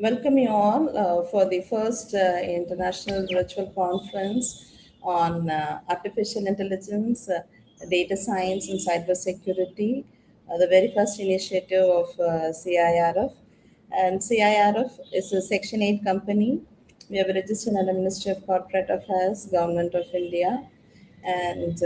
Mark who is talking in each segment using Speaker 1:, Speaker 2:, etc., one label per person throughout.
Speaker 1: Welcome you all for the first international virtual conference on artificial intelligence, data science, and cybersecurity, the very first initiative of CIRF. And CIRF is a Section 8 company. We have registered under Ministry of Corporate Affairs, Government of India. And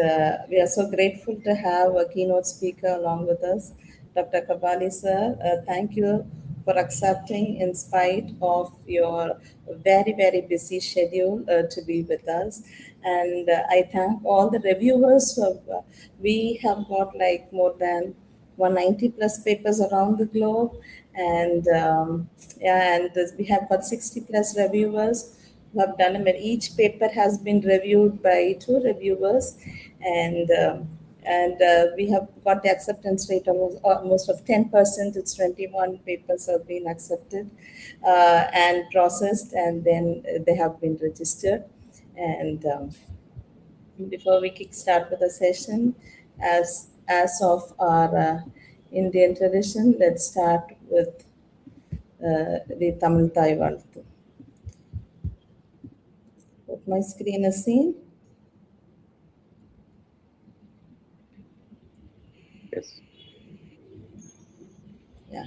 Speaker 1: we are so grateful to have a keynote speaker along with us, Dr. Kabali sir. Thank you for accepting in spite of your very, very busy schedule to be with us. And I thank all the reviewers. We have got like more than 190 plus papers around the globe. And yeah, and we have got 60 plus reviewers who have done it. Each paper has been reviewed by 2 reviewers, and we have got the acceptance rate almost of 10%. It's 21 papers have been accepted and processed, and then they have been registered. And before we kickstart with the session, as of our Indian tradition, let's start with the Tamil Thai Valthu. Hope my screen is seen.
Speaker 2: Yes.
Speaker 1: Yeah.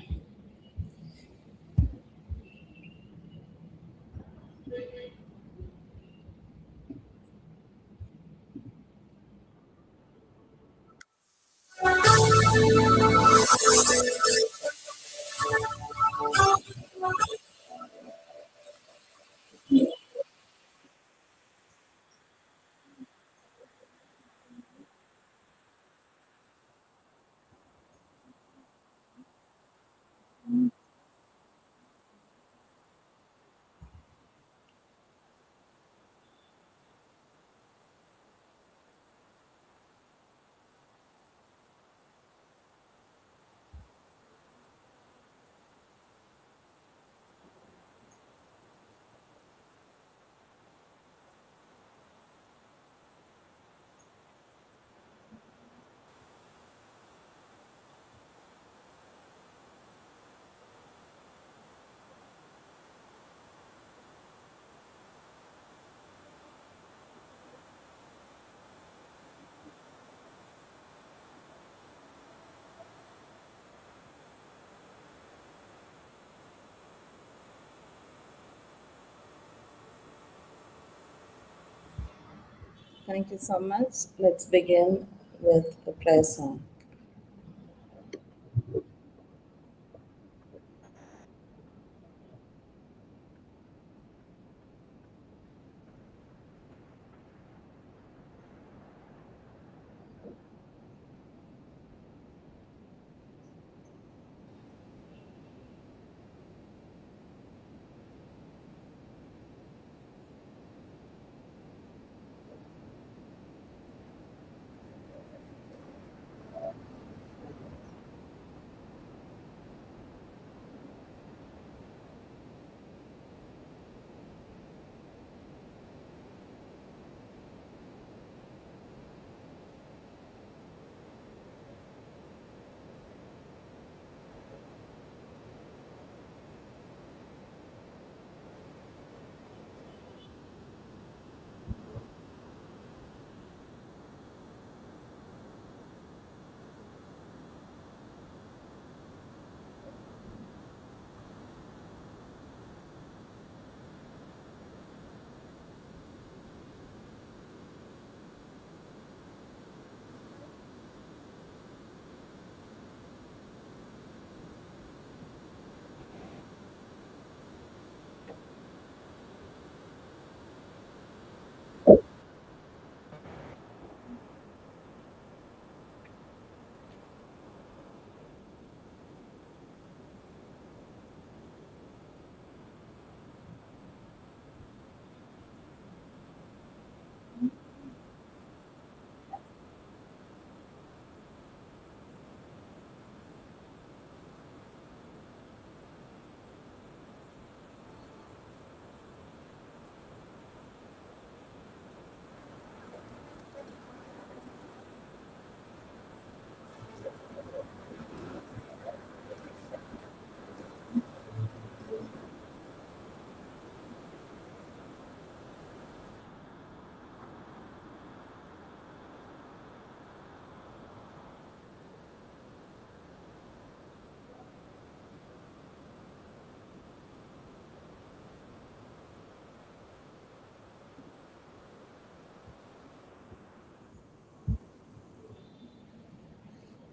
Speaker 1: Thank you so much. Let's begin with the prayer song.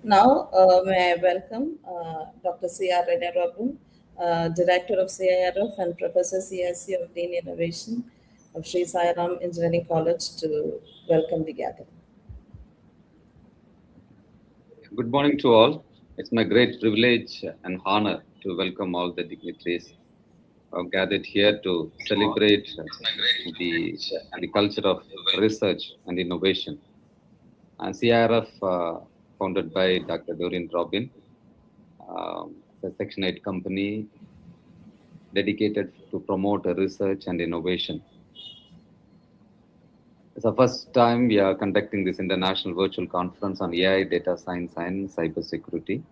Speaker 1: Now, may I welcome Dr. C.R. Robin, Director of CIRF and Professor CIC of Dean Innovation of Sri Sai Ram Engineering College to welcome the gathering.
Speaker 2: Good morning to all. It's my great privilege and honor to welcome all the dignitaries who have gathered here to celebrate the, the culture of research and innovation. And CIRF, founded by Dr. Doreen Robin, it's a Section 8 company dedicated to promote research and innovation. It's the first time we are conducting this international virtual conference on AI, data science, and cybersecurity.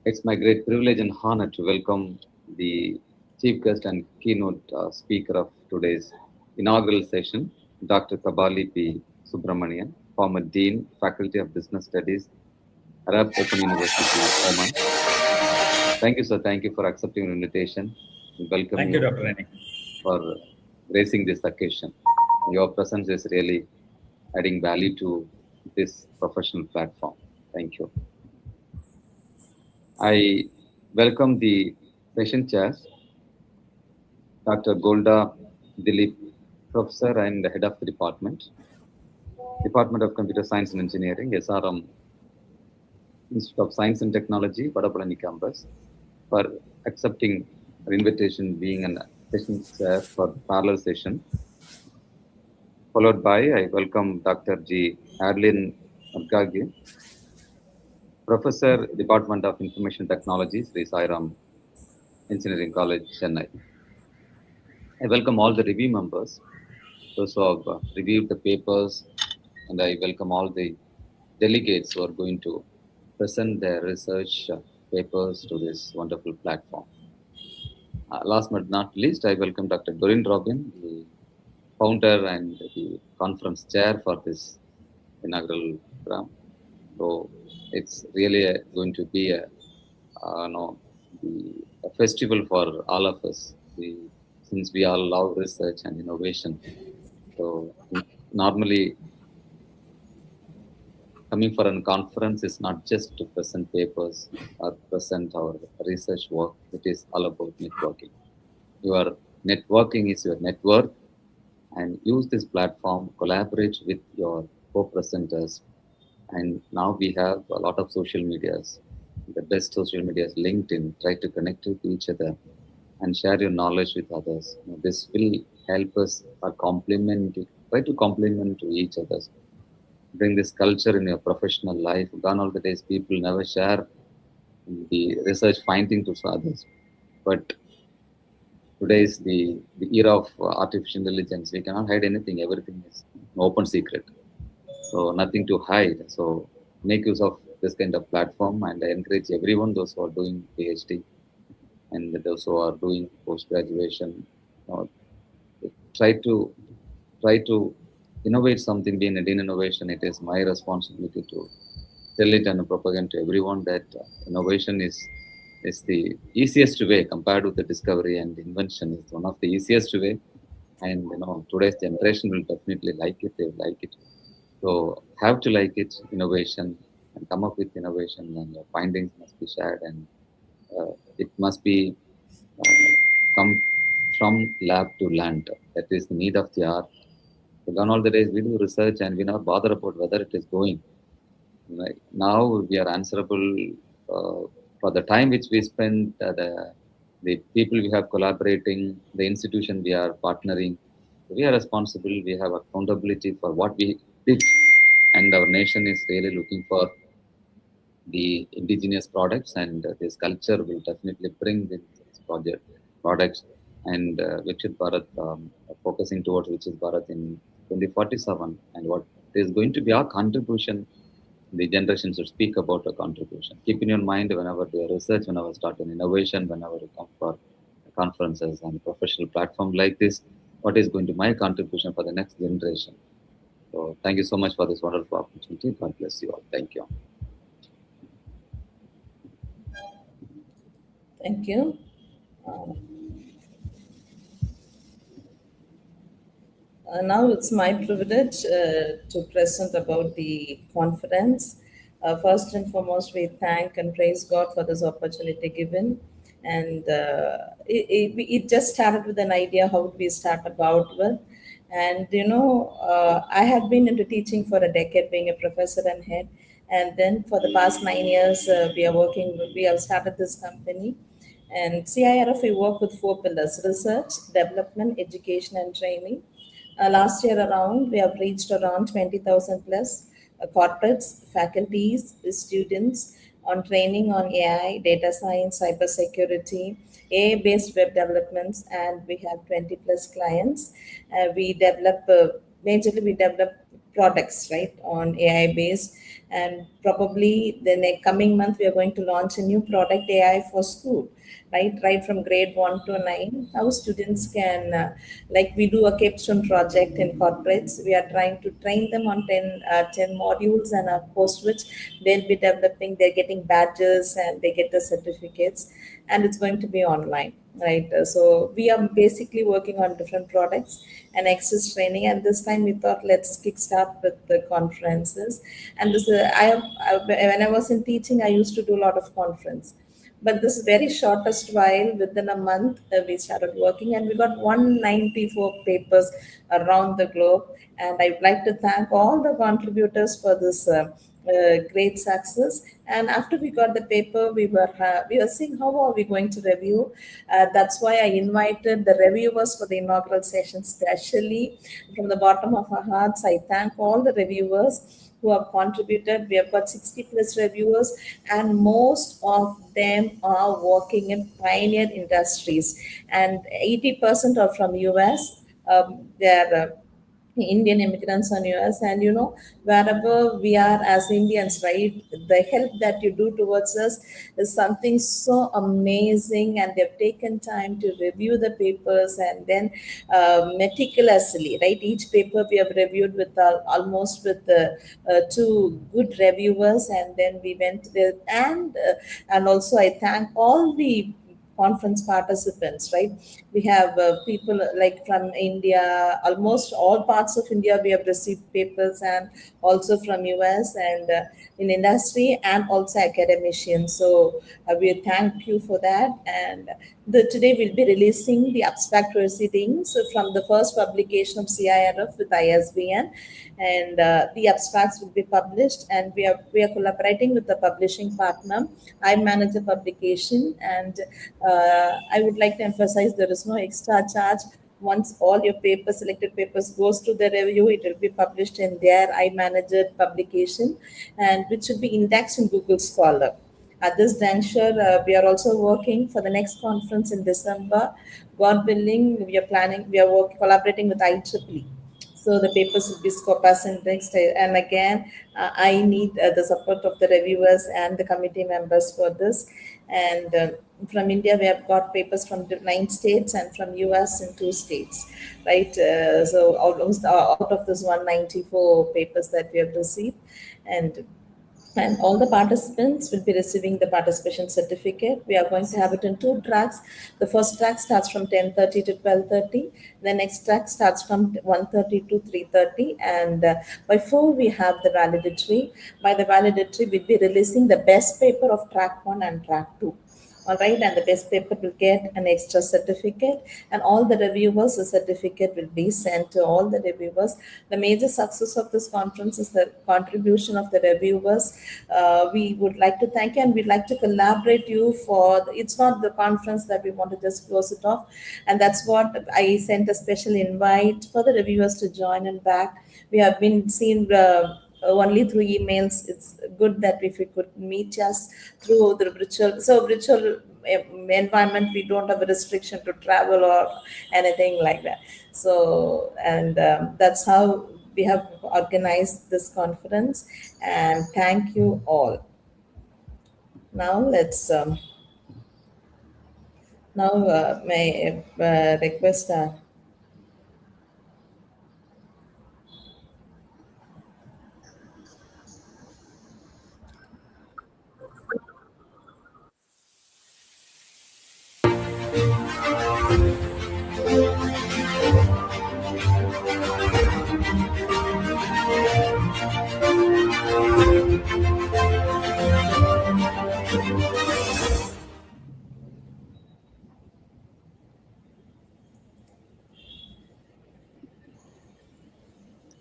Speaker 2: It's my great privilege and honor to welcome the chief guest and keynote speaker of today's inaugural session, Dr. Kabali P. Subramanian, former Dean, Faculty of Business Studies, Arab Open University, Oman. Thank you, sir. Thank you for accepting the invitation. Welcome.
Speaker 3: Thank you, Dr. Rani,
Speaker 2: for gracing this occasion. Your presence is really adding value to this professional platform. Thank you. I welcome the session chairs, Dr. Golda Dilip, Professor and Head of the Department of Computer Science and Engineering, SRM, Institute of Science and Technology, Vadapalani campus, for accepting our invitation, being a session chair for the parallel session. Followed by, I welcome Dr. G. Adlin Abgagi, Professor, Department of Information Technology, Sri Sai Ram Engineering College, Chennai. I welcome all the review members, those who have reviewed the papers, and I welcome all the delegates who are going to present their research papers to this wonderful platform. Last but not least, I welcome Dr. Doreen Robin, the founder and the conference chair for this inaugural program. So it's really going to be a festival for all of us, since we all love research and innovation. So normally, coming for a conference is not just to present papers or present our research work. It is all about networking. Your networking is your net worth, and use this platform, collaborate with your co-presenters. And now we have a lot of social medias. The best social media is LinkedIn. Try to connect with each other and share your knowledge with others. This will help us try to complement to each other. Bring this culture in your professional life. Gone all the days, people never share the research finding to others. But today is the era of artificial intelligence. We cannot hide anything. Everything is an open secret. So nothing to hide. So make use of this kind of platform, and I encourage everyone, those who are doing PhD and those who are doing post-graduation, try to innovate something. Being a Dean Innovation, it is my responsibility to tell it and propagate to everyone that innovation is the easiest way compared with the discovery, and invention is one of the easiest way. And today's generation will definitely like it. They will like it. So have to like it, innovation, and come up with innovation, and your findings must be shared, and it must be come from lab to land. That is the need of the hour. So gone all the days, we do research and we never bother about whether it is going. Right? Now we are answerable for the time which we spend, the people we have collaborating, the institution we are partnering. We are responsible. We have accountability for what we did, and our nation is really looking for the indigenous products, and this culture will definitely bring these products, and Viksit Bharat, focusing towards Viksit Bharat in 2047, and what is going to be our contribution. The generation should speak about a contribution. Keep in your mind whenever do a research, whenever start an innovation, whenever you come for conferences and professional platform like this, what is going to be my contribution for the next generation. So thank you so much for this wonderful opportunity. God bless you all. Thank you.
Speaker 1: Thank you. Now it's my privilege to present about the conference. First and foremost, we thank and praise God for this opportunity given. And it just started with an idea how we start about with. And I had been into teaching for a decade, being a professor and head. And then for the past 9 years, we have started this company. And CIRF, we work with four pillars: research, development, education, and training. Last year around, we have reached around 20,000 plus corporates, faculties, students on training on AI, data science, cybersecurity, AI-based web developments, and we have 20 plus clients. Majorly we develop products, right, on AI based. And probably the next coming month, we are going to launch a new product, AI for school, right from grade 1 to 9. How students can, like we do a capstone project in corporates, we are trying to train them on 10 modules, and post which they'll be developing, they're getting badges and they get the certificates, and it's going to be online, right? So we are basically working on different products and access training, and this time we thought let's kickstart with the conferences. And this when I was in teaching, I used to do a lot of conference, but this very shortest while, within a month, we started working, and we got 194 papers around the globe. And I would like to thank all the contributors for this great success. And after we got the paper, we were seeing how are we going to review. That's why I invited the reviewers for the inaugural session, specially from the bottom of our hearts. I thank all the reviewers who have contributed. We have got 60 plus reviewers, and most of them are working in pioneer industries, and 80% are from US. They're Indian immigrants on US, and wherever we are as Indians, right, the help that you do towards us is something so amazing. And they've taken time to review the papers, and then meticulously, right, each paper we have reviewed with almost with two good reviewers, and then we went there. And also I thank all the conference participants, right? We have people like from India, almost all parts of India, we have received papers, and also from US, and in industry, and also academicians. So we thank you for that. And today we'll be releasing the abstract proceedings from the first publication of CIRF with ISBN, and the abstracts will be published. And we are collaborating with the publishing partner. I manage the publication, and I would like to emphasize there is no extra charge. Once all your papers, selected papers, goes to the review, it will be published in their I Manager publication, and which should be indexed in Google Scholar. At this juncture, we are also working for the next conference in December. God willing, we are collaborating with IEEE. So the papers will be Scopus indexed. And again, I need the support of the reviewers and the committee members for this. And from India, we have got papers from 9 states, and from US in 2 states, right? So almost out of this 194 papers that we have received. And all the participants will be receiving the participation certificate. We are going to have it in 2 tracks. The first track starts from 10:30 to 12:30. The next track starts from 1:30 to 3:30. And by 4, we have the valedictory. By the valedictory, we'll be releasing the best paper of track 1 and track 2. All right, and the best paper will get an extra certificate, and all the reviewers, the certificate will be sent to all the reviewers. The major success of this conference is the contribution of the reviewers. We would like to thank you, and we'd like to collaborate you for. It's not the conference that we want to just close it off, and that's what I sent a special invite for the reviewers to join and back. We have been seen. Only through emails. It's good that if we could meet us through the virtual environment, we don't have a restriction to travel or anything like that. So, and that's how we have organized this conference. And thank you all. Now let's may request.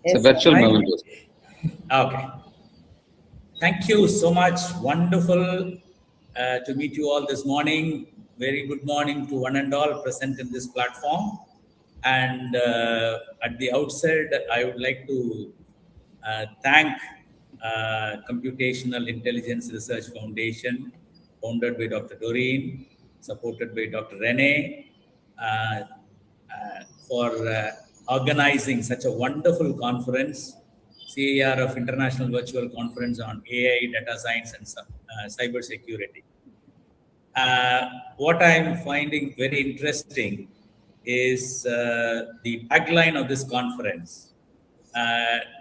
Speaker 2: It's a
Speaker 1: Yes, sir.
Speaker 2: virtual memento.
Speaker 3: Okay. Thank you so much. Wonderful to meet you all this morning. Very good morning to one and all present in this platform. And at the outset, I would like to thank Computational Intelligence Research Foundation, founded by Dr. Doreen, supported by Dr. Rene, for organizing such a wonderful conference, CIRF International Virtual Conference on AI, Data Science, and Cybersecurity. What I'm finding very interesting is the tagline of this conference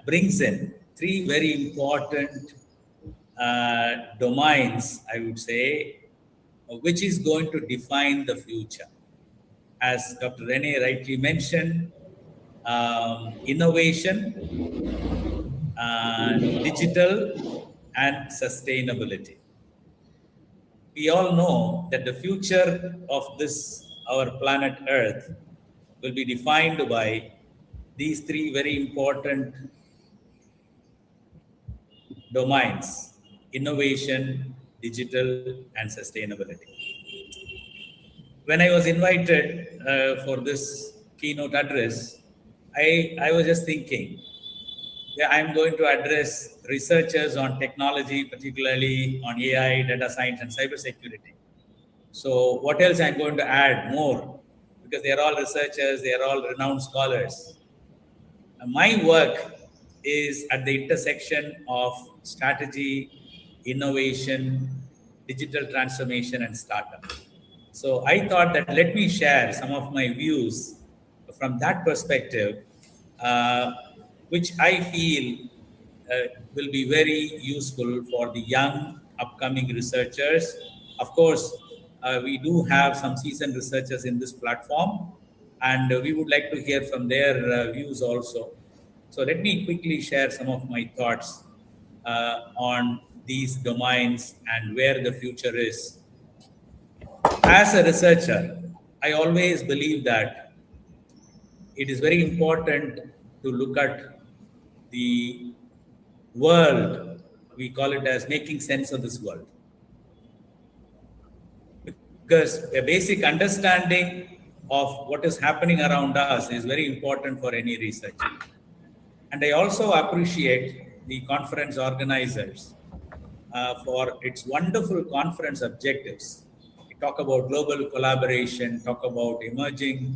Speaker 3: brings in three very important domains, I would say, which is going to define the future. As Dr. Rene rightly mentioned, innovation, digital, and sustainability. We all know that the future of this, our planet Earth, will be defined by these three very important domains: innovation, digital, and sustainability. When I was invited for this keynote address, I was just thinking, yeah, I'm going to address researchers on technology, particularly on AI, data science, and cybersecurity. So what else I'm going to add more? Because they are all researchers, they are all renowned scholars. My work is at the intersection of strategy, innovation, digital transformation, and startup. So I thought that let me share some of my views from that perspective, which I feel will be very useful for the young upcoming researchers. Of course, we do have some seasoned researchers in this platform, and we would like to hear from their views also. So let me quickly share some of my thoughts on these domains and where the future is. As a researcher, I always believe that it is very important to look at the world. We call it as making sense of this world. Because a basic understanding of what is happening around us is very important for any researcher. And I also appreciate the conference organizers for its wonderful conference objectives. We talk about global collaboration, talk about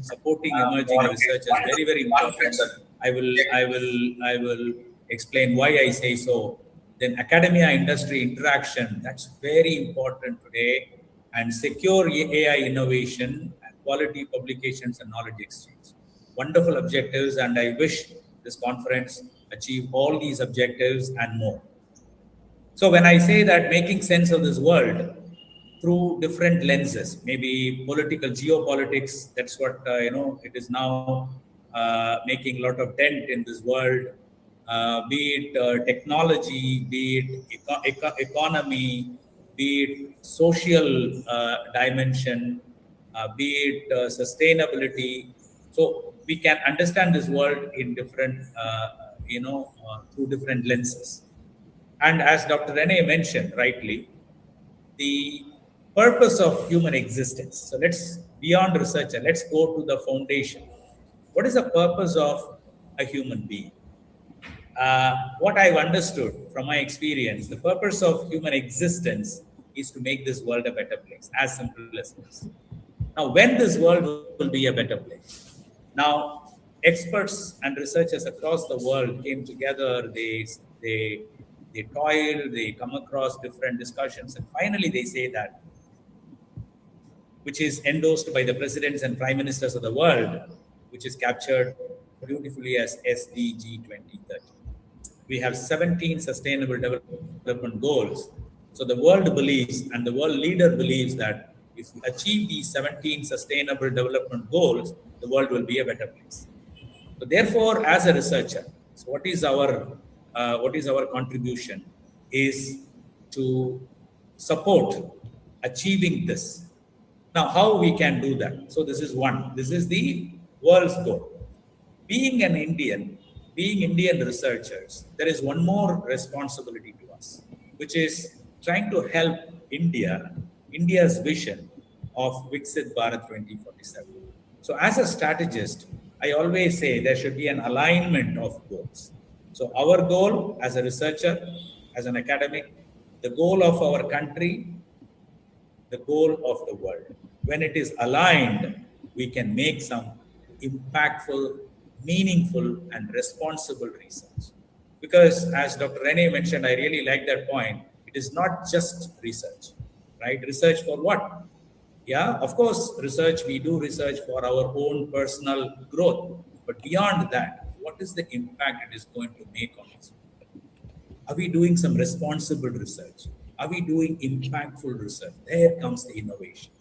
Speaker 3: supporting emerging researchers, very, very important. I will explain why I say so. Then academia industry interaction, that's very important today, and secure AI innovation, quality publications, and knowledge exchange. Wonderful objectives, and I wish this conference achieve all these objectives and more. So when I say that making sense of this world through different lenses, maybe political geopolitics, that's what it is now making a lot of dent in this world, be it technology, be it economy, be it social dimension, be it sustainability. So we can understand this world in different, through different lenses. And as Dr. Rene mentioned rightly, the purpose of human existence. So let's, beyond researcher, let's go to the foundation. What is the purpose of a human being? What I've understood from my experience, the purpose of human existence is to make this world a better place, as simple as this. Now, when this world will be a better place? Now, experts and researchers across the world came together, they toil, they come across different discussions, and finally they say that, which is endorsed by the presidents and prime ministers of the world, which is captured beautifully as SDG 2030. We have 17 sustainable development goals. So the world believes, and the world leader believes, that if we achieve these 17 sustainable development goals, the world will be a better place. So therefore, as a researcher, so what is our contribution is to support achieving this. Now, how we can do that? So this is one. This is the world's goal. Being an Indian, being Indian researchers, there is one more responsibility to us, which is trying to help India's vision of Viksit Bharat 2047. So as a strategist, I always say there should be an alignment of goals. So our goal as a researcher, as an academic, the goal of our country, the goal of the world. When it is aligned, we can make some impactful, meaningful, and responsible research. Because as Dr. Rene mentioned, I really like that point. It is not just research, right? Research for what? Yeah, of course, we do research for our own personal growth. But beyond that, what is the impact it is going to make on us? Are we doing some responsible research? Are we doing impactful research? There comes the innovation.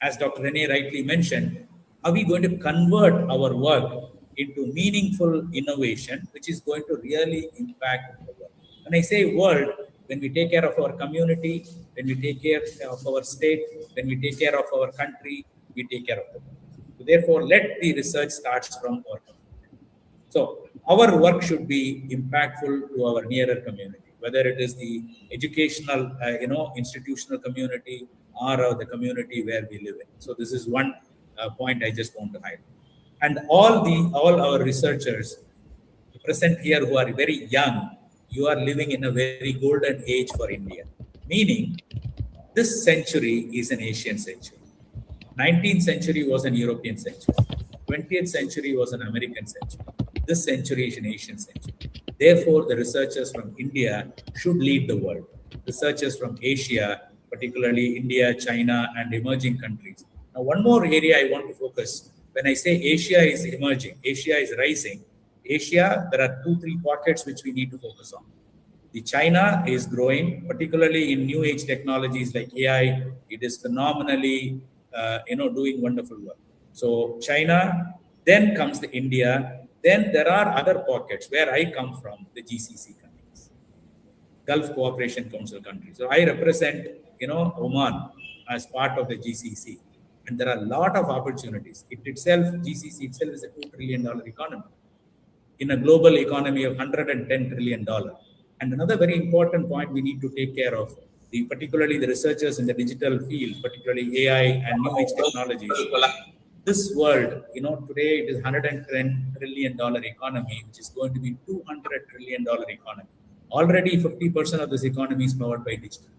Speaker 3: As Dr. Rene rightly mentioned, are we going to convert our work into meaningful innovation, which is going to really impact the world? When I say world, when we take care of our community, when we take care of our state, when we take care of our country, we take care of the world. So therefore, let the research start from our community. So our work should be impactful to our nearer community, whether it is the educational, institutional community or the community where we live in. So this is one point I just want to highlight. And all our researchers present here who are very young, you are living in a very golden age for India. Meaning, this century is an Asian century. 19th century was an European century. 20th century was an American century. This century is an Asian century. Therefore, the researchers from India should lead the world. Researchers from Asia, particularly India, China, and emerging countries. Now, one more area I want to focus. When I say Asia is emerging, Asia is rising. Asia, there are 2-3 pockets which we need to focus on. The China is growing, particularly in new age technologies like AI. It is phenomenally, doing wonderful work. So China, then comes the India. Then there are other pockets where I come from, the GCC countries, Gulf Cooperation Council countries. So I represent, Oman as part of the GCC. And there are a lot of opportunities. GCC itself is a $2 trillion economy in a global economy of $110 trillion. And another very important point we need to take care of, particularly the researchers in the digital field, particularly AI and new age technologies. This world, today it is $110 trillion economy, which is going to be $200 trillion economy. Already 50% of this economy is powered by digital.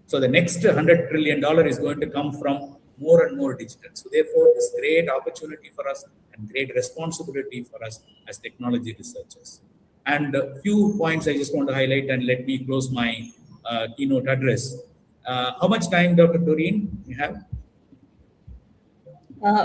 Speaker 3: So the next $100 trillion is going to come from more and more digital. So therefore, it's great opportunity for us and great responsibility for us as technology researchers. And a few points I just want to highlight, and let me close my keynote address. How much time, Dr. Doreen, you have?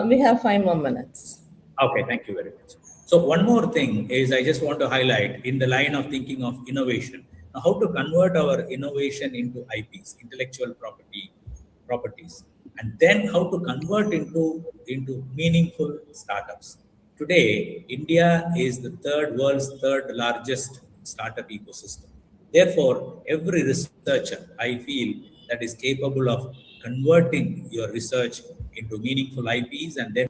Speaker 1: We have 5 more minutes.
Speaker 3: Okay, thank you very much. So one more thing is I just want to highlight in the line of thinking of innovation, how to convert our innovation into IPs, intellectual properties, and then how to convert into meaningful startups. Today, India is the world's third largest startup ecosystem. Therefore, every researcher, I feel, that is capable of converting your research into meaningful IPs and then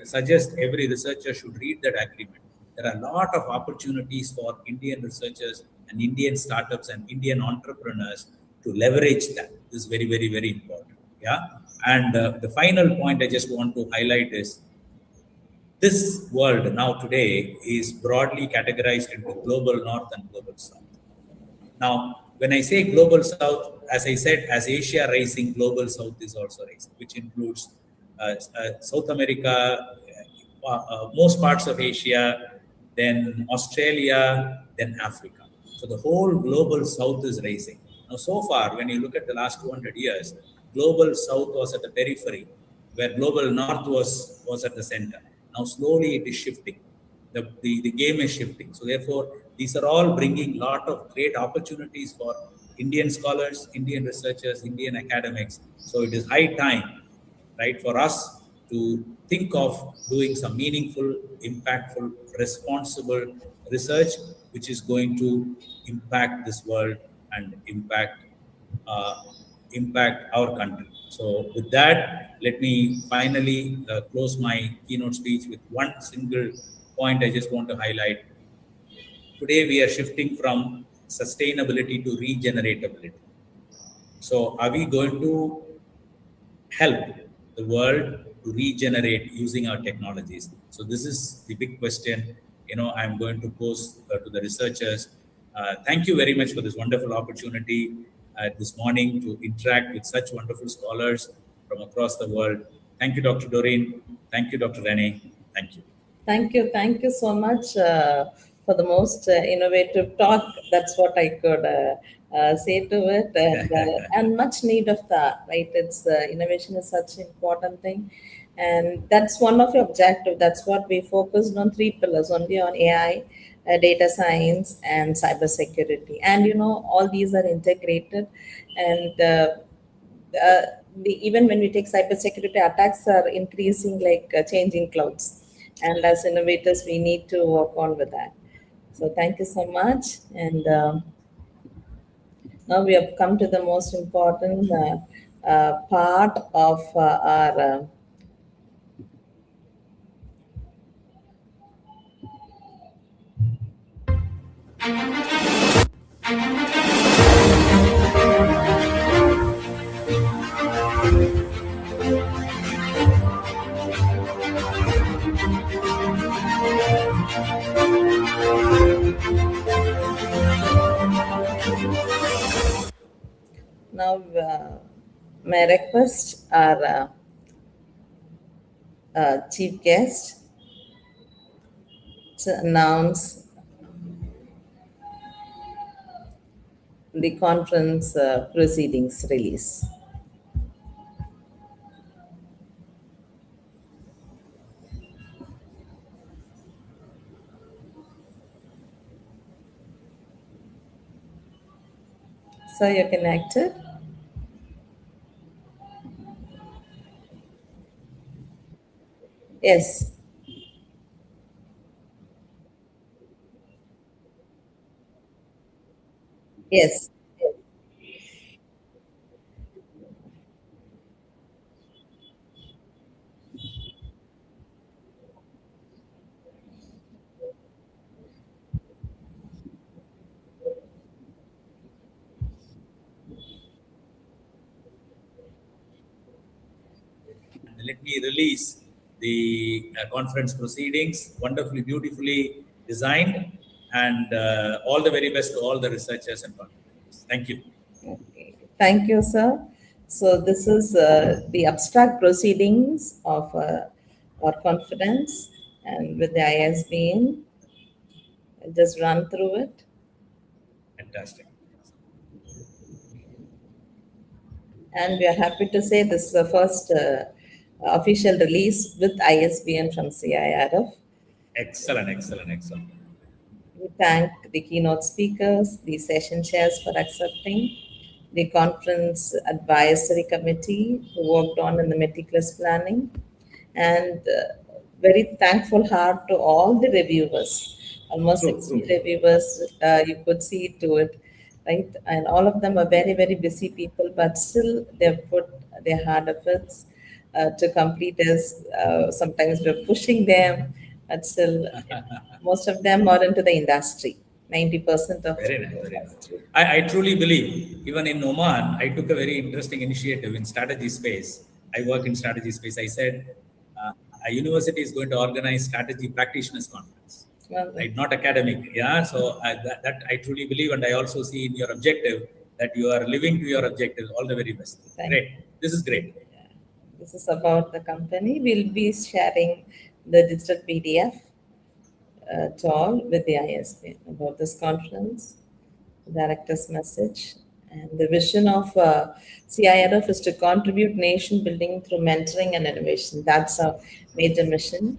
Speaker 3: suggest every researcher should read that agreement. There are a lot of opportunities for Indian researchers and Indian startups and Indian entrepreneurs to leverage that. This is very, very, very important. Yeah. And the final point I just want to highlight is this world now today is broadly categorized into global north and global south. Now, when I say global south, as I said, as Asia rising, global south is also rising, which includes South America, most parts of Asia, then Australia, then Africa. So the whole global south is rising. Now, so far, when you look at the last 200 years, global south was at the periphery, where global north was at the center. Now, slowly it is shifting. The game is shifting. So, therefore, these are all bringing a lot of great opportunities for Indian scholars, Indian researchers, Indian academics. So, it is high time, right, for us to think of doing some meaningful, impactful, responsible research, which is going to impact this world and uh, impact our country. So, with that, let me finally close my keynote speech with one single point I just want to highlight. Today, we are shifting from sustainability to regeneratability. So, are we going to help the world to regenerate using our technologies? So this is the big question, I'm going to pose to the researchers. Thank you very much for this wonderful opportunity this morning to interact with such wonderful scholars from across the world. Thank you, Dr. Doreen. Thank you, Dr. Rene. Thank you.
Speaker 1: Thank you so much for the most innovative talk. That's what I could say to it, and much need of that, right? It's innovation is such an important thing, and that's one of your objectives. That's what we focused on, three pillars only on AI, data science, and cybersecurity. And all these are integrated, and even when we take cybersecurity, attacks are increasing like changing clouds. And as innovators, we need to work on with that. So thank you so much. And now we have come to the most important part of our now. May I request our chief guest to announce the conference proceedings release. So you're connected? Yes. Yes.
Speaker 3: Let me release the conference proceedings, wonderfully, beautifully designed, and all the very best to all the researchers and contributors. Thank you.
Speaker 1: Okay. Thank you, sir. So this is the abstract proceedings of our conference, and with the ISBN, I'll just run through it.
Speaker 3: Fantastic.
Speaker 1: And we are happy to say this is the first official release with ISBN from CIRF.
Speaker 3: Excellent, excellent, excellent.
Speaker 1: We thank the keynote speakers, the session chairs for accepting, the conference advisory committee who worked on in the meticulous planning, and very thankful heart to all the reviewers, almost
Speaker 3: True,
Speaker 1: 60
Speaker 3: true.
Speaker 1: reviewers, you could see to it, right? And all of them are very, very busy people, but still they've put their hard efforts to complete this. Sometimes we're pushing them, but still most of them are into the industry. 90% of
Speaker 3: Very nice, very nice. I truly believe, even in Oman, I took a very interesting initiative in strategy space. I work in strategy space. I said, a university is going to organize strategy practitioners conference,
Speaker 1: well,
Speaker 3: right? Not academic. Yeah. So that I truly believe, and I also see in your objective that you are living to your objective. All the very best.
Speaker 1: thank
Speaker 3: Great. This is great.
Speaker 1: This is about the company. We'll be sharing the digital PDF to all with the ISP about this conference, director's message, And the vision of CIRF is to contribute nation building through mentoring and innovation. That's our major mission.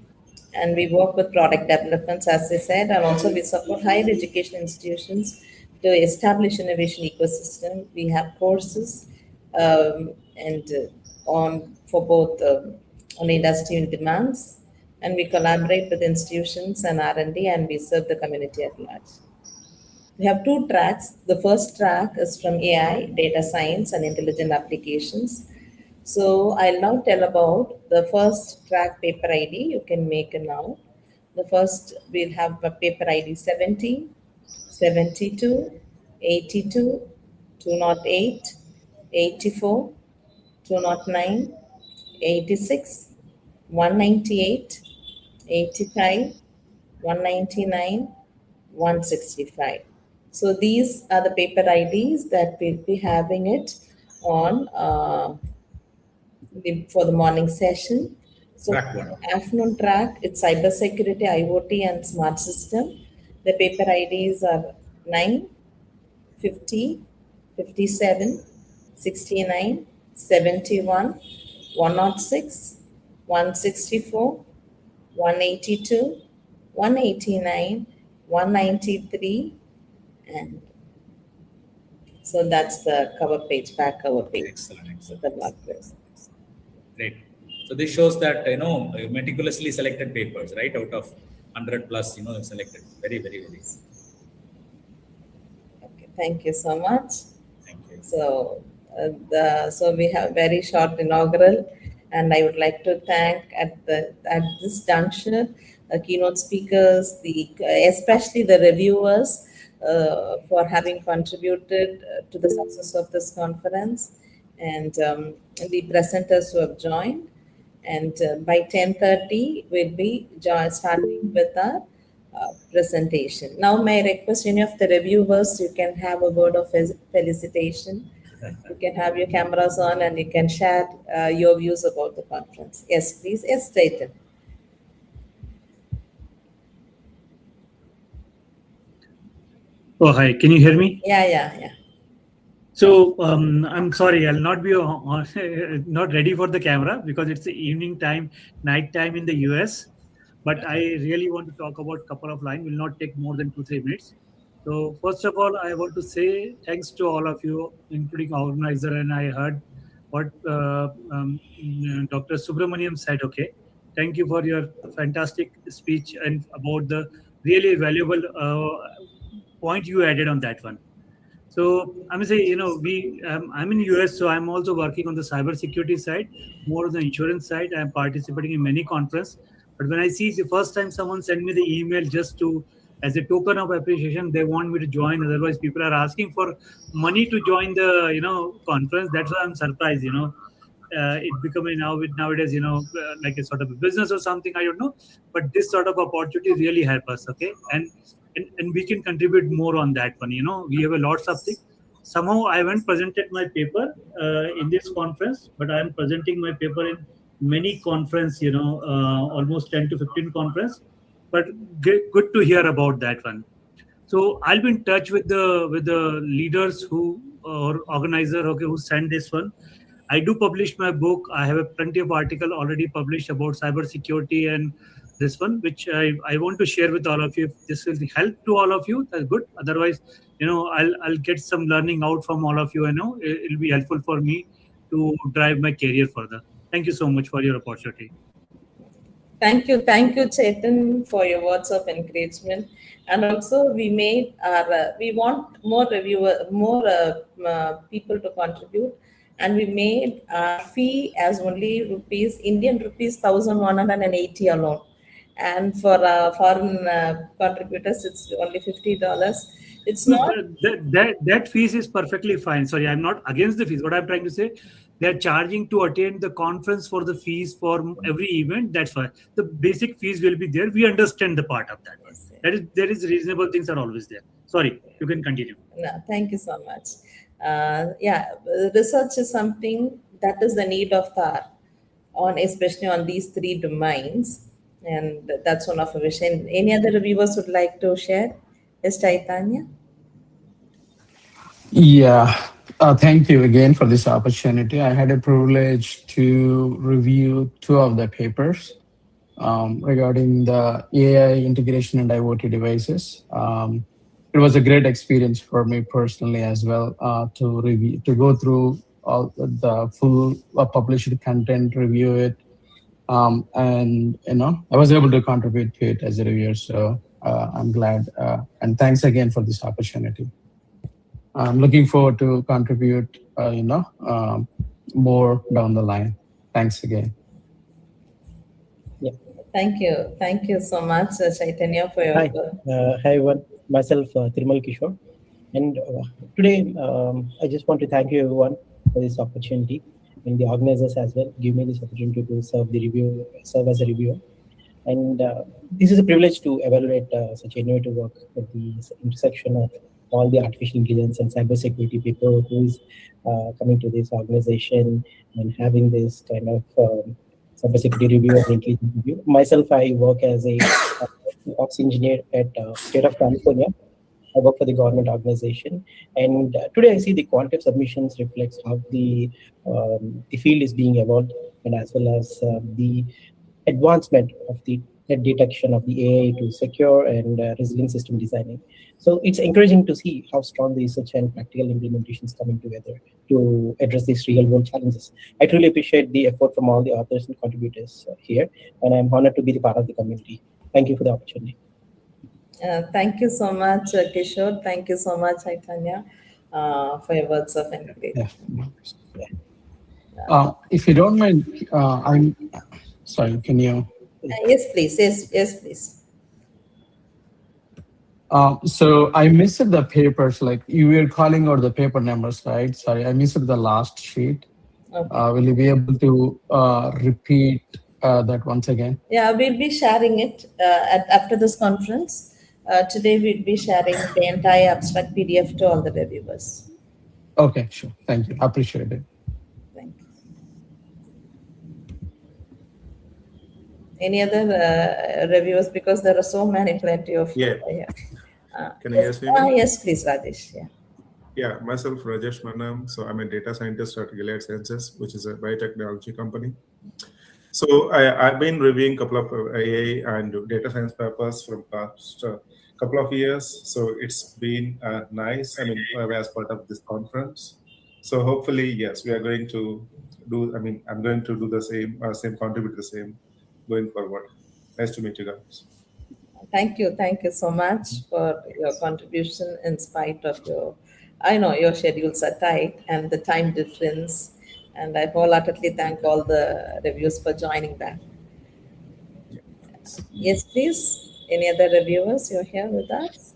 Speaker 1: And we work with product developments, as I said, and also we support higher education institutions to establish innovation ecosystem. We have courses and on for both on industrial demands, and we collaborate with institutions and R&D, and we serve the community at large. We have two tracks. The first track is from AI, data science, and intelligent applications. So I'll now tell about the first track paper ID. You can make it now. The first, we'll have a paper ID 70, 72, 82, 208, 84, 209, 86, 198, 85, 199, 165. So these are the paper IDs that we'll be having it on for the morning session. So
Speaker 3: Track one.
Speaker 1: afternoon track, it's cybersecurity, IoT, and smart system. The paper IDs are 9, 50, 57, 69, 71, 106, 164, 182, 189, 193, and so that's the cover page, back cover page.
Speaker 3: Excellent.
Speaker 1: The blog post.
Speaker 3: Great. So this shows that, meticulously selected papers, right? Out of 100 plus, selected. Very, very, very.
Speaker 1: Okay, thank you so much.
Speaker 3: Thank you.
Speaker 1: So, so we have very short inaugural, and I would like to thank at this juncture keynote speakers, especially the reviewers, for having contributed to the success of this conference, and the presenters who have joined. And by 10:30, we'll be starting with our presentation. Now, may I request any of the reviewers, you can have a word of felicitation. You can have your cameras on and you can share your views about the conference. Yes, please. Yes, Chaitanya.
Speaker 4: Oh, hi. Can you hear me?
Speaker 1: Yeah.
Speaker 4: So I'm sorry, I'll not be not ready for the camera because it's the evening time, night time in the US. But I really want to talk about a couple of lines. Will not take more than 2-3 minutes. So first of all, I want to say thanks to all of you, including organizer. And I heard what Dr. Subramaniam said. Okay, thank you for your fantastic speech and about the really valuable point you added on that one. So I'm gonna say, I'm in US, so I'm also working on the cybersecurity side, more on the insurance side. I'm participating in many conferences. But when I see the first time someone sent me the email just to, as a token of appreciation, they want me to join. Otherwise, people are asking for money to join the, conference. That's why I'm surprised, it becoming nowadays, like a sort of a business or something, I don't know. But this sort of opportunity really help us, okay? And we can contribute more on that one. We have a lots of things. Somehow I haven't presented my paper in this conference, but I am presenting my paper in many conference, almost 10 to 15 conference. But good to hear about that one. So I'll be in touch with the leaders who or organizer, okay, who sent this one. I do publish my book. I have a plenty of article already published about cybersecurity and this one, which I want to share with all of you. If this will help to all of you, that's good. Otherwise, I'll get some learning out from all of you. It'll be helpful for me to drive my career further. Thank you so much for your opportunity.
Speaker 1: Thank you, Chetan, for your words of encouragement. And also, we want more people to contribute, and we made our fee as only Indian rupees 1,180 alone. And for foreign contributors, it's only $50. It's not
Speaker 4: that fees is perfectly fine. Sorry, I'm not against the fees. What I'm trying to say, they're charging to attend the conference for the fees for every event. That's why the basic fees will be there. We understand the part of that. Yes. There is reasonable things are always there. Sorry, you can continue.
Speaker 1: No, thank you so much. Research is something that is the need of the hour, especially on these three domains, and that's one of our vision. Any other reviewers would like to share? Yes, Chaitanya?
Speaker 5: Yeah, Thank you again for this opportunity. I had a privilege to review 2 of the papers regarding the AI integration and IoT devices. It was a great experience for me personally as well to go through all the full published content, review it, and I was able to contribute to it as a reviewer. So I'm glad, and thanks again for this opportunity. I'm looking forward to contribute, more down the line. Thanks again.
Speaker 6: Yeah.
Speaker 1: Thank you so much, Chaitanya, for your
Speaker 6: Hi, hi everyone. Myself, Thirumal Kishore, and today I just want to thank you everyone for this opportunity, and the organizers as well give me this opportunity to serve as a reviewer. And this is a privilege to evaluate such innovative work at the intersection of all the artificial intelligence and cybersecurity people who is coming to this organization and having this kind of cybersecurity review and intelligence review. Myself, I work as a ops engineer at State of California. I work for the government organization, and today I see the quantitative submissions reflects how the field is being evolved, and as well as the advancement of the threat detection of the AI to secure and resilient system designing. So it's encouraging to see how strong the research and practical implementations coming together to address these real world challenges. I truly appreciate the effort from all the authors and contributors here, and I'm honored to be the part of the community. Thank you for the opportunity.
Speaker 1: Thank you so much, Kishore. Thank you so much, Chaitanya, for your words of encouragement.
Speaker 5: Yeah. If you don't mind, I'm sorry. Can you?
Speaker 1: Yes, please. Yes, please.
Speaker 5: So I missed the papers. Like you were calling out the paper numbers, right? Sorry, I missed the last sheet.
Speaker 1: Okay.
Speaker 5: Will you be able to repeat that once again?
Speaker 1: Yeah, we'll be sharing it after this conference. Today, we'll be sharing the entire abstract PDF to all the reviewers.
Speaker 5: Okay, sure. Thank you. I appreciate it.
Speaker 1: Thank you. Any other reviewers? Because there are so many, plenty of.
Speaker 7: Yeah. Can you
Speaker 1: Yes,
Speaker 7: hear me?
Speaker 1: yes, please, Rajesh. Yeah.
Speaker 7: Yeah, myself, Rajesh Manam. So I'm a data scientist at Gilead Sciences, which is a biotechnology company. So I've been reviewing a couple of AI and data science papers from past couple of years. So it's been nice. I mean, as part of this conference. So hopefully, yes, we are going to do. I mean, I'm going to do the same, contribute the same going forward. Nice to meet you guys.
Speaker 1: Thank you so much for your contribution in spite of I know your schedules are tight and the time difference, and I wholeheartedly thank all the reviewers for joining back. Yes, please. Any other reviewers? You're here with us?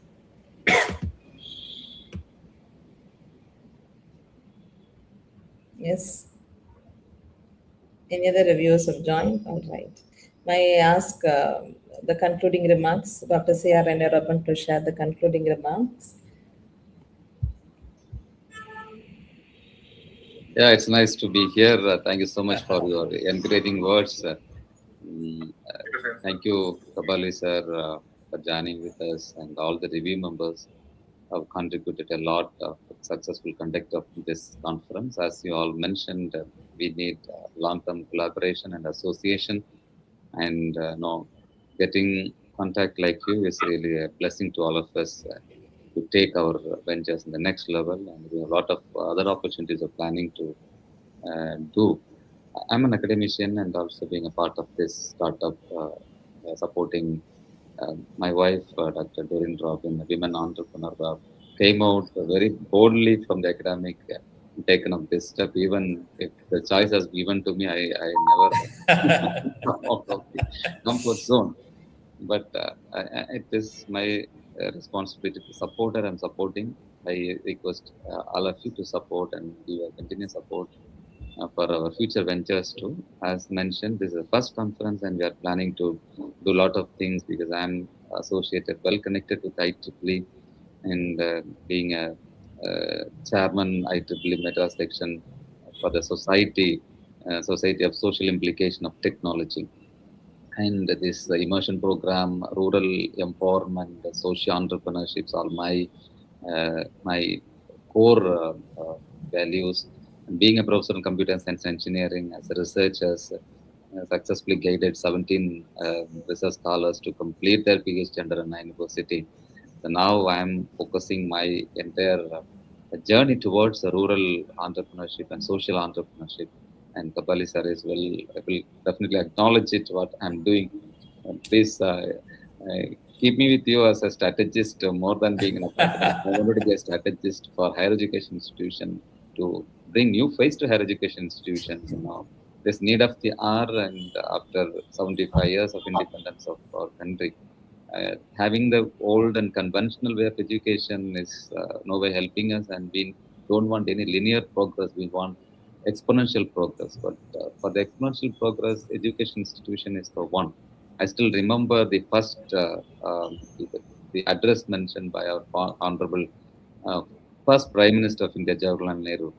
Speaker 1: Yes. Any other reviewers have joined? All right. May I ask the concluding remarks? Dr. C.R. and you're open to share the concluding remarks.
Speaker 2: Yeah, it's nice to be here. Thank you so much for your encouraging words. Thank you, Kabali sir, for joining with us, and all the review members have contributed a lot of successful conduct of this conference. As you all mentioned, we need long-term collaboration and association, and getting contact like you is really a blessing to all of us to take our ventures in the next level, and we have a lot of other opportunities of planning to do. I'm an academician and also being a part of this startup, supporting my wife, Dr. Doreen Robin, a women entrepreneur, came out very boldly from the academic, taken up this step. Even if the choice has given to me, I never come out of the comfort zone. But it is my responsibility to support her. I'm supporting. I request all of you to support and give a continuous support for our future ventures too. As mentioned, this is the first conference and we are planning to do a lot of things because I'm associated, well connected with IEEE, and being a chairman IEEE Madras section for the Society of Social Implication of Technology. And this immersion program, rural empowerment, social entrepreneurships are my core values. And being a professor in computer science engineering, as a researcher, successfully guided 17 research scholars to complete their PhD under a university. So now I am focusing my entire journey towards rural entrepreneurship and social entrepreneurship. And Kapali sir is will definitely acknowledge it what I'm doing. Please keep me with you as a strategist more than being an academic. I wanted to be a strategist for higher education institution to bring new face to higher education institutions. This need of the hour, and after 75 years of independence of our country, having the old and conventional way of education is no way helping us, and we don't want any linear progress. We want exponential progress. But for the exponential progress, education institution is the one. I still remember the first the address mentioned by our honorable first Prime Minister of India, Jawaharlal Nehru,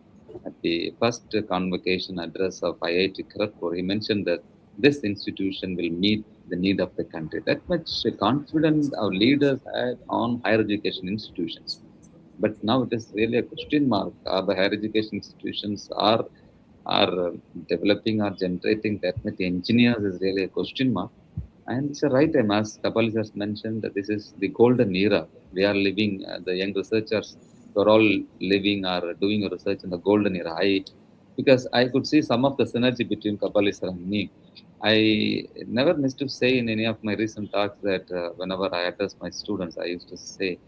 Speaker 2: at the first convocation address of IIT Kharagpur. He mentioned that this institution will meet the need of the country. That much confidence our leaders had on higher education institutions. But now it is really a question mark. Are the higher education institutions are developing or generating that much engineers is really a question mark. And it's a right time, as Kapali has mentioned, that this is the golden era. We are living, the young researchers who are all living or doing research in the golden era. Because I could see some of the synergy between Kapali sir and me. I never missed to say in any of my recent talks that whenever I address my students, I used to say,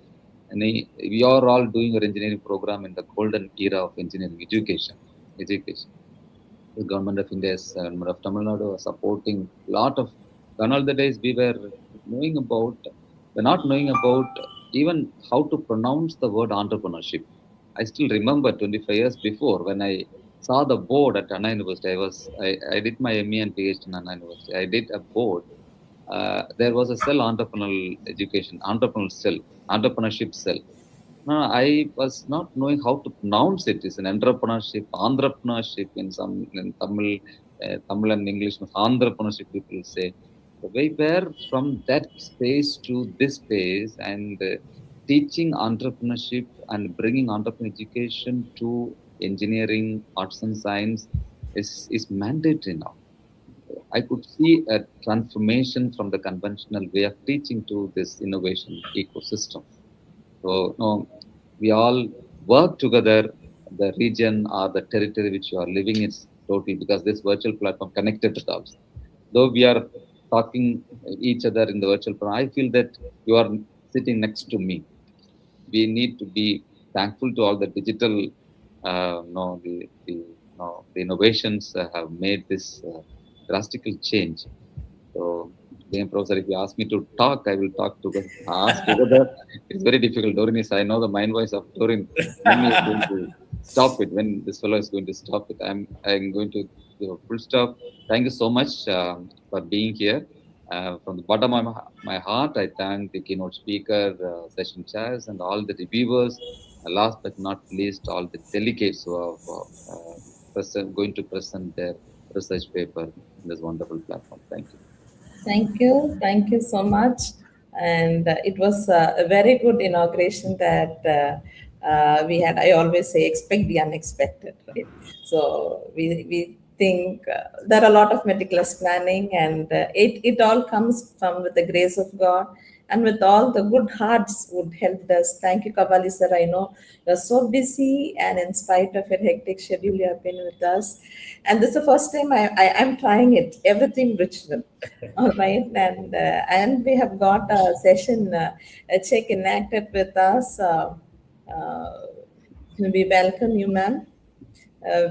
Speaker 2: we are all doing your engineering program in the golden era of engineering education. The government of India, government of Tamil Nadu, supporting a lot of. Gone all the days we're not knowing about even how to pronounce the word entrepreneurship. I still remember 25 years before when I saw the board at Anna University. I did my ME and PhD in Anna University. I did a board. There was a cell entrepreneurship cell. No, I was not knowing how to pronounce it. It's an entrepreneurship in Tamil, Tamil and English. Entrepreneurship people say. We were from that space to this space, and teaching entrepreneurship and bringing entrepreneurship education to engineering, arts and science is mandatory now. I could see a transformation from the conventional way of teaching to this innovation ecosystem. So, no, we all work together. The region or the territory which you are living is totally, because this virtual platform connected with us. Though we are talking each other in the virtual platform, I feel that you are sitting next to me. We need to be thankful to all the digital, the innovations have made this drastical change. So, Professor, if you ask me to talk, I will talk together. It's very difficult. Dorin I know the mind voice of Dorin. When he is going to stop it, when this fellow is going to stop it, I'm going to give a full stop. Thank you so much for being here. From the bottom of my heart, I thank the keynote speaker, session chairs, and all the reviewers. Last but not least, all the delegates who are going to present their research paper in this wonderful platform. Thank you.
Speaker 1: Thank you so much. And it was a very good inauguration that we had. I always say, expect the unexpected, right? So we think there are a lot of meticulous planning, and it all comes from with the grace of God and with all the good hearts who helped us. Thank you, Kapali sir. I know you're so busy, and in spite of your hectic schedule, you have been with us. And this is the first time I'm trying it, everything virtual. All right. And we have got a session check enacted with us. We welcome you, ma'am.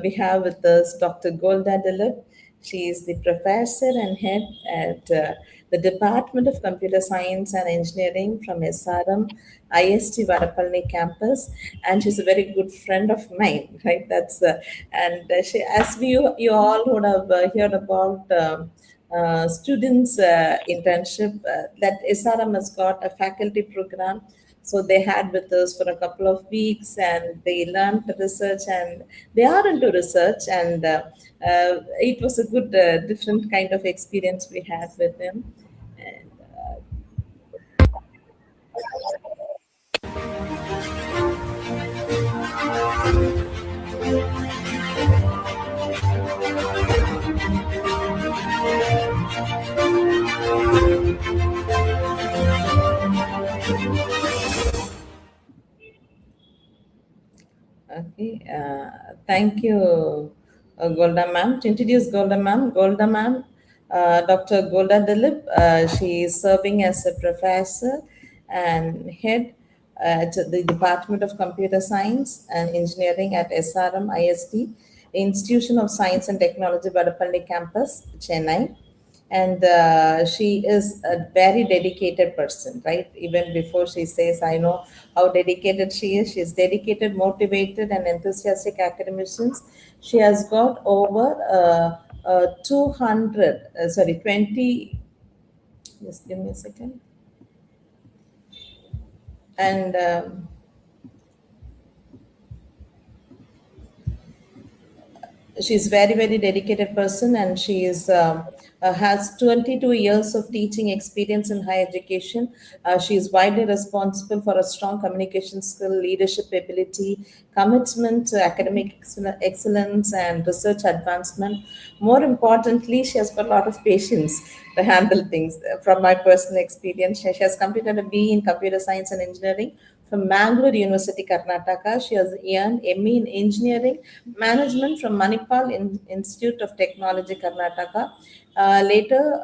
Speaker 1: We have with us Dr. Golda Dilip. She is the professor and head at the Department of Computer Science and Engineering from SRM IST Vadapalani campus, and she's a very good friend of mine, right? She, as you all would have heard about students internship, that SRM has got a faculty program. So they had with us for a couple of weeks, and they learned the research, and they are into research, and it was a good, different kind of experience we had with them. And, Okay, thank you, Golda ma'am. To introduce Golda ma'am, Dr. Golda Dilip, she is serving as a professor and head at the Department of Computer Science and Engineering at SRM IST, Institution of Science and Technology, Vadapalli campus, Chennai. And she is a very dedicated person, right? Even before she says, I know how dedicated she is. She's dedicated, motivated, and enthusiastic academicians. She has got over 20, just give me a second. And she's very dedicated person, and she is has 22 years of teaching experience in higher education. She is widely responsible for a strong communication skill, leadership ability, commitment to academic excellence and research advancement. More importantly, she has got a lot of patience to handle things. From my personal experience, she has completed a BE in computer science and engineering from Mangalore University, Karnataka. She has earned ME in Engineering Management from Manipal Institute of Technology, Karnataka. Later,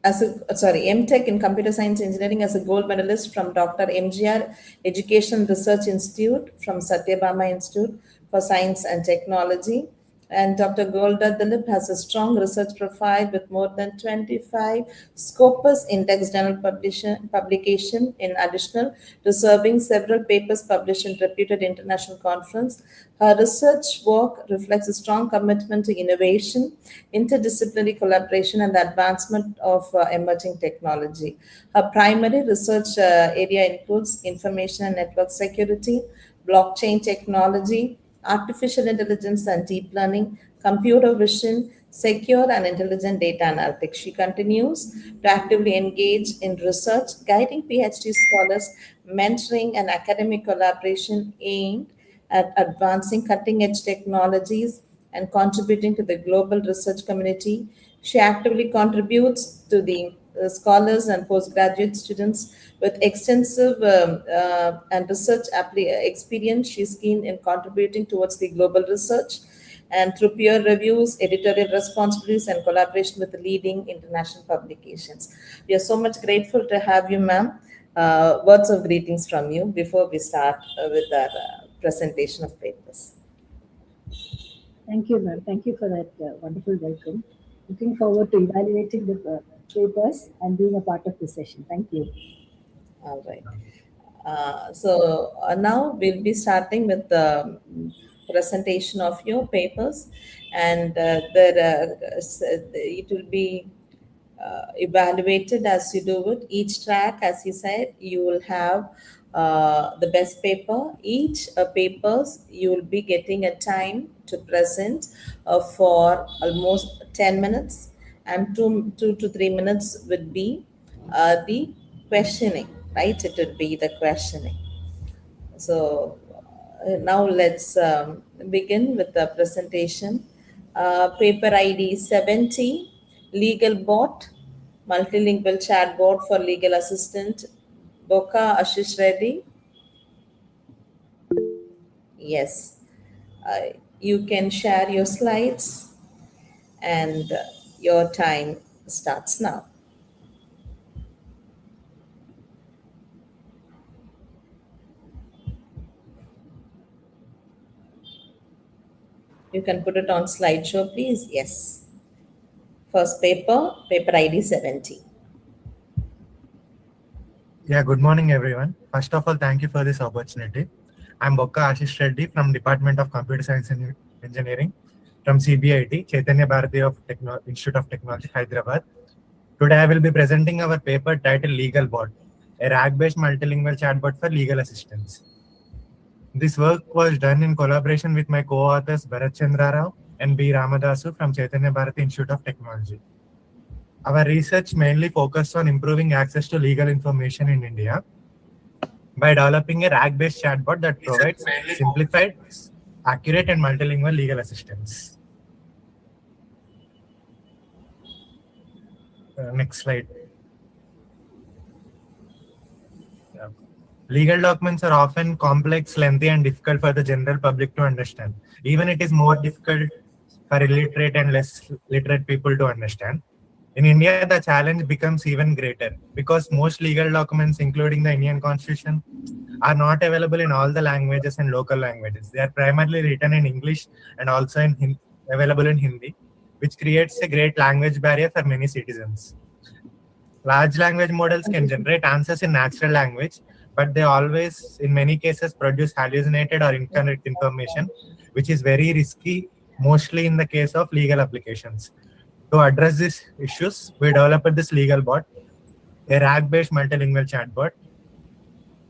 Speaker 1: MTech in Computer Science Engineering as a gold medalist from Dr. MGR Education Research Institute from Satyabama Institute for Science and Technology. And Dr. Golda Dilip has a strong research profile with more than 25 Scopus Index journal publication in addition to serving several papers published in reputed international conference. Her research work reflects a strong commitment to innovation, interdisciplinary collaboration, and the advancement of emerging technology. Her primary research area includes information and network security, blockchain technology, artificial intelligence and deep learning, computer vision, secure and intelligent data analytics. She continues to actively engage in research, guiding PhD scholars, mentoring and academic collaboration aimed at advancing cutting-edge technologies and contributing to the global research community. She actively contributes to the scholars and postgraduate students with extensive and research experience. She's keen in contributing towards the global research and through peer reviews, editorial responsibilities, and collaboration with the leading international publications. We are so much grateful to have you, ma'am. Words of greetings from you before we start with our presentation of papers.
Speaker 8: Thank you, ma'am. Thank you for that wonderful welcome. Looking forward to evaluating the papers and being a part of this session. Thank you.
Speaker 1: All right. Now we'll be starting with the presentation of your papers, and it will be evaluated as you do it. Each track, as you said, you will have the best paper. Each papers you will be getting a time to present for almost 10 minutes, and 2 to 3 minutes would be the questioning, right? It would be the questioning. So now let's begin with the presentation. Paper ID 70, Legal Bot, Multilingual Chatbot for Legal Assistant, Boka Ashish Reddy. Yes, you can share your slides, and your time starts now. You can put it on slideshow, please. Yes. First paper ID 70.
Speaker 9: Yeah, good morning, everyone. First of all, thank you for this opportunity. I'm Boka Ashish Reddy from Department of Computer Science and Engineering from CBIT, Chaitanya Bharati of Institute of Technology, Hyderabad. Today, I will be presenting our paper titled Legal Bot, a RAG-based multilingual chatbot for legal assistance. This work was done in collaboration with my co-authors Bharat Chandra Rao and B. Ramadasu from Chaitanya Bharati Institute of Technology. Our research mainly focused on improving access to legal information in India. by developing a RAG-based chatbot that provides simplified, accurate, and multilingual legal assistance. Next slide. Yeah. Legal documents are often complex, lengthy, and difficult for the general public to understand. Even it is more difficult for illiterate and less literate people to understand. In India, the challenge becomes even greater because most legal documents, including the Indian Constitution, are not available in all the languages and local languages. They are primarily written in English and also available in Hindi, which creates a great language barrier for many citizens. Large language models can generate answers in natural language, but they always, in many cases, produce hallucinated or incorrect information, which is very risky, mostly in the case of legal applications. To address these issues, we developed this legal bot, a RAG-based multilingual chatbot.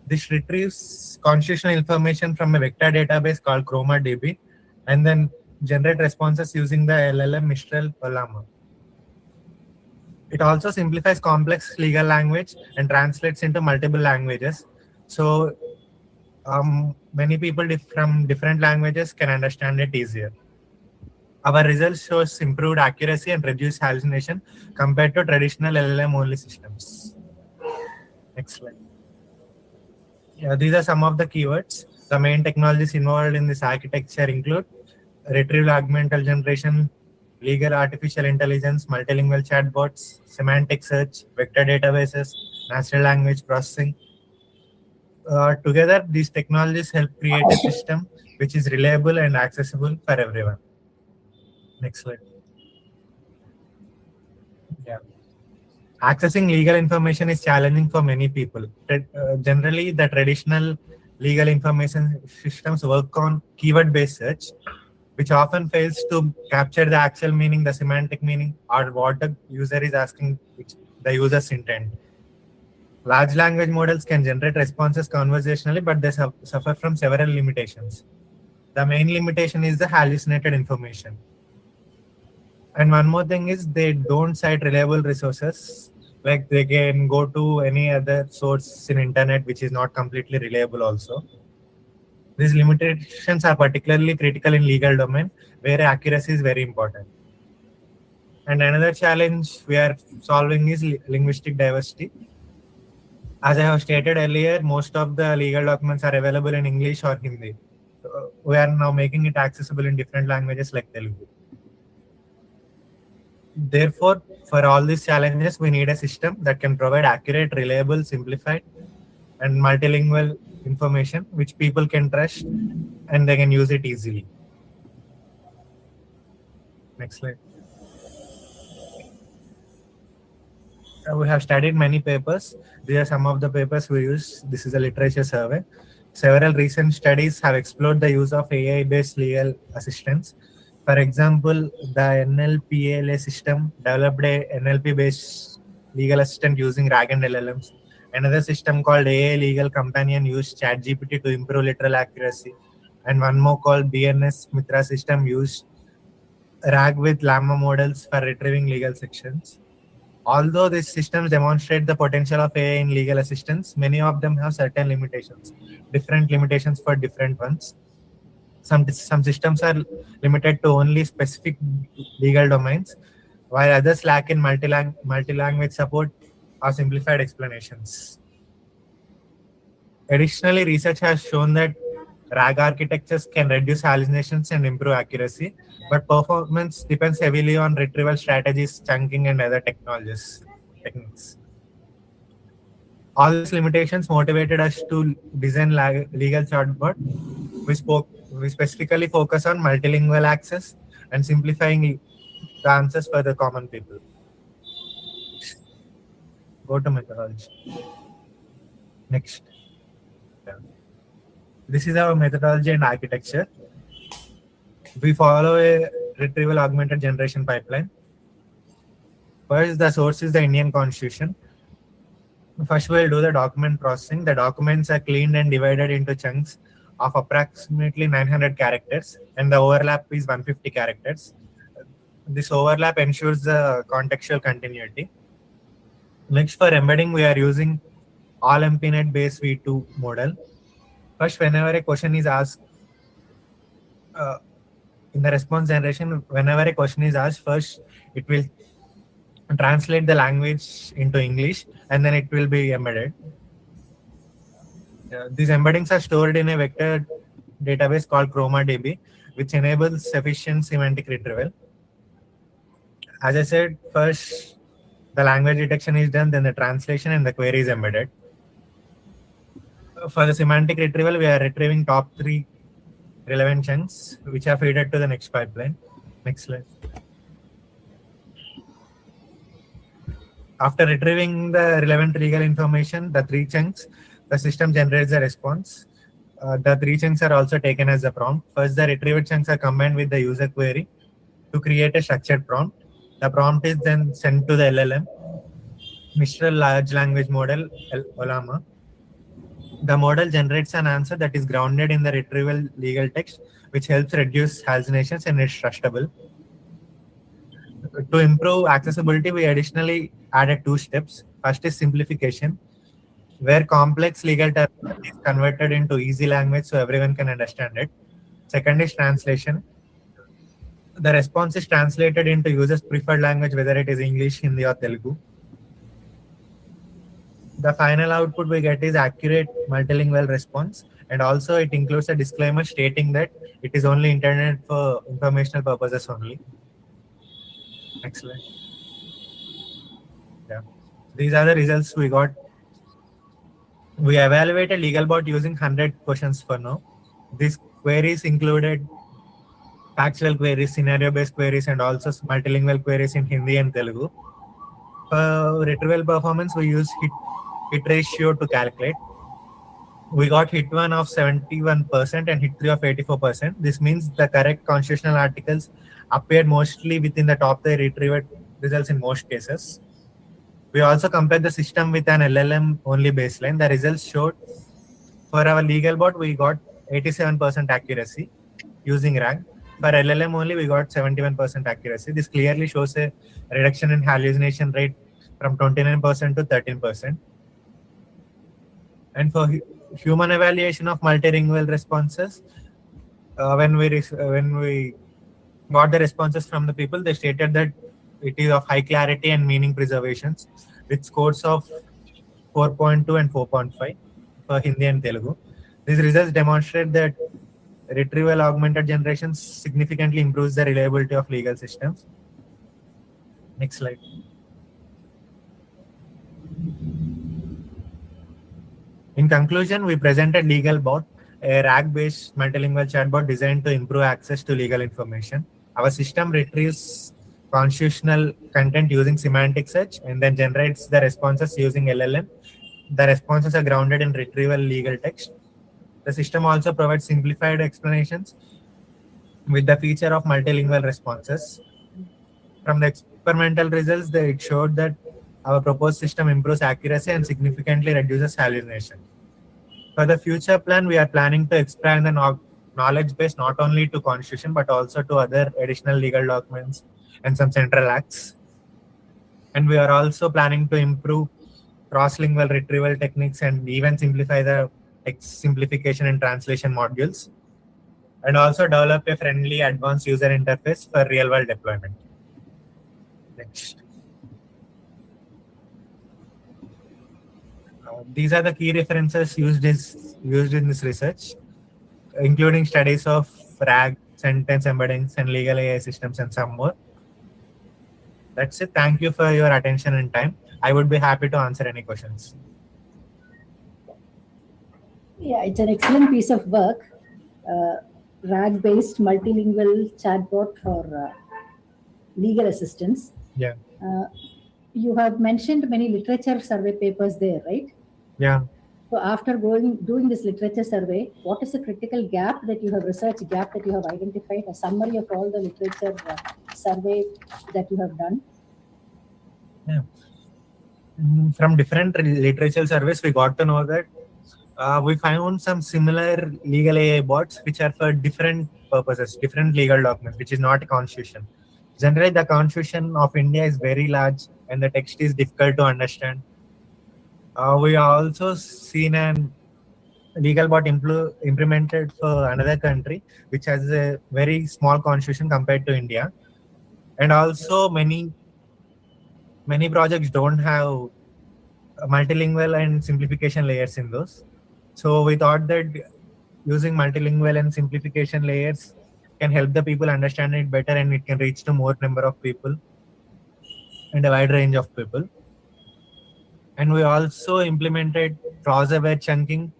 Speaker 9: This retrieves constitutional information from a vector database called ChromaDB and then generate responses using the LLM Mistral or Llama. It also simplifies complex legal language and translates into multiple languages. So many people from different languages can understand it easier. Our results shows improved accuracy and reduced hallucination compared to traditional LLM-only systems. Next slide. Yeah, these are some of the keywords. The main technologies involved in this architecture include retrieval augmented generation, legal artificial intelligence, multilingual chatbots, semantic search, vector databases, natural language processing. Together, these technologies help create a system which is reliable and accessible for everyone. Next slide. Yeah. Accessing legal information is challenging for many people. Generally, the traditional legal information systems work on keyword-based search, which often fails to capture the actual meaning, the semantic meaning, or what the user is asking, the user's intent. Large language models can generate responses conversationally, but they suffer from several limitations. The main limitation is the hallucinated information. And one more thing is they don't cite reliable resources. Like they can go to any other source in internet, which is not completely reliable also. These limitations are particularly critical in legal domain, where accuracy is very important. And another challenge we are solving is linguistic diversity. As I have stated earlier, most of the legal documents are available in English or Hindi. So we are now making it accessible in different languages like Telugu. Therefore, for all these challenges, we need a system that can provide accurate, reliable, simplified, and multilingual information which people can trust and they can use it easily. Next slide. We have studied many papers. These are some of the papers we use. This is a literature survey. Several recent studies have explored the use of AI-based legal assistance. For example, the NLPLA system developed a NLP-based legal assistant using RAG and LLMs. Another system called AI Legal Companion used ChatGPT to improve literal accuracy. And one more called BNS Mitra system used RAG with Llama models for retrieving legal sections. Although these systems demonstrate the potential of AI in legal assistance, many of them have certain limitations, different limitations for different ones. Some systems are limited to only specific legal domains, while others lack in multi-language support or simplified explanations. Additionally, research has shown that RAG architectures can reduce hallucinations and improve accuracy, but performance depends heavily on retrieval strategies, chunking, and other techniques. All these limitations motivated us to design legal chatbot. We specifically focus on multilingual access and simplifying the answers for the common people. Go to methodology. Next. This is our methodology and architecture. We follow a retrieval augmented generation pipeline. First, the source is the Indian Constitution. First, we'll do the document processing. The documents are cleaned and divided into chunks of approximately 900 characters, and the overlap is 150 characters. This overlap ensures the contextual continuity. Next, for embedding, we are using all eminent based V2 model. First, whenever a question is asked, in the response generation, whenever a question is asked, first it will translate the language into English and then it will be embedded. These embeddings are stored in a vector database called ChromaDB, which enables sufficient semantic retrieval. As I said, first the language detection is done, then the translation and the query is embedded. For the semantic retrieval, we are retrieving top 3 relevant chunks, which are fed to the next pipeline. Next slide. After retrieving the relevant legal information, the 3 chunks, the system generates a response. The 3 chunks are also taken as a prompt. First, the retrieved chunks are combined with the user query to create a structured prompt. The prompt is then sent to the LLM, Mistral Large Language Model, OLAMA. The model generates an answer that is grounded in the retrieval legal text, which helps reduce hallucinations and is trustable. To improve accessibility, we additionally added 2 steps. First is simplification, where complex legal terminology is converted into easy language so everyone can understand it. Second is translation. The response is translated into users' preferred language, whether it is English, Hindi, or Telugu. The final output we get is accurate multilingual response, and also it includes a disclaimer stating that it is only intended for informational purposes only. Next slide. Yeah. These are the results we got. We evaluated LegalBot using 100 questions for now. These queries included factual queries, scenario-based queries, and also multilingual queries in Hindi and Telugu. For retrieval performance, we used hit ratio to calculate. We got hit 1 of 71% and hit 3 of 84%. This means the correct constitutional articles appeared mostly within the top 3 retrieval results in most cases. We also compared the system with an LLM only baseline. The results showed for our LegalBot, we got 87% accuracy using RAG. For LLM only, we got 71% accuracy. This clearly shows a reduction in hallucination rate from 29% to 13%. And for human evaluation of multilingual responses, when we got the responses from the people, they stated that it is of high clarity and meaning preservations with scores of 4.2 and 4.5 for Hindi and Telugu. These results demonstrate that retrieval augmented generation significantly improves the reliability of legal systems. Next slide. In conclusion, we presented LegalBot, a RAG-based multilingual chatbot designed to improve access to legal information. Our system retrieves constitutional content using semantic search and then generates the responses using LLM. The responses are grounded in retrieval legal text. The system also provides simplified explanations with the feature of multilingual responses. From the experimental results, it showed that our proposed system improves accuracy and significantly reduces hallucination. For the future plan, we are planning to expand the knowledge base not only to Constitution but also to other additional legal documents and some central acts. And we are also planning to improve cross-lingual retrieval techniques and even simplify the text simplification and translation modules, and also develop a friendly advanced user interface for real-world deployment. Next. These are the key references used in this research, including studies of RAG, sentence embeddings, and legal AI systems, and some more. That's it. Thank you for your attention and time. I would be happy to answer any questions.
Speaker 8: Yeah, it's an excellent piece of work. RAG-based multilingual chatbot for legal assistance.
Speaker 9: Yeah.
Speaker 8: You have mentioned many literature survey papers there, right?
Speaker 9: Yeah.
Speaker 8: So after doing this literature survey, what is the critical gap that you have, research gap that you have identified, a summary of all the literature survey that you have done?
Speaker 9: Yeah. From different literature surveys, we got to know that we found some similar legal AI bots which are for different purposes, different legal documents, which is not a constitution. Generally, the Constitution of India is very large and the text is difficult to understand. We also seen an legal bot implemented for another country, which has a very small constitution compared to India. And also many projects don't have multilingual and simplification layers in those. So we thought that using multilingual and simplification layers can help the people understand it better, and it can reach to more number of people and a wide range of people. And we also implemented cross-aware chunking,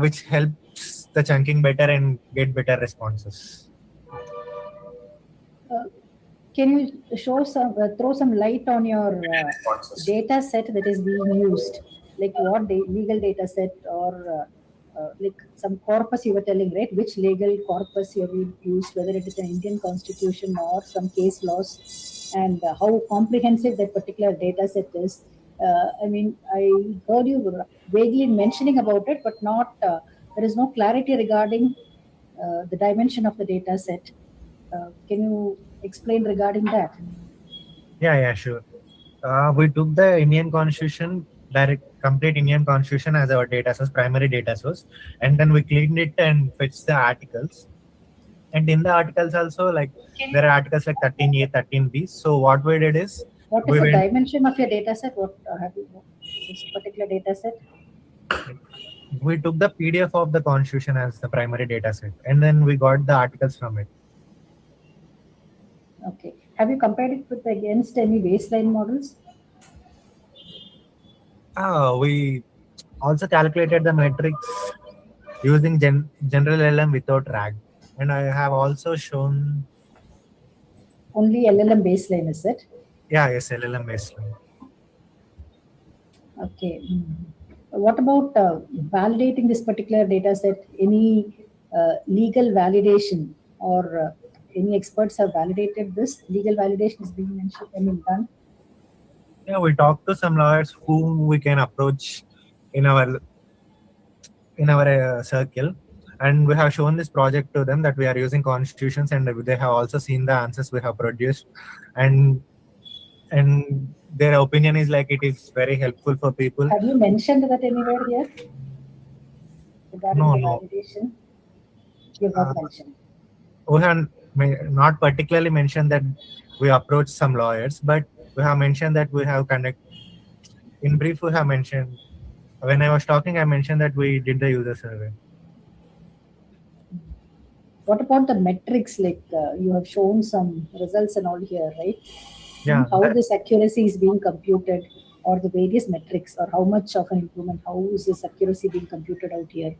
Speaker 9: which helps the chunking better and get better responses.
Speaker 8: Can you throw some light on your data set that is being used? Like what legal data set, or like some corpus you were telling, right? Which legal corpus you have used, whether it is an Indian constitution or some case laws, and how comprehensive that particular data set is. I mean, I heard you vaguely mentioning about it, but not there is no clarity regarding the dimension of the data set. Can you explain regarding that?
Speaker 9: Yeah, sure. We took the Indian constitution, complete Indian constitution as our data source, primary data source, and then we cleaned it and fetched the articles. And in the articles also, like there are articles like 13A, 13B. So what we did is,
Speaker 8: what is the dimension of your data set? What have you this particular data set?
Speaker 9: We took the PDF of the constitution as the primary data set, and then we got the articles from it.
Speaker 8: Okay. Have you compared it against any baseline models?
Speaker 9: We also calculated the metrics using general LLM without RAG, and I have also shown
Speaker 8: only LLM baseline, is it?
Speaker 9: Yeah, yes, LLM baseline.
Speaker 8: Okay. What about validating this particular data set? Any legal validation, or any experts have validated this? Legal validation is being mentioned, done?
Speaker 9: Yeah, we talked to some lawyers whom we can approach in our circle, and we have shown this project to them that we are using constitutions, and they have also seen the answers we have produced, and their opinion is like it is very helpful for people.
Speaker 8: Have you mentioned that anywhere here regarding the validation? You have not mentioned.
Speaker 9: We have not particularly mentioned that we approached some lawyers, but we have mentioned that we have in brief, we have mentioned, when I was talking, I mentioned that we did the user survey.
Speaker 8: What about the metrics? Like you have shown some results and all here, right?
Speaker 9: Yeah.
Speaker 8: How this accuracy is being computed, or the various metrics, or how much of an improvement, how is this accuracy being computed out here?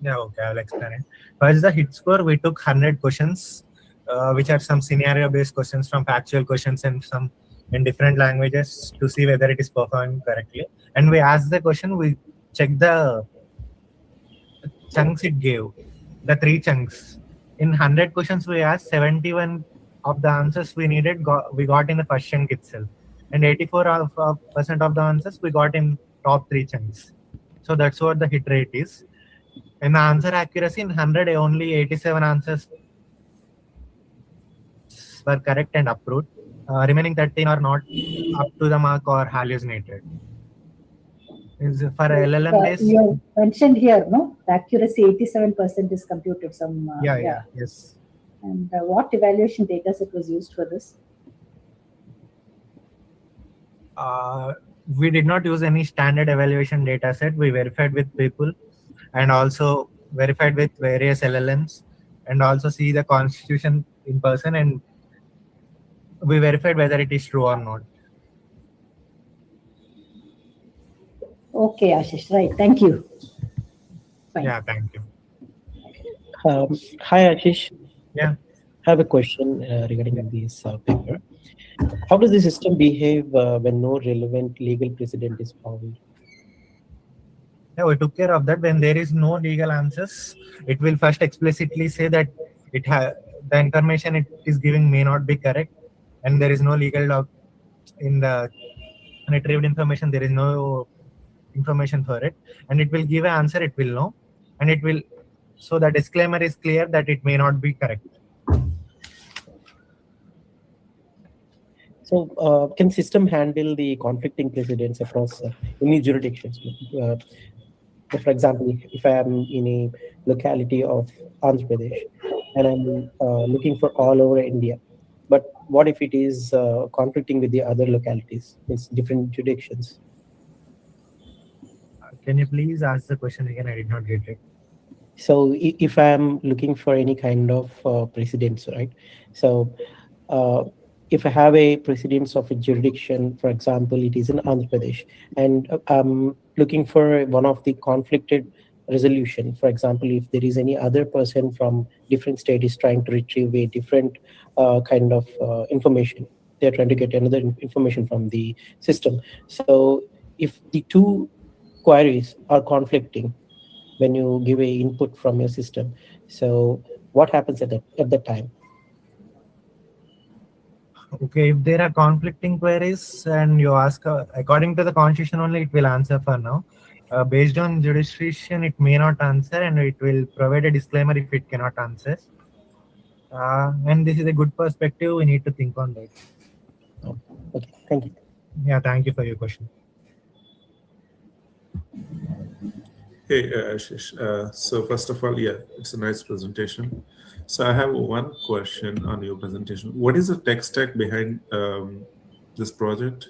Speaker 9: Yeah, okay, I'll explain it. First, the hit score, we took 100 questions, which are some scenario-based questions from factual questions and some in different languages to see whether it is performing correctly. And we asked the question, we checked the chunks it gave, the 3 chunks. In 100 questions we asked, 71 of the answers we needed, we got in the first chunk itself. And 84% of the answers we got in top 3 chunks. So that's what the hit rate is. And the answer accuracy in 100, only 87 answers were correct and approved. Remaining 13 are not up to the mark or hallucinated. For LLM based,
Speaker 8: you mentioned here, no? The accuracy 87% is computed.
Speaker 9: Yes.
Speaker 8: And what evaluation data set was used for this?
Speaker 9: We did not use any standard evaluation data set. We verified with people and also verified with various LLMs, and also see the constitution in person, and we verified whether it is true or not.
Speaker 8: Okay, Ashish, right. Thank you.
Speaker 9: Fine. Yeah, thank you.
Speaker 6: Hi, Ashish.
Speaker 9: Yeah.
Speaker 6: I have a question regarding this paper. How does the system behave when no relevant legal precedent is found?
Speaker 9: Yeah, we took care of that. When there is no legal answers, it will first explicitly say that the information it is giving may not be correct, and there is no legal log in the retrieved information. There is no information for it, and it will give an answer. It will know, and it will. So the disclaimer is clear that it may not be correct.
Speaker 6: So can system handle the conflicting precedents across any jurisdictions? For example, if I am in a locality of Andhra Pradesh and I'm looking for all over India, but what if it is conflicting with the other localities? It's different jurisdictions.
Speaker 9: Can you please ask the question again? I did not get it.
Speaker 6: So if I'm looking for any kind of precedents, right? So if I have a precedence of a jurisdiction, for example, it is in Andhra Pradesh, and I'm looking for one of the conflicted resolution. For example, if there is any other person from different state is trying to retrieve a different kind of information, they're trying to get another information from the system. So if the two queries are conflicting when you give a input from your system, so what happens at that time?
Speaker 9: Okay, if there are conflicting queries and you ask according to the constitution only, it will answer for now. Based on jurisdiction, it may not answer, and it will provide a disclaimer if it cannot answer. And this is a good perspective. We need to think on that.
Speaker 6: Okay, thank you.
Speaker 9: Yeah, thank you for your question.
Speaker 7: Hey, Ashish. So first of all, yeah, it's a nice presentation. So I have one question on your presentation. What is the tech stack behind this project?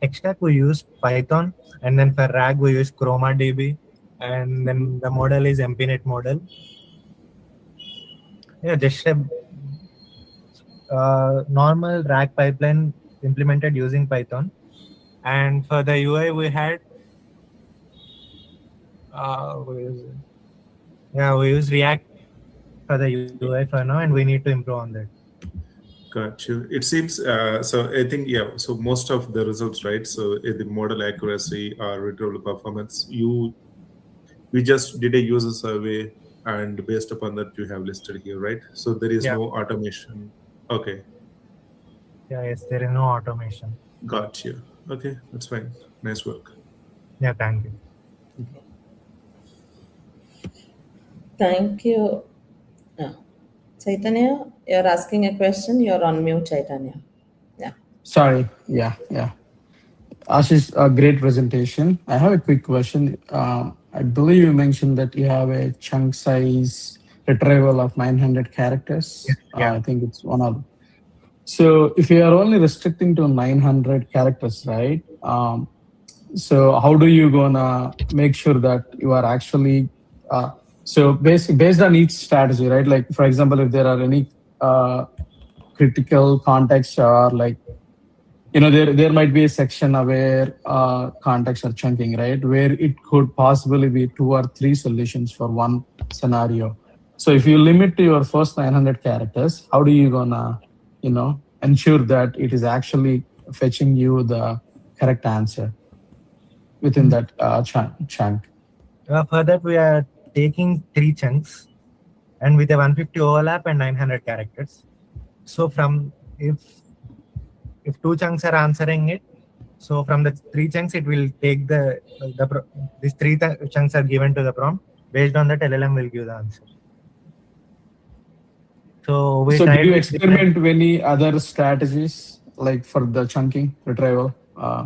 Speaker 9: Tech stack, we use Python, and then for RAG we use ChromaDB, and then the model is MPNet model. Yeah, just a normal RAG pipeline implemented using Python. And for the UI we had we use React for the UI for now, and we need to improve on that.
Speaker 7: Got you. It seems so. I think yeah. So most of the results, right? So the model accuracy or retrieval performance, we just did a user survey, and based upon that, you have listed here, right? So there is no automation. Okay.
Speaker 9: Yeah, yes, there is no automation.
Speaker 7: Got you. Okay, that's fine. Nice work.
Speaker 9: Yeah, thank you.
Speaker 1: Thank you. Chaitanya, you're asking a question. You're on mute, Chaitanya. Yeah.
Speaker 5: Sorry. Yeah. Ashish, a great presentation. I have a quick question. I believe you mentioned that you have a chunk size retrieval of 900 characters.
Speaker 9: Yeah.
Speaker 5: I think it's one of. So if you are only restricting to 900 characters, right? So how do you gonna make sure that you are actually so based on each strategy, right? Like for example, if there are any critical context or like there might be a section where context or chunking, right, where it could possibly be 2 or 3 solutions for one scenario. So if you limit to your first 900 characters, how do you gonna ensure that it is actually fetching you the correct answer within that chunk?
Speaker 9: For that, we are taking 3 chunks and with a 150 overlap and 900 characters. So from if 2 chunks are answering it, so from the 3 chunks it will take these 3 chunks are given to the prompt. Based on that, LLM will give the answer. So
Speaker 5: did you experiment with any other strategies like for the chunking retrieval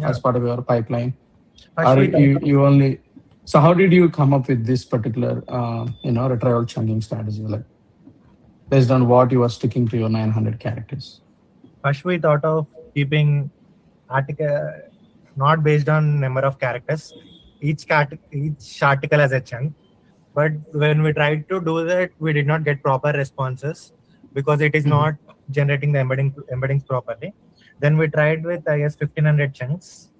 Speaker 5: as part of your pipeline? Or you only? So how did you come up with this particular retrieval chunking strategy, like based on what you are sticking to your 900 characters?
Speaker 9: First, we thought of keeping article not based on number of characters, each article as a chunk. But when we tried to do that, we did not get proper responses because it is not generating the embeddings properly. Then we tried with, I guess, 1500 chunks.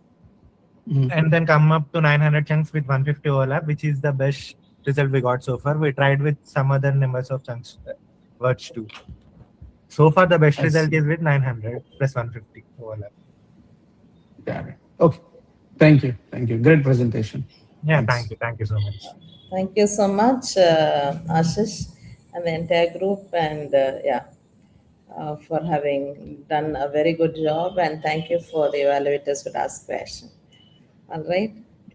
Speaker 9: And then come up to 900 chunks with 150 overlap, which is the best result we got so far. We tried with some other numbers of chunks, words too. So far, the best result is with 900 plus 150 overlap.
Speaker 5: Got it. Okay. Thank you. Great presentation.
Speaker 9: Yeah,
Speaker 5: Thanks.
Speaker 9: thank you so much.
Speaker 1: Thank you so much, Ashish, and the entire group, and for having done a very good job. And thank you for the evaluators who asked questions. All right.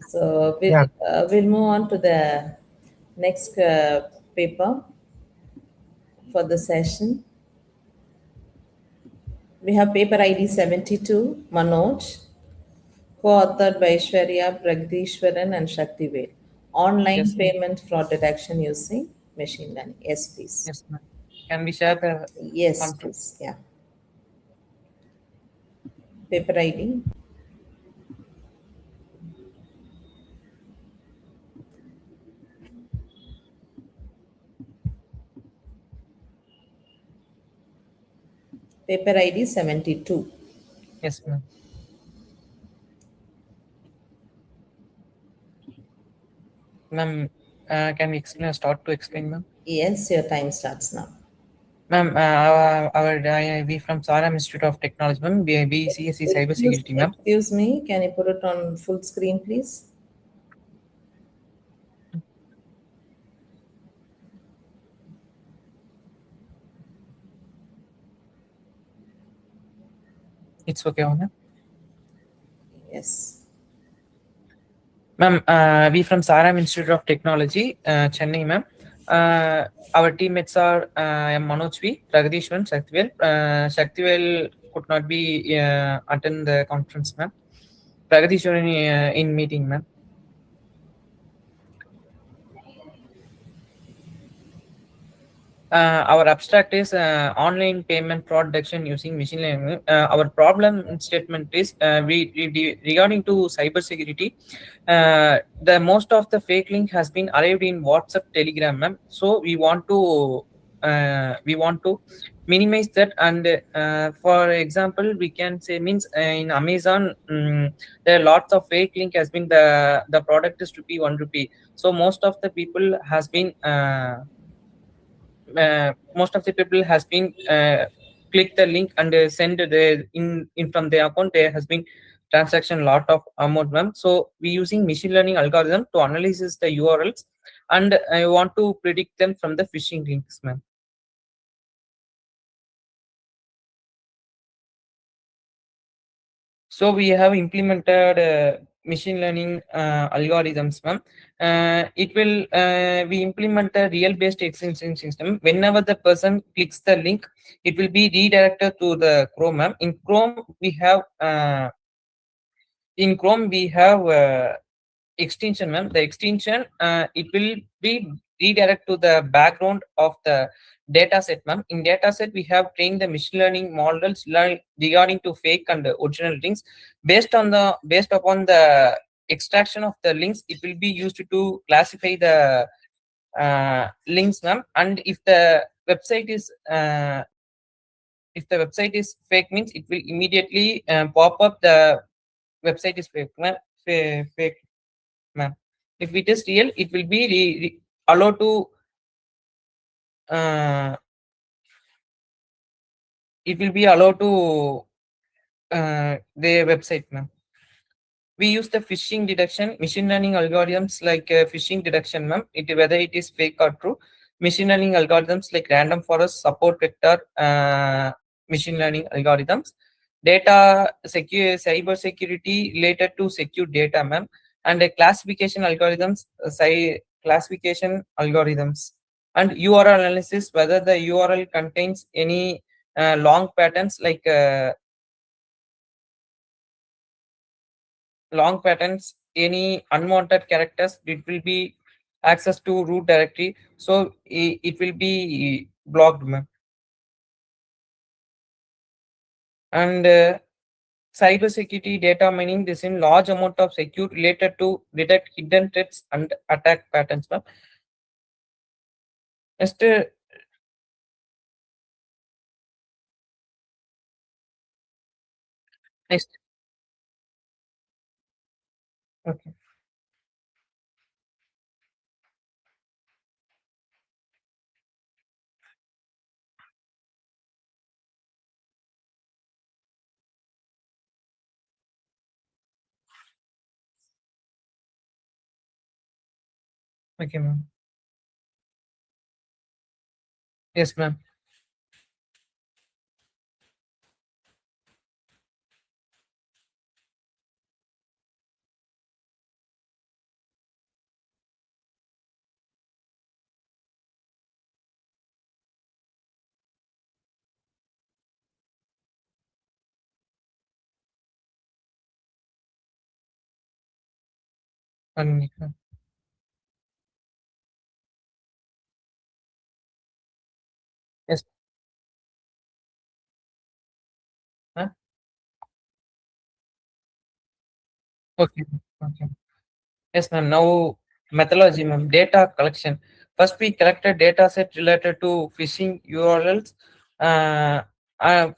Speaker 1: So we'll move on to the next paper for the session. We have paper ID 72, Manoj, co-authored by Aishwarya, Pragdishwaran, and Shaktivel. Online
Speaker 10: Yes, ma'am.
Speaker 1: payment fraud detection using machine learning. Yes, please.
Speaker 10: Yes, ma'am. Can we share the
Speaker 1: Yes,
Speaker 10: conference?
Speaker 1: please. Yeah. Paper ID. Paper ID 72.
Speaker 10: Yes, ma'am. Ma'am, can we start to explain, ma'am?
Speaker 1: Yes, your time starts now.
Speaker 10: Ma'am, we from Saram Institute of Technology, ma'am. We CSE Cybersecurity, ma'am.
Speaker 1: Excuse me, can you put it on full screen, please?
Speaker 10: It's okay, ma'am.
Speaker 1: Yes.
Speaker 10: Ma'am, we from Saram Institute of Technology, Chennai, ma'am. Our teammates are Manoj V, Pragdishwaran, Shaktivel. Shaktivel could not be attend the conference, ma'am. Pragdishwaran in meeting, ma'am. Our abstract is online payment fraud detection using machine learning. Our problem statement is regarding to cybersecurity. The most of the fake link has been arrived in WhatsApp, Telegram, ma'am. So we want to minimize that. And for example, we can say means in Amazon, there are lots of fake link has been the product is rupee 1 rupee. So most of the people has been click the link and send the in from their account. There has been transaction lot of amount, ma'am. So we using machine learning algorithm to analyze the URLs, and I want to predict them from the phishing links, ma'am. So we have implemented machine learning algorithms, ma'am. We implement a real-based extension system. Whenever the person clicks the link, it will be redirected to the Chrome, ma'am. In Chrome, we have extension, ma'am. The extension it will be redirect to the background of the data set, ma'am. In data set, we have trained the machine learning models regarding to fake and original links. Based upon the extraction of the links, it will be used to classify the links, ma'am. And if the website is fake, means it will immediately pop up the website is fake, ma'am. Fake, ma'am. If it is real, it will be allowed to the website, ma'am. We use the phishing detection machine learning algorithms like phishing detection, ma'am. Whether it is fake or true. Machine learning algorithms like random forest, support vector, machine learning algorithms. Data cyber security related to secure data, ma'am. And classification algorithms, classification algorithms. And URL analysis, whether the URL contains any long patterns like any unwanted characters, it will be access to root directory, so it will be blocked, ma'am. And cyber security data mining, this in large amount of secure related to detect hidden threats and attack patterns, ma'am. Next, next. Okay. Okay, ma'am. Yes, ma'am. And yes. Huh? Okay. Okay. Yes, ma'am. Now methodology, ma'am. Data collection. First, we collected data set related to phishing URLs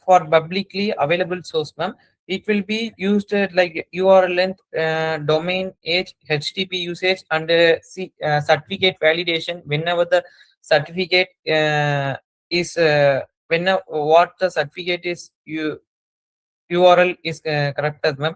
Speaker 10: for publicly available source, ma'am. It will be used like URL length, domain age, HTTP usage, and certificate validation. Whenever the certificate is whenever what the certificate is URL is corrected, ma'am.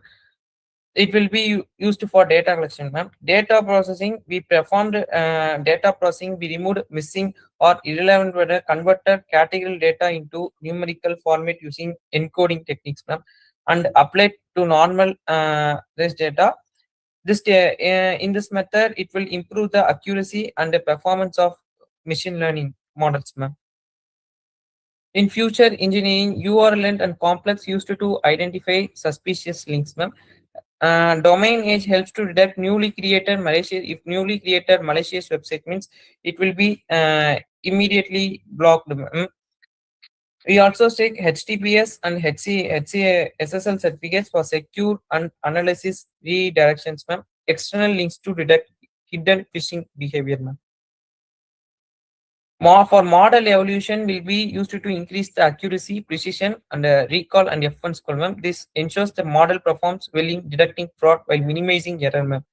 Speaker 10: It will be used for data collection, ma'am. Data processing, we performed data processing, we removed missing or irrelevant data, converted categorical data into numerical format using encoding techniques, ma'am, and applied to normal this data. In this method, it will improve the accuracy and the performance of machine learning models, ma'am. In future engineering, URL length and complex used to identify suspicious links, ma'am. Domain age helps to detect newly created malicious. If newly created malicious website means it will be immediately blocked. We also take HTTPS and SSL certificates for secure and analysis redirections, ma'am. External links to detect hidden phishing behavior, ma'am. For model evolution will be used to increase the accuracy, precision, and recall and F1 score, ma'am. This ensures the model performs well in detecting fraud while minimizing error, ma'am.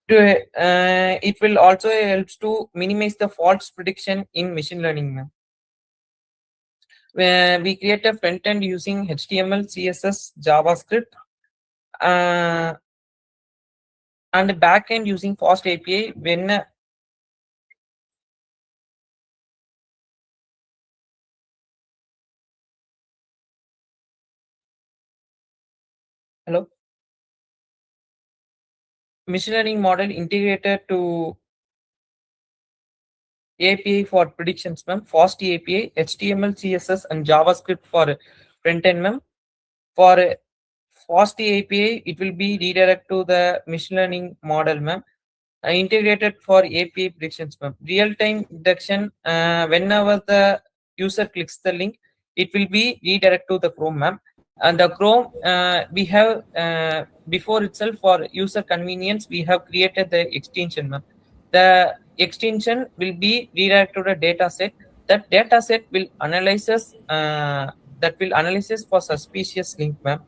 Speaker 10: It will also helps to minimize the false prediction in machine learning, ma'am. We create a front end using HTML, CSS, JavaScript, and back end using Fast API. When hello, machine learning model integrated to API for predictions, ma'am. Fast API, HTML, CSS, and JavaScript for front end, ma'am. For Fast API, it will be redirect to the machine learning model, ma'am. Integrated for API predictions, ma'am. Real time detection. Whenever the user clicks the link, it will be redirect to the Chrome, ma'am. And the Chrome, we have before itself for user convenience, we have created the extension, ma'am. The extension will be redirected to a data set. That data set will analyze for suspicious link, ma'am.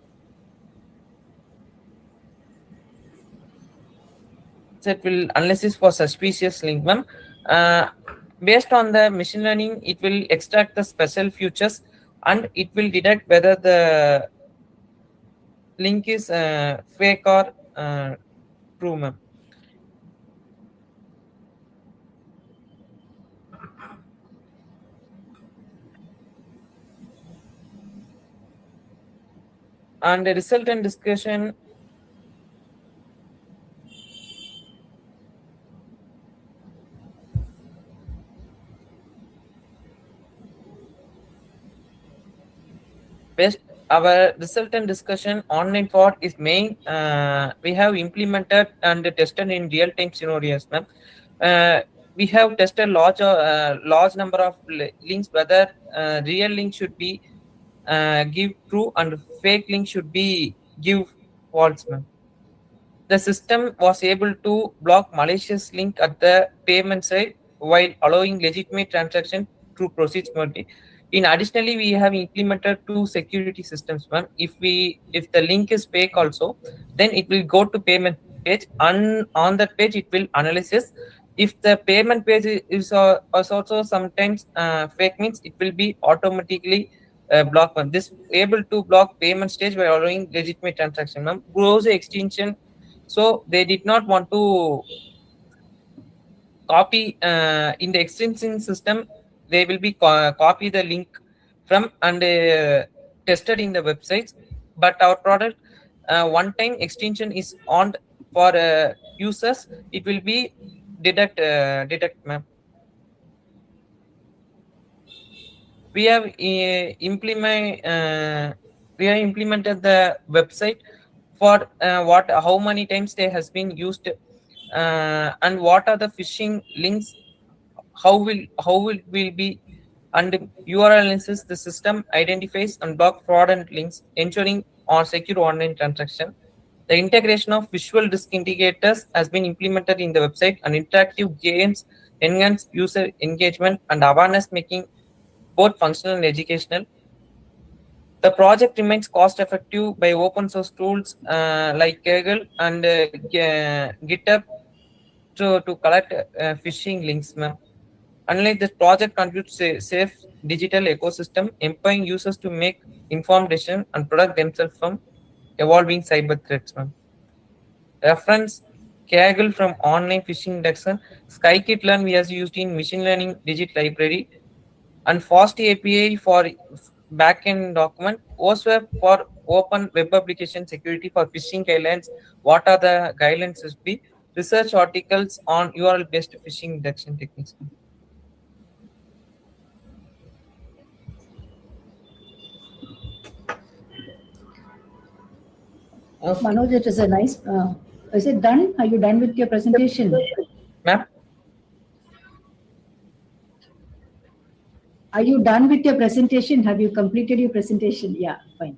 Speaker 10: Set will analysis for suspicious link, ma'am. Based on the machine learning, it will extract the special features and it will detect whether the link is fake or true, ma'am. And the result and discussion. Based our result and discussion online fraud is main. We have implemented and tested in real-time scenarios, ma'am. We have tested large number of links, whether real link should be give true and fake link should be give false, ma'am. The system was able to block malicious link at the payment side while allowing legitimate transaction to proceed smoothly. Additionally, we have implemented two security systems. One, if the link is fake also, then it will go to payment page, and on that page it will analysis. If the payment page is also sometimes fake, means it will be automatically block one. This able to block payment stage by allowing legitimate transaction, ma'am. Browser extension. So they did not want to copy in the extension system. They will be copy the link from and tested in the websites. But our product, one time extension is on for users, it will be detect, ma'am. We have implemented the website for how many times they has been used and what are the phishing links, how it will be, and URL analysis. The system identifies and block fraudulent links, ensuring or secure online transaction. The integration of visual risk indicators has been implemented in the website, and interactive games enhance user engagement and awareness, making both functional and educational. The project remains cost-effective by open source tools like Kaggle and GitHub to collect phishing links. Unlike this project contributes a safe digital ecosystem, empowering users to make informed decisions and protect themselves from evolving cyber threats. Reference Kaggle from online phishing detection, Scikit-learn we has used in machine learning digit library, and FAST API for backend document, OSWeb for open web application security. For phishing guidelines, what are the guidelines should be? Research articles on URL based phishing detection techniques.
Speaker 8: Manoj, it is a nice. Is it done? Are you done with your presentation?
Speaker 10: Ma'am?
Speaker 8: Are you done with your presentation? Have you completed your presentation? Yeah, fine.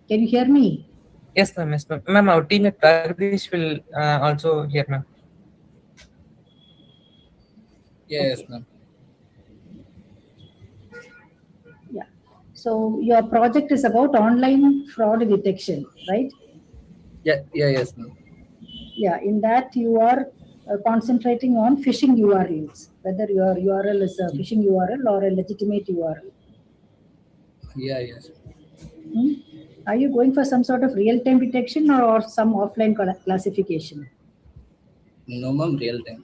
Speaker 8: Can you hear me?
Speaker 10: Yes, ma'am. Yes, ma'am. Ma'am, our team at Pragdish will also hear, ma'am.
Speaker 11: Yes, ma'am.
Speaker 8: Yeah. So your project is about online fraud detection, right?
Speaker 11: Yes, ma'am.
Speaker 8: Yeah, in that you are concentrating on phishing URLs, whether your URL is a phishing URL or a legitimate URL.
Speaker 11: Yes.
Speaker 8: Are you going for some sort of real-time detection or some offline classification?
Speaker 11: No, ma'am, real time.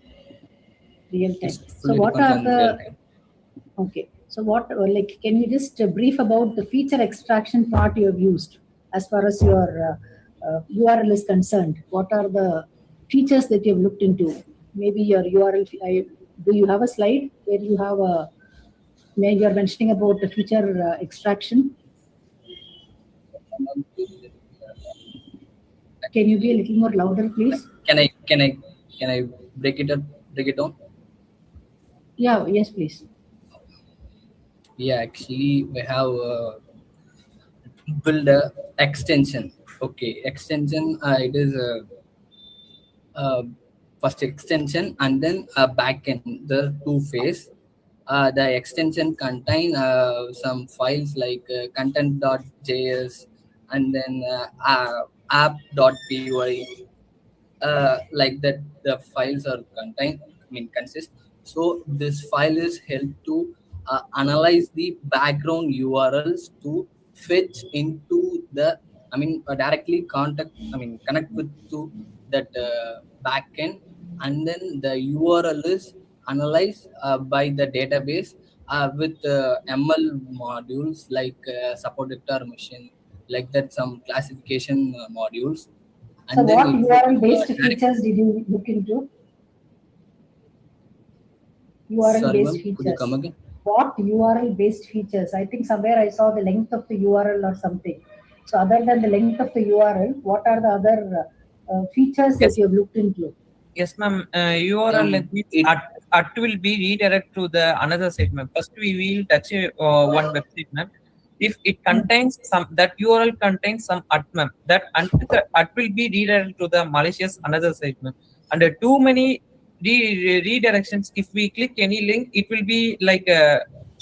Speaker 8: Real time. So what are the... Okay. So what, like, can you just brief about the feature extraction part you have used as far as your URL is concerned? What are the features that you have looked into? Maybe your URL, do you have a slide where you have a, where you are mentioning about the feature extraction? Can you be a little more louder, please?
Speaker 11: Can I break it down?
Speaker 8: Yeah, yes, please.
Speaker 11: Yeah, actually we have build a extension. Okay, extension, it is first extension and then a backend. There are two phases. The extension contain some files like content.js and then app.py. Like that, the files are consist. So this file is helped to analyze the background URLs to fetch into the directly connect with to that backend, and then the URL is analyzed by the database with ML modules like support vector machine, like that, some classification modules. And
Speaker 8: so
Speaker 11: then
Speaker 8: what URL-based features did you look into? URL-based features.
Speaker 11: Could you come again?
Speaker 8: What URL-based features? I think somewhere I saw the length of the URL or something. So other than the length of the URL, what are the other features that you have looked into?
Speaker 10: Yes, ma'am. URL length will be redirect to the another site, ma'am. First, we will touch one website, ma'am. If it contains that URL contains some ma'am, that will be redirected to the malicious another site, ma'am. And too many redirections. If we click any link, it will be like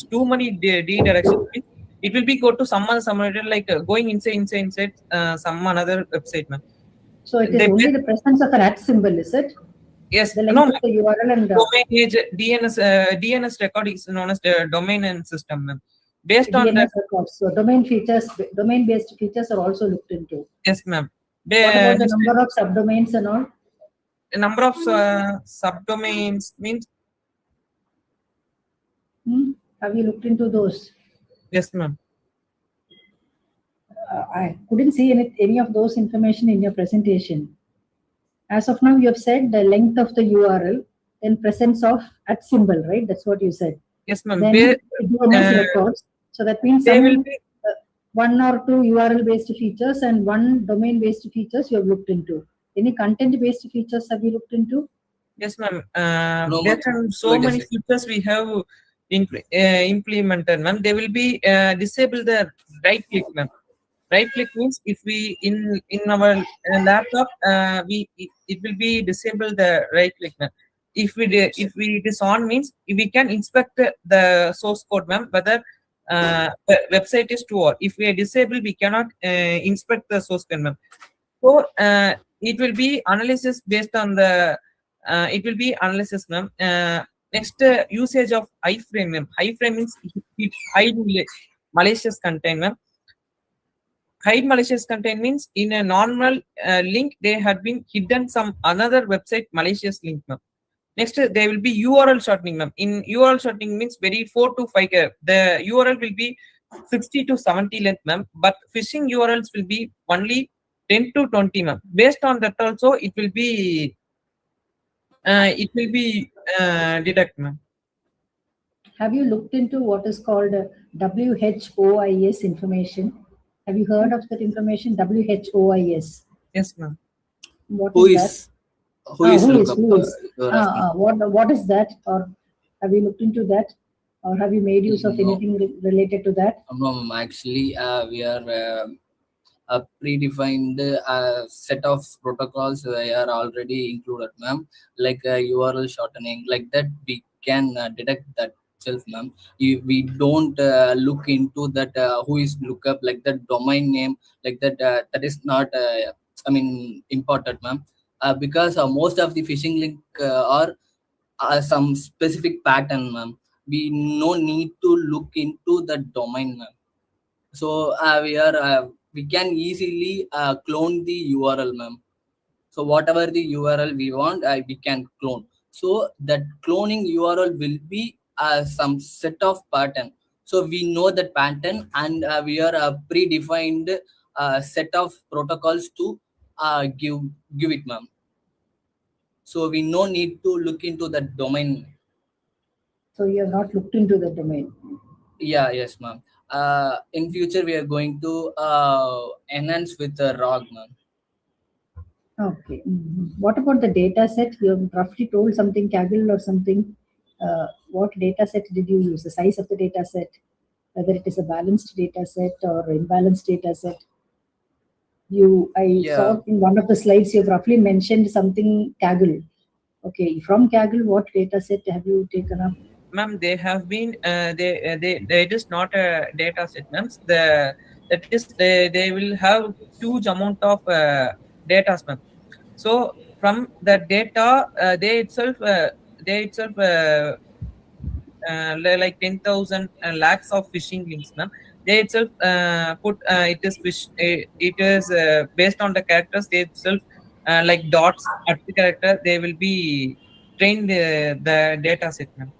Speaker 10: too many redirections. It will be go to some other like going inside some another website, ma'am.
Speaker 8: So it is only the presence of an @ symbol, is it?
Speaker 10: Yes.
Speaker 8: The length of the URL and
Speaker 10: domain age DNS record is known as the domain and system, ma'am. Based on that,
Speaker 8: records. So domain-based features are also looked into.
Speaker 10: Yes, ma'am.
Speaker 8: What about the number of subdomains and all?
Speaker 10: The number of subdomains means.
Speaker 8: Have you looked into those?
Speaker 10: Yes, ma'am.
Speaker 8: I couldn't see any of those information in your presentation. As of now, you have said the length of the URL, then presence of @ symbol, right? That's what you said.
Speaker 10: Yes, ma'am.
Speaker 8: Then DNS records. So that means one or two URL-based features and one domain-based features you have looked into. Any content-based features have you looked into?
Speaker 10: Yes, ma'am.
Speaker 11: No,
Speaker 10: Based
Speaker 11: ma'am.
Speaker 10: on so
Speaker 11: Wait a
Speaker 10: many
Speaker 11: sec.
Speaker 10: features we have implemented, ma'am. They will be disable the right click, ma'am. Right click means if we in our laptop, it will be disable the right click, ma'am. If it is on means we can inspect the source code, ma'am, whether the website is true or if we are disabled, we cannot inspect the source code, ma'am. So it will be analysis based on the it will be analysis, ma'am. Next, usage of iframe, ma'am. Iframe means it hide malicious content, ma'am. Hide malicious content means in a normal link they had been hidden some another website malicious link, ma'am. Next, there will be URL shortening, ma'am. In URL shortening means very 4 to 5. The URL will be 60 to 70 length, ma'am. But phishing URLs will be only 10 to 20, ma'am. Based on that also, it will be detect, ma'am.
Speaker 8: Have you looked into what is called WHOIS information? Have you heard of that information? WHOIS.
Speaker 10: Yes, ma'am.
Speaker 8: What
Speaker 11: Who
Speaker 8: is that?
Speaker 11: is who is
Speaker 8: Who
Speaker 11: lookup?
Speaker 8: is?
Speaker 11: You're asking.
Speaker 8: What is that? Or have you looked into that? Or have you made use of
Speaker 11: No,
Speaker 8: anything related to that?
Speaker 11: no, ma'am. Actually, we are a predefined set of protocols are already included, ma'am. Like URL shortening, like that we can detect that itself, ma'am. We don't look into that who is lookup, like that domain name, like that. That is not, I mean, important, ma'am. Because most of the phishing link are some specific pattern, ma'am. We no need to look into the domain, ma'am. So we can easily clone the URL, ma'am. So whatever the URL we want, we can clone. So that cloning URL will be some set of pattern. So we know that pattern, and we are a predefined set of protocols to give it, ma'am. So we no need to look into the domain.
Speaker 8: So you have not looked into the domain.
Speaker 11: Yes, ma'am. In future, we are going to enhance with the ROG, ma'am.
Speaker 8: Okay. What about the data set? You have roughly told something, Kaggle or something. What data set did you use? The size of the data set, whether it is a balanced data set or imbalanced data set. I saw in one of the slides you have roughly mentioned something Kaggle. Okay, from Kaggle, what data set have you taken up?
Speaker 10: Ma'am, they have been it is not a data set, ma'am. They will have huge amount of data, ma'am. So from the data, they itself like 10,000 lakhs of phishing links, ma'am. They itself put it is based on the characters. They itself like dots at the character. They will be trained the data set, ma'am.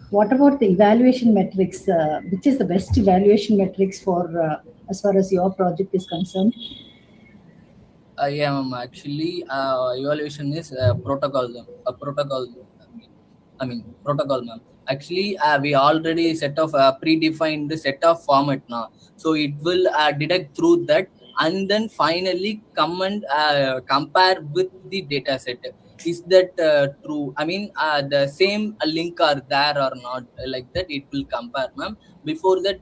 Speaker 8: What about the evaluation metrics? Which is the best evaluation metrics for as far as your project is concerned?
Speaker 11: Yeah, ma'am. Actually, evaluation is protocol. Protocol, ma'am. Actually, we already set of predefined set of format now. So it will detect through that, and then finally come and compare with the data set. Is that true? I mean, the same link are there or not? Like that, it will compare, ma'am. Before that,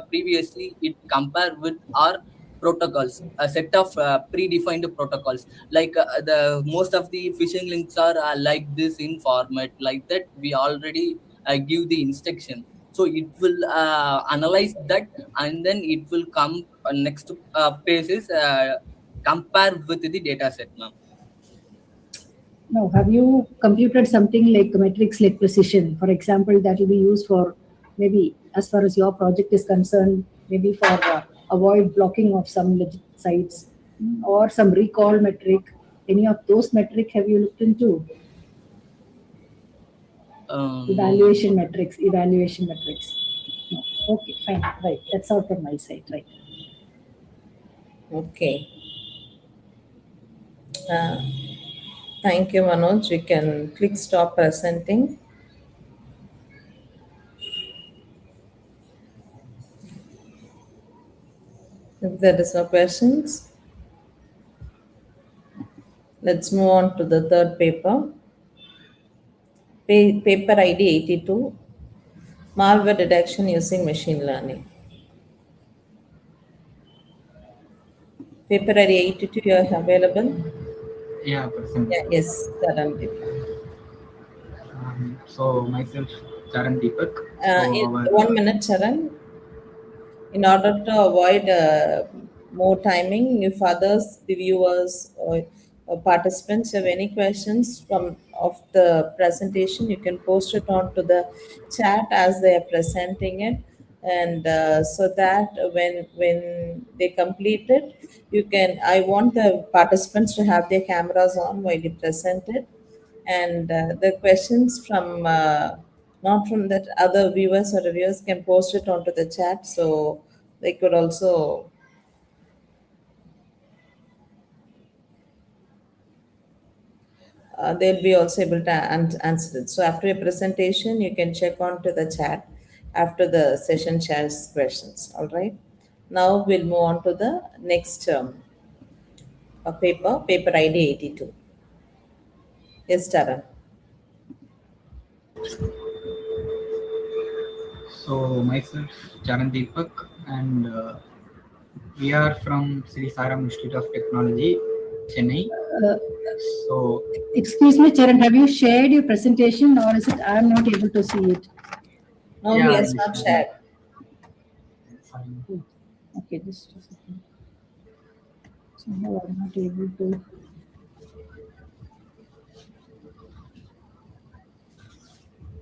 Speaker 11: previously it compare with our protocols, a set of predefined protocols. Like the most of the phishing links are like this in format, like that we already give the instruction. So it will analyze that, and then it will come next pages, compare with the data set, ma'am.
Speaker 8: No, have you computed something like metrics like precision, for example, that will be used for maybe as far as your project is concerned, maybe for avoid blocking of some legit sites or some recall metric? Any of those metric have you looked into? Evaluation metrics. No. Okay, fine. Right. That's all from my side. Right.
Speaker 1: Okay. Thank you, Manoj. You can click stop presenting. If there is no questions, let's move on to the third paper. Paper ID 82, malware detection using machine learning. Paper ID 82, you are available?
Speaker 12: Yeah, present.
Speaker 1: Yeah, yes, Charan Deepak.
Speaker 12: So myself, Charan Deepak.
Speaker 1: In 1 minute, Charan. In order to avoid more timing, if others, the viewers or participants have any questions from of the presentation, you can post it onto the chat as they are presenting it, and so that when they complete it, you can. I want the participants to have their cameras on while you present it, and the questions from not from that other viewers or reviewers can post it onto the chat, so they could also they'll be also able to answer it. So after your presentation, you can check onto the chat after the session shares questions. All right. Now we'll move on to the next paper ID 82. Yes, Taran.
Speaker 12: So myself, Charan Deepak, and we are from Sri Saram Institute of Technology, Chennai. So
Speaker 8: Excuse me, Charan, have you shared your presentation or is it I'm not able to see it?
Speaker 1: No,
Speaker 12: yeah,
Speaker 1: he has not shared.
Speaker 12: Fine.
Speaker 8: Okay, just a second. Somehow I'm not able to.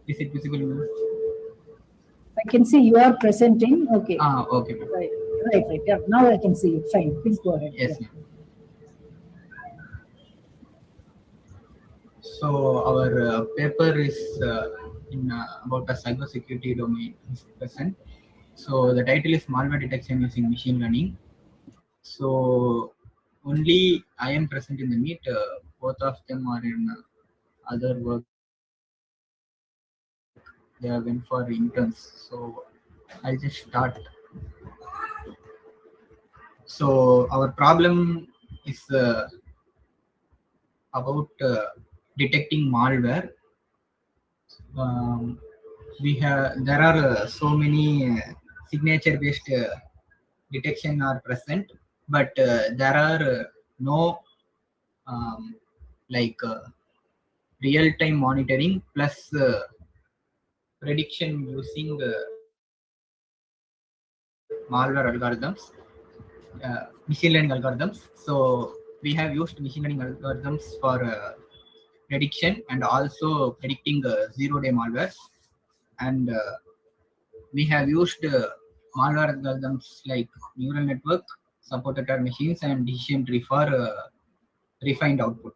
Speaker 12: Is it visible now?
Speaker 8: I can see you are presenting. Okay.
Speaker 12: Okay.
Speaker 8: Right. Yeah. Now I can see you. Fine. Please go ahead.
Speaker 12: Yes,
Speaker 8: Yeah.
Speaker 12: ma'am. So our paper is in about a cybersecurity domain is present. So the title is malware detection using machine learning. So only I am present in the meet. Both of them are in other work. They are went for interns. So I'll just start. So our problem is about detecting malware. There are so many signature based detection are present, but there are no like real time monitoring plus prediction using malware algorithms, machine learning algorithms. So we have used machine learning algorithms for prediction and also predicting zero-day malwares, and we have used malware algorithms like neural network, supported machines, and decision tree for refined output.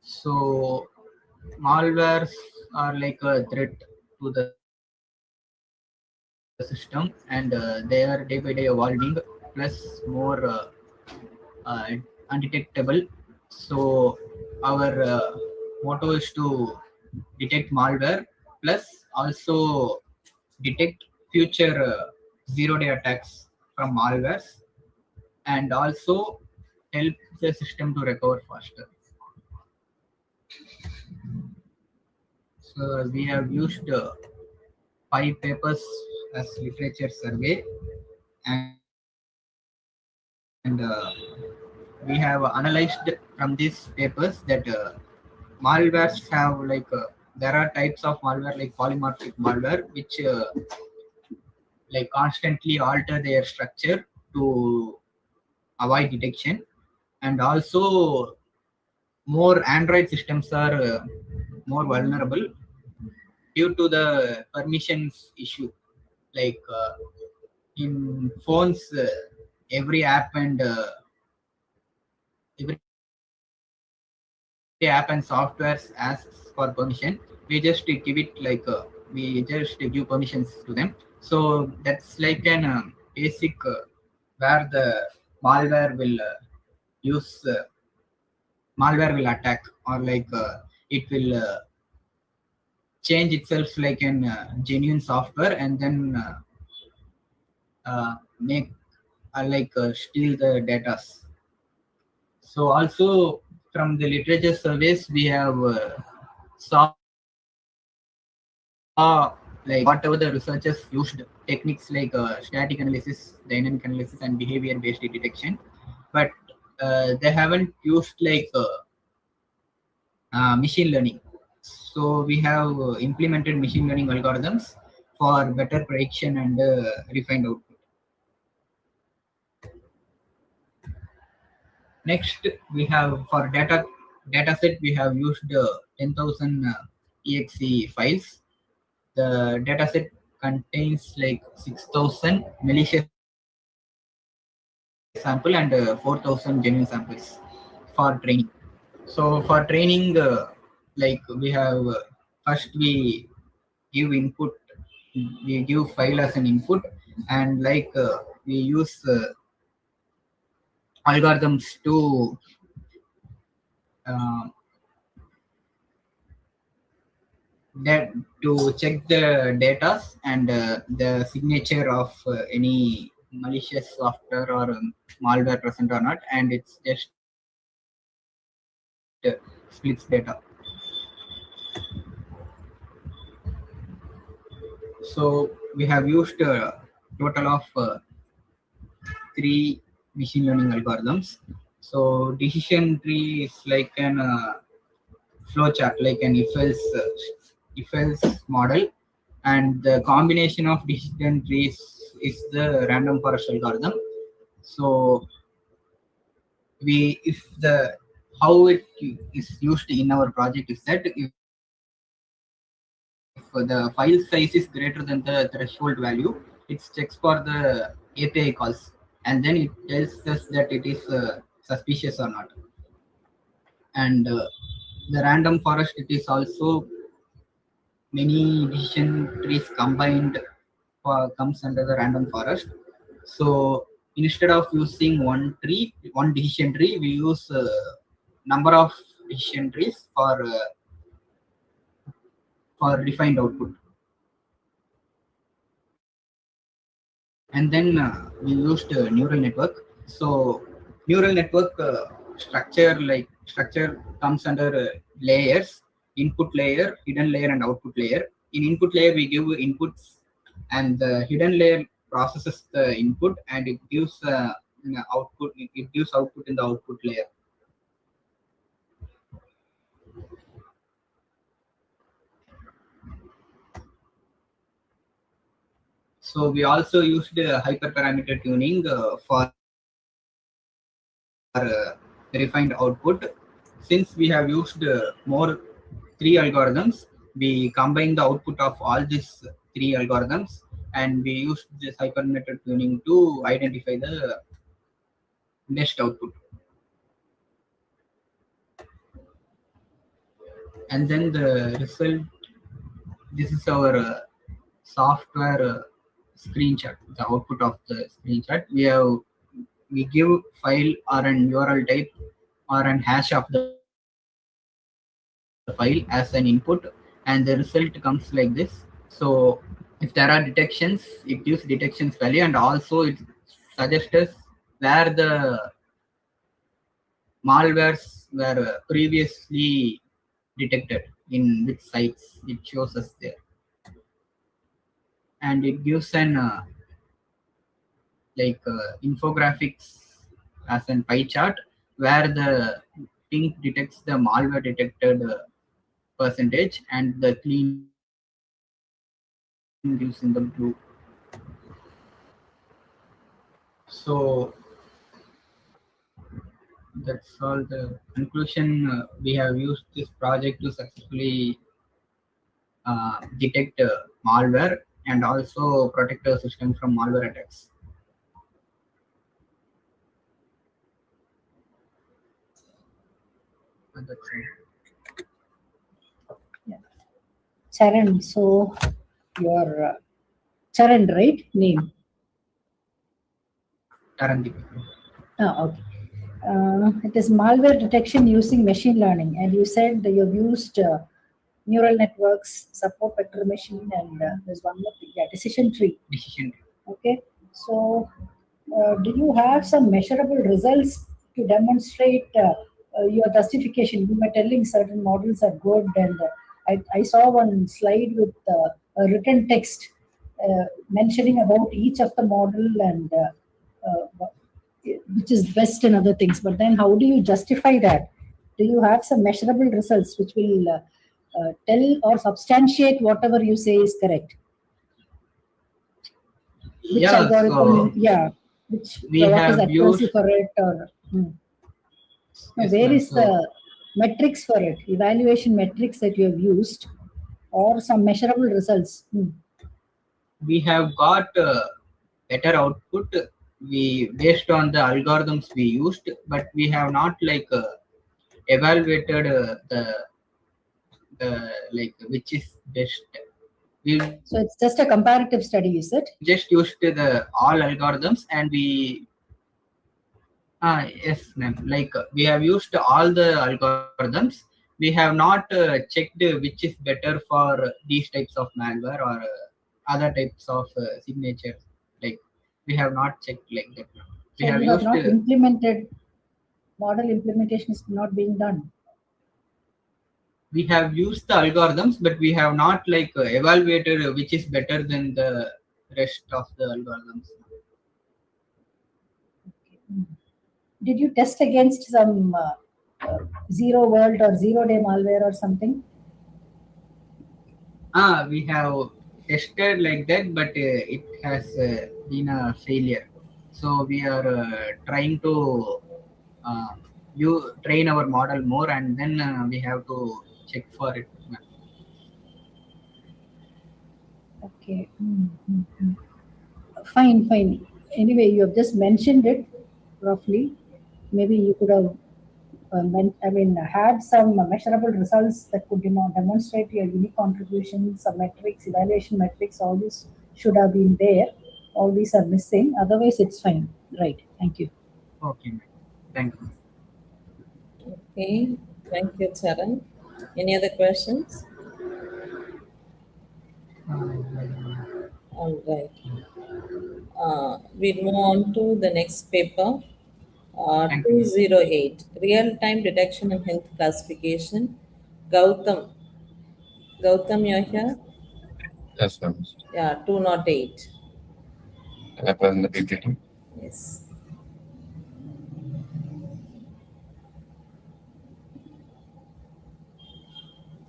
Speaker 12: So malwares are like a threat to the system, and they are day by day evolving, plus more undetectable. So our motto is to detect malware plus also detect future zero-day attacks from malwares, and also help the system to recover faster. So we have used 5 papers as literature survey, and we have analyzed from these papers that malwares have like there are types of malware like polymorphic malware, which like constantly alter their structure to avoid detection, and also more Android systems are more vulnerable due to the permissions issue. Like in phones, every app and software asks for permission. We just give it like we just give permissions to them. So that's like an basic where the malware will use malware will attack, or like it will change itself like an genuine software and then make steal the data. So also from the literature surveys we have saw like whatever the researchers used techniques like static analysis, dynamic analysis, and behavior-based detection, but they haven't used like machine learning. So we have implemented machine learning algorithms for better prediction and refined output. Next, we have for dataset we have used 10,000 exe files. The dataset contains like 6,000 malicious sample and 4,000 genuine samples for training. So for training, like we have first we give input, we give file as an input, and like we use algorithms to check the data and the signature of any malicious software or malware present or not, and it's just splits data. So we have used a total of 3 machine learning algorithms. So decision tree is like an flowchart, like an if-else model, and the combination of decision trees is the random forest algorithm. So how it is used in our project is that if the file size is greater than the threshold value, it checks for the API calls, and then it tells us that it is suspicious or not. And the random forest, it is also many decision trees combined comes under the random forest. So instead of using one decision tree, we use number of decision trees for defined output. And then we used neural network. So neural network structure comes under layers: input layer, hidden layer, and output layer. In input layer, we give inputs, and the hidden layer processes the input, and it gives output. It gives output in the output layer. So we also used hyperparameter tuning for refined output. Since we have used 3 algorithms, we combine the output of all these 3 algorithms, and we used this hyperparameter tuning to identify the best output. And then the result, this is our software screenshot, the output of the screenshot. We give file or an URL type or an hash of the file as an input, and the result comes like this. So if there are detections, it gives detections value, and also it suggests us where the malwares were previously detected, in which sites it shows us there. And it gives an infographics as an pie chart where the pink detects the malware detected percentage, and the clean gives in the blue. So that's all the conclusion. We have used this project to successfully detect malware and also protect the system from malware attacks. That's it.
Speaker 8: Yeah. Charan, so your Charan, right? Name?
Speaker 12: Charandeep.
Speaker 8: Oh, okay. It is malware detection using machine learning, and you said that you've used neural networks, support vector machine, and there's one more thing, yeah, decision tree. Okay, so do you have some measurable results to demonstrate your justification? You were telling certain models are good, and I saw one slide with a written text mentioning about each of the model and which is best and other things. But then how do you justify that? Do you have some measurable results which will tell or substantiate whatever you say is correct? Which
Speaker 12: Yeah,
Speaker 8: algorithm,
Speaker 12: so
Speaker 8: which
Speaker 12: we
Speaker 8: what is
Speaker 12: have
Speaker 8: accuracy
Speaker 12: used,
Speaker 8: for it, or
Speaker 12: yes,
Speaker 8: where
Speaker 12: ma'am.
Speaker 8: is the metrics for it, evaluation metrics that you have used, or some measurable results?
Speaker 12: We have got better output based on the algorithms we used, but we have not like evaluated the like which is best. We
Speaker 8: So it's just a comparative study, is it?
Speaker 12: just used the all algorithms, and we yes, ma'am. Like we have used all the algorithms. We have not checked which is better for these types of malware or other types of signatures. Like we have not checked like that. We
Speaker 8: So
Speaker 12: have
Speaker 8: you have
Speaker 12: used
Speaker 8: not implemented, model implementation is not being done.
Speaker 12: we have used the algorithms, but we have not like evaluated which is better than the rest of the algorithms.
Speaker 8: Did you test against some zero world or zero day malware or something?
Speaker 12: We have tested like that, but it has been a failure. So we are trying to you train our model more, and then we have to check for it.
Speaker 8: Okay. Fine, fine. Anyway, you have just mentioned it roughly. Maybe you could have, had some measurable results that could demonstrate your unique contributions, some metrics, evaluation metrics. All this should have been there. All these are missing. Otherwise, it's fine. Right. Thank you.
Speaker 12: Okay, thank you.
Speaker 1: Okay, thank you, Charan. Any other questions? All right. We'll move on to the next paper. 208, Real-Time Detection and Health Classification. Gautam, you're here?
Speaker 13: Yes, ma'am.
Speaker 1: Yeah, 208.
Speaker 13: Can I present the PPT?
Speaker 1: Yes.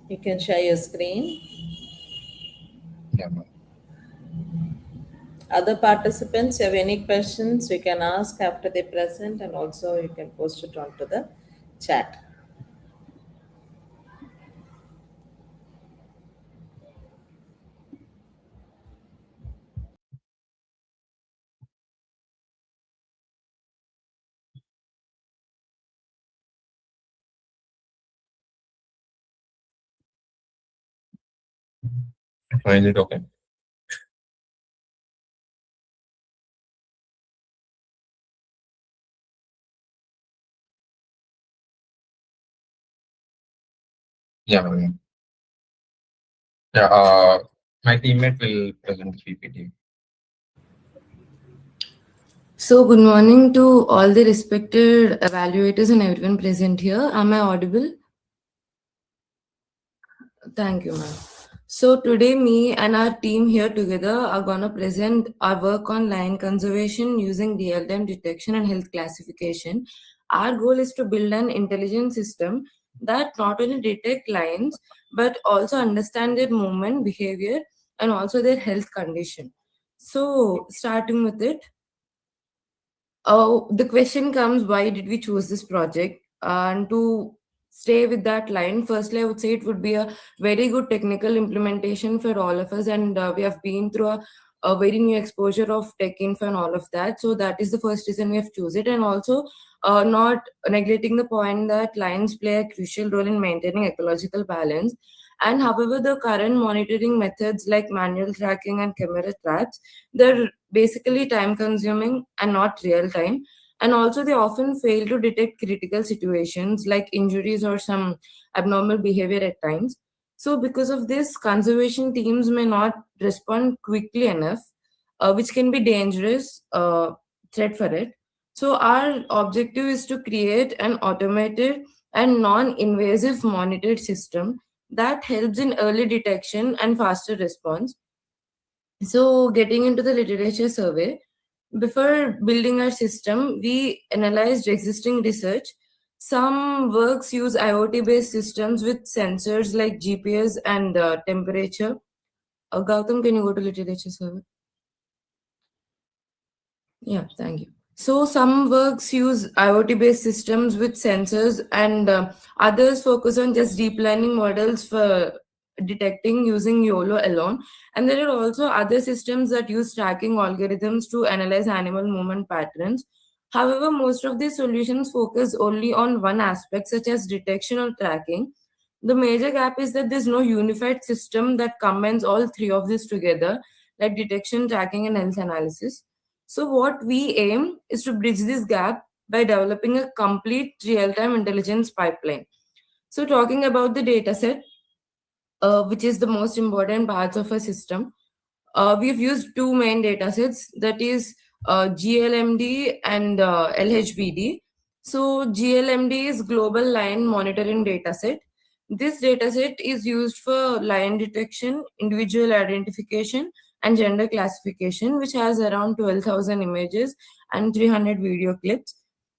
Speaker 1: You can share your screen.
Speaker 13: Yeah, ma'am.
Speaker 1: Other participants, you have any questions, you can ask after they present, and also you can post it onto the chat.
Speaker 13: Is it okay? Yeah, ma'am. Yeah, my teammate will present the PPT.
Speaker 14: So, good morning to all the respected evaluators and everyone present here. Am I audible? Thank you, ma'am. So, today, me and our team here together are going to present our work on line conservation using real-time detection and health classification. Our goal is to build an intelligent system that not only detect lines, but also understand their movement, behavior, and also their health condition. So, starting with it, the question comes, why did we choose this project? And to stay with that line, firstly, I would say it would be a very good technical implementation for all of us. And we have been through a very new exposure of tech info and all of that. So that is the first reason we have chosen it. And also not neglecting the point that lines play a crucial role in maintaining ecological balance. And however, the current monitoring methods like manual tracking and camera traps, they're basically time consuming and not real time. And also, they often fail to detect critical situations like injuries or some abnormal behavior at times. So because of this, conservation teams may not respond quickly enough, which can be dangerous threat for it. So our objective is to create an automated and non-invasive monitored system that helps in early detection and faster response. So getting into the literature survey, before building our system, we analyzed existing research. Some works use IoT-based systems with sensors like GPS and temperature. Gautam, can you go to literature survey? Yeah, thank you. So some works use IoT-based systems with sensors, and others focus on just deep learning models for detecting using YOLO alone. And there are also other systems that use tracking algorithms to analyze animal movement patterns. However, most of these solutions focus only on one aspect, such as detection or tracking. The major gap is that there's no unified system that combines all three of these together, like detection, tracking, and health analysis. So what we aim is to bridge this gap by developing a complete real-time intelligence pipeline. So talking about the data set, which is the most important part of a system, we've used two main data sets, that is GLMD and LHBD. So GLMD is Global Lion Monitoring Dataset. This dataset is used for lion detection, individual identification, and gender classification, which has around 12,000 images and 300 video clips.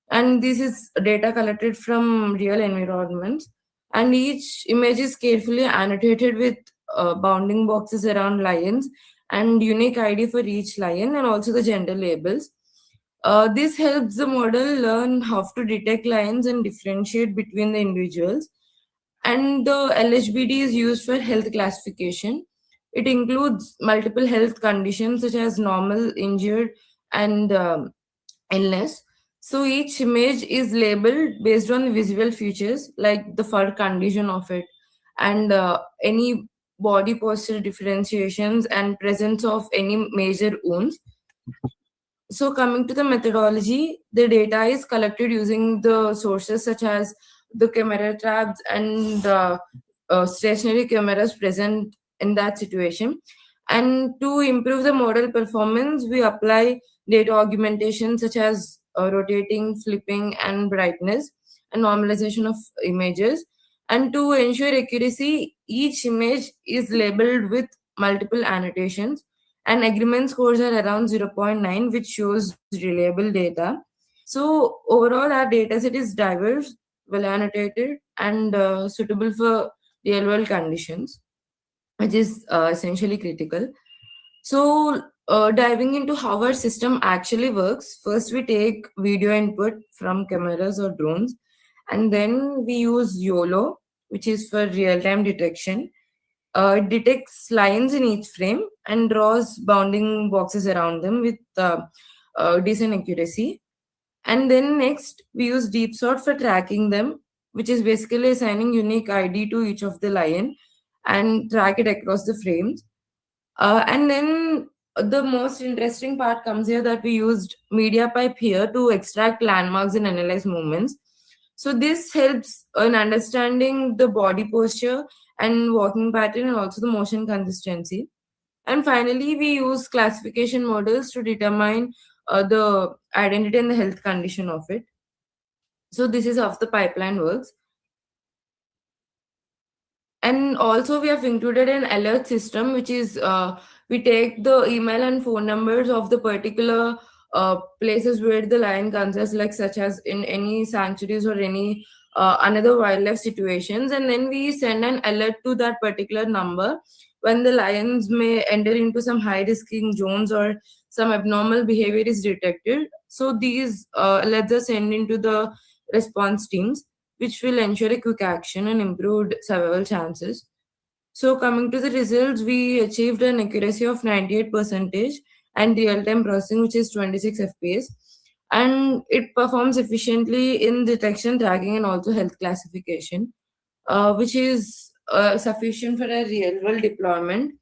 Speaker 14: And this is data collected from real environments. And each image is carefully annotated with bounding boxes around lions and unique ID for each lion, and also the gender labels. This helps the model learn how to detect lions and differentiate between the individuals. And the LHBD is used for health classification. It includes multiple health conditions such as normal, injured, and illness. So each image is labeled based on visual features like the fur condition of it, and any body posture differentiations and presence of any major wounds. So coming to the methodology, the data is collected using the sources such as the camera traps and stationary cameras present in that situation. And to improve the model performance, we apply data augmentation such as rotating, flipping, and brightness, and normalization of images. And to ensure accuracy, each image is labeled with multiple annotations, and agreement scores are around 0.9, which shows reliable data. So overall, our dataset is diverse, well annotated, and suitable for real world conditions, which is essentially critical. So diving into how our system actually works, first we take video input from cameras or drones, and then we use YOLO, which is for real-time detection. It detects lines in each frame and draws bounding boxes around them with decent accuracy. And then next, we use deep sort for tracking them, which is basically assigning unique ID to each of the lion and track it across the frames. And then the most interesting part comes here, that we used media pipe here to extract landmarks and analyze movements. So this helps in understanding the body posture and walking pattern, and also the motion consistency. And finally, we use classification models to determine the identity and the health condition of it. So this is how the pipeline works. And also we have included an alert system, which is we take the email and phone numbers of the particular places where the lion concerns, like such as in any sanctuaries or any another wildlife situations, and then we send an alert to that particular number when the lions may enter into some high risking zones or some abnormal behavior is detected. So these alerts are sent into the response teams, which will ensure a quick action and improved survival chances. So coming to the results, we achieved an accuracy of 98% and real-time processing, which is 26 FPS. And it performs efficiently in detection, tracking, and also health classification, which is sufficient for a real-world deployment.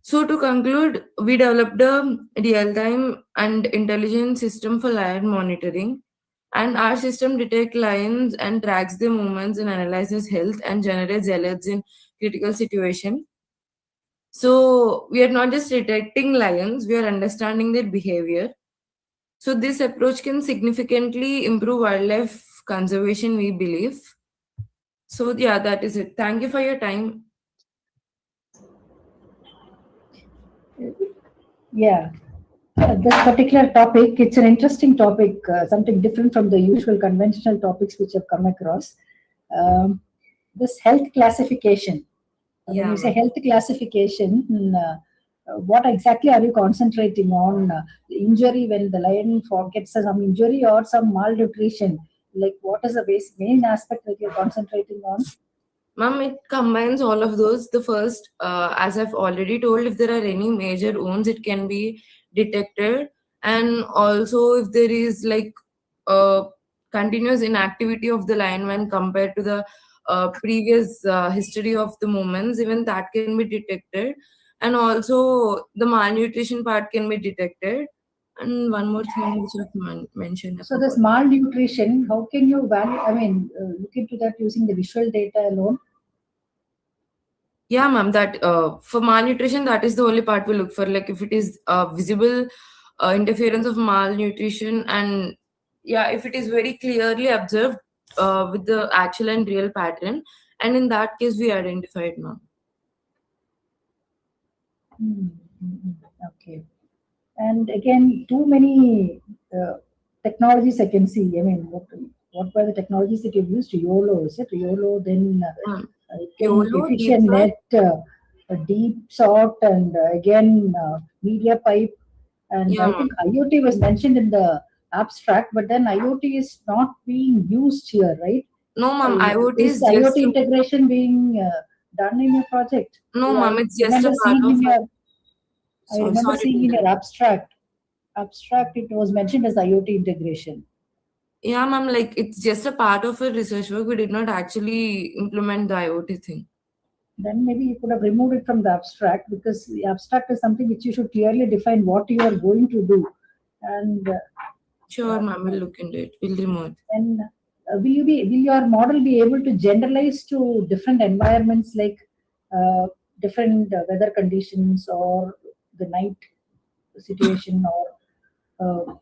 Speaker 14: So to conclude, we developed a real-time and intelligent system for lion monitoring. And our system detects lines and tracks the movements and analyzes health and generates alerts in critical situation. So we are not just detecting lions, we are understanding their behavior. So this approach can significantly improve wildlife conservation, we believe. So yeah, that is it. Thank you for your time.
Speaker 8: Yeah. This particular topic, it's an interesting topic, something different from the usual conventional topics which I've come across. This health classification. When you say health classification, what exactly are you concentrating on? Injury, when the lion gets some injury or some malnutrition? Like, what is the main aspect that you're concentrating on?
Speaker 14: Ma'am, it combines all of those. The first, as I've already told, if there are any major wounds, it can be detected. And also, if there is like continuous inactivity of the lion when compared to the previous history of the movements, even that can be detected. And also, the malnutrition part can be detected. And one more thing which I've mentioned.
Speaker 8: So this malnutrition, how can you look into that using the visual data alone?
Speaker 14: Yeah, ma'am, that for malnutrition, that is the only part we look for. Like if it is visible interference of malnutrition, and yeah, if it is very clearly observed with the actual and real pattern, and in that case we identified, ma'am.
Speaker 8: Okay. And again, too many technologies I can see. I mean, what were the technologies that you've used? YOLO, is it? YOLO, then
Speaker 14: YOLO,
Speaker 8: efficient net, deep sort, and again, media pipe. And
Speaker 14: Yeah,
Speaker 8: I think IoT was mentioned in the abstract, but then IoT is not being used here, right?
Speaker 14: No, ma'am, IoT
Speaker 8: Is
Speaker 14: is just
Speaker 8: IoT integration being done in your project?
Speaker 14: no, ma'am, it's just a
Speaker 8: remember
Speaker 14: part
Speaker 8: seeing
Speaker 14: of
Speaker 8: in your, I
Speaker 14: sorry,
Speaker 8: remember
Speaker 14: sorry to
Speaker 8: seeing in your
Speaker 14: interrupt.
Speaker 8: abstract, it was mentioned as IoT integration.
Speaker 14: Yeah, ma'am, like it's just a part of a research work. We did not actually implement the IoT thing.
Speaker 8: Then maybe you could have removed it from the abstract, because the abstract is something which you should clearly define what you are going to do. And
Speaker 14: sure, ma'am, we'll look into it. We'll remove it.
Speaker 8: And will your model be able to generalize to different environments, like different weather conditions or the night situation, or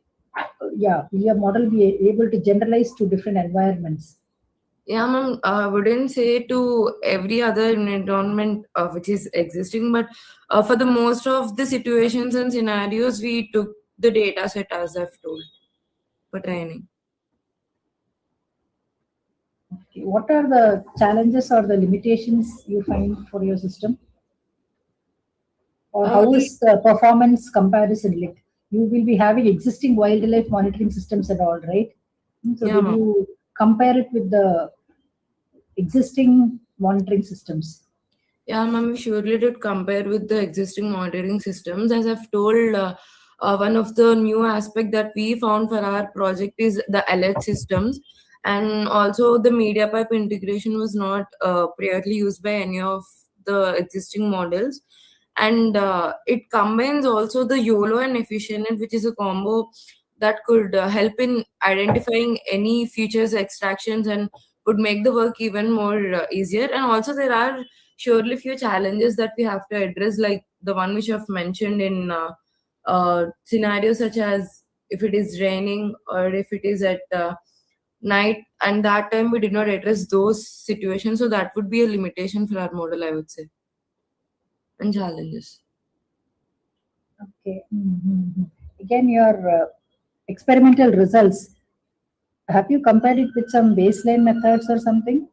Speaker 8: will your model be able to generalize to different environments?
Speaker 14: Yeah, ma'am, I wouldn't say to every other environment which is existing, but for the most of the situations and scenarios, we took the data set as I've told for training.
Speaker 8: Okay. What are the challenges or the limitations you find for your system? Or how is the performance comparison? Like, you will be having existing wildlife monitoring systems and all, right? So
Speaker 14: Yeah,
Speaker 8: did
Speaker 14: ma'am.
Speaker 8: you compare it with the existing monitoring systems?
Speaker 14: Yeah, ma'am, we surely did compare with the existing monitoring systems. As I've told, one of the new aspect that we found for our project is the alert systems. And also the media pipe integration was not priorly used by any of the existing models. And it combines also the YOLO and efficient, which is a combo that could help in identifying any features extractions and would make the work even more easier. And also there are surely few challenges that we have to address, like the one which I've mentioned in scenarios such as if it is raining or if it is at night, and that time we did not address those situations, so that would be a limitation for our model, I would say, and challenges.
Speaker 8: Okay. Again, your experimental results, have you compared it with some baseline methods or something?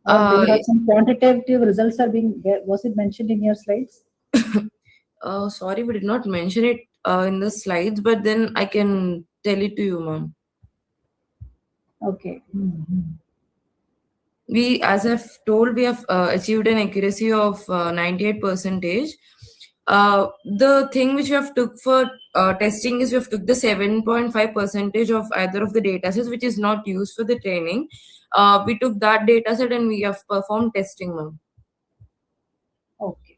Speaker 8: Or do you have some quantitative results are being, was it mentioned in your slides?
Speaker 14: Sorry, we did not mention it in the slides, but then I can tell it to you, ma'am.
Speaker 8: Okay.
Speaker 14: We, as I've told, we have achieved an accuracy of 98%. The thing which we have took for testing is we have took the 7.5% of either of the data sets, which is not used for the training. We took that data set and we have performed testing, ma'am.
Speaker 8: Okay.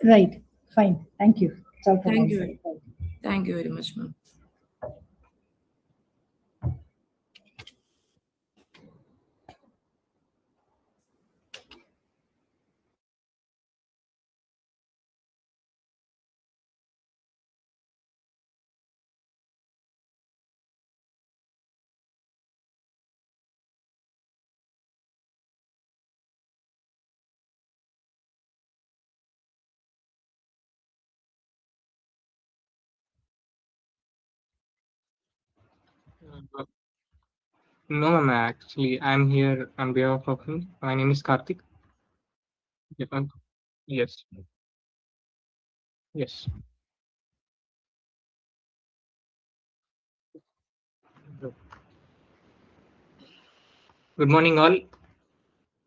Speaker 8: Right. Fine. Thank you. That's all from
Speaker 14: Thank
Speaker 8: my
Speaker 14: you.
Speaker 8: side.
Speaker 14: Thank you very much, ma'am.
Speaker 15: No, ma'am. Actually, I'm here on behalf of him. My name is Karthik. Yes. Yes. Good morning, all.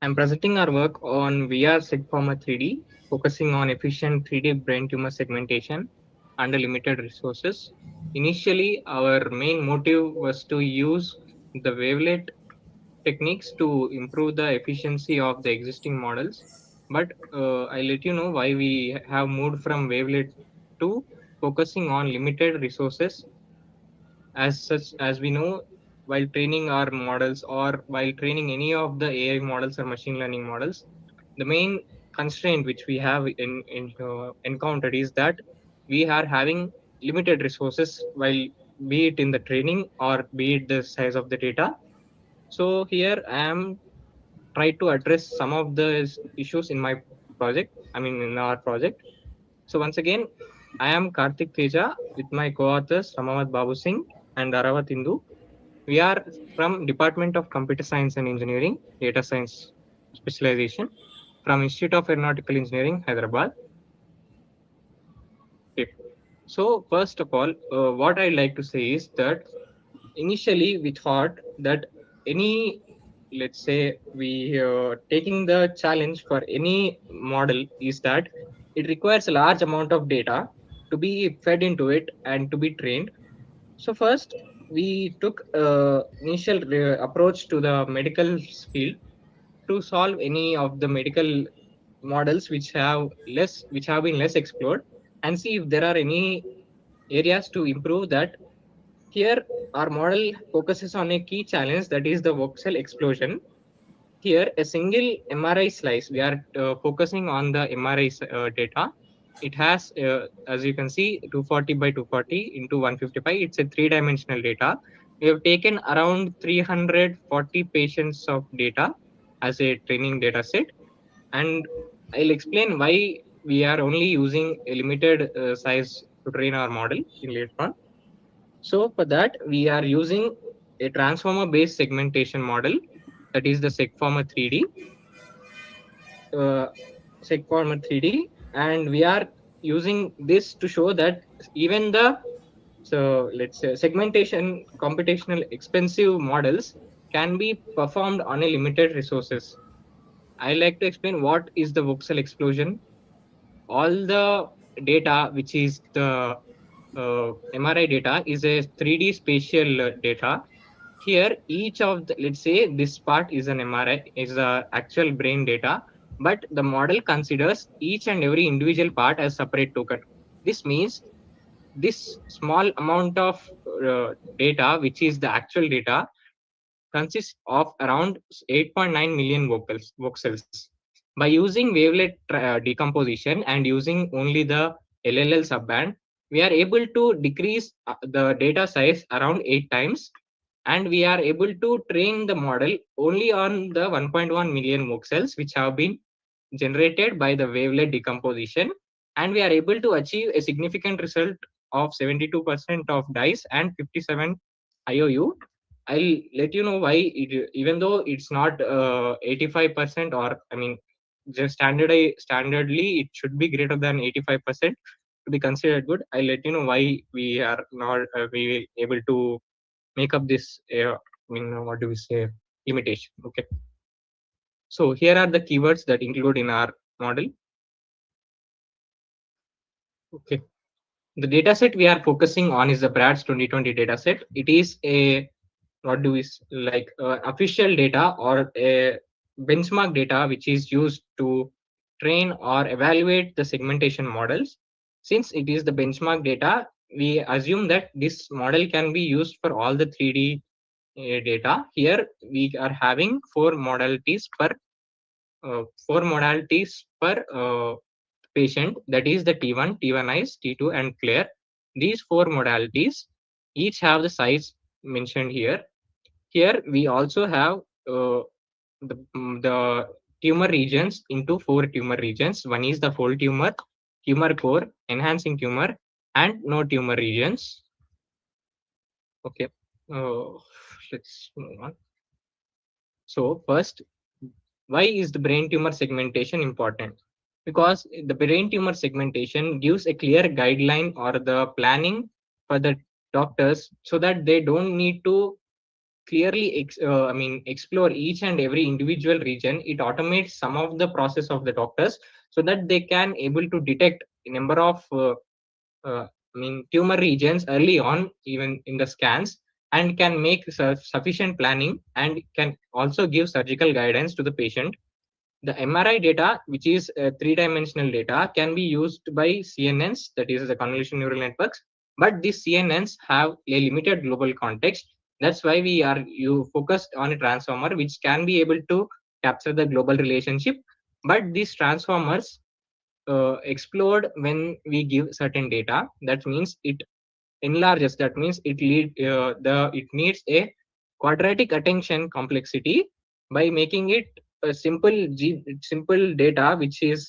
Speaker 15: I'm presenting our work on VR SegFormer 3D, focusing on efficient 3D brain tumor segmentation under limited resources. Initially, our main motive was to use the wavelet techniques to improve the efficiency of the existing models. But I'll let you know why we have moved from wavelet to focusing on limited resources. As such, as we know, while training our models or while training any of the AI models or machine learning models, the main constraint which we have encountered is that we are having limited resources, while be it in the training or be it the size of the data. So here I am trying to address some of the issues in my project, in our project. So once again, I am Karthik Teja with my co-authors Ramavat Babu Singh and Aravat Indu. We are from Department of Computer Science and Engineering, Data Science Specialization from Institute of Aeronautical Engineering, Hyderabad. Okay. So first of all, what I'd like to say is that initially we thought that any, let's say, we taking the challenge for any model is that it requires a large amount of data to be fed into it and to be trained. So first we took initial approach to the medical field to solve any of the medical models which have been less explored, and see if there are any areas to improve that. Here, our model focuses on a key challenge, that is the voxel explosion. Here, a single MRI slice, we are focusing on the MRI data. It has, as you can see, 240 by 240 into 155. It's a three-dimensional data. We have taken around 340 patients of data as a training data set. And I'll explain why we are only using a limited size to train our model in later on. So for that, we are using a transformer-based segmentation model, that is the SegFormer 3D. SegFormer 3D, and we are using this to show that even the, so let's say, segmentation computational expensive models can be performed on a limited resources. I like to explain what is the voxel explosion. All the data, which is the MRI data, is a 3D spatial data. Here, each of the, let's say this part is an MRI, is the actual brain data, but the model considers each and every individual part as separate token. This means this small amount of data, which is the actual data, consists of around 8.9 million voxels. By using wavelet decomposition and using only the LLL subband, we are able to decrease the data size around 8 times, and we are able to train the model only on the 1.1 million voxels which have been generated by the wavelet decomposition, and we are able to achieve a significant result of 72% of dice and 57 IOU. I'll let you know why, even though it's not 85%, or just standardly it should be greater than 85% to be considered good. I'll let you know why we are not we able to make up this what do we say, limitation. Okay, so here are the keywords that include in our model. Okay, the dataset we are focusing on is the BRADS 2020 dataset. It is a, what do we like, official data or a benchmark data which is used to train or evaluate the segmentation models. Since it is the benchmark data, we assume that this model can be used for all the 3D data. Here we are having four modalities per patient, that is the T1, T1 eyes, T2 and clear. These four modalities each have the size mentioned here. Here we also have the tumor regions into four tumor regions. One is the fold tumor, tumor core, enhancing tumor, and no tumor regions. Okay. Let's move on. So first, why is the brain tumor segmentation important? Because the brain tumor segmentation gives a clear guideline or the planning for the doctors so that they don't need to clearly explore each and every individual region. It automates some of the process of the doctors so that they can able to detect a number of tumor regions early on, even in the scans, and can make sufficient planning and can also give surgical guidance to the patient. The MRI data, which is three-dimensional data, can be used by CNNs, that is the convolutional neural networks, but these CNNs have a limited global context. That's why you focused on a transformer which can be able to capture the global relationship. But these transformers explode when we give certain data. That means it enlarges. That means it needs a quadratic attention complexity by making it a simple data, which is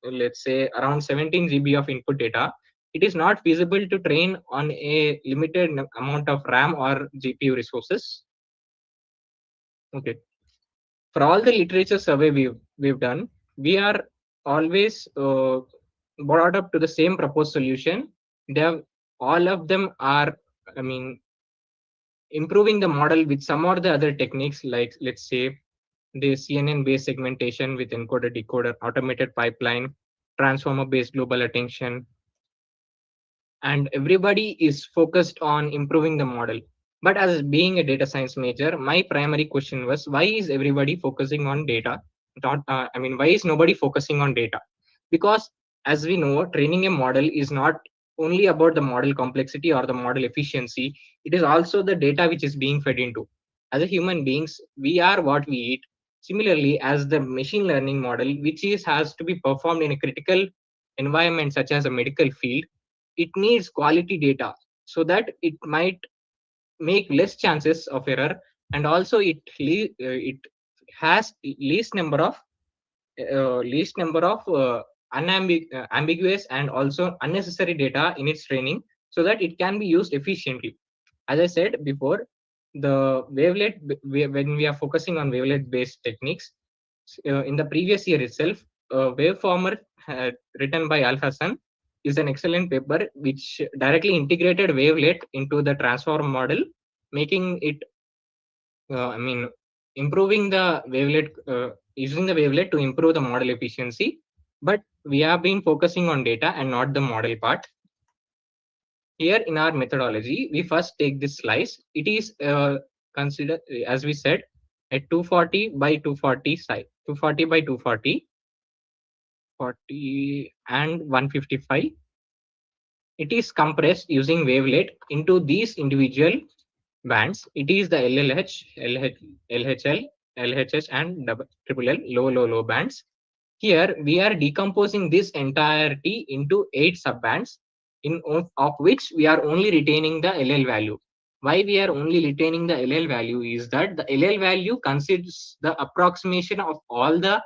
Speaker 15: let's say around 17 GB of input data. It is not feasible to train on a limited amount of RAM or GPU resources. Okay. For all the literature survey we've done, we are always brought up to the same proposed solution. All of them are, improving the model with some or the other techniques, like let's say the CNN based segmentation with encoder decoder, automated pipeline, transformer based global attention, and everybody is focused on improving the model. But as being a data science major, my primary question was, why is everybody focusing on data? Why is nobody focusing on data? Because as we know, training a model is not only about the model complexity or the model efficiency. It is also the data which is being fed into. As a human beings, we are what we eat. Similarly, as the machine learning model, which has to be performed in a critical environment such as a medical field, it needs quality data so that it might make less chances of error, and also it has least number of ambiguous and also unnecessary data in its training, so that it can be used efficiently. As I said before, the wavelet, when we are focusing on wavelet based techniques, in the previous year itself, waveformer written by Al Hassan is an excellent paper which directly integrated wavelet into the transform model, making it improving the wavelet, using the wavelet to improve the model efficiency. But we have been focusing on data and not the model part. Here in our methodology, we first take this slice. It is considered, as we said, a 240 by 240 size, 240 by 240, 40 and 155. It is compressed using wavelet into these individual bands. It is the LHL, LHS, and triple L, low bands. Here we are decomposing this entirety into 8 subbands, of which we are only retaining the LL value. Why we are only retaining the LL value is that the LL value considers the approximation of all the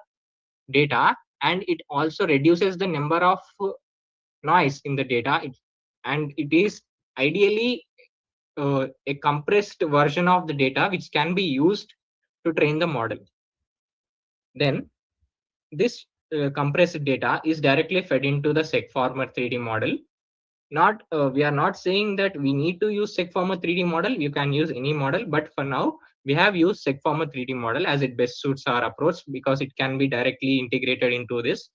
Speaker 15: data, and it also reduces the number of noise in the data, and it is ideally a compressed version of the data which can be used to train the model. Then this compressed data is directly fed into the SecFormer 3D model. We are not saying that we need to use SecFormer 3D model. You can use any model, but for now we have used SecFormer 3D model as it best suits our approach because it can be directly integrated into this.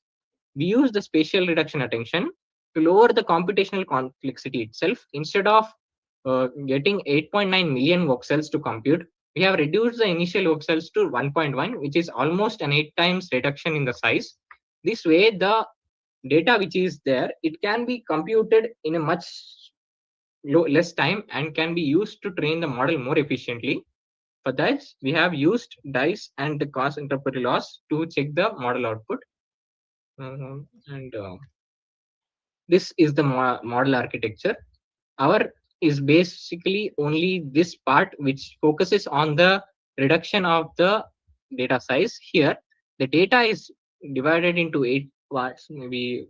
Speaker 15: We use the spatial reduction attention to lower the computational complexity itself. Instead of getting 8.9 million voxels to compute, we have reduced the initial voxels to 1.1, which is almost an 8 times reduction in the size. This way, the data which is there, it can be computed in a much less time and can be used to train the model more efficiently. For this, we have used DICE and the cost interpret loss to check the model output. This is the model architecture. Our is basically only this part which focuses on the reduction of the data size. Here, the data is divided into 8 parts. Maybe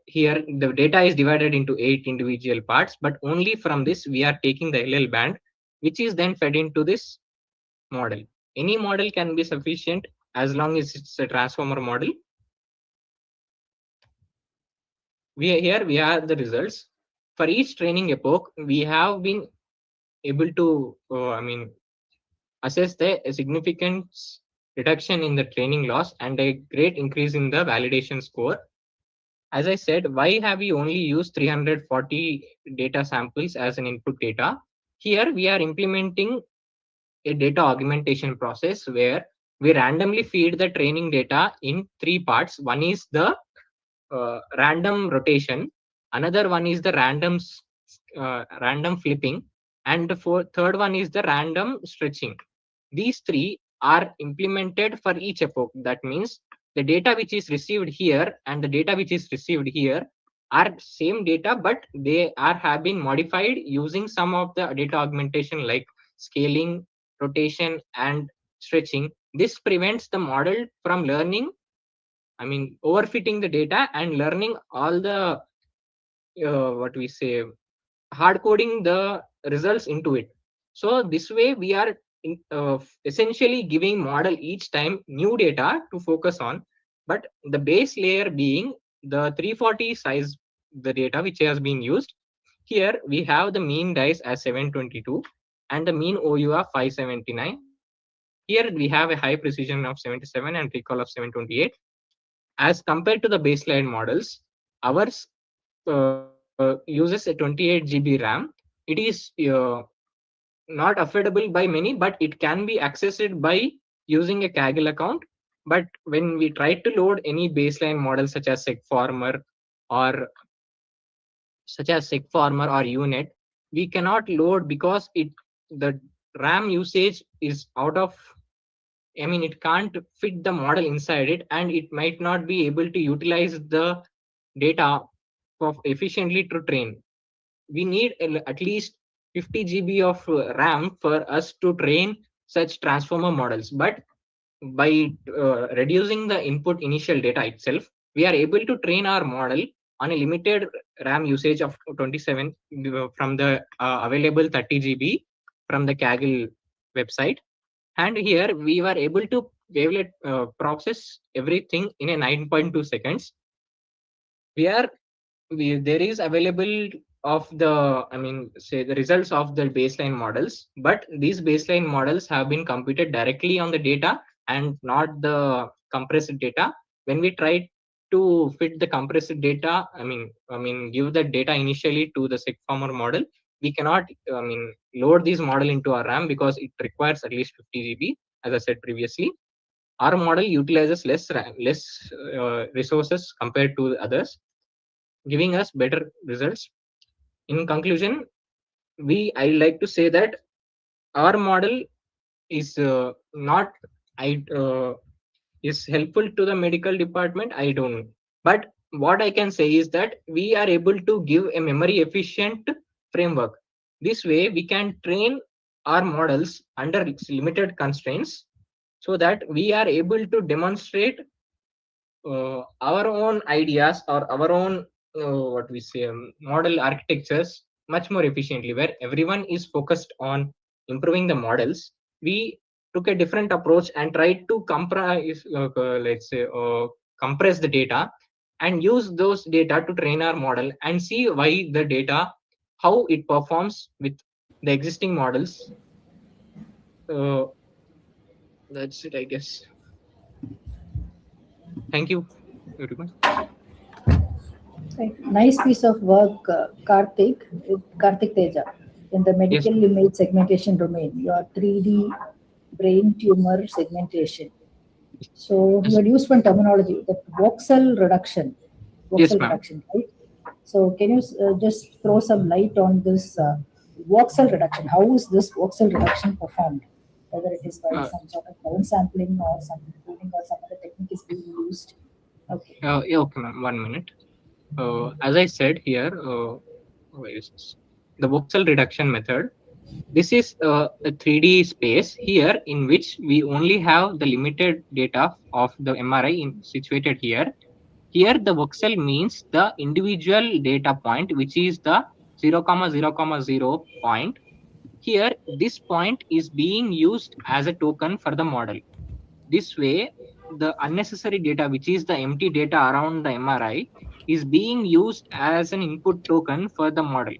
Speaker 15: here the data is divided into 8 individual parts, but only from this we are taking the LL band, which is then fed into this model. Any model can be sufficient as long as it's a transformer model. Here we have the results. For each training epoch, we have been able to, assess the significant reduction in the training loss and a great increase in the validation score. As I said, why have we only used 340 data samples as an input data? Here we are implementing a data augmentation process where we randomly feed the training data in 3 parts. One is the random rotation, another one is the random flipping, and the third one is the random stretching. These 3 are implemented for each epoch. That means the data which is received here and the data which is received here are same data, but they have been modified using some of the data augmentation like scaling, rotation, and stretching. This prevents the model from learning, overfitting the data and learning all the hard coding the results into it. So this way we are essentially giving model each time new data to focus on, but the base layer being the 340 size the data which has been used. Here we have the mean dice as 722 and the mean OU of 579. Here we have a high precision of 77 and recall of 728. As compared to the baseline models, ours uses a 28 GB RAM. It is not affordable by many, but it can be accessed by using a Kaggle account. But when we try to load any baseline model such as SecFormer or UNet, we cannot load because the RAM usage is out of, it can't fit the model inside it, and it might not be able to utilize the data efficiently to train. We need at least 50 GB of RAM for us to train such transformer models. But by reducing the input initial data itself, we are able to train our model on a limited RAM usage of 27 from the available 30 GB from the Kaggle website. And here we were able to process everything in a 9.2 seconds. There is available of the the results of the baseline models, but these baseline models have been computed directly on the data and not the compressed data. When we try to fit the compressed data, give the data initially to the SecFormer model, we cannot load this model into our RAM because it requires at least 50 GB. As I said previously, our model utilizes less resources compared to others, giving us better results. In conclusion, I like to say that our model is not is helpful to the medical department. I don't know, but what I can say is that we are able to give a memory efficient framework. This way we can train our models under limited constraints so that we are able to demonstrate our own ideas or our own model architectures much more efficiently, where everyone is focused on improving the models. We took a different approach and tried to compress the data and use those data to train our model and see why the data, how it performs with the existing models. That's it, I guess. Thank you, everyone.
Speaker 8: Nice piece of work, Karthik Teja, in the medical image segmentation domain. Your 3D brain tumor segmentation. So you had used one terminology, the voxel reduction. Right? So can you just throw some light on this voxel reduction? How is this voxel reduction performed? Whether it is by some sort of downsampling or some coding or some other technique is being used. Okay.
Speaker 15: Okay, ma'am. 1 minute. As I said here, where is this? The voxel reduction method. This is a 3D space here in which we only have the limited data of the MRI situated here. Here the voxel means the individual data point, which is the 0,0,0 point. Here, this point is being used as a token for the model. This way, the unnecessary data, which is the empty data around the MRI, is being used as an input token for the model.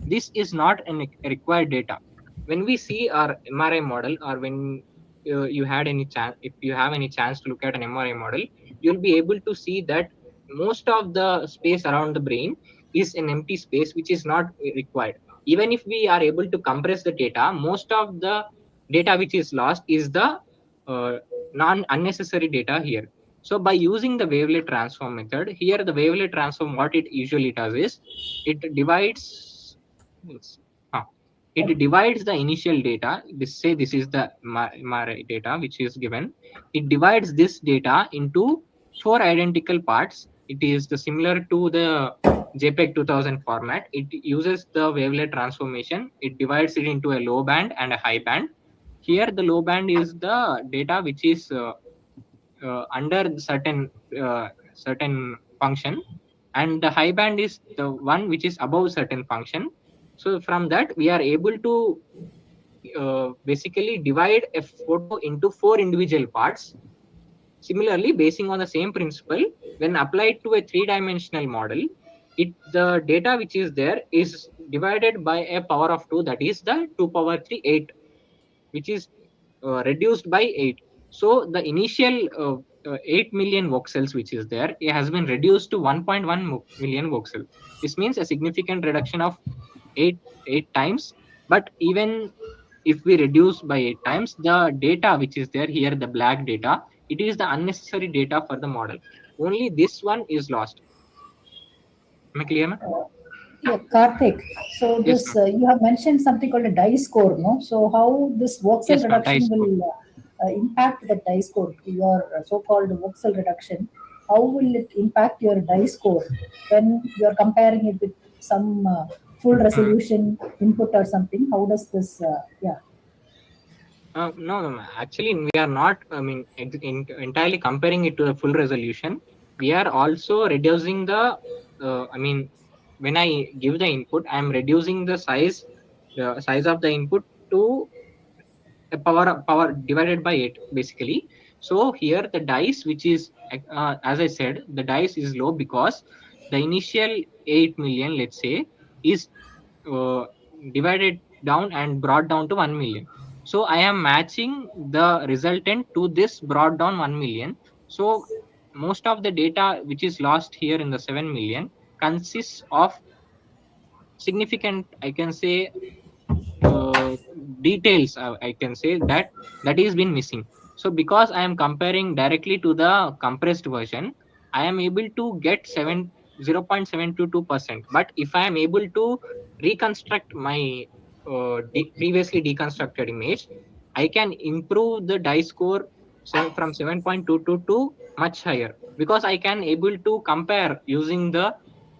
Speaker 15: This is not a required data. When we see our MRI model, or when you had any chance, if you have any chance to look at an MRI model, you'll be able to see that most of the space around the brain is an empty space, which is not required. Even if we are able to compress the data, most of the data which is lost is the unnecessary data here. So by using the wavelet transform method, here the wavelet transform, what it usually does is it divides the initial data. This is the MRI data which is given. It divides this data into 4 identical parts. It is similar to the JPEG 2000 format. It uses the wavelet transformation. It divides it into a low band and a high band. Here the low band is the data which is under certain function, and the high band is the one which is above certain function. So from that we are able to basically divide a photo into 4 individual parts. Similarly, basing on the same principle, when applied to a 3-dimensional model, the data which is there is divided by a power of 2, that is the 2 power 3, 8, which is reduced by 8. So the initial 8 million voxels which is there, it has been reduced to 1.1 million voxels. This means a significant reduction of 8 times. But even if we reduce by 8 times, the data which is there here, the black data, it is the unnecessary data for the model. Only this one is lost. Am I clear, ma'am?
Speaker 8: Yeah, Karthik. So
Speaker 15: Yes,
Speaker 8: this you have mentioned something called a die score, no? So how this voxel reduction will impact the die score, your so-called voxel reduction? How will it impact your die score when you are comparing it with some full resolution input or something? How does this?
Speaker 15: No. Actually, we are not. I mean, entirely comparing it to the full resolution. We are also reducing the. When I give the input, I am reducing the size of the input to a power divided by 8, basically. So here the dice, which is as I said, the dice is low because the initial 8 million, let's say, is divided down and brought down to 1 million. So I am matching the resultant to this brought down 1 million. So most of the data which is lost here in the 7 million consists of significant, I can say, details. I can say that is been missing. So because I am comparing directly to the compressed version, I am able to get 0.722%. But if I am able to reconstruct my previously deconstructed image, I can improve the die score from 7.22 to much higher, because I can able to compare using the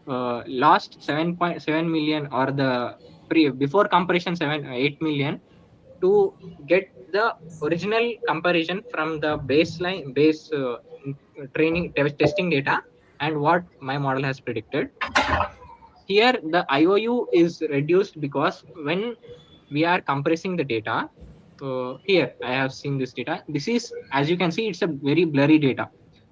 Speaker 15: last 7.7 million or the before comparison 8 million to get the original comparison from the baseline base training testing data and what my model has predicted. Here the IOU is reduced because when we are compressing the data, here I have seen this data. This is, as you can see, it's a very blurry data.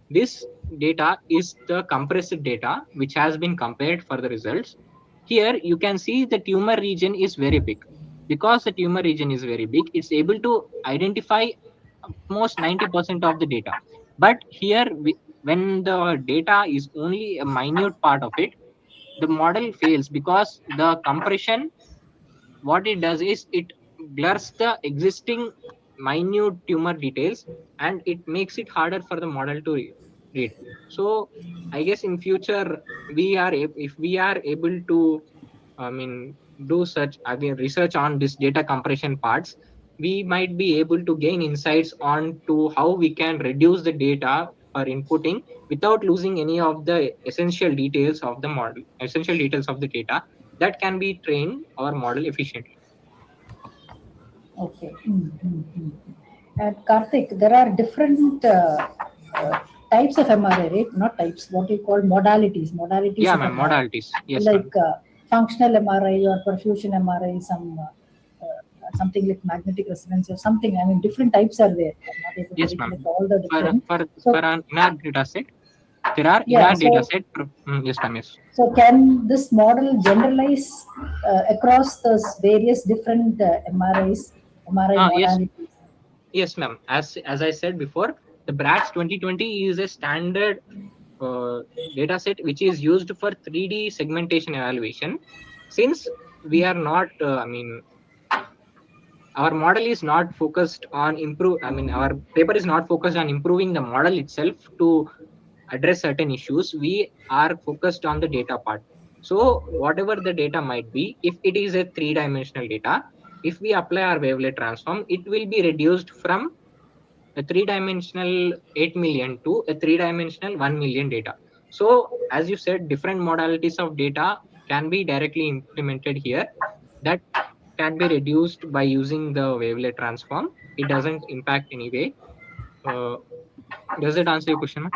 Speaker 15: This data is the compressed data which has been compared for the results. Here you can see the tumor region is very big. Because the tumor region is very big, it's able to identify almost 90% of the data. But here, when the data is only a minute part of it, the model fails because the compression, what it does is it blurs the existing minute tumor details and it makes it harder for the model to read. So I guess in future if we are able to do such again research on this data compression parts, we might be able to gain insights on to how we can reduce the data for inputting without losing any of the essential details of the model, essential details of the data that can be trained our model efficiently.
Speaker 8: Okay. And Karthik, there are different types of MRI, right? Not types, what you call modalities. Modalities.
Speaker 15: Yeah,
Speaker 8: of
Speaker 15: ma'am.
Speaker 8: MRI.
Speaker 15: Modalities. Yes,
Speaker 8: like functional MRI or perfusion MRI, something like magnetic resonance or something. I mean, different types are there. I'm not able
Speaker 15: yes,
Speaker 8: to
Speaker 15: ma'am.
Speaker 8: recollect all the different.
Speaker 15: For an inner data set, there are
Speaker 8: Yeah,
Speaker 15: inner data set. Yes, ma'am. Yes.
Speaker 8: So can this model generalize across those various different MRI
Speaker 15: Yes.
Speaker 8: modalities?
Speaker 15: Yes, ma'am. As I said before, the BRATS 2020 is a standard data set which is used for 3D segmentation evaluation. Since we are not, our model is not focused on our paper is not focused on improving the model itself to address certain issues. We are focused on the data part. So whatever the data might be, if it is a 3-dimensional data, if we apply our wavelet transform, it will be reduced from a 3-dimensional 8 million to a 3-dimensional 1 million data. So as you said, different modalities of data can be directly implemented here. That can be reduced by using the wavelet transform. It doesn't impact any way. Does it answer your question?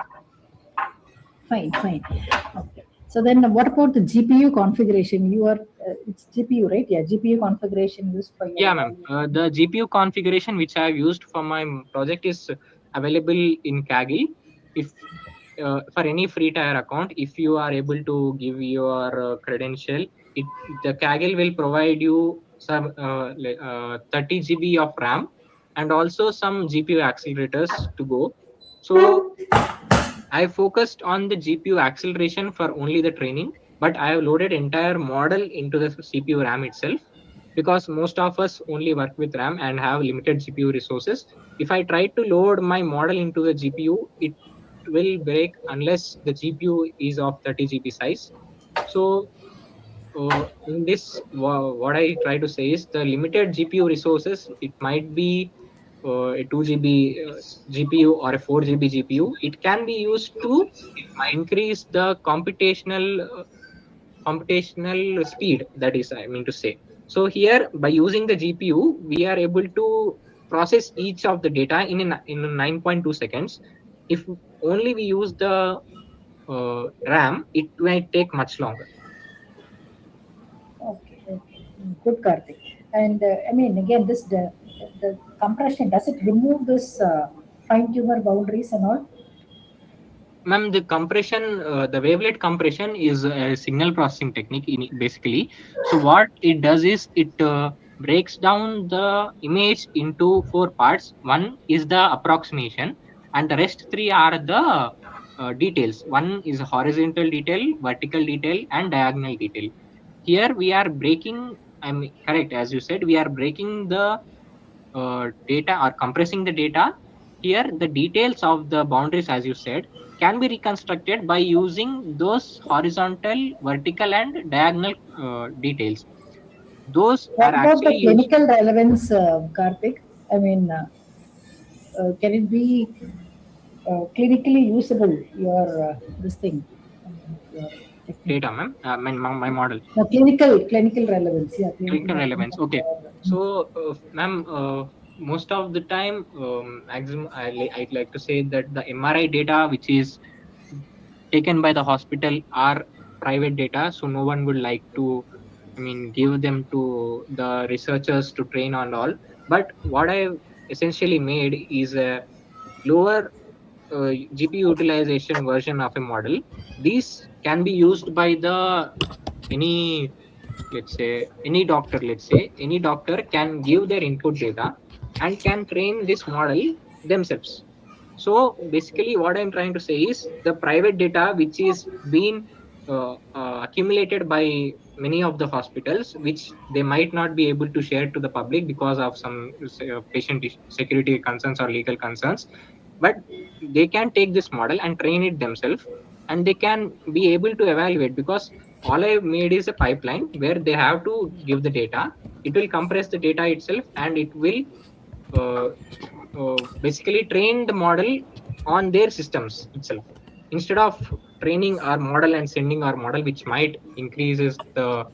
Speaker 8: Fine. Okay. So then what about the GPU configuration? You are, it's GPU, right? Yeah, GPU configuration used for your
Speaker 15: Yeah, ma'am. The GPU configuration which I have used for my project is available in Kaggle. If for any free tier account, if you are able to give your credential, the Kaggle will provide you some 30 GB of RAM and also some GPU accelerators to go. So I focused on the GPU acceleration for only the training, but I have loaded entire model into the CPU RAM itself, because most of us only work with RAM and have limited GPU resources. If I try to load my model into the GPU, it will break unless the GPU is of 30 GB size. So in this, what I try to say is the limited GPU resources, it might be a 2 GB GPU or a 4 GB GPU. It can be used to increase the computational speed, that is, I mean to say. So here, by using the GPU, we are able to process each of the data in 9.2 seconds. If only we use the RAM, it may take much longer.
Speaker 8: Okay. Good, Karthik. And I mean, again, the compression, does it remove this fine tuner boundaries and all?
Speaker 15: Ma'am, the compression, the wavelet compression is a signal processing technique basically. So what it does is it breaks down the image into 4 parts. One is the approximation, and the rest 3 are the details. One is horizontal detail, vertical detail, and diagonal detail. Here we are breaking, correct, as you said, we are breaking the data or compressing the data. Here, the details of the boundaries, as you said, can be reconstructed by using those horizontal, vertical, and diagonal details. Those
Speaker 8: What
Speaker 15: are
Speaker 8: about the
Speaker 15: actually used.
Speaker 8: clinical relevance, Karthik? I mean, can it be clinically usable, your this thing? Your
Speaker 15: Data, ma'am. My model.
Speaker 8: the clinical relevance, yeah.
Speaker 15: Clinical relevance. Okay. So, ma'am, most of the time, maximum, I'd like to say that the MRI data which is taken by the hospital are private data, so no one would like to, give them to the researchers to train on all. But what I essentially made is a lower GPU utilization version of a model. These can be used by any any doctor can give their input data and can train this model themselves. So basically what I'm trying to say is the private data which is being accumulated by many of the hospitals, which they might not be able to share to the public because of some patient security concerns or legal concerns, but they can take this model and train it themselves, and they can be able to evaluate, because all I made is a pipeline where they have to give the data. It will compress the data itself, and it will basically train the model on their systems itself, instead of training our model and sending our model, which might increases the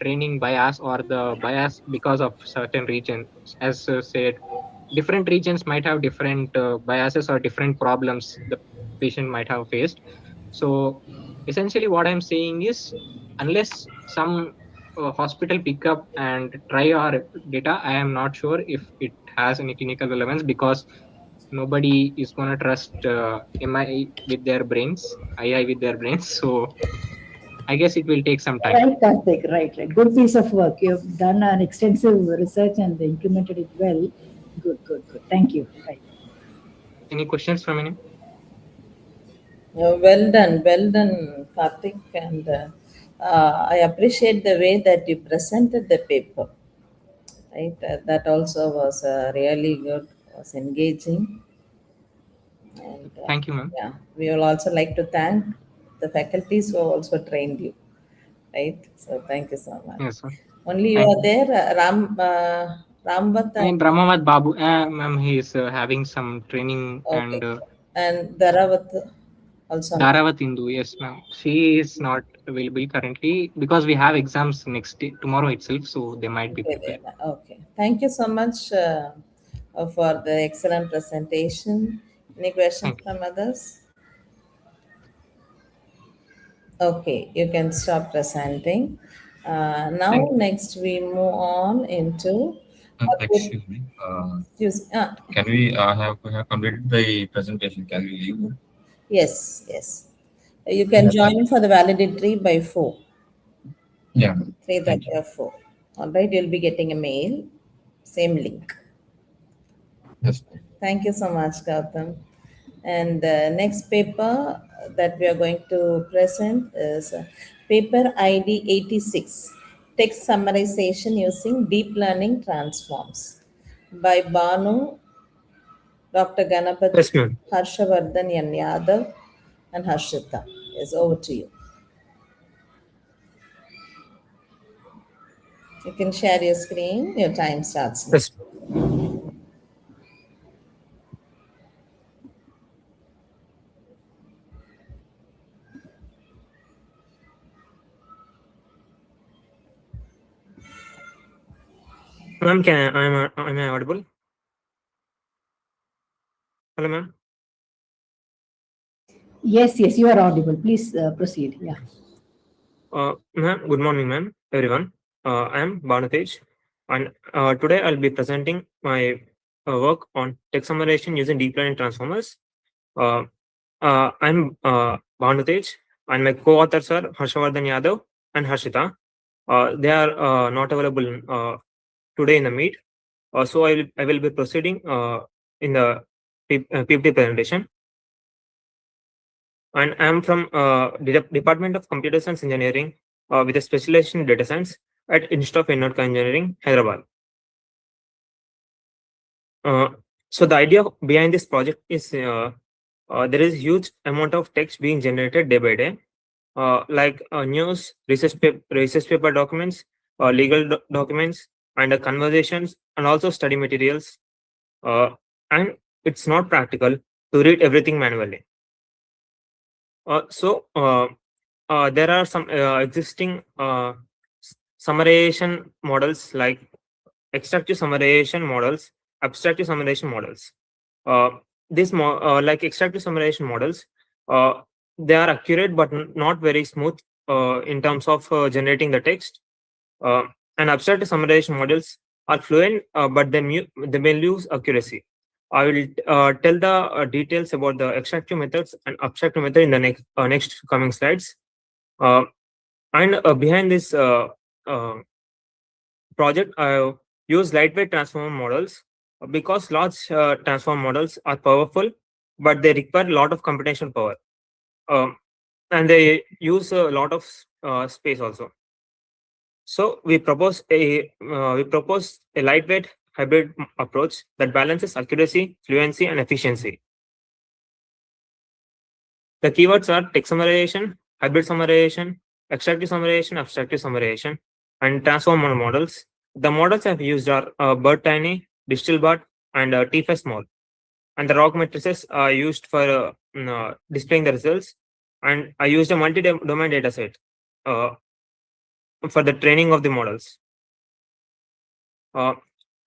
Speaker 15: training bias or the bias because of certain regions. As said, different regions might have different biases or different problems. The patient might have faced. So essentially what I'm saying is, unless some hospital pick up and try our data, I am not sure if it has any clinical relevance, because nobody is going to trust MI with their brains, AI with their brains. So I guess it will take some time.
Speaker 8: Right, Karthik, right. Good piece of work. You've done an extensive research and implemented it well. Good. Thank you. Right.
Speaker 15: Any questions from anyone?
Speaker 1: Well done, Karthik, and I appreciate the way that you presented the paper. Right, that also was really good, was engaging, and
Speaker 15: Thank you, ma'am.
Speaker 1: yeah, we will also like to thank the faculties who also trained you. Right, so thank you so much.
Speaker 15: Yes, sir.
Speaker 1: Only you
Speaker 15: Thank
Speaker 1: are there, Ramvat,
Speaker 15: And Brahmavat Babu, ma'am, he is having some training,
Speaker 1: okay,
Speaker 15: and
Speaker 1: and Dharavat also.
Speaker 15: Dharavat Indu, yes, ma'am. She is not available currently because we have exams next day, tomorrow itself, so they might be
Speaker 1: Okay,
Speaker 15: prepared.
Speaker 1: okay. Thank you so much for the excellent presentation. Any questions from others? Okay, you can stop presenting. Now, next we move on into.
Speaker 13: Excuse me. Can we have completed the presentation? Can we leave?
Speaker 1: Yes. You can join for the valedictory by 4.
Speaker 13: Yeah.
Speaker 1: 3:30 or 4. All right, you'll be getting a mail, same link.
Speaker 13: Yes.
Speaker 1: Thank you so much, Gautam. And the next paper that we are going to present is paper ID 86, text summarization using deep learning transforms by Banu, Dr. Ganapati,
Speaker 15: Yes, ma'am.
Speaker 1: Harshavardhan N. Yadav, and Harshita. Yes, over to you. You can share your screen. Your time starts now.
Speaker 15: Yes. Ma'am, am I audible? Hello, ma'am.
Speaker 8: Yes, you are audible. Please proceed. Yeah.
Speaker 15: Ma'am, good morning, ma'am, everyone. I am Bhanatej, and today I'll be presenting my work on text summarization using deep learning transformers. I'm Bhanatej, and my co-authors are Harshavardhan Yadav and Harshita. They are not available today in the meet, so I will be proceeding in the PPT presentation. And I'm from Department of Computer Science Engineering with a specialization in data science at Institute of Network Engineering, Hyderabad. So the idea behind this project is there is huge amount of text being generated day by day, like news, research paper documents, legal documents, and conversations, and also study materials. And it's not practical to read everything manually. So there are some existing summarization models like extractive summarization models, abstractive summarization models. Like extractive summarization models, they are accurate but not very smooth in terms of generating the text. And abstractive summarization models are fluent, but they may lose accuracy. I will tell the details about the extractive methods and abstractive method in the next coming slides. And behind this project, I use lightweight transformer models because large transform models are powerful, but they require a lot of computational power, and they use a lot of space also. So we propose a lightweight hybrid approach that balances accuracy, fluency, and efficiency. The keywords are text summarization, hybrid summarization, extractive summarization, abstractive summarization, and transformer models. The models I've used are BERT Tiny, DigitalBART, and TFS-Small. And the ROG matrices are used for displaying the results. And I used a multi-domain dataset for the training of the models.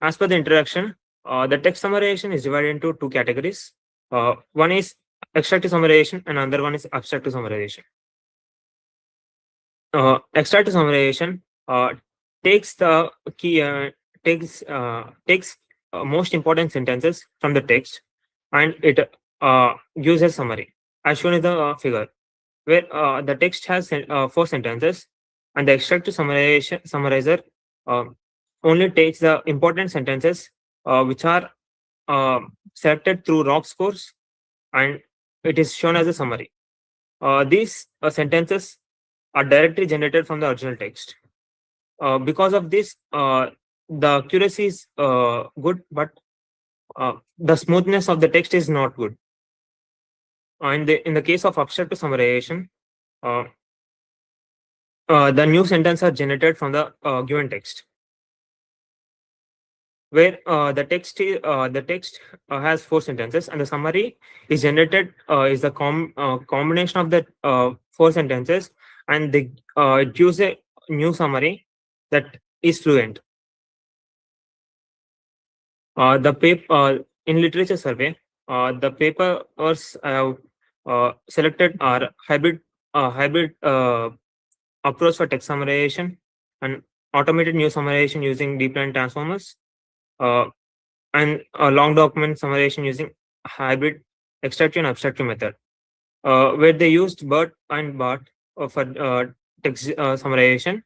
Speaker 15: As per the introduction, the text summarization is divided into two categories. One is
Speaker 16: extractive summarization, and another one is abstractive summarization. Extractive summarization takes the key takes most important sentences from the text, and it gives a summary, as shown in the figure, where the text has 4 sentences, and the extractive summarizer only takes the important sentences which are selected through ROC scores, and it is shown as a summary. These sentences are directly generated from the original text. Because of this, the accuracy is good, but the smoothness of the text is not good. In the case of abstractive summarization, the new sentences are generated from the given text, where the text has 4 sentences, and the summary is generated is the combination of the 4 sentences, and it gives a new summary that is fluent. The paper in literature survey, the papers I have selected are hybrid approach for text summarization and automated new summarization using deep learning transformers, and long document summarization using hybrid extractive and abstractive method, where they used BERT and BART for text summarization,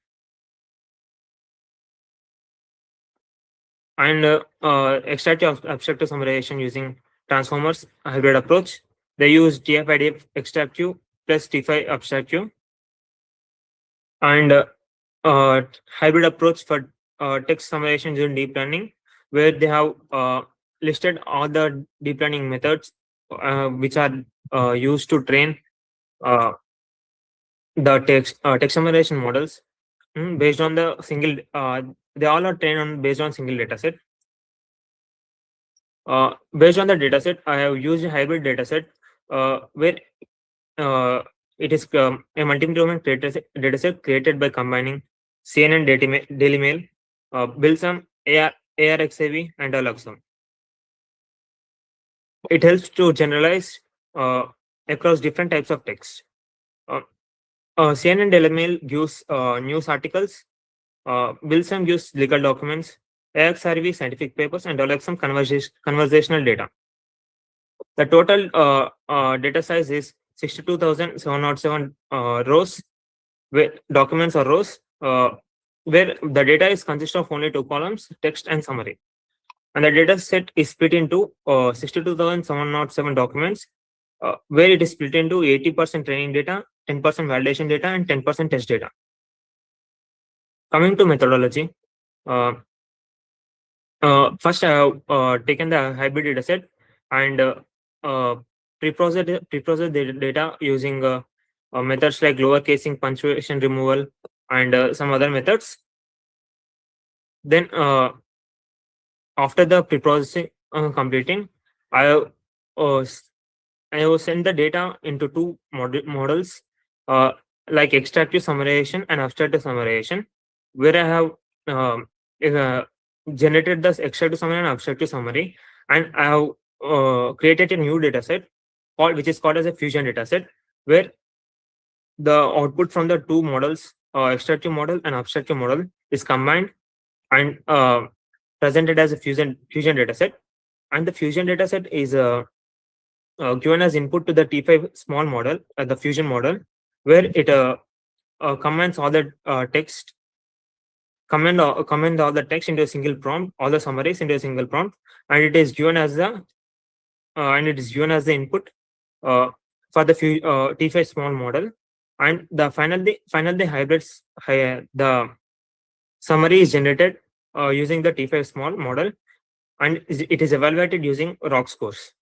Speaker 16: and extractive abstractive summarization using transformers hybrid approach. They use TF-IDF extractive plus T5 abstractive, and hybrid approach for text summarization using deep learning, where they have listed all the deep learning methods which are used to train the text summarization models based on the single. They all are trained on based on single dataset. Based on the dataset, I have used a hybrid dataset where it is a multi-domain dataset created by combining CNN, Daily Mail, BILSUM, ARXAV, and LXM. It helps to generalize across different types of text. CNN Daily Mail gives news articles, BILSUM gives legal documents, ARXAV scientific papers, and LXM conversational data. The total data size is 62,707 rows, where documents or rows, where the data is consist of only 2 columns, text and summary. And the data set is split into 62,707 documents, where it is split into 80% training data, 10% validation data, and 10% test data. Coming to methodology, first I have taken the hybrid dataset and pre-process the data using methods like lower casing, punctuation removal, and some other methods. Then after the pre-processing completing, I will send the data into 2 models like extractive summarization and abstractive summarization, where I have generated the extractive summary and abstractive summary, and I have created a new dataset which is called as a fusion dataset, where the output from the 2 models, extractive model and abstractive model, is combined and presented as a fusion dataset. And the fusion dataset is given as input to the T5 small model, the fusion model, where it combines all the text, comment all the text into a single prompt, all the summaries into a single prompt, and it is given as the input for the T5 small model. And the finally hybrids the summary is generated using the T5 small model, and it is evaluated using ROC scores,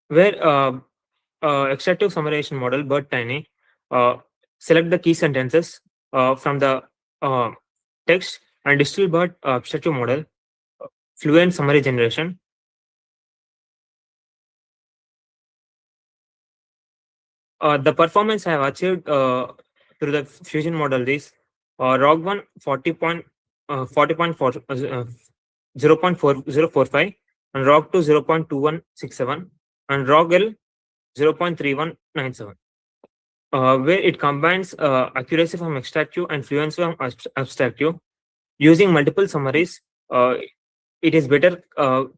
Speaker 16: where extractive summarization model BERT Tiny select the key sentences from the text, and distill BERT abstractive model fluent summary generation. The performance I have achieved through the fusion model is ROG1 0.4045, and ROG2 0.2167, and ROG-L 0.3197. Where it combines accuracy from extractive and fluency from abstractive. Using multiple summaries, it is better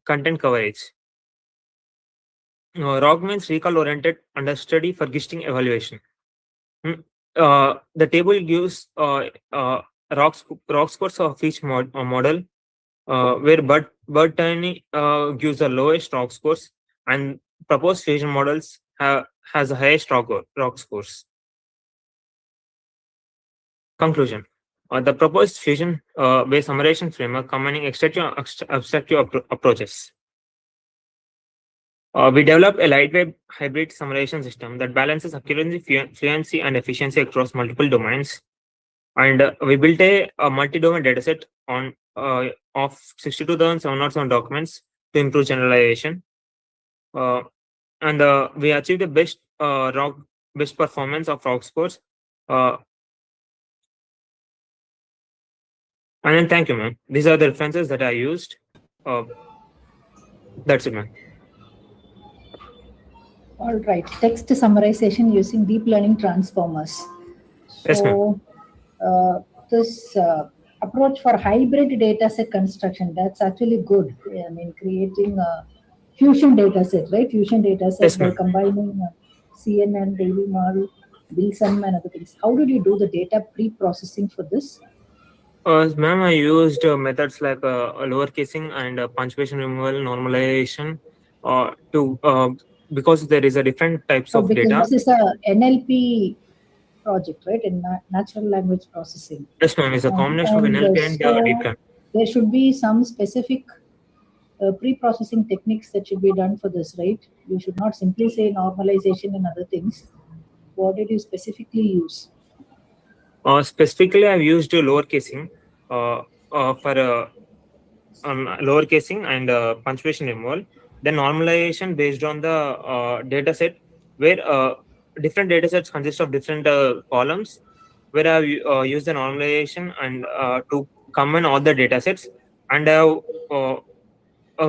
Speaker 16: content coverage. ROG means recall-oriented understudy for gisting evaluation. The table gives ROG scores of each model, where Bird Tiny gives the lowest ROG scores, and proposed fusion models has the highest ROG scores. Conclusion. The proposed fusion-based summarization framework combining extractive and abstractive approaches. We developed a lightweight hybrid summarization system that balances accuracy, fluency, and efficiency across multiple domains. And we built a multi-domain dataset of 62,707 documents to improve generalization. And we achieved the best best performance of ROG scores. And then thank you, ma'am. These are the references that I used. That's it, ma'am.
Speaker 8: All right, text summarization using deep learning transformers.
Speaker 16: Yes, ma'am.
Speaker 8: So this approach for hybrid dataset construction, that's actually good. I mean, creating a fusion dataset, right? Fusion dataset
Speaker 16: Yes,
Speaker 8: by
Speaker 16: ma'am.
Speaker 8: combining CNN, daily model, Wilson, and other things. How did you do the data pre-processing for this?
Speaker 16: Ma'am, I used methods like lower casing and punctuation removal, normalization to because there is a different types
Speaker 8: So
Speaker 16: of
Speaker 8: because
Speaker 16: data.
Speaker 8: this is a NLP project, right? In natural language processing.
Speaker 16: Yes, ma'am. It's a combination of NLP and deep learning.
Speaker 8: There should be some specific pre-processing techniques that should be done for this, right? You should not simply say normalization and other things. What did you specifically use?
Speaker 16: Specifically, I've used lower casing for lower casing and punctuation removal. Then normalization based on the data set, where different data sets consist of different columns, where I've used the normalization and to combine all the data sets, and I've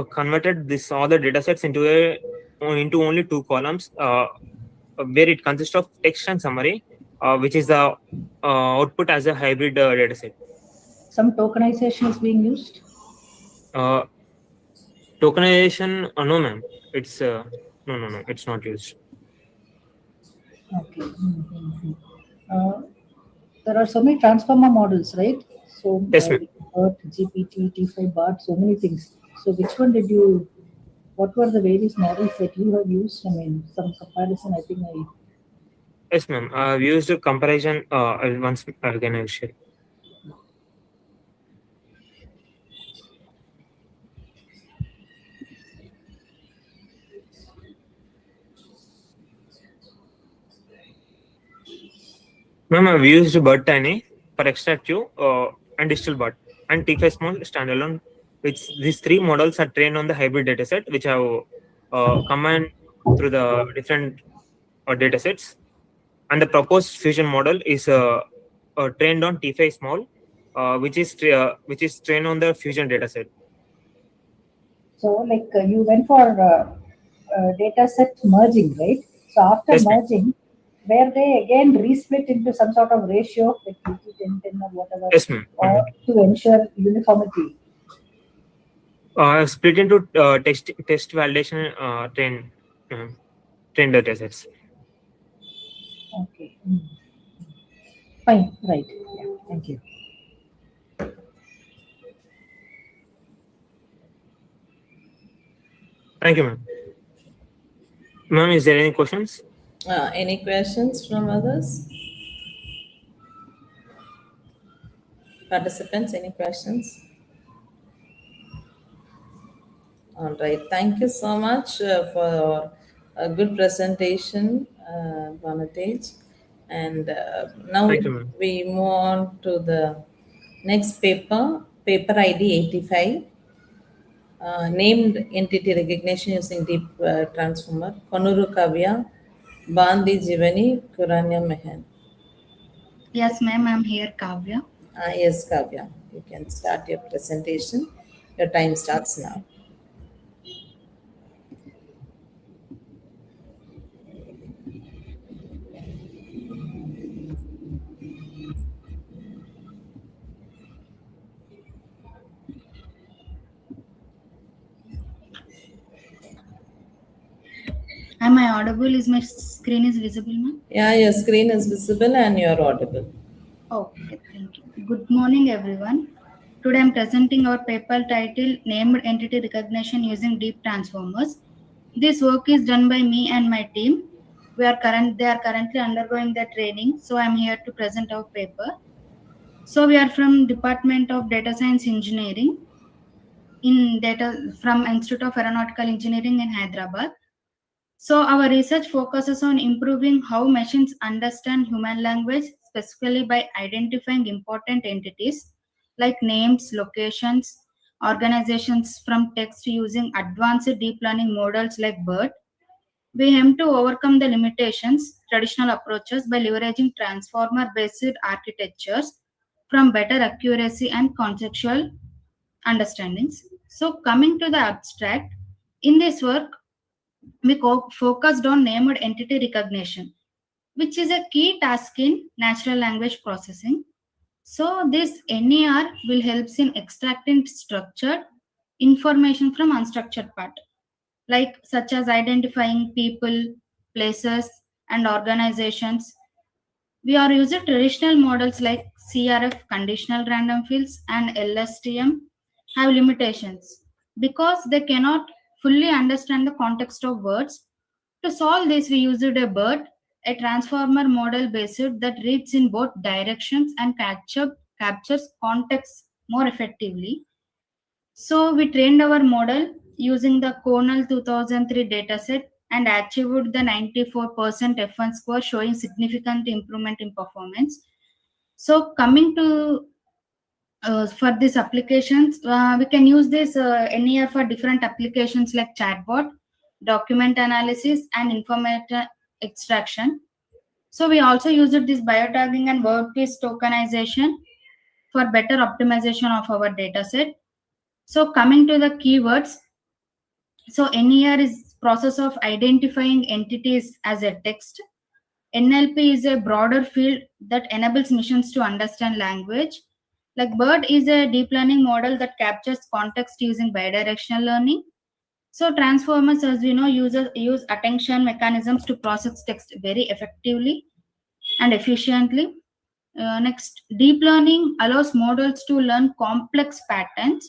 Speaker 16: converted all the data sets into only two columns, where it consists of text and summary, which is the output as a hybrid data set.
Speaker 8: Some tokenization is being used?
Speaker 16: Tokenization, no, ma'am. It's no, it's not used.
Speaker 8: Okay. There are so many transformer models, right? So
Speaker 16: yes, ma'am.
Speaker 8: BERT, GPT, T5 BART, so many things. So which one did you? What were the various models that you have used? I mean, some comparison. I think I.
Speaker 16: Yes, ma'am. I've used a comparison once again. I'll share. Ma'am, I've used Bird Tiny for extractive and digital BART and T5 small standalone, which these three models are trained on the hybrid dataset, which have combined through the different datasets. And the proposed fusion model is trained on T5 small, which is trained on the fusion dataset.
Speaker 8: So, like you went for data set merging, right? So after
Speaker 16: yes,
Speaker 8: merging, were they again resplit into some sort of ratio, like 10-10 or whatever,
Speaker 16: yes, ma'am.
Speaker 8: or to ensure uniformity?
Speaker 16: Split into test validation trained datasets.
Speaker 8: Okay. Fine. Right. Yeah. Thank you.
Speaker 16: Thank you, ma'am. Ma'am, is there any questions?
Speaker 1: Any questions from others? Participants, any questions? All right. Thank you so much for a good presentation, Vanatej. And now we move on to the next paper, paper ID 85. Named entity recognition using deep transformer, Konuru Kavya, Bandi Jivani, Kuranya Mehan.
Speaker 17: Yes, ma'am, I'm here, Kavya.
Speaker 1: Yes, Kavya. You can start your presentation. Your time starts now.
Speaker 17: Am I audible? Is my screen is visible, ma'am?
Speaker 1: Yeah, your screen is visible and you're audible.
Speaker 17: Okay, thank you. Good morning, everyone. Today I'm presenting our paper titled Named Entity Recognition Using Deep Transformers. This work is done by me and my team. They are currently undergoing the training, so I'm here to present our paper. So we are from Department of Data Science Engineering from Institute of Aeronautical Engineering in Hyderabad. So our research focuses on improving how machines understand human language, specifically by identifying important entities like names, locations, organizations from text using advanced deep learning models like BERT. We aim to overcome the limitations traditional approaches by leveraging transformer-based architectures from better accuracy and conceptual understandings. So coming to the abstract, in this work, we focused on named entity recognition, which is a key task in natural language processing. So this NER will help in extracting structured information from unstructured part, like such as identifying people, places, and organizations. We are using traditional models like CRF conditional random fields and LSTM have limitations because they cannot fully understand the context of words. To solve this, we used a BERT, a transformer model based that reads in both directions and captures context more effectively. So we trained our model using the Cornell 2003 dataset and achieved the 94% F1 score, showing significant improvement in performance. So coming to for these applications, we can use this NER for different applications like chatbot, document analysis, and information extraction. So we also used this biotagging and word-based tokenization for better optimization of our dataset. So coming to the keywords, so NER is process of identifying entities as a text. NLP is a broader field that enables machines to understand language. Like BERT is a deep learning model that captures context using bidirectional learning. So transformers, as we know, use attention mechanisms to process text very effectively and efficiently. Next, deep learning allows models to learn complex patterns.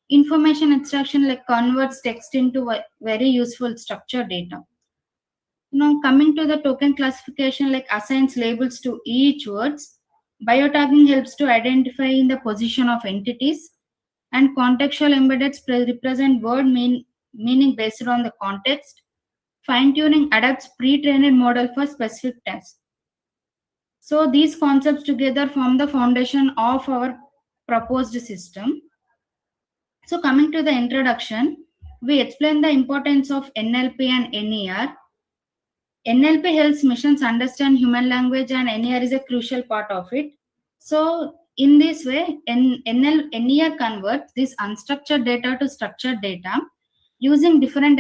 Speaker 17: Information extraction like converts text into very useful structured data. Now coming to the token classification, like assigns labels to each words. Biotagging helps to identify in the position of entities, and contextual embeddeds represent word meaning based on the context. Fine-tuning adapts pre-trained model for specific tasks. So these concepts together form the foundation of our proposed system. So coming to the introduction, we explain the importance of NLP and NER. NLP helps machines understand human language and NER is a crucial part of it. So in this way, NER converts this unstructured data to structured data using different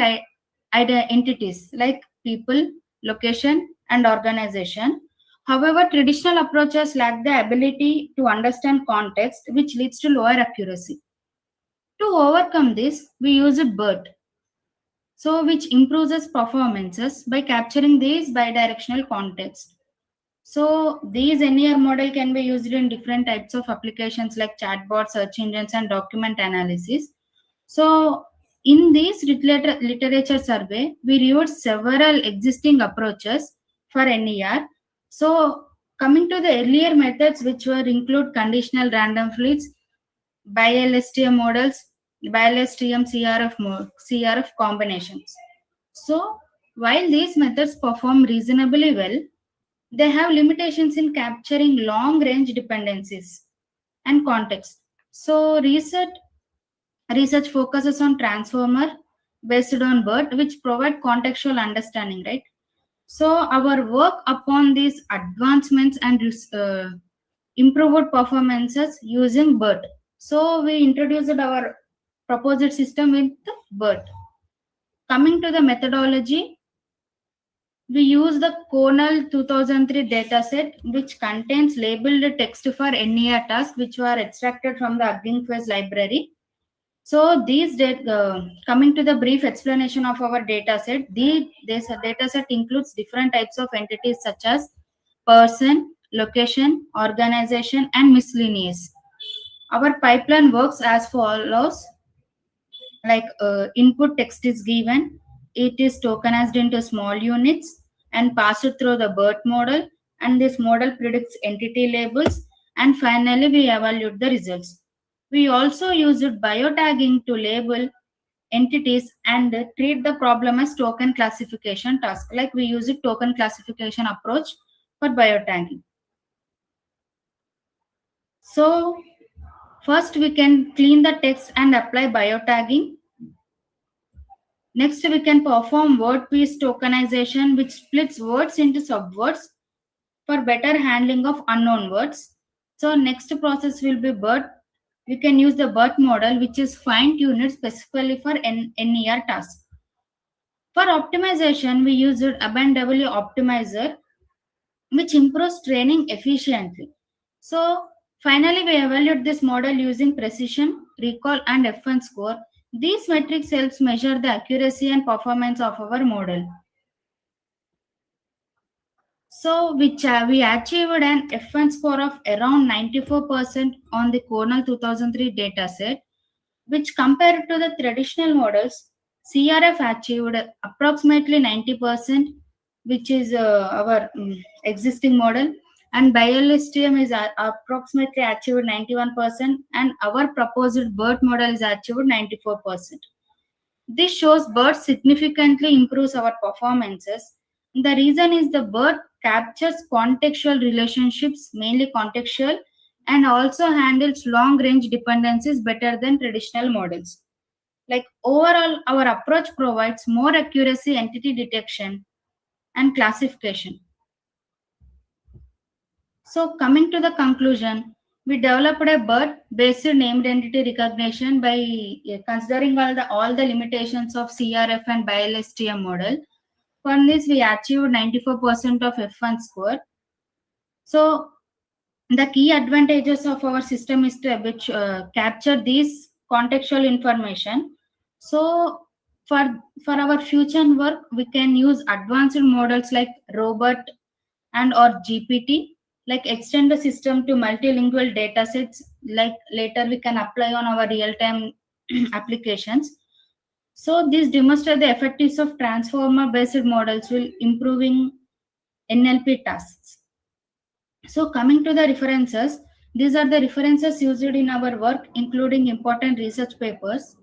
Speaker 17: entities like people, location, and organization. However, traditional approaches lack the ability to understand context, which leads to lower accuracy. To overcome this, we use BERT, so which improves its performances by capturing these bidirectional context. So these NER model can be used in different types of applications like chatbot, search engines, and document analysis. So in this literature survey, we reviewed several existing approaches for NER. So coming to the earlier methods, which were include conditional random fields, BiLSTM models, BiLSTM CRF combinations. So while these methods perform reasonably well, they have limitations in capturing long-range dependencies and context. So research focuses on transformer based on BERT, which provide contextual understanding, right? So our work upon these advancements and improved performances using BERT. So we introduced our proposed system with BERT. Coming to the methodology, we use the Cornell 2003 dataset, which contains labeled text for NER tasks, which were extracted from the Hugging Face library. So these coming to the brief explanation of our data set, this data set includes different types of entities such as person, location, organization, and miscellaneous. Our pipeline works as follows. Like input text is given, it is tokenized into small units and passed through the BERT model, and this model predicts entity labels, and finally we evaluate the results. We also used biotagging to label entities and treat the problem as token classification task. Like we use a token classification approach for biotagging. So first we can clean the text and apply biotagging. Next, we can perform word piece tokenization, which splits words into subwords for better handling of unknown words. So next process will be BERT. We can use the BERT model, which is fine-tuned specifically for NER tasks. For optimization, we use AbandW optimizer, which improves training efficiently. So finally, we evaluate this model using precision, recall, and F1 score. These metrics helps measure the accuracy and performance of our model. So we achieved an F1 score of around 94% on the Cornell 2003 dataset, which compared to the traditional models, CRF achieved approximately 90%, which is our existing model, and BioLSTM is approximately achieved 91%, and our proposed BERT model is achieved 94%. This shows BERT significantly improves our performances. The reason is the BERT captures contextual relationships, mainly contextual, and also handles long-range dependencies better than traditional models. Like overall, our approach provides more accuracy, entity detection, and classification. So coming to the conclusion, we developed a BERT-based named entity recognition by considering all the limitations of CRF and BioLSTM model. For this, we achieved 94% of F1 score. So the key advantages of our system is to capture these contextual information. So for our future work, we can use advanced models like robot and or GPT, like extend the system to multilingual data sets, like later we can apply on our real-time applications. So this demonstrates the effectiveness of transformer-based models will improving NLP tasks. So coming to the references, these are the references used in our work, including important research papers.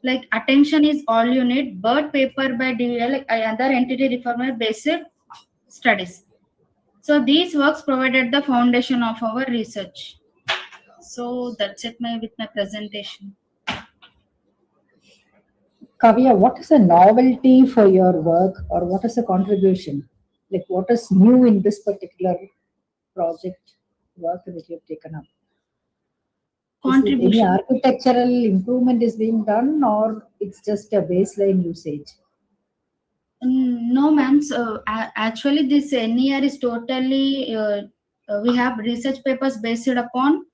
Speaker 17: Like attention is all you need, BERT paper by DVL, other entity reformer based studies. So these works provided the foundation of our research. So that's it with my presentation.
Speaker 8: Kavya, what is a novelty for your work, or what is a contribution? Like what is new in this particular project work that you have taken up? Any architectural improvement is being done, or it's just a baseline usage?
Speaker 17: No, ma'am. So actually, this NER is totally. We have research papers based upon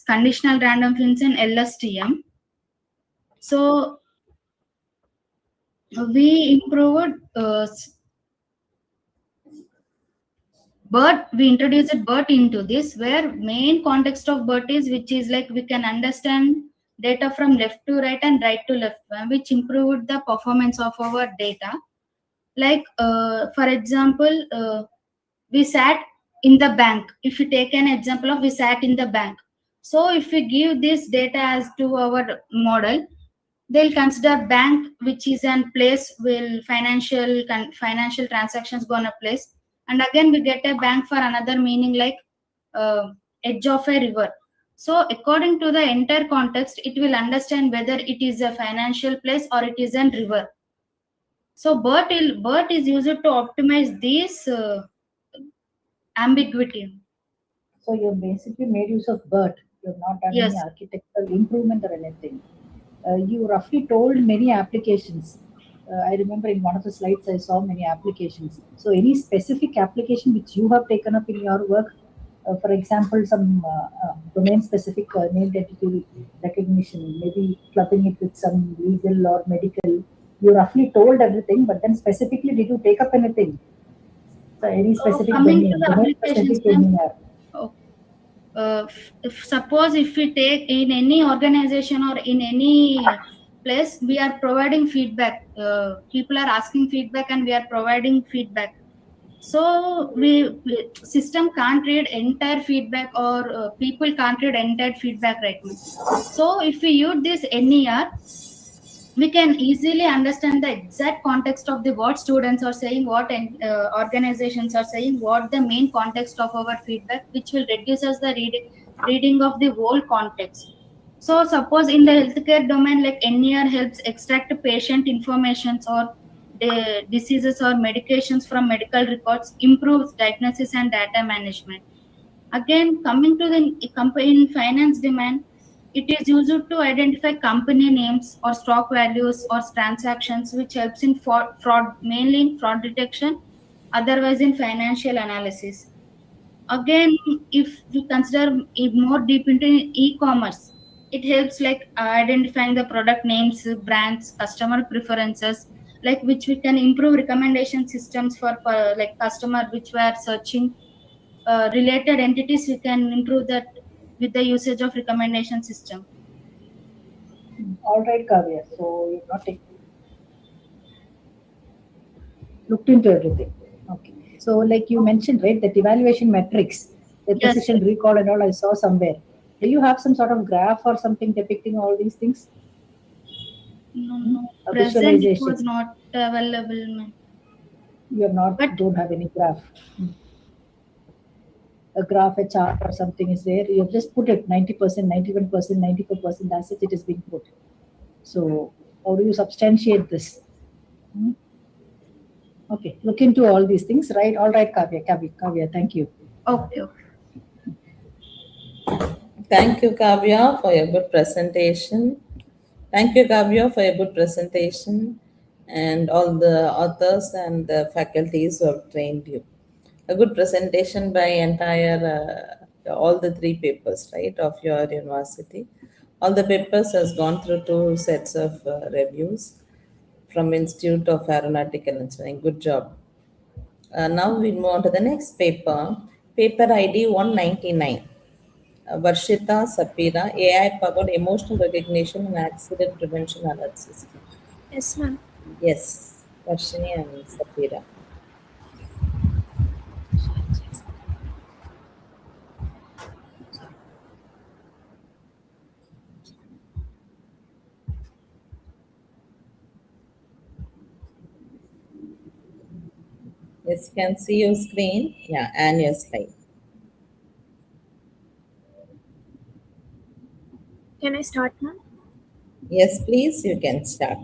Speaker 17: conditional random finds and LSTM. So we improved BERT. We introduced BERT into this, where main context of BERT is, which is like we can understand data from left to right and right to left, which improved the performance of our data. Like for example, we sat in the bank. If you take an example of we sat in the bank, so if we give this data as to our model, they'll consider bank, which is a place will financial transactions gonna place, and again we get a bank for another meaning, like edge of a river. So according to the entire context, it will understand whether it is a financial place or it is a river. So BERT is used to optimize this ambiguity.
Speaker 8: So you basically made use of BERT. You have not done any architectural improvement or anything. You roughly told many applications. I remember in one of the slides I saw many applications. So any specific application which you have taken up in your work For example, some domain-specific name entity recognition, maybe clubbing it with some legal or medical. You roughly told everything, but then specifically, did you take up anything? So any specific
Speaker 17: coming to
Speaker 8: domain,
Speaker 17: the applications,
Speaker 8: specific domain.
Speaker 17: Suppose if we take in any organization or in any place, we are providing feedback. People are asking feedback and we are providing feedback. So system can't read entire feedback, or people can't read entire feedback right now. So if we use this NER, we can easily understand the exact context of the what students are saying, what organizations are saying, what the main context of our feedback, which will reduce us the reading of the whole context. So suppose in the healthcare domain, like NER helps extract patient informations or the diseases or medications from medical records, improves diagnosis and data management. Again, coming to the in finance demand, it is used to identify company names or stock values or transactions, which helps in fraud, mainly in fraud detection, otherwise in financial analysis. Again, if we consider it more deep into e-commerce, it helps like identifying the product names, brands, customer preferences, like which we can improve recommendation systems for like customer which we are searching. Related entities, we can improve that with the usage of recommendation system.
Speaker 8: All right, Kavya. So you've not looked into everything. Okay. So like you mentioned, right, that evaluation metrics, the precision recall and all I saw somewhere. Do you have some sort of graph or something depicting all these things?
Speaker 17: No. Present it was not available, ma'am.
Speaker 8: You have not, don't have any graph. A graph, a chart or something is there. You have just put it 90%, 91%, 94%, that's it is being put. So how do you substantiate this? Okay, look into all these things, right? All right, Kavya, thank you.
Speaker 17: Okay.
Speaker 1: Thank you, Kavya, for your good presentation. Thank you, Kavya, for your good presentation, and all the authors and the faculties who have trained you. A good presentation by entire, all the 3 papers, right, of your university. All the papers has gone through 2 sets of reviews from Institute of Aeronautical Engineering. Good job. Now we move on to the next paper, paper ID 199. Varshita Sapira, AI-powered emotional recognition and accident prevention alert system.
Speaker 18: Yes, ma'am.
Speaker 1: Yes, Varshini and Sapira. Yes, you can see your screen. Yeah, and your slide.
Speaker 18: Can I start, ma'am?
Speaker 1: Yes, please, you can start.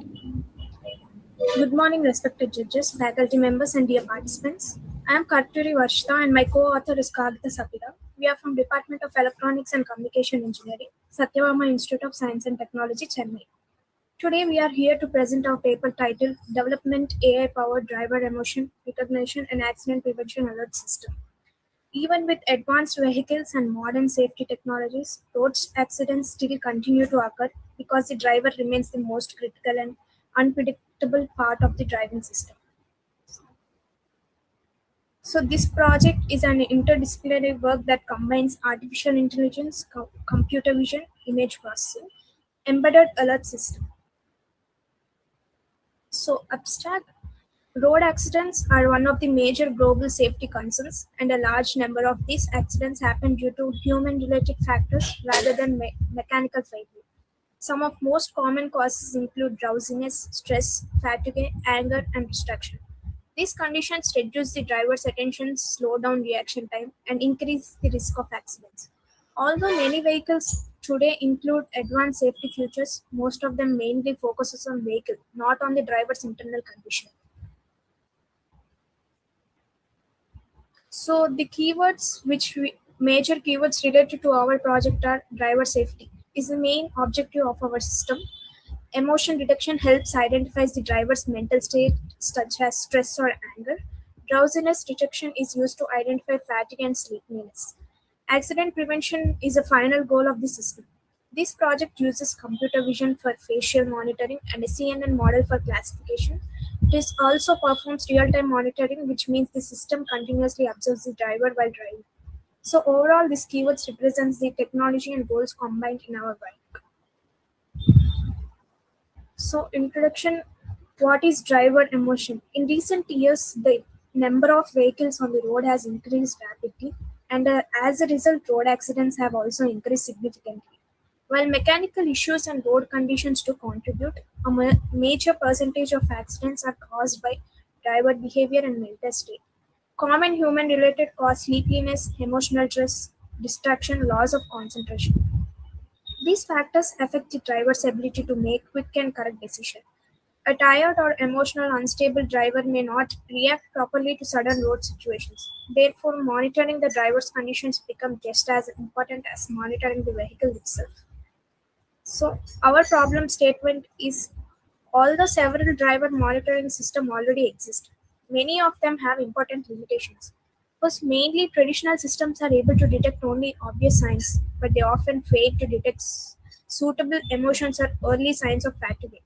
Speaker 18: Good morning, respected judges, faculty members, and dear participants. I am Karturi Varshita, and my co-author is Kagita Sapira. We are from Department of Electronics and Communication Engineering, Satyabama Institute of Science and Technology, Chennai. Today, we are here to present our paper titled Development AI-Powered Driver Emotion Recognition and Accident Prevention Alert System. Even with advanced vehicles and modern safety technologies, road accidents still continue to occur because the driver remains the most critical and unpredictable part of the driving system. So this project is an interdisciplinary work that combines artificial intelligence, computer vision, image processing, embedded alert system. So abstract. Road accidents are one of the major global safety concerns, and a large number of these accidents happen due to human-related factors rather than mechanical failure. Some of most common causes include drowsiness, stress, fatigue, anger, and distraction. These conditions reduce the driver's attention, slow down reaction time, and increase the risk of accidents. Although many vehicles today include advanced safety features, most of them mainly focuses on vehicle, not on the driver's internal condition. So the keywords major keywords related to our project are driver safety is the main objective of our system. Emotion detection helps identify the driver's mental state such as stress or anger. Drowsiness detection is used to identify fatigue and sleepiness. Accident prevention is a final goal of the system. This project uses computer vision for facial monitoring and a CNN model for classification. This also performs real-time monitoring, which means the system continuously observes the driver while driving. So overall, this keywords represents the technology and goals combined in our work. So introduction, what is driver emotion? In recent years, the number of vehicles on the road has increased rapidly, and as a result, road accidents have also increased significantly. While mechanical issues and road conditions do contribute, a major percentage of accidents are caused by driver behavior and mental state. Common human-related cause sleepiness, emotional stress, distraction, loss of concentration. These factors affect the driver's ability to make quick and correct decisions. A tired or emotional unstable driver may not react properly to sudden road situations. Therefore, monitoring the driver's conditions becomes just as important as monitoring the vehicle itself. So, our problem statement is although several driver monitoring systems already exist, many of them have important limitations. First, mainly traditional systems are able to detect only obvious signs, but they often fail to detect suitable emotions or early signs of fatigue.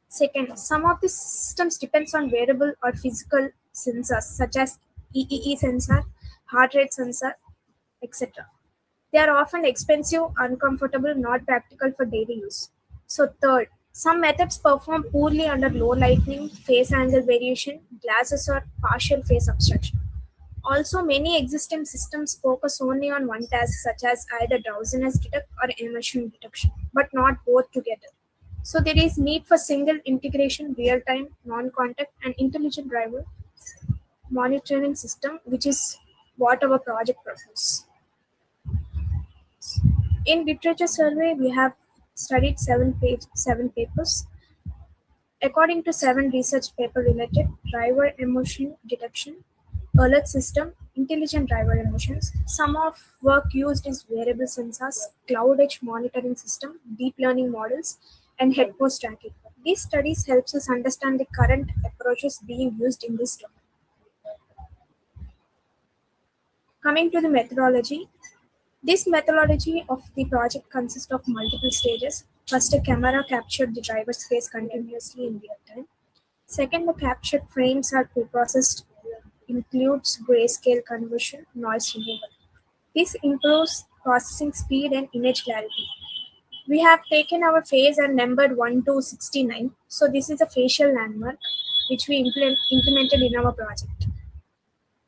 Speaker 18: Second, some of the systems depends on wearable or physical sensors such as EEE sensor, heart rate sensor, etc. They are often expensive, uncomfortable, not practical for daily use. So third, some methods perform poorly under low lighting, face angle variation, glasses or partial face obstruction. Also, many existing systems focus only on one task such as either drowsiness detect or emotion detection, but not both together. So there is need for single integration, real-time, non-contact and intelligent driver monitoring system, which is what our project proposes. In literature survey, we have studied seven papers. According to 7 research paper related, driver emotion detection, alert system, intelligent driver emotions. Some of work used is wearable sensors, cloud edge monitoring system, deep learning models, and head pose tracking. These studies helps us understand the current approaches being used in this domain. Coming to the methodology, this methodology of the project consists of multiple stages. First, a camera captured the driver's face continuously in real time. Second, the captured frames are preprocessed, includes grayscale conversion, noise removal. This improves processing speed and image clarity. We have taken our face and numbered 1 to 69. So this is a facial landmark which we implemented in our project.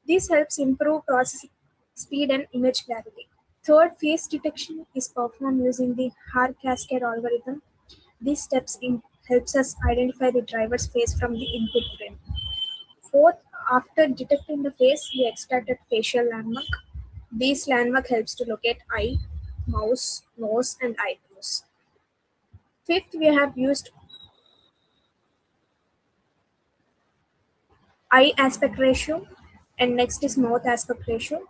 Speaker 18: This helps improve processing speed and image clarity. Third, face detection is performed using the Haar cascade algorithm. These steps helps us identify the driver's face from the input frame. Fourth, after detecting the face, we extracted facial landmark. This landmark helps to locate eye, mouth, nose, and eyebrows. Fifth, we have used eye aspect ratio, and next is mouth aspect ratio.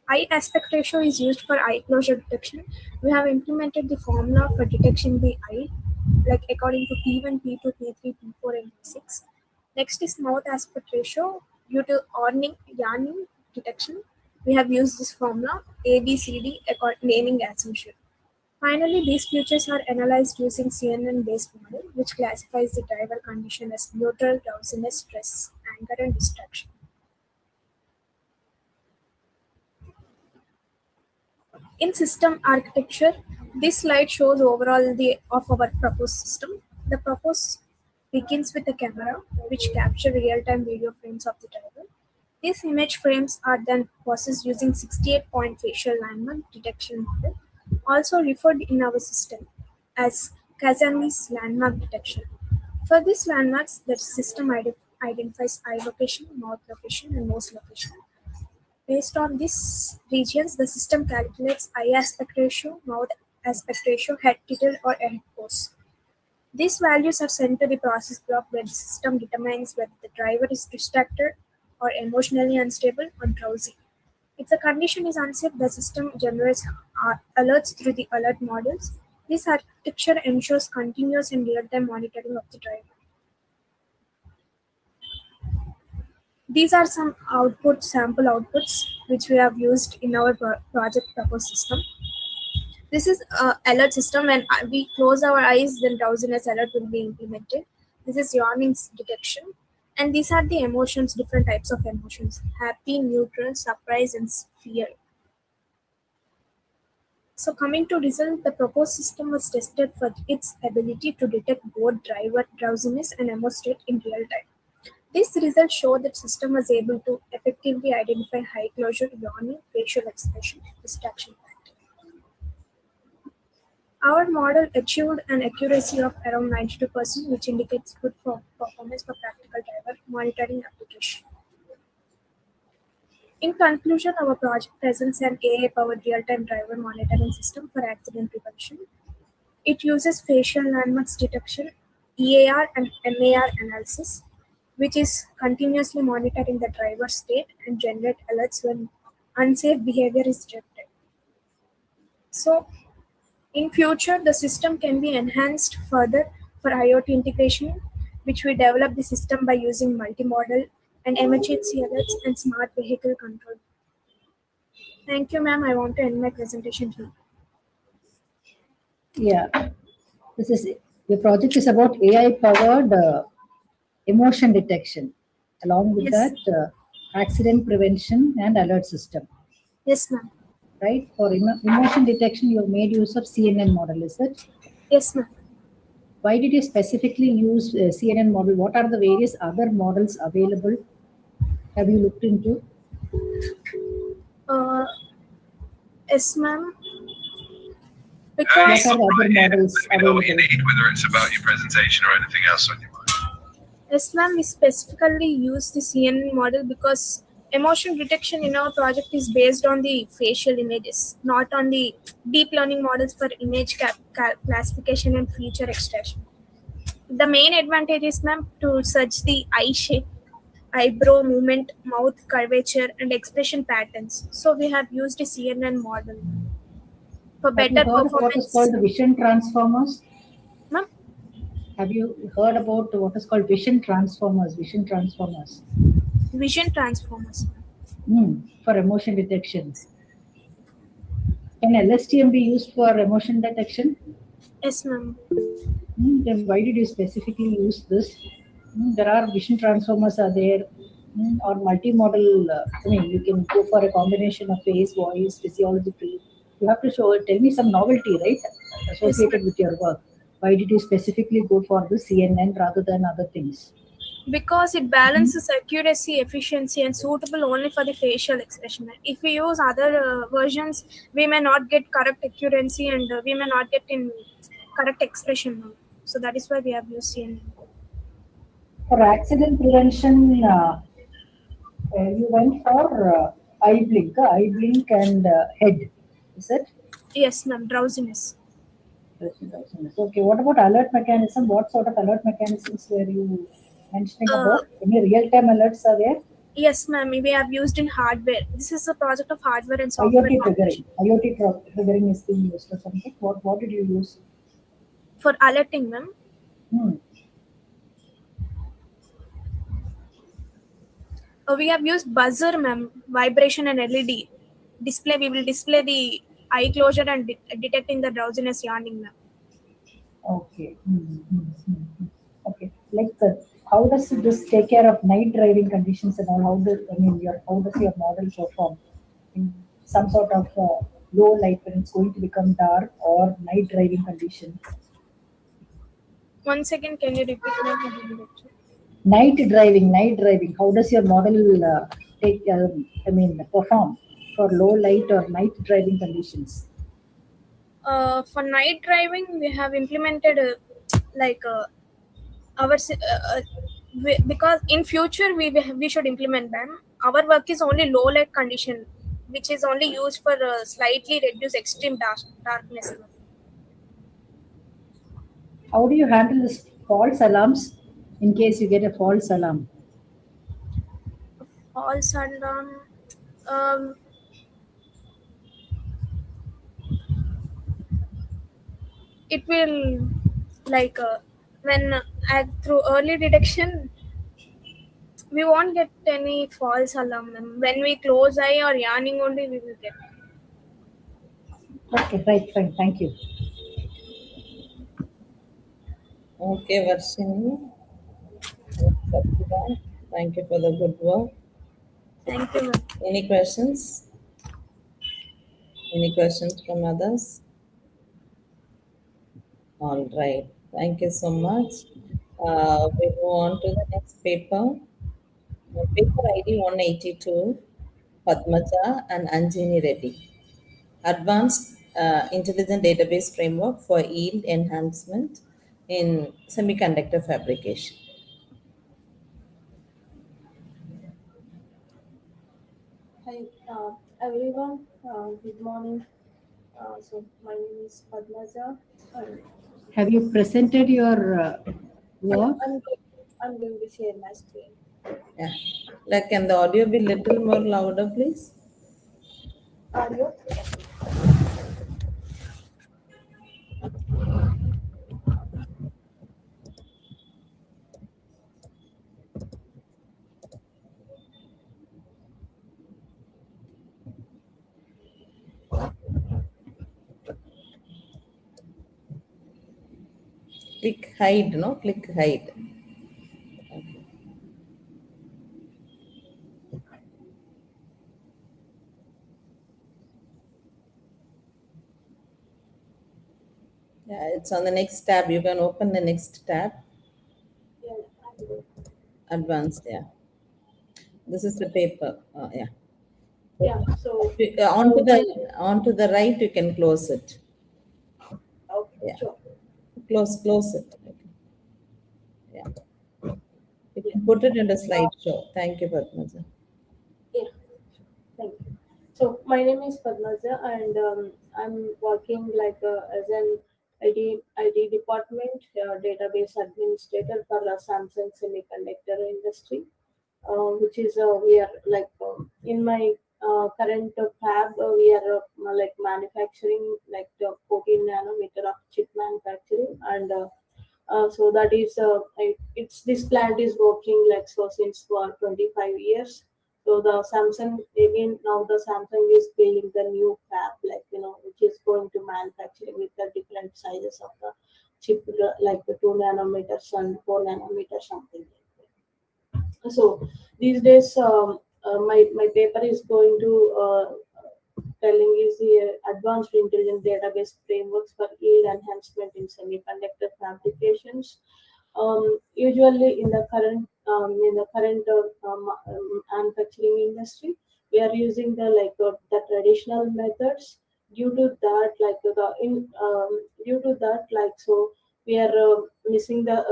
Speaker 18: Eye aspect ratio is used for eye closure detection. We have implemented the formula for detecting the eye, like according to P1, P2, P3, P4, and P6. Next is mouth aspect ratio. Due to yawning detection, we have used this formula ABCD naming as usual. Finally, these features are analyzed using CNN-based model, which classifies the driver condition as neutral, drowsiness, stress, anger, and distraction. In system architecture, this slide shows overall of our proposed system. The proposed begins with a camera, which capture real-time video frames of the driver. These image frames are then processed using 68-point facial landmark detection model, also referred in our system as Kazami's landmark detection. For these landmarks, the system identifies eye location, mouth location, and nose location. Based on these regions, the system calculates eye aspect ratio, mouth aspect ratio, head tilt, or head pose. These values are sent to the process block where the system determines whether the driver is distracted or emotionally unstable or drowsy. If the condition is unsafe, the system generates alerts through the alert models. This architecture ensures continuous and real-time monitoring of the driver. These are some sample outputs, which we have used in our project proposed system. This is a alert system. When we close our eyes, then drowsiness alert will be implemented. This is yawning detection. And these are the emotions, different types of emotions: happy, neutral, surprise, and fear. So coming to result, the proposed system was tested for its ability to detect both driver drowsiness and emo state in real time. These results show that system was able to effectively identify high closure, yawning, facial expression, distraction pattern. Our model achieved an accuracy of around 92%, which indicates good performance for practical driver monitoring application. In conclusion, our project presents an AI-powered real-time driver monitoring system for accident prevention. It uses facial landmarks detection, EAR and MAR analysis, which is continuously monitoring the driver's state and generate alerts when unsafe behavior is detected. So, in future, the system can be enhanced further for IoT integration, which we develop the system by using multimodal and emergency alerts and smart vehicle control. Thank you, ma'am. I want to end my presentation here.
Speaker 8: Yeah, your project is about AI-powered emotion detection, along with
Speaker 18: Yes.
Speaker 8: that accident prevention and alert system.
Speaker 18: Yes, ma'am.
Speaker 8: Right? For emotion detection, you have made use of CNN model, is it?
Speaker 18: Yes, ma'am.
Speaker 8: Why did you specifically use CNN model? What are the various other models available? Have you looked into?
Speaker 18: Yes, ma'am.
Speaker 8: Because what are the other models available?
Speaker 19: What you need, whether it's about your presentation or anything else on your mind.
Speaker 18: Yes, ma'am. We specifically use the CNN model because emotion detection in our project is based on the facial images, not on the deep learning models for image classification and feature extraction. The main advantage is, ma'am, to search the eye shape, eyebrow movement, mouth curvature, and expression patterns. So we have used a CNN model for better
Speaker 8: Have you heard
Speaker 18: performance.
Speaker 8: of what is called vision transformers?
Speaker 18: Ma'am?
Speaker 8: Have you heard about what is called vision transformers? Vision transformers.
Speaker 18: Vision transformers.
Speaker 8: For emotion detection. Can LSTM be used for emotion detection?
Speaker 18: Yes, ma'am.
Speaker 8: Then why did you specifically use this? There are vision transformers are there, or multimodal. You can go for a combination of face, voice, physiological. You have to tell me some novelty, right, associated with your work. Why did you specifically go for the CNN rather than other things?
Speaker 18: Because it balances accuracy, efficiency, and suitable only for the facial expression. If we use other versions, we may not get correct accuracy and we may not get in correct expression. So that is why we have used CNN.
Speaker 8: For accident prevention, you went for eye blink and head, is it?
Speaker 18: Yes, ma'am. Drowsiness.
Speaker 8: Okay, what about alert mechanism? What sort of alert mechanisms were you mentioning about? Any real-time alerts are there?
Speaker 18: Yes, ma'am. We have used in hardware. This is a project of hardware and software.
Speaker 8: IoT triggering is being used or something. What did you use?
Speaker 18: For alerting, ma'am. We have used buzzer, ma'am, vibration and LED display. We will display the eye closure and detecting the drowsiness, yawning, ma'am.
Speaker 8: Okay. Okay. How does this take care of night driving conditions and all? How does your model perform in some sort of low light when it's going to become dark or night driving condition?
Speaker 18: One second, can you repeat, ma'am?
Speaker 8: Night driving. How does your model perform for low light or night driving conditions?
Speaker 18: For night driving, we have implemented because in future we should implement them. Our work is only low light condition, which is only used for slightly reduce extreme darkness.
Speaker 8: How do you handle this false alarms in case you get a false alarm?
Speaker 18: False alarm. It will when through early detection, We won't get any false alarm, ma'am. When we close eye or yawning only, we will get.
Speaker 8: Okay, right, fine. Thank you.
Speaker 1: Okay, Varshini. Thank you for the good work.
Speaker 18: Thank you, ma'am.
Speaker 1: Any questions? Any questions from others? All right. Thank you so much. We move on to the next paper. Paper ID 182, Padmaja and Anjini Reddy. Advanced Intelligent Database Framework for Yield Enhancement in Semiconductor Fabrication.
Speaker 20: Hi, everyone. Good morning. So my name is Padmaja.
Speaker 8: Have you presented your work?
Speaker 20: I'm going to share my screen.
Speaker 1: Yeah. Like, can the audio be little more louder, please?
Speaker 20: Audio.
Speaker 1: Click hide, no? Click hide. Okay. Yeah, it's on the next tab. You can open the next tab.
Speaker 20: Yeah,
Speaker 1: Advanced, yeah. This is the paper. Yeah.
Speaker 20: yeah. So
Speaker 1: Onto the right, you can close it.
Speaker 20: Okay,
Speaker 1: Yeah.
Speaker 20: sure.
Speaker 1: Close it. Okay. Yeah. You can put it in the slideshow. Thank you, Padmaja.
Speaker 20: Yeah, thank you. So my name is Padmaja, and I'm working as an ID department database administrator for the Samsung semiconductor industry, which is we are in my current fab we are manufacturing the 14 nanometer of chip manufacturing, and so that is it's this plant is working so since for 25 years. So the Samsung again now the Samsung is building the new fab which is going to manufacturing with the different sizes of the chip like the 2 nanometers and 4 nanometers something. So these days my paper is going to telling is the advanced intelligent database frameworks for yield enhancement in semiconductor fabrications. Usually in the current manufacturing industry, we are using the traditional methods. Due to that, so we are missing the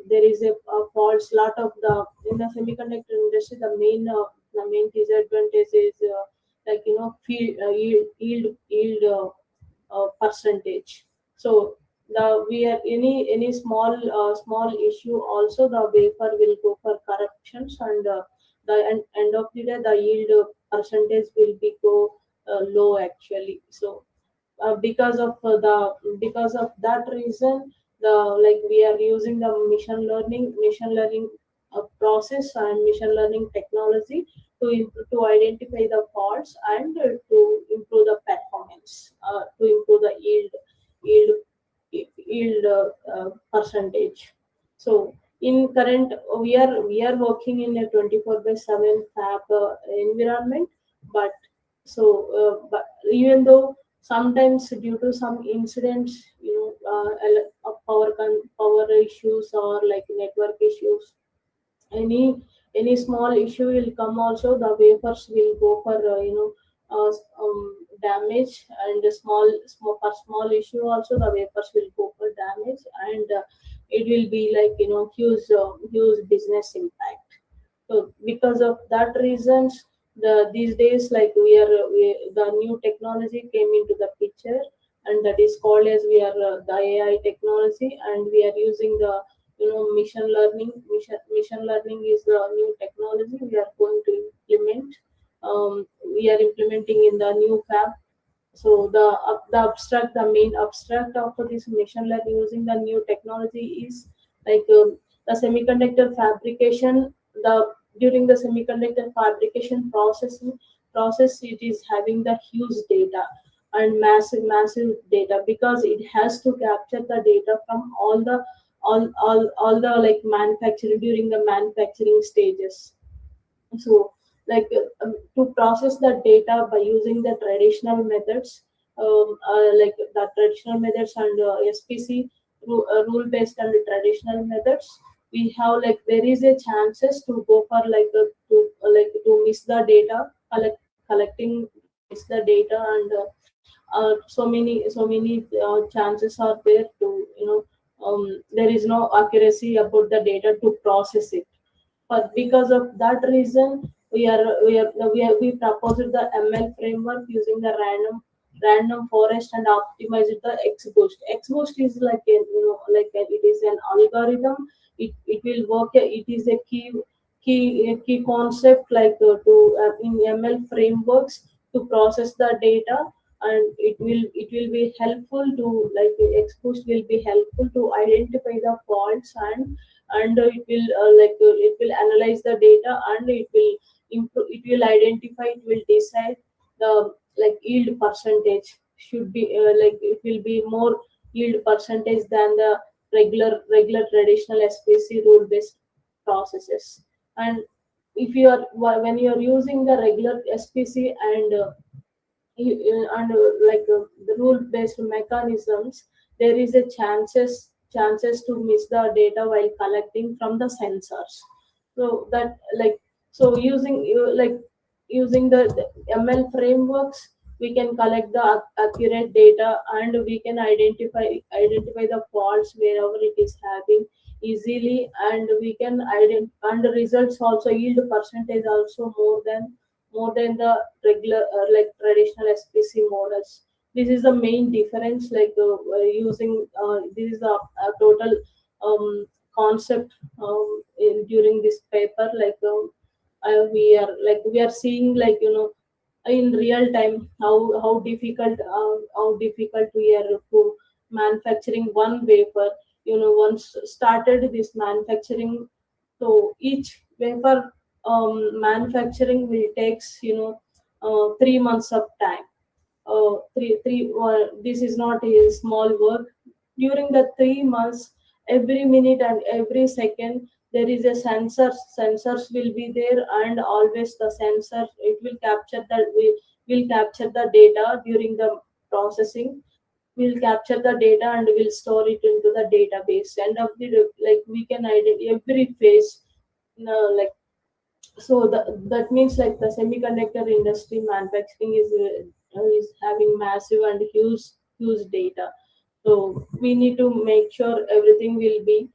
Speaker 20: there is a false lot of the in the semiconductor industry. The main disadvantage is yield percentage. So we are any small issue also the wafer will go for corrections, and the end of the day the yield percentage will be go low actually. So because of that reason we are using the machine learning process and machine learning technology to identify the faults and to improve the performance, to improve the yield percentage. So in current we are working in a 24/7 fab environment, but but even though sometimes due to some incidents power issues or network issues, any small issue will come also the wafers will go for damage, and for small issue also the wafers will go for damage, and it will be huge business impact. So because of that reasons, these days the new technology came into the picture, and that is called as the AI technology, and we are using the machine learning. Machine learning is the new technology we are going to implement. We are implementing in the new fab. So the main abstract of this machine learning using the new technology is the semiconductor fabrication. during the semiconductor fabrication process, it is having the huge data and massive data, because it has to capture the data from all the like manufacturing during the manufacturing stages. So like to process the data by using the traditional methods, like the traditional methods and SPC rule based and traditional methods, we have like there is a chances to go for like to miss the data, collecting miss the data, and so many chances are there to there is no accuracy about the data to process it. But because of that reason, we proposed the ML framework using the random forest and optimized the XBoost. XBoost is like it is an algorithm. It will work. It is a key concept like in ML frameworks to process the data, and it will be helpful to like XBoost will be helpful to identify the faults, and it will analyze the data, and it will improve, it will identify, it will decide the like yield percentage should be like it will be more yield percentage than the regular traditional SPC rule based processes. And if you are when you are using the regular SPC and the rule based mechanisms, there is a chances to miss the data while collecting from the sensors. So that like so using the ML frameworks, we can collect the accurate data, and we can identify the faults wherever it is having easily, and we can and the results also yield percentage also more than the regular like traditional SPC models. This is the main difference. Like using this is a total concept during this paper. Like we are seeing like in real time how difficult we are to manufacturing one wafer. Once started this manufacturing, so each wafer manufacturing will takes 3 months of time. This is not a small work. During the 3 months, every minute and every second, there is a sensors will be there, and always the sensor it will capture the data during the processing. We'll capture the data and we'll store it into the database. End of the like we can identify every phase. Like so that means like the semiconductor industry manufacturing is having massive and huge data. So we need to make sure everything will be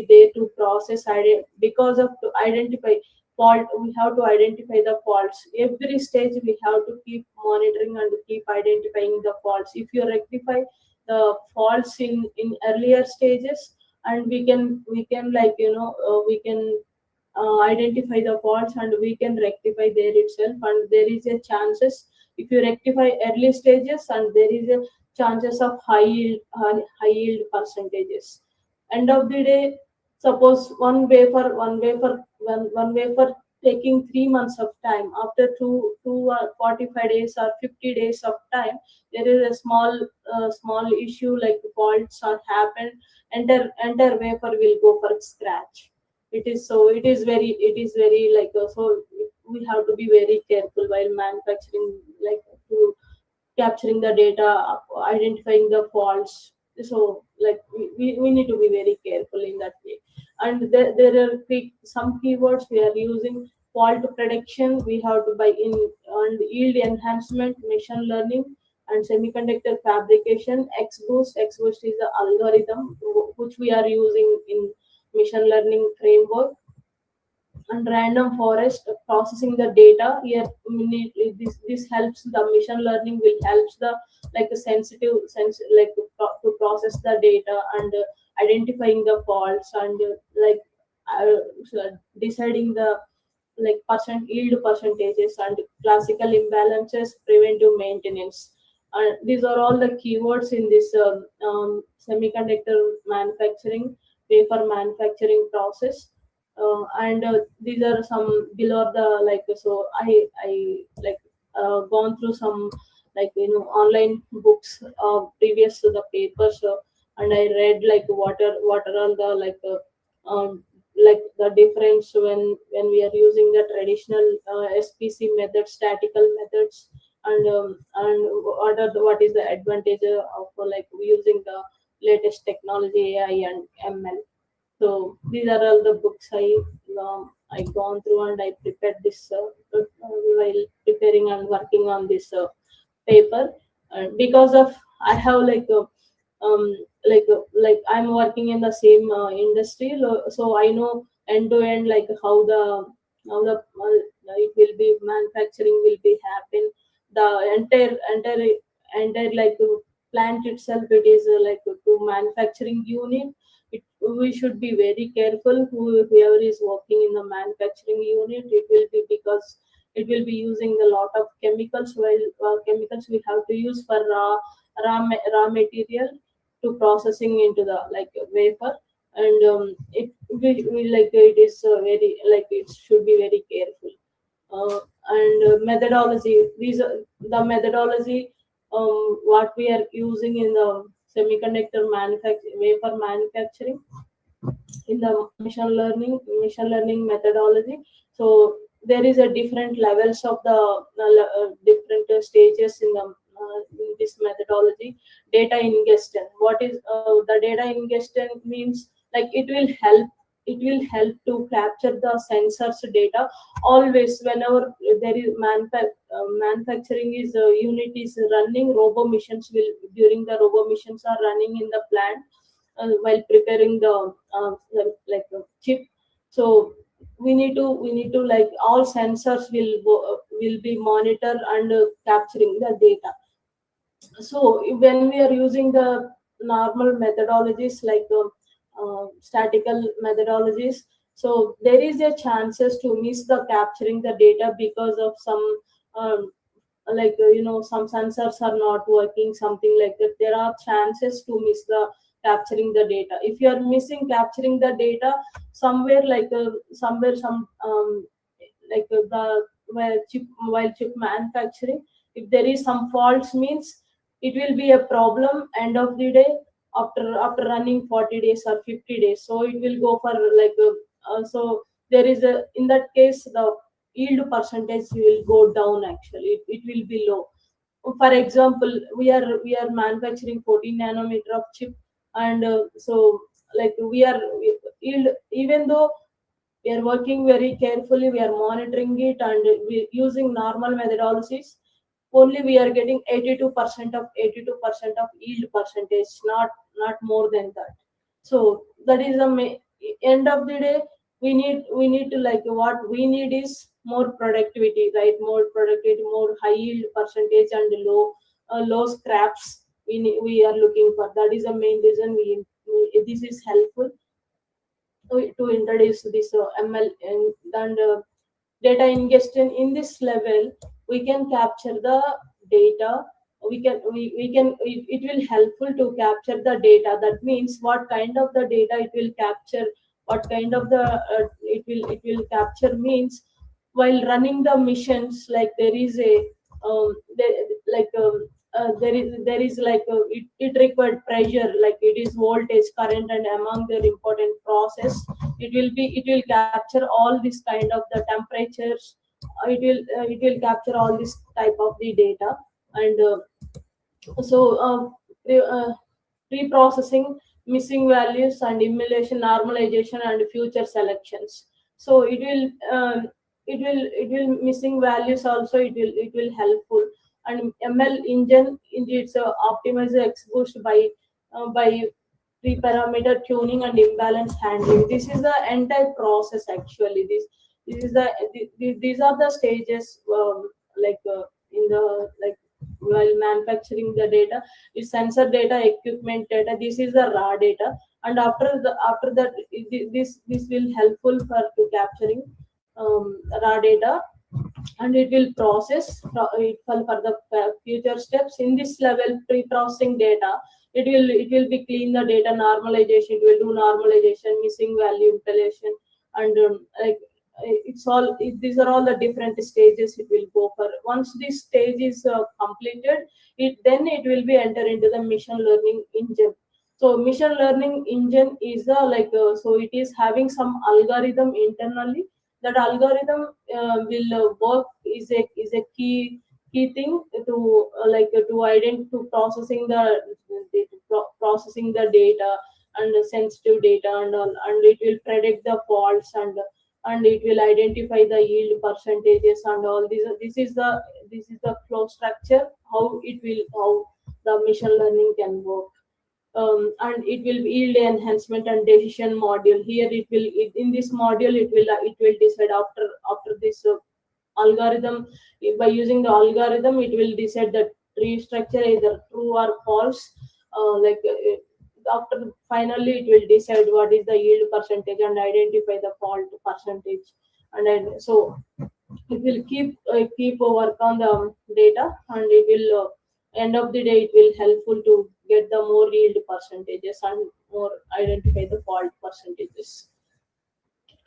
Speaker 20: there to process. Because of to identify fault, we have to identify the faults every stage. We have to keep monitoring and keep identifying the faults. If you rectify the faults in earlier stages, and we can like we can identify the faults, and we can rectify there itself, and there is a chances if you rectify early stages, and there is a chances of high yield percentages. End of the day, suppose one wafer taking 3 months of time. After 45 days or 50 days of time, there is a small issue like faults are happened, entire wafer will go for scratch. It is very like so we have to be very careful while manufacturing, like to capturing the data, identifying the faults. So like we need to be very careful in that way. And there are some keywords we are using: fault prediction, we have to buy in, and yield enhancement, machine learning, and semiconductor fabrication. XBoost is the algorithm which we are using in machine learning framework. And random forest processing the data here. This helps the machine learning will helps the like a sensitive sense like to process the data, and identifying the faults, and deciding the like yield percentages, and classical imbalances, preventive maintenance. These are all the keywords in this semiconductor manufacturing wafer manufacturing process. and these are some below the like. So I like gone through some like online books previous to the papers, and I read like what are all the like the difference when we are using the traditional SPC method, statical methods, and what is the advantage of like using the latest technology, AI and ML. So these are all the books I gone through, and I prepared this while preparing and working on this paper. Because of I have like I'm working in the same industry, so I know end to end like how the it will be manufacturing will be happen. The entire like plant itself, it is like to manufacturing unit. We should be very careful whoever is working in the manufacturing unit. It will be because it will be using a lot of chemicals, while chemicals we have to use for raw material to processing into the like vapor, and we like it is very like it should be very careful. And methodology, these are the methodology what we are using in the semiconductor vapor manufacturing in the machine learning methodology. So there is a different levels of the different stages in this methodology. Data ingestion, what is the data ingestion means, like it will help to capture the sensors data always whenever there is manufacturing is unit is running. Robo missions will during the robo missions are running in the plant while preparing the like chip. So we need to like all sensors will be monitored and capturing the data. So when we are using the normal methodologies like statical methodologies, so there is a chances to miss the capturing the data because of some some sensors are not working, something like that. There are chances to miss the capturing the data. If you are missing capturing the data somewhere somewhere some the while chip manufacturing, if there is some faults means it will be a problem end of the day after running 40 days or 50 days. So it will go for so there is a, in that case the yield percentage will go down. Actually it will be low. For example, we are manufacturing 14 nanometer of chip, and so like we are yield, even though we are working very carefully, we are monitoring it, and we using normal methodologies, only we are getting 82% of yield percentage, not more than that. So that is the end of the day. We need to like what we need is more productivity, right? More productivity, more high yield percentage, and low scraps. We are looking for. That is the main reason this is helpful to introduce this ML and data ingestion. In this level we can capture the data. It will helpful to capture the data. That means what kind of the data it will capture, what kind of the it will capture means while running the missions, like there is a there is like it required pressure, like it is voltage, current, and among their important process. It will capture all this kind of the temperatures. It will capture all this type of the data, and pre-processing, missing values, and emulation, normalization, and future selections. So it will missing values also. It will helpful. And ML engine it's optimized XBoost by pre-parameter tuning and imbalance handling. This is the entire process. Actually this is these are the stages in the like while manufacturing the data. It's sensor data, equipment data. This is the raw data, and after that this will helpful for to capturing raw data, and it will process it for the future steps. In this level pre-processing data, it will be clean the data, normalization. It will do normalization, missing value, implementation, and these are all the different stages it will go for. Once this stage is completed, then it will be enter into the machine learning engine. So machine learning engine is so it is having some algorithm internally. That algorithm will work is a key thing to to processing the data and the sensitive data and all, and it will predict the faults and it will identify the yield percentages and all. This is the flow structure how the machine learning can work. And it will yield enhancement and decision module. Here in this module it will decide after this algorithm. By using the algorithm, it will decide the tree structure either true or false. After finally it will decide what is the yield percentage and identify the fault percentage. And then, so it will keep work on the data, and it will end of the day it will helpful to get the more yield percentages and more identify the fault percentages.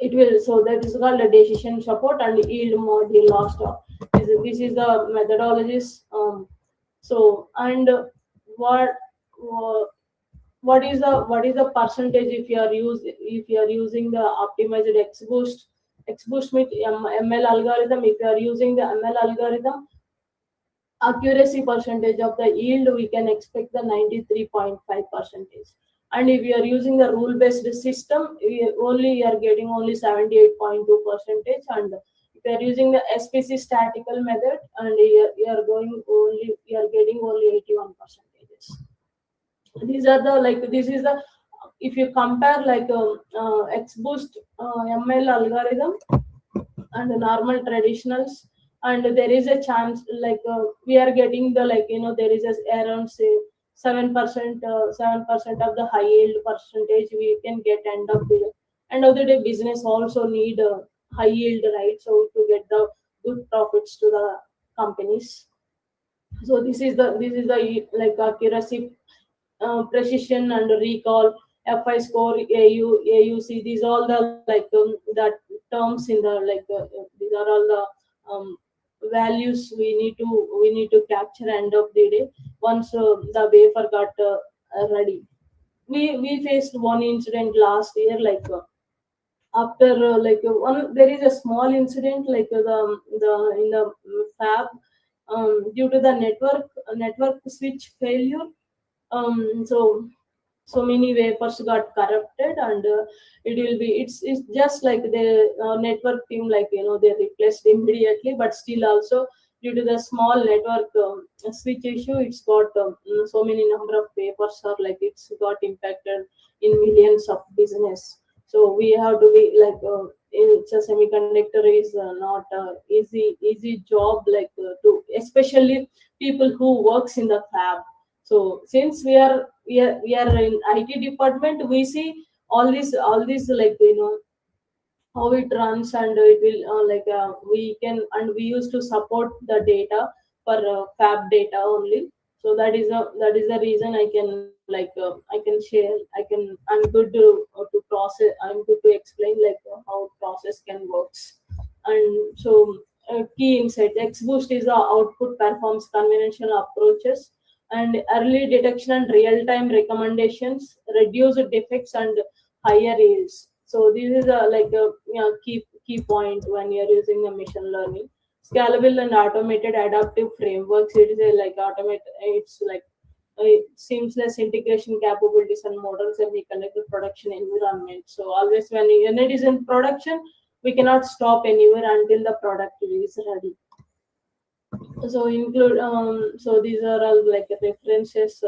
Speaker 20: It will, so that is called a decision support and yield module last. This is the methodologies. So and what is the percentage if you are using the optimized XBoost with ML algorithm? If you are using the ML algorithm, accuracy percentage of the yield we can expect the 93.5%. And if you are using the rule based system, you are getting only 78.2%. And if you are using the SPC statistical method, and you are getting only 81%. These are the this is the, if you compare XBoost ML algorithm and the normal traditionals, and there is a chance we are getting the there is around say 7% of the high yield percentage we can get end of the day. Business also need high yield, right? So to get the good profits to the companies. So this is the accuracy, precision and recall, FI score, AUC. These all the that terms in the these are all the values we need to capture end of the day once the wafer got ready. We faced one incident last year, after there is a small incident the in the fab, due to the network switch failure. So many wafers got corrupted, and it's just like the network team they replaced immediately, but still also due to the small network switch issue, it's got so many number of wafers are it's got impacted in millions of business. So we have to be it's a semiconductor is not a easy job to, especially people who works in the fab. So since we are in IT department, we see all these how it runs, and it will we used to support the data for fab data only. So that is the reason I can I can share, I'm good to process, I'm good to explain how process can works. And so key insight: XBoost is the output performs conventional approaches and early detection and real-time recommendations, reduce defects and higher yields. So this is a key point when you are using the machine learning. Scalable and automated adaptive frameworks. It is it's seamless integration capabilities and modern semiconductor production environment. So always when it is in production, we cannot stop anywhere until the product is ready. So include so these are all references,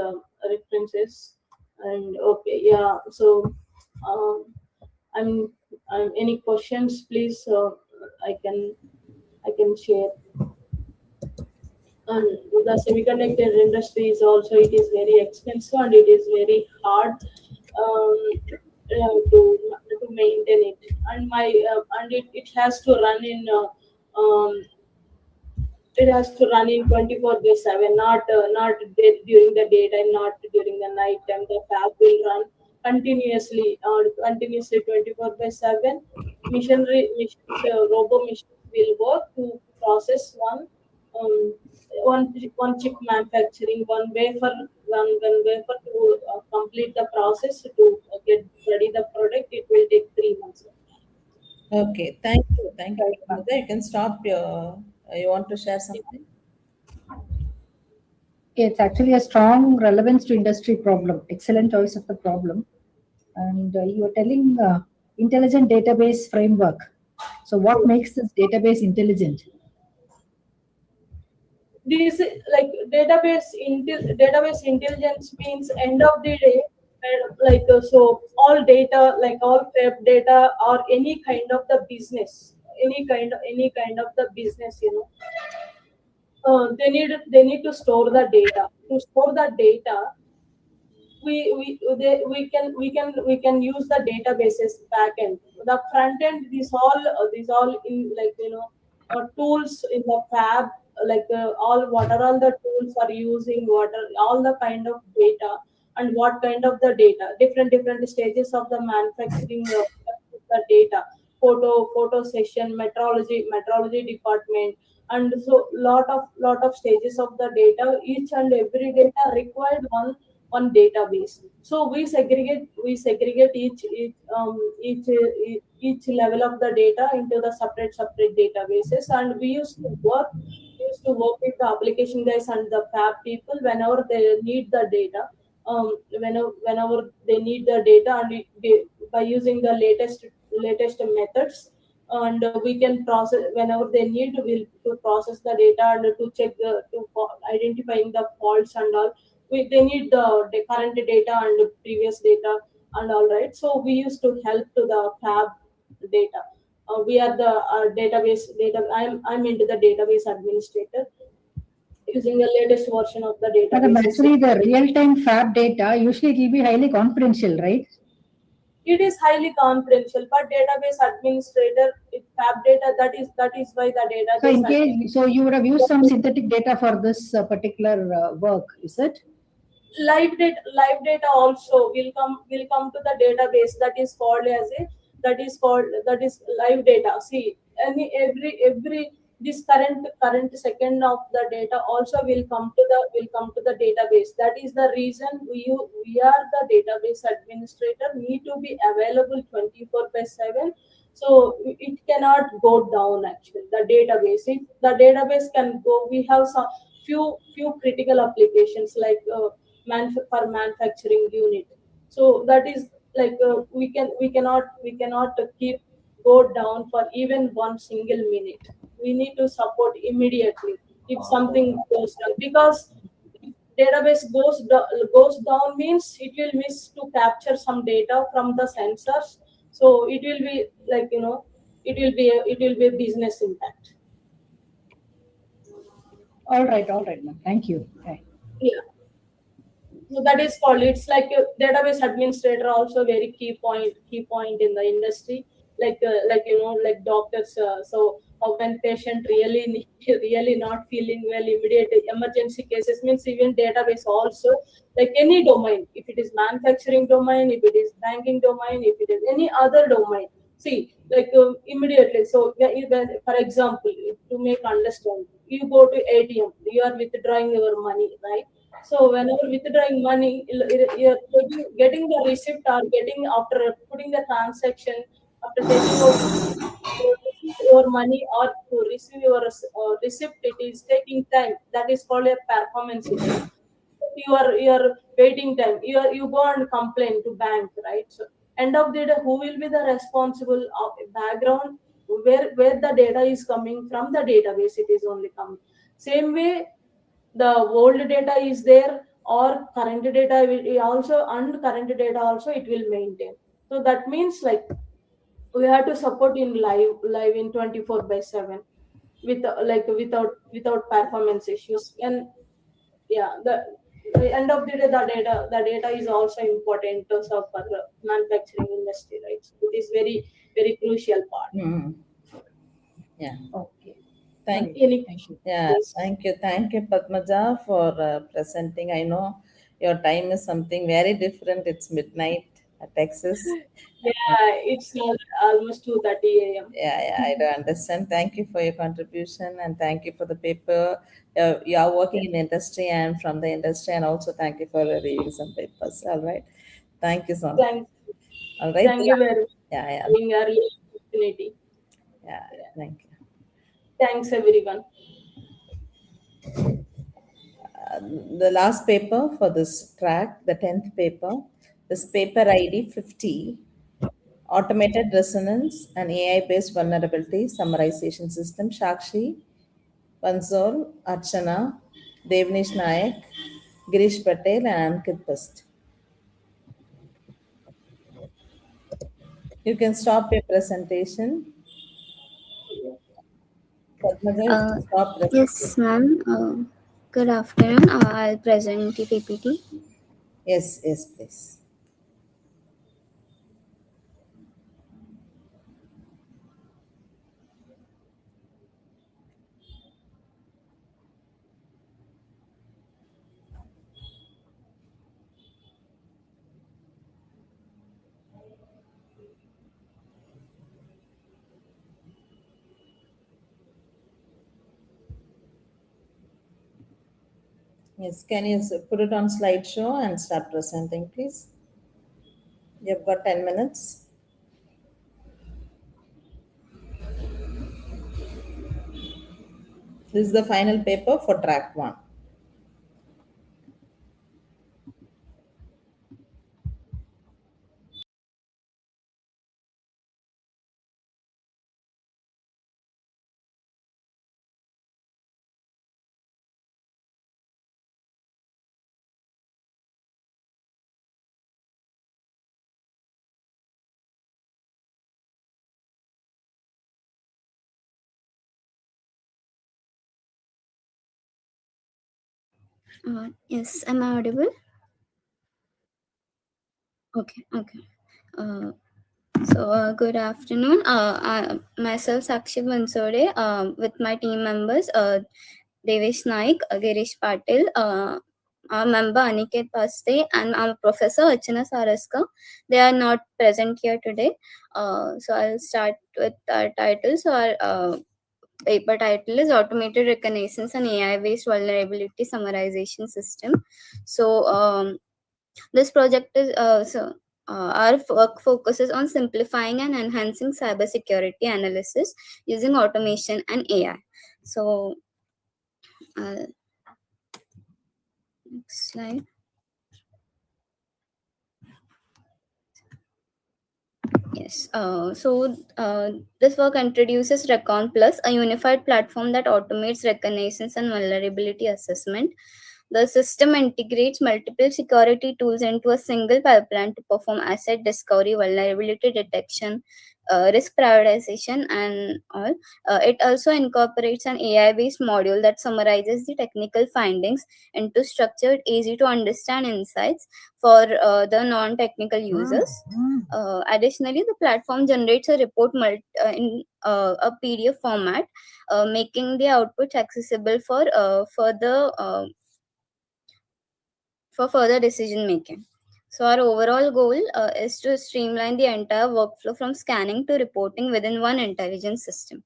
Speaker 20: and okay, yeah. So I'm any questions, please? I can share. And the semiconductor industry is also, it is very expensive and it is very hard to maintain it. And and it has to run in it has to run in 24/7, not during the daytime, not during the night time. The fab will run continuously 24/7. Robo machines will work to process one chip manufacturing, one wafer to complete the process to get ready the product. It will take 3 months.
Speaker 1: Okay, thank you. Thank you. Mother, you can stop your, you want to share something?
Speaker 8: It's actually a strong relevance to industry problem. Excellent choice of the problem. And you were telling intelligent database framework. So what makes this database intelligent?
Speaker 20: This like database intelligence means end of the day, so all data, like all web data or any kind of the business, any kind of the business, they need to store the data. To store the data, we can use the databases back end. The front end, these all in tools in the fab, all what are all the tools are using, what are all the kind of data, and what kind of the data, different stages of the manufacturing of the data, photo session, metrology department, and so lot of stages of the data. Each and every data required one database. So we segregate each level of the data into the separate databases, and we used to work with the application guys and the fab people whenever they need the data. Whenever they need the data, and by using the latest methods, and we can process whenever they need to process the data and to check identifying the faults and all. They need the current data and previous data and all, right. So we used to help to the fab data. We are the database data. I'm into the database administrator, using the latest version of the
Speaker 8: Madam,
Speaker 20: database.
Speaker 8: actually, the real-time fab data usually it will be highly confidential, right?
Speaker 20: It is highly confidential, but database administrator, fab data, that is why the database.
Speaker 8: So in case, so you would have used some synthetic data for this particular work, is it?
Speaker 20: Live data also will come to the database. That is live data. See, every this current second of the data also will come to the database. That is the reason we are the database administrator, need to be available 24/7. So it cannot go down. Actually, the database, if the database can go, we have some few critical applications like for manufacturing unit. So that is like we cannot keep go down for even 1 single minute. We need to support immediately if something goes down, because if database goes down means it will miss to capture some data from the sensors. So it will be like it will be a business impact.
Speaker 8: All right, ma'am. Thank you. Okay.
Speaker 20: Yeah. So that is called, it's like a database administrator, also very key point in the industry, like doctors. So when patient really not feeling well, immediate emergency cases means even database also, like any domain, if it is manufacturing domain, if it is banking domain, if it is any other domain, see, like immediately. So for example, to make understand, you go to ATM, you are withdrawing your money, right? So whenever withdrawing money, you're getting the receipt, or getting after putting the transaction, after taking out your money or to receive your receipt, it is taking time. That is called a performance issue. You are waiting time. You go and complain to bank, right? So end of the day, who will be the responsible of background, where the data is coming from? The database, it is only coming. Same way, the old data is there, or current data will also, and current data also it will maintain. So that means like we have to support in live in 24/7 with without performance issues. And yeah, the end of the day, the data is also important to serve for the manufacturing industry, right? So it is very crucial part.
Speaker 1: Yeah.
Speaker 8: Okay.
Speaker 1: Thank
Speaker 8: you.
Speaker 1: you. Yeah, thank you, Padmaja, for presenting. I know your time is something very different. It's midnight at Texas.
Speaker 20: Yeah, it's almost 2:30 a.m.
Speaker 1: Yeah, I do understand. Thank you for your contribution and thank you for the paper. You are working in the industry and from the industry, and also thank you for reviewing some papers. All right. Thank you so much.
Speaker 20: Thanks.
Speaker 1: All right.
Speaker 20: Thank you very much
Speaker 1: Yeah.
Speaker 20: for giving early opportunity.
Speaker 1: Yeah, thank you.
Speaker 20: Thanks, everyone.
Speaker 1: The last paper for this track, the 10th paper, this paper ID 50, Automated Resonance and AI-based Vulnerability Summarization System, Shakshi, Pansol, Archana, Devnish Nayak, Girish Patel, and Ankit Past. You can stop your presentation. Stop presentation.
Speaker 21: Yes, ma'am. Good afternoon. I'll present the PPT.
Speaker 1: Yes, please. Yes, can you put it on slideshow and start presenting, please? You've got 10 minutes. This is the final paper for track 1.
Speaker 21: Yes, am I audible? Okay. Good afternoon. Myself, Sakshi Bansode, with my team members, Devesh Naik, Girish Patil, our member Aniket Paste, and our professor Archana Saraska. They are not present here today. So I'll start with our title. So our paper title is Automated Reconnaissance and AI-based Vulnerability Summarization System. So this project is our work focuses on simplifying and enhancing cybersecurity analysis using automation and AI. So, next slide. Yes. This work introduces Recon Plus, a unified platform that automates reconnaissance and vulnerability assessment. The system integrates multiple security tools into a single pipeline to perform asset discovery, vulnerability detection, risk prioritization, and all. It also incorporates an AI-based module that summarizes the technical findings into structured, easy to understand insights for the non-technical users. Additionally, the platform generates a report in a PDF format, making the outputs accessible for further decision making. So our overall goal is to streamline the entire workflow from scanning to reporting within one intelligence system.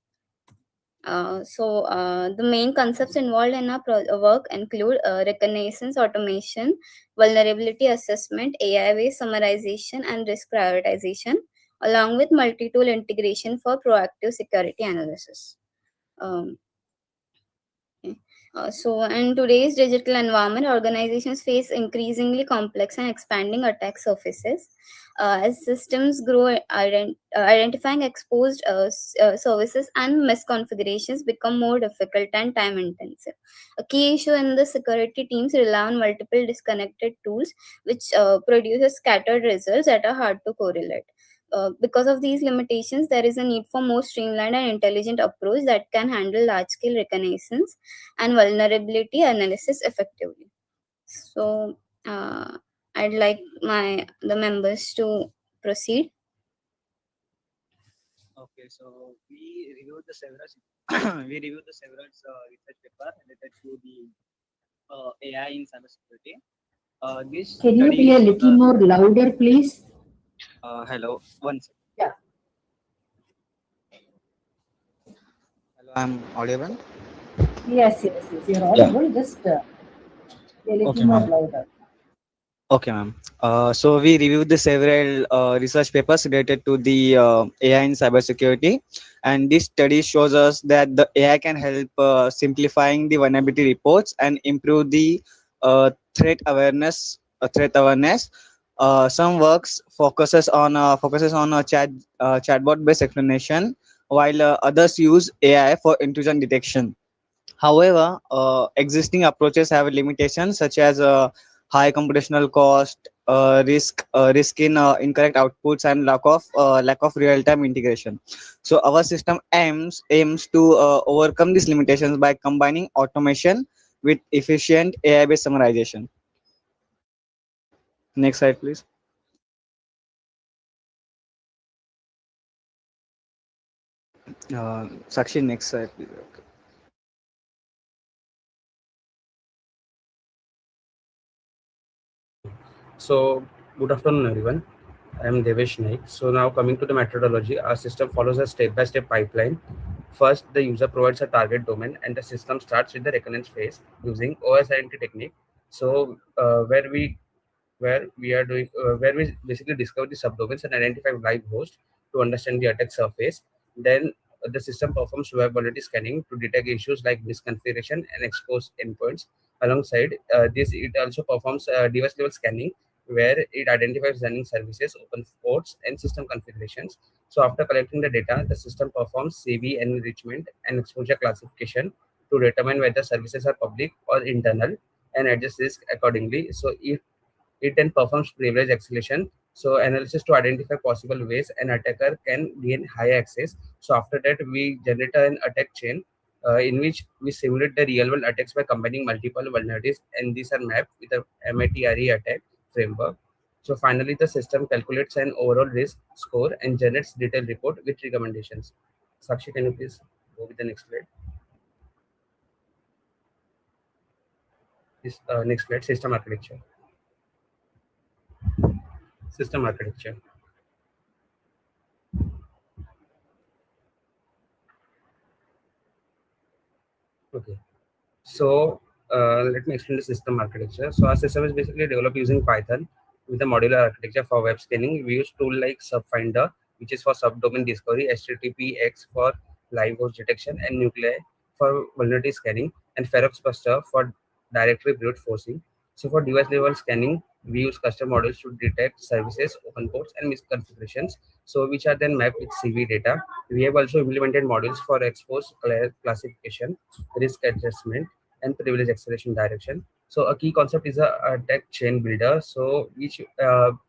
Speaker 21: The main concepts involved in our work include reconnaissance automation, vulnerability assessment, AI-based summarization, and risk prioritization, along with multi-tool integration for proactive security analysis. In today's digital environment, organizations face increasingly complex and expanding attack surfaces. As systems grow, identifying exposed services and misconfigurations become more difficult and time intensive. A key issue in the security teams rely on multiple disconnected tools, which produces scattered results that are hard to correlate. Because of these limitations, there is a need for more streamlined and intelligent approach that can handle large-scale reconnaissance and vulnerability analysis effectively. So, I'd like the members to proceed.
Speaker 22: Okay, so we reviewed the several research paper related to the AI in cybersecurity.
Speaker 8: Can you be a little more louder, please?
Speaker 3: Hello, one second.
Speaker 8: Yeah.
Speaker 3: Hello, I'm audible.
Speaker 8: Yes, you're
Speaker 3: Yeah.
Speaker 8: audible. Just a little
Speaker 3: Okay,
Speaker 8: more
Speaker 3: ma'am.
Speaker 8: louder.
Speaker 3: Okay, ma'am. So we reviewed the several research papers related to the AI in cybersecurity, and this study shows us that the AI can help simplifying the vulnerability reports and improve the threat awareness. Some works focuses on a chatbot based explanation, while others use AI for intrusion detection. However, existing approaches have limitations such as high computational cost, risk in incorrect outputs, and lack of real-time integration. So our system aims to overcome these limitations by combining automation with efficient AI-based summarization. Next slide, please. Sakshi, next slide, please. Okay.
Speaker 4: So, good afternoon, everyone. I am Devesh Naik. So, now coming to the methodology, our system follows a step-by-step pipeline. First, the user provides a target domain, and the system starts with the recurrence phase using OSINT technique. So, where we basically discover the subdomains and identify live host to understand the attack surface. Then the system performs web vulnerability scanning to detect issues like misconfiguration and expose endpoints. Alongside this, it also performs device level scanning where it identifies running services, open ports, and system configurations. So after collecting the data, the system performs CV enrichment and exposure classification to determine whether services are public or internal and adjust risk accordingly. So if it then performs privilege escalation. So analysis to identify possible ways an attacker can gain high access. So after that, we generate an attack chain in which we simulate the real world attacks by combining multiple vulnerabilities, and these are mapped with a MITRE attack framework. So finally, the system calculates an overall risk score and generates detailed report with recommendations. Sakshi, can you please go with the next slide? This next slide, system architecture. System architecture. Okay. So let me explain the system architecture. So our system is basically developed using Python with a modular architecture for web scanning. We use tool like Subfinder, which is for subdomain discovery, HTTPX for live host detection, and Nuclei for vulnerability scanning, and Ferox Buster for directory brute forcing. So for device level scanning, we use custom models to detect services, open ports, and misconfigurations. So which are then mapped with CV data. We have also implemented models for expose classification, risk adjustment, and privilege acceleration direction. So a key concept is a attack chain builder. So which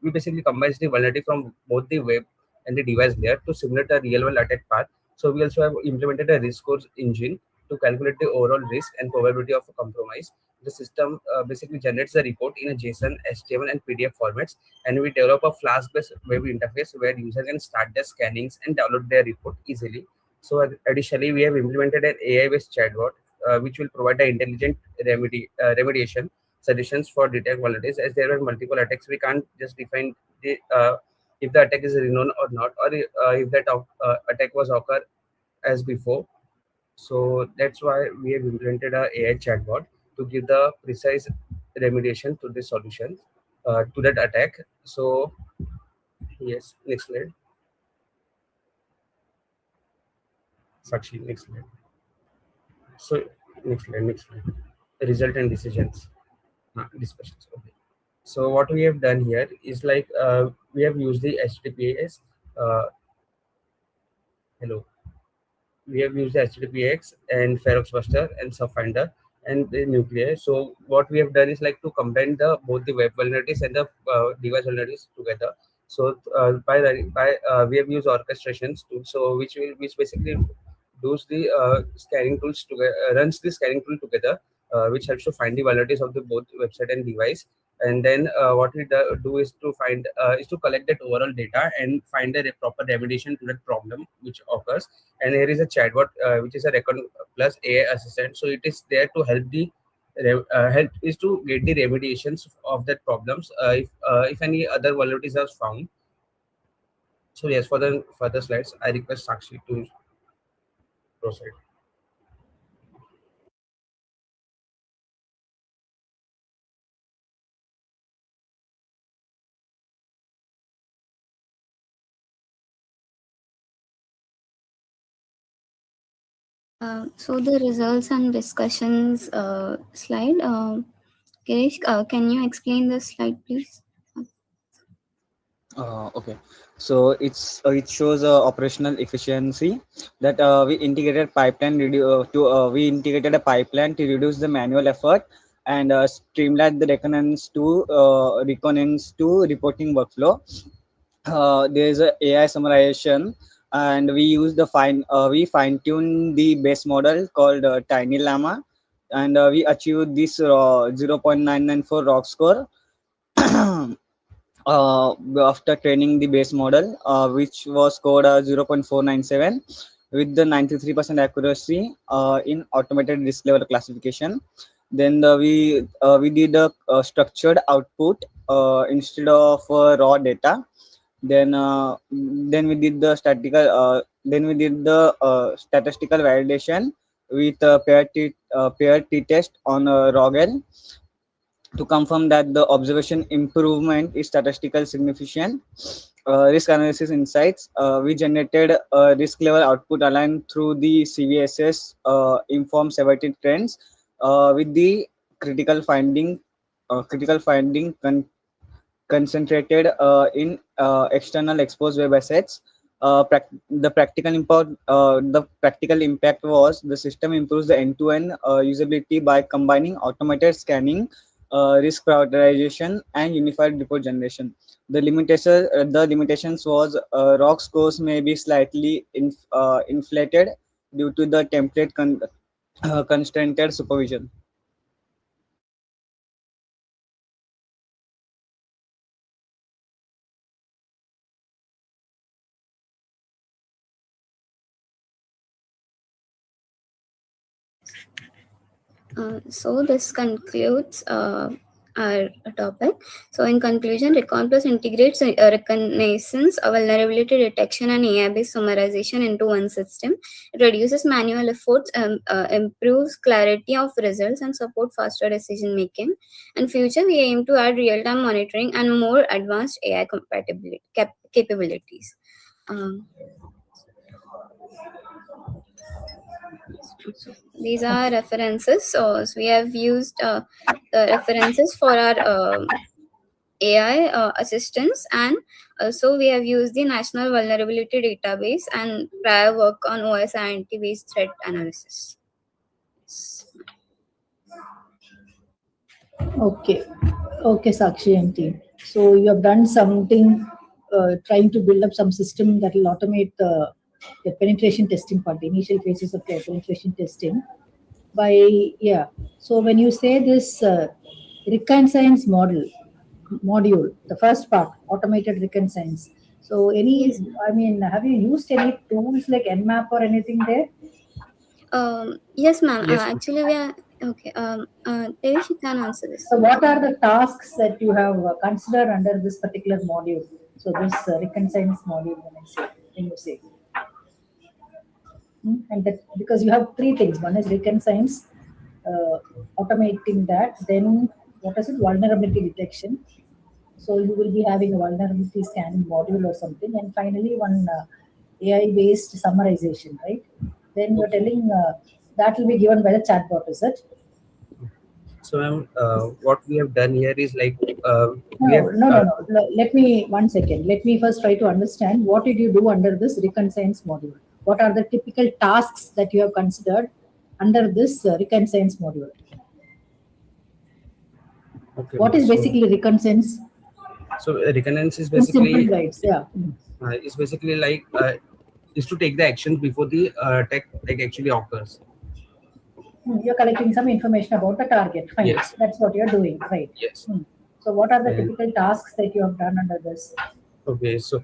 Speaker 4: we basically combines the vulnerability from both the web and the device layer to simulate a real world attack path. So we also have implemented a risk scores engine to calculate the overall risk and probability of a compromise. The system basically generates the report in a JSON, HTML, and PDF formats, and we develop a Flask-based web interface where users can start their scannings and download their report easily. So additionally, we have implemented an AI-based chatbot which will provide the intelligent remediation solutions for detect vulnerabilities. As there are multiple attacks, we can't just define the if the attack is renowned or not, or if that attack was occurred as before. So that's why we have implemented a AI chatbot to give the precise remediation to the solution to that attack. So yes, next slide. Sakshi, next slide. So next slide. Result and decisions. Discussions. Okay. So what we have done here is like we have used the HTTPS. Hello. We have used the HTTPX and Ferox Buster and Subfinder and the Nuclei. So what we have done is like to combine the both the web vulnerabilities and the device vulnerabilities together. So we have used orchestrations tool, so which basically does the scanning tools together, runs the scanning tool together, which helps to find the vulnerabilities of the both website and device. And then what we do is to collect that overall data and find the proper remediation to that problem which occurs. And here is a chatbot which is a record plus AI assistant. So it is there to help the help is to get the remediations of that problems if any other vulnerabilities are found. So yes, for the further slides, I request Sakshi to proceed.
Speaker 21: So the results and discussions slide. Girish, can you explain the slide, please?
Speaker 3: Okay, so it shows operational efficiency that we integrated a pipeline to reduce the manual effort and streamline the reconnaissance to reporting workflow. There is a AI summarization, and we fine tune the base model called Tiny Llama, and we achieved this 0.994 ROC score. After training the base model, which was scored 0.497 with the 93% accuracy in automated risk level classification. Then we did a structured output instead of raw data. Then we did the statistical validation with pair t-test on ROGL to confirm that the observation improvement is statistically significant. Risk analysis insights. We generated a risk level output aligned through the CVSS informed severity trends with the critical finding concentrated in external exposed web assets. The practical impact was the system improves the end-to-end usability by combining automated scanning, risk prioritization, and unified report generation. The limitations was ROC scores may be slightly inflated due to the template constrained supervision.
Speaker 21: So this concludes our topic. So in conclusion, Recon Plus integrates reconnaissance, vulnerability detection, and AI-based summarization into one system. It reduces manual efforts, improves clarity of results, and support faster decision making. In future, we aim to add real-time monitoring and more advanced AI capabilities. These are references. So we have used the references for our AI assistance, and also we have used the National Vulnerability Database and prior work on OSINT based threat analysis.
Speaker 8: Okay, Sakshi and team. So you have done something, trying to build up some system that will automate the penetration testing part, the initial phases of the penetration testing. So when you say this reconnaissance module, the first part, automated reconnaissance. So have you used any tools like Nmap or anything there?
Speaker 21: Yes, ma'am.
Speaker 8: Yes.
Speaker 21: Actually, we are okay. Devish, you can answer this.
Speaker 8: So what are the tasks that you have considered under this particular module? So this reconnaissance module, when you say. And that, because you have three things. One is reconnaissance, automating that. Then what is it? Vulnerability detection. So you will be having a vulnerability scanning module or something. And finally, one AI-based summarization, right? Then you're telling that will be given by the chatbot, is it?
Speaker 4: So, what we have done here is like
Speaker 8: No. Let me 1 second. Let me first try to understand what did you do under this reconnaissance module. What are the typical tasks that you have considered under this reconnaissance module?
Speaker 4: Okay,
Speaker 8: what is basically reconnaissance?
Speaker 4: So reconnaissance is
Speaker 8: In simple
Speaker 4: basically
Speaker 8: guides, yeah.
Speaker 4: is basically like is to take the actions before the attack actually occurs.
Speaker 8: You're collecting some information about the target. Fine.
Speaker 4: Yes.
Speaker 8: That's what you're doing, right?
Speaker 4: Yes.
Speaker 8: So what are the
Speaker 4: And-
Speaker 8: typical tasks that you have done under this?
Speaker 4: Okay, so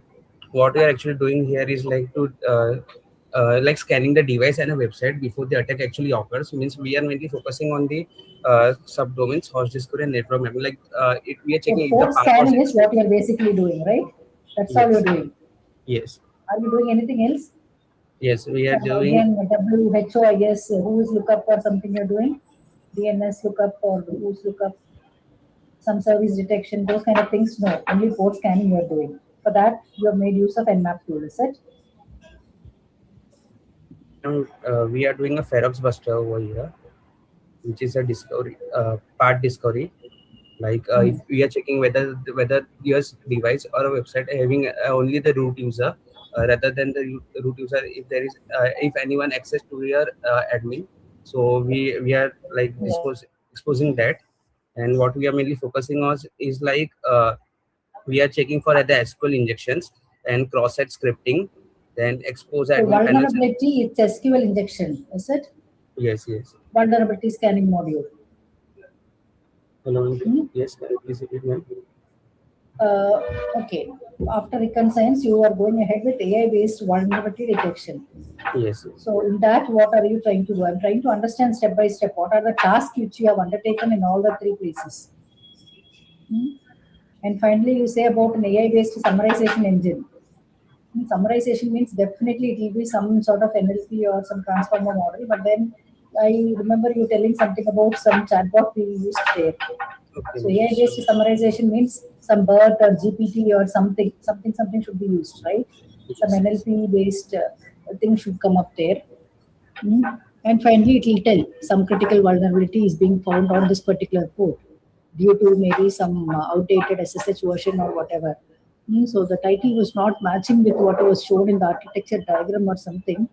Speaker 4: what we are actually doing here is like to like scanning the device and a website before the attack actually occurs. Means we are mainly focusing on the subdomains, host discovery, and network mapping. Like we are
Speaker 8: So
Speaker 4: checking if the
Speaker 8: port
Speaker 4: path was
Speaker 8: scanning is what you're basically doing, right? That's all
Speaker 4: Yes.
Speaker 8: you're doing.
Speaker 4: Yes.
Speaker 8: Are you doing anything else?
Speaker 4: Yes, we are doing.
Speaker 8: Again, WHO, I guess, who's lookup or something you're doing? DNS lookup or who's lookup? Some service detection, those kind of things? No, only port scanning you're doing. For that, you have made use of Nmap tool, is it?
Speaker 4: We are doing a Ferox buster over here, which is a discovery, part discovery. Like if we are checking whether your device or a website having only the root user rather than the root user, if there is if anyone access to your admin, so we are like exposing that. And what we are mainly focusing on is like we are checking for the SQL injections and cross-site scripting, then expose
Speaker 8: So
Speaker 4: admin panels.
Speaker 8: vulnerability, it's SQL injection, is it?
Speaker 4: Yes, yes.
Speaker 8: Vulnerability scanning module.
Speaker 4: Hello. Yes, can you please repeat, ma'am?
Speaker 8: Okay. After recon science, you are going ahead with AI-based vulnerability detection.
Speaker 4: Yes.
Speaker 8: So in that, what are you trying to do? I'm trying to understand step by step. What are the tasks which you have undertaken in all the three places? And finally, you say about an AI-based summarization engine. Summarization means definitely it will be some sort of NLP or some transformer model. But then I remember you telling something about some chatbot we used there.
Speaker 4: Okay.
Speaker 8: So AI-based summarization means some BERT or GPT or something should be used, right? Some NLP-based thing should come up there. And finally, it will tell some critical vulnerability is being found on this particular port due to maybe some outdated SSH version or whatever. So the title was not matching with what was shown in the architecture diagram or something.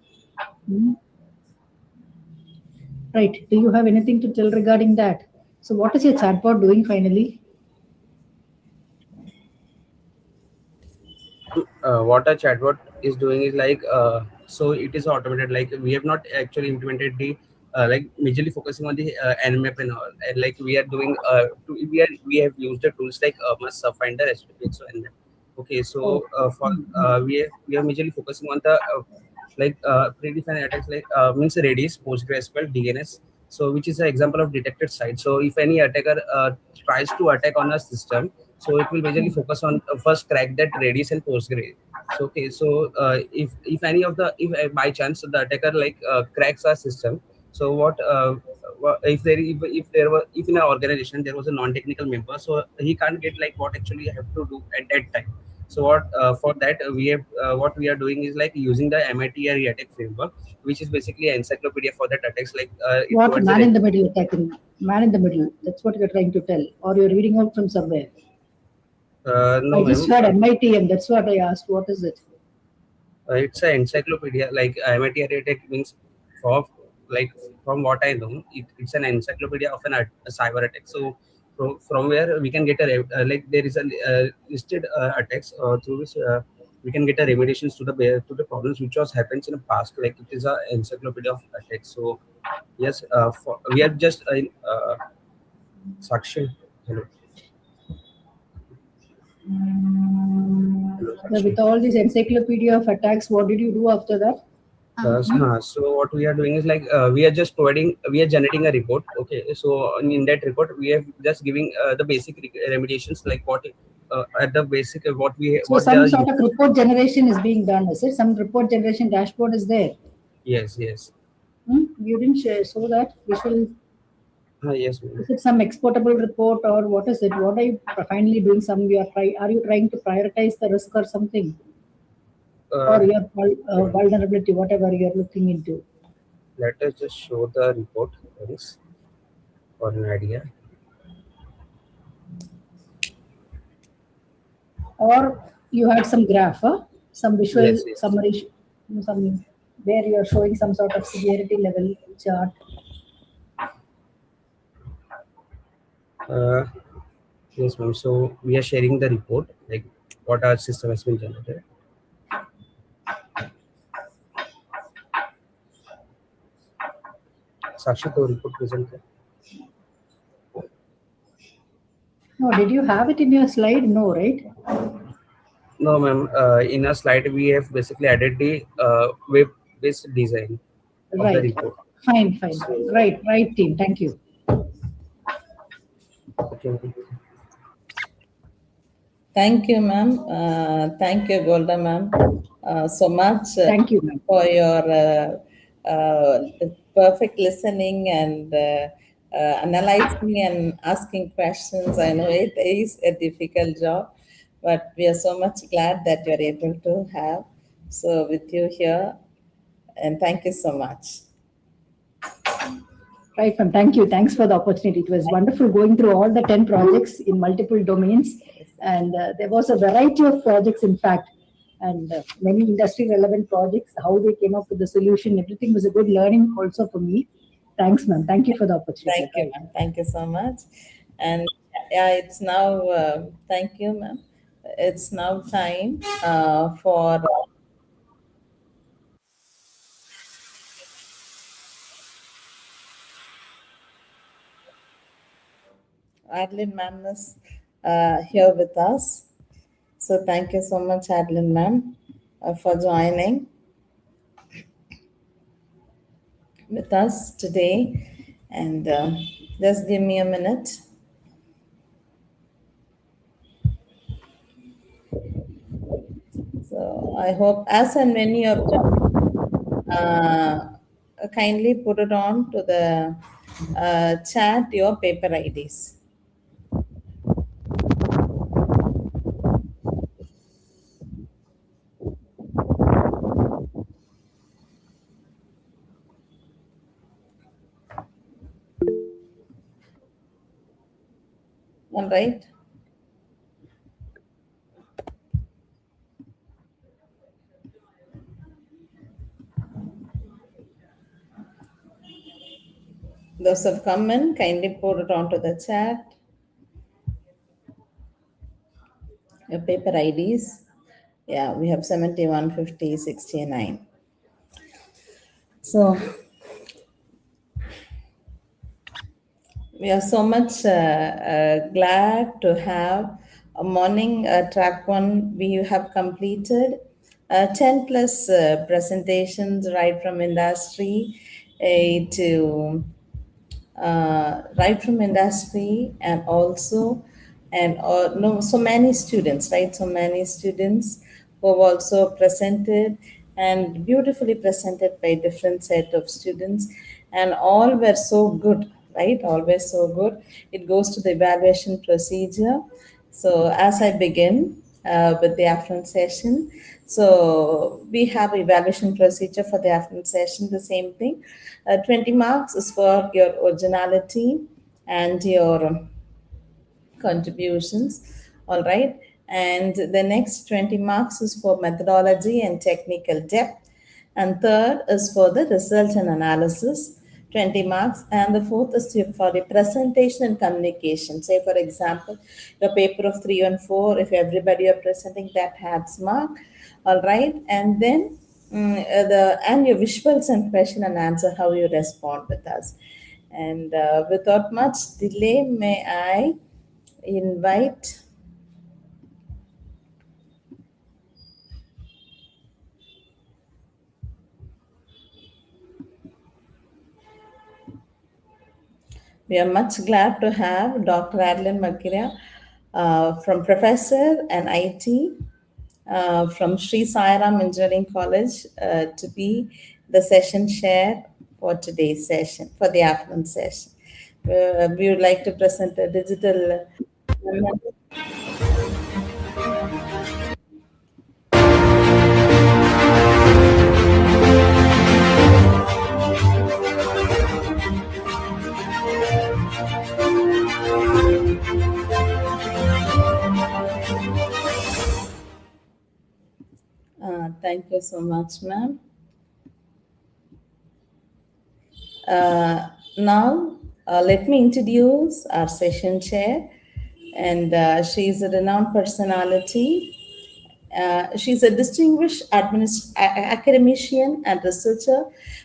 Speaker 8: Right. Do you have anything to tell regarding that? So what is your chatbot doing finally?
Speaker 4: What a chatbot is doing is like so it is automated. Like we have not actually implemented the like majorly focusing on the nmap and all, and like we are doing we have used the tools like must finder SPX so nmap. Okay, so for we are majorly focusing on the like predefined attacks like means Redis, PostgreSQL, DNS. So which is an example of detected site. So if any attacker tries to attack on a system, so it will majorly focus on first crack that Redis and Postgre. So okay, so if any of the if by chance the attacker like cracks our system, so what if in an organization there was a non-technical member, so he can't get like what actually have to do at that time. So what for that we have what we are doing is like using the MIT attack framework, which is basically an encyclopedia for that attacks. Like
Speaker 8: What man in the middle attacking? Man in the middle. That's what you're trying to tell, or you're reading out from somewhere.
Speaker 4: No,
Speaker 8: I just heard MIT, and that's what I asked. What is it?
Speaker 4: It's an encyclopedia. Like MIT attack means for like from what I know, it's an encyclopedia of a cyber attack. So from where we can get a like there is a listed attacks through which we can get a remediations to the problems which was happens in the past. Like it is an encyclopedia of attacks. So yes, we are just in Sakshi. Hello.
Speaker 8: With all this encyclopedia of attacks, what did you do after that?
Speaker 4: So what we are doing is like we are generating a report. Okay, so in that report we are just giving the basic remediations like what at the basic what we
Speaker 8: So some sort of report generation is being done, is it? Some report generation dashboard is there.
Speaker 4: Yes.
Speaker 8: You didn't show that visual.
Speaker 4: Yes.
Speaker 8: Is it some exportable report or what is it? What are you finally doing? Are you trying to prioritize the risk or something? Or your vulnerability, whatever you're looking into?
Speaker 4: Let us just show the report for an idea.
Speaker 8: Or you had some graph, some visual
Speaker 4: Yes.
Speaker 8: summary, some where you are showing some sort of severity level chart.
Speaker 4: Yes, ma'am. So we are sharing the report, like what our system has been generated. Sakshi, the report present.
Speaker 8: No, did you have it in your slide? No, right?
Speaker 4: No, ma'am. In a slide, we have basically added the web-based design of the report.
Speaker 8: Fine. Right, team. Thank you.
Speaker 4: Okay.
Speaker 1: Thank you, ma'am. Thank you, Golda, ma'am, so much
Speaker 8: Thank you, ma'am.
Speaker 1: for your perfect listening and analyzing and asking questions. I know it is a difficult job, but we are so much glad that you're able to have so with you here. And thank you so much.
Speaker 8: Right, ma'am. Thank you. Thanks for the opportunity. It was wonderful going through all the 10 projects in multiple domains. And there was a variety of projects, in fact, and many industry relevant projects, how they came up with the solution. Everything was a good learning also for me. Thanks, ma'am. Thank you for the opportunity.
Speaker 1: Thank you, ma'am. Thank you so much. And yeah, it's now, thank you, ma'am. It's now time for Adeline ma'am is here with us. So thank you so much, Adeline ma'am, for joining with us today. And just give me a minute. So I hope as and when you have joined, kindly put it on to the chat your paper IDs. All right. Those who have come in, kindly put it onto the chat. Your paper IDs. Yeah, we have 71, 50, 69. So we are so much glad to have a morning track one. We have completed 10 plus presentations right from industry to right from industry and also and no so many students, right? So many students who have also presented and beautifully presented by different set of students, and all were so good, right? Always so good. It goes to the evaluation procedure. So as I begin with the afternoon session, so we have evaluation procedure for the afternoon session, the same thing. 20 marks is for your originality and your contributions, all right? And the next 20 marks is for methodology and technical depth. And third is for the result and analysis, 20 marks. And the fourth is for the presentation and communication. Say, for example, your paper of 3 and 4, if everybody are presenting, that has mark, all right? And then and your visuals and question and answer, how you respond with us. And without much delay, may I invite we are much glad to have Dr. Adeline Makiria from Professor and IT from Sri Sai Ram Engineering College to be the session chair for today's session, for the afternoon session. We would like to present a digital thank you so much, ma'am. Now, let me introduce our session chair, and she is a renowned personality. She's a distinguished academician and researcher.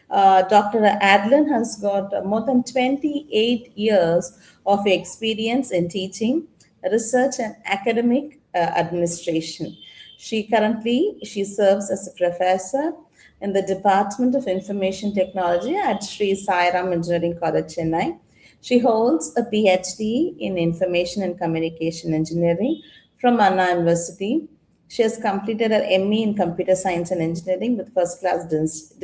Speaker 1: Dr. Adeline has got more than 28 years of experience in teaching, research, and academic administration. She serves as a professor in the Department of Information Technology at Sri Sai Ram Engineering College, Chennai. She holds a PhD in Information and Communication Engineering from Anna University. She has completed her ME in Computer Science and Engineering with first class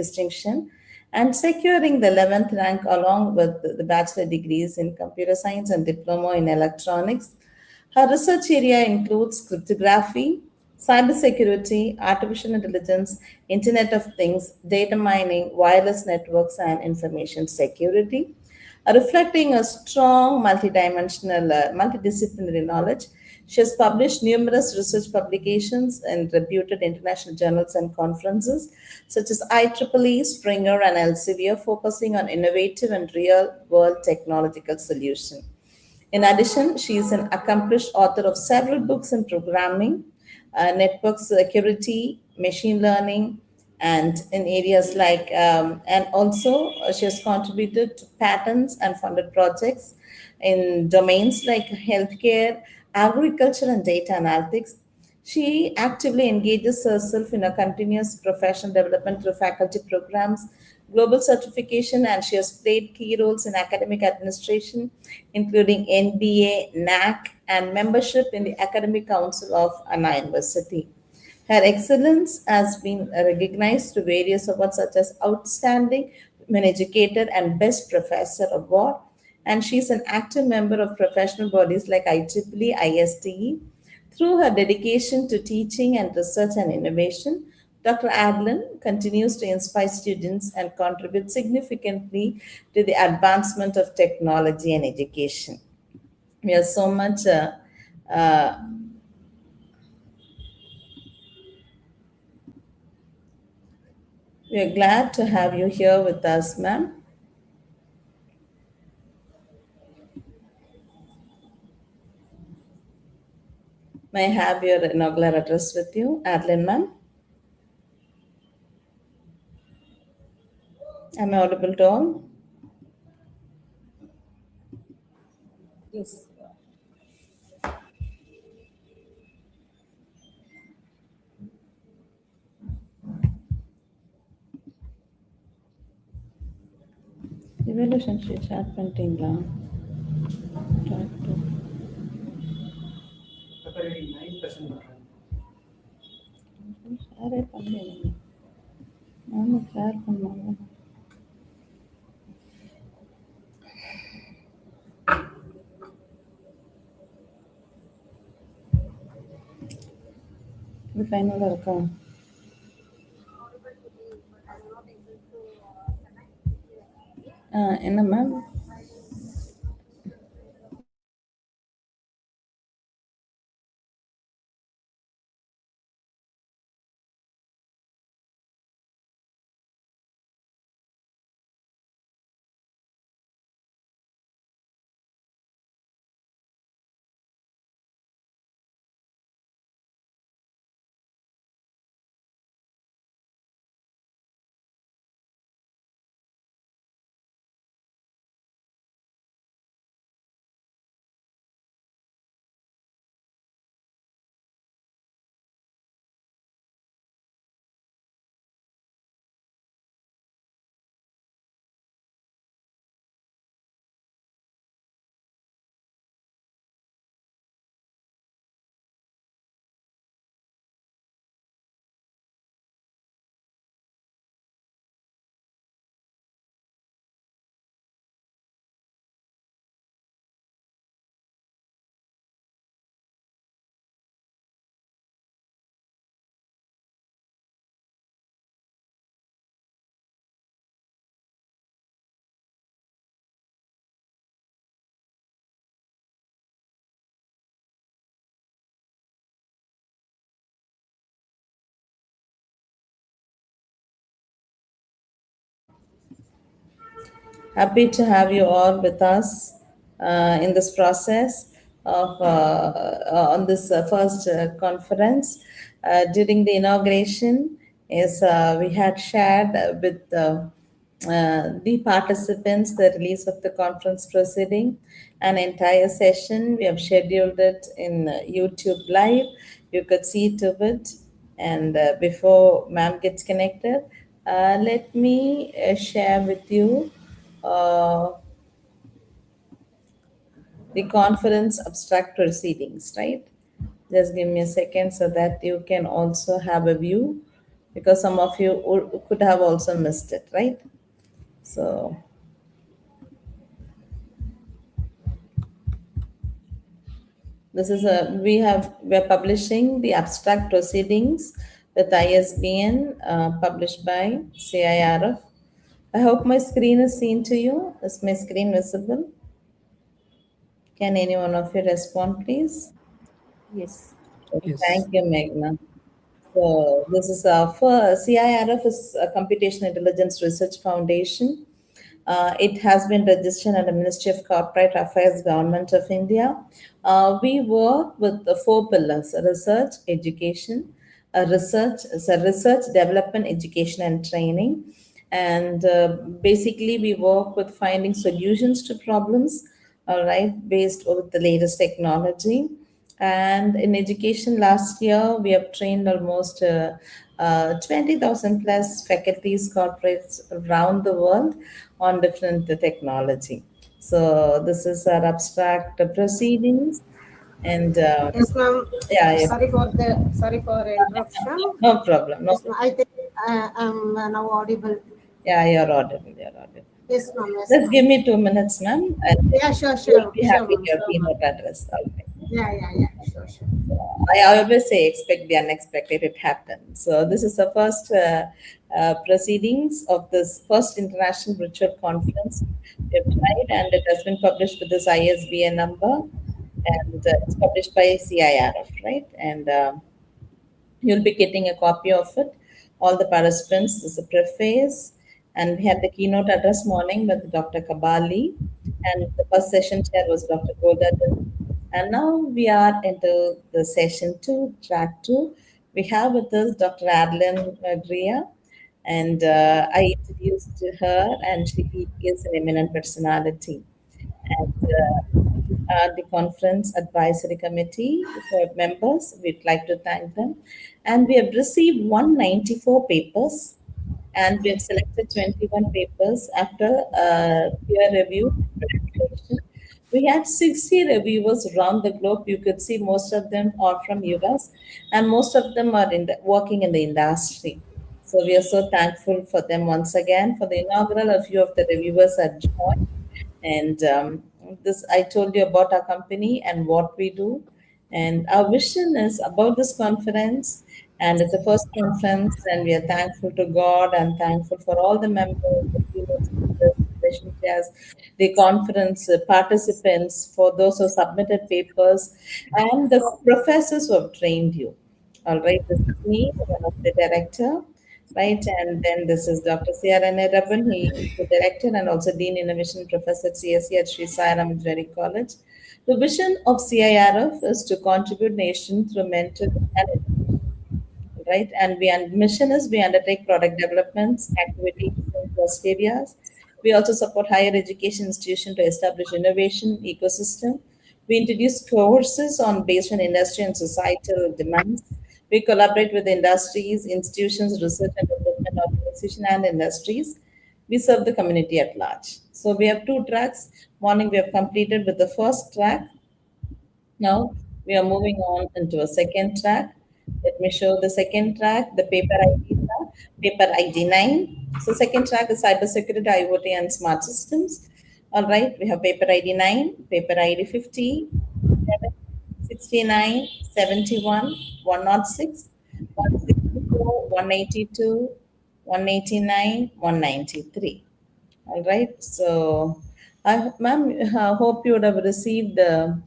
Speaker 1: distinction and securing the 11th rank along with the bachelor degrees in Computer Science and Diploma in Electronics. Her research area includes cryptography, cybersecurity, artificial intelligence, Internet of Things, data mining, wireless networks, and information security. Reflecting a strong multidisciplinary knowledge, she has published numerous research publications in reputed international journals and conferences such as IEEE, Springer, and Elsevier, focusing on innovative and real-world technological solutions. In addition, she is an accomplished author of several books in programming, network security, machine learning, and in areas like, and also she has contributed to patents and funded projects in domains like healthcare, agriculture, and data analytics. She actively engages herself in a continuous professional development through faculty programs, global certification, and she has played key roles in academic administration, including NBA, NAC, and membership in the Academic Council of Anna University. Her excellence has been recognized through various awards such as Outstanding Women Educator and Best Professor Award, and she is an active member of professional bodies like IEEE, ISTE. Through her dedication to teaching and research and innovation, Dr. Adlin continues to inspire students and contribute significantly to the advancement of technology and education. We are so much we are glad to have you here with us, ma'am. May I have your inaugural address with you, Adlin, ma'am? Am I audible to all?
Speaker 2: Yes.
Speaker 1: Evaluation sheet chat பண்ணிட்டீங்களா? ஷேரே பண்ணல. நானும் share பண்ணாங்க. இது ஃபைனலாக இருக்கா? என்ன ma'am? Happy to have you all with us in this process of on this first conference. During the inauguration, we had shared with the participants the release of the conference proceeding, an entire session. We have scheduled it in YouTube Live. You could see to it. And before ma'am gets connected, let me share with you the conference abstract proceedings, right? Just give me a second so that you can also have a view, because some of you could have also missed it, right? So this is we're publishing the abstract proceedings with ISBN published by CIRF. I hope my screen is seen to you. Is my screen visible? Can any one of you respond, please?
Speaker 2: Yes.
Speaker 1: Okay,
Speaker 2: Yes.
Speaker 1: thank you, Meghna. So this is for CIRF is a Computational Intelligence Research Foundation. It has been registered at the Ministry of Corporate Affairs, Government of India. We work with the four pillars: research, education, research, development, education, and training. And basically, we work with finding solutions to problems, all right, based on the latest technology. And in education, last year we have trained almost 20,000 plus faculties, corporates around the world on different technology. So this is our abstract proceedings, and
Speaker 6: Yes, ma'am.
Speaker 1: yeah.
Speaker 6: Sorry for interruption.
Speaker 1: No problem. No.
Speaker 6: Yes, ma'am. I think I'm now audible.
Speaker 1: Yeah, you're audible. You're audible.
Speaker 6: Yes, ma'am. Yes,
Speaker 1: Just
Speaker 6: ma'am.
Speaker 1: give me 2 minutes, ma'am.
Speaker 6: Yeah, sure.
Speaker 1: We'll be
Speaker 6: Sure,
Speaker 1: happy
Speaker 6: ma'am.
Speaker 1: your
Speaker 6: Sure,
Speaker 1: keynote
Speaker 6: ma'am.
Speaker 1: address. All right.
Speaker 6: Yeah. Sure.
Speaker 1: I always say expect the unexpected, it happens. So this is the first proceedings of this first international virtual conference we have tried, and it has been published with this ISBN number, and it's published by CIRF, right? And you'll be getting a copy of it. All the participants, this is a preface, and we had the keynote address morning with Dr. Kabali, and the first session chair was Dr. Godadan. And now we are into the session 2, track 2. We have with us Dr. Adeline Greer, and I introduced her, and she is an eminent personality. And the conference advisory committee for members, we'd like to thank them. And we have received 194 papers, and we have selected 21 papers after peer review presentation. We had 60 reviewers around the globe. You could see most of them are from US, and most of them are working in the industry. So we are so thankful for them once again. For the inaugural, a few of the reviewers had joined, and this I told you about our company and what we do. And our vision is about this conference, and it's the first conference, and we are thankful to God and thankful for all the members, the keynote speakers, the session chairs, the conference participants, for those who submitted papers, and the professors who have trained you. All right, this is me, one of the director, right? And then this is Dr. C.R.N.A. Rabban. He is the director and also Dean Innovation Professor at CSE at Sri Sai Ram Engineering College. The vision of CIRF is to contribute nation through mentoring and education, right? And mission is we undertake product developments, activities in trust areas. We also support higher education institutions to establish innovation ecosystem. We introduce courses based on industry and societal demands. We collaborate with industries, institutions, research and development organizations, and industries. We serve the community at large. So we have 2 tracks. Morning we have completed with the first track. Now we are moving on into a second track. Let me show the second track. The paper IDs are paper ID 9. So second track is cybersecurity, IoT, and smart systems. All right, we have paper ID 9, paper ID 50, 69, 71, 106, 164, 182, 189, 193. All right, so ma'am, I hope you would have received the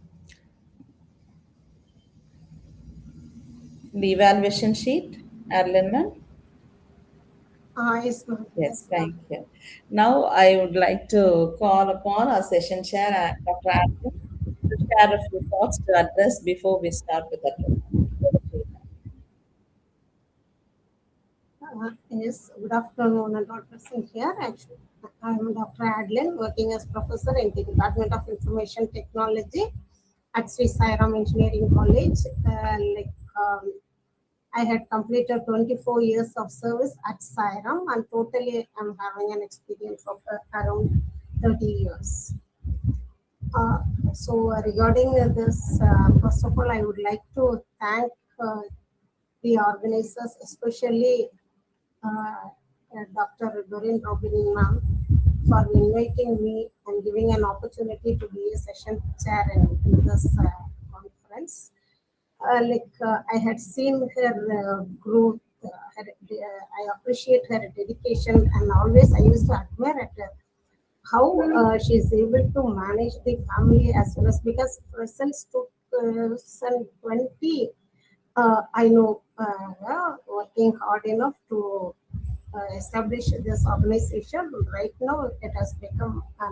Speaker 1: evaluation sheet, Adeline ma'am?
Speaker 6: Yes, ma'am.
Speaker 1: Yes, thank you. Now I would like to call upon our session chair, Dr. Adeline, to share a few thoughts to address before we start with the presentation.
Speaker 6: Yes, good afternoon and all present here. Actually, I am Dr. Adeline, working as professor in the Department of Information Technology at Sri Sai Ram Engineering College. I had completed 24 years of service at Sai Ram, and totally I'm having an experience of around 30 years. So regarding this, first of all, I would like to thank the organizers, especially Dr. Doreen Robin ma'am, for inviting me and giving an opportunity to be a session chair in this conference. I had seen her growth. I appreciate her dedication, and always I used to admire at her how she is able to manage the family as well as, because since 2020 I know working hard enough to establish this organization. Right now it has become a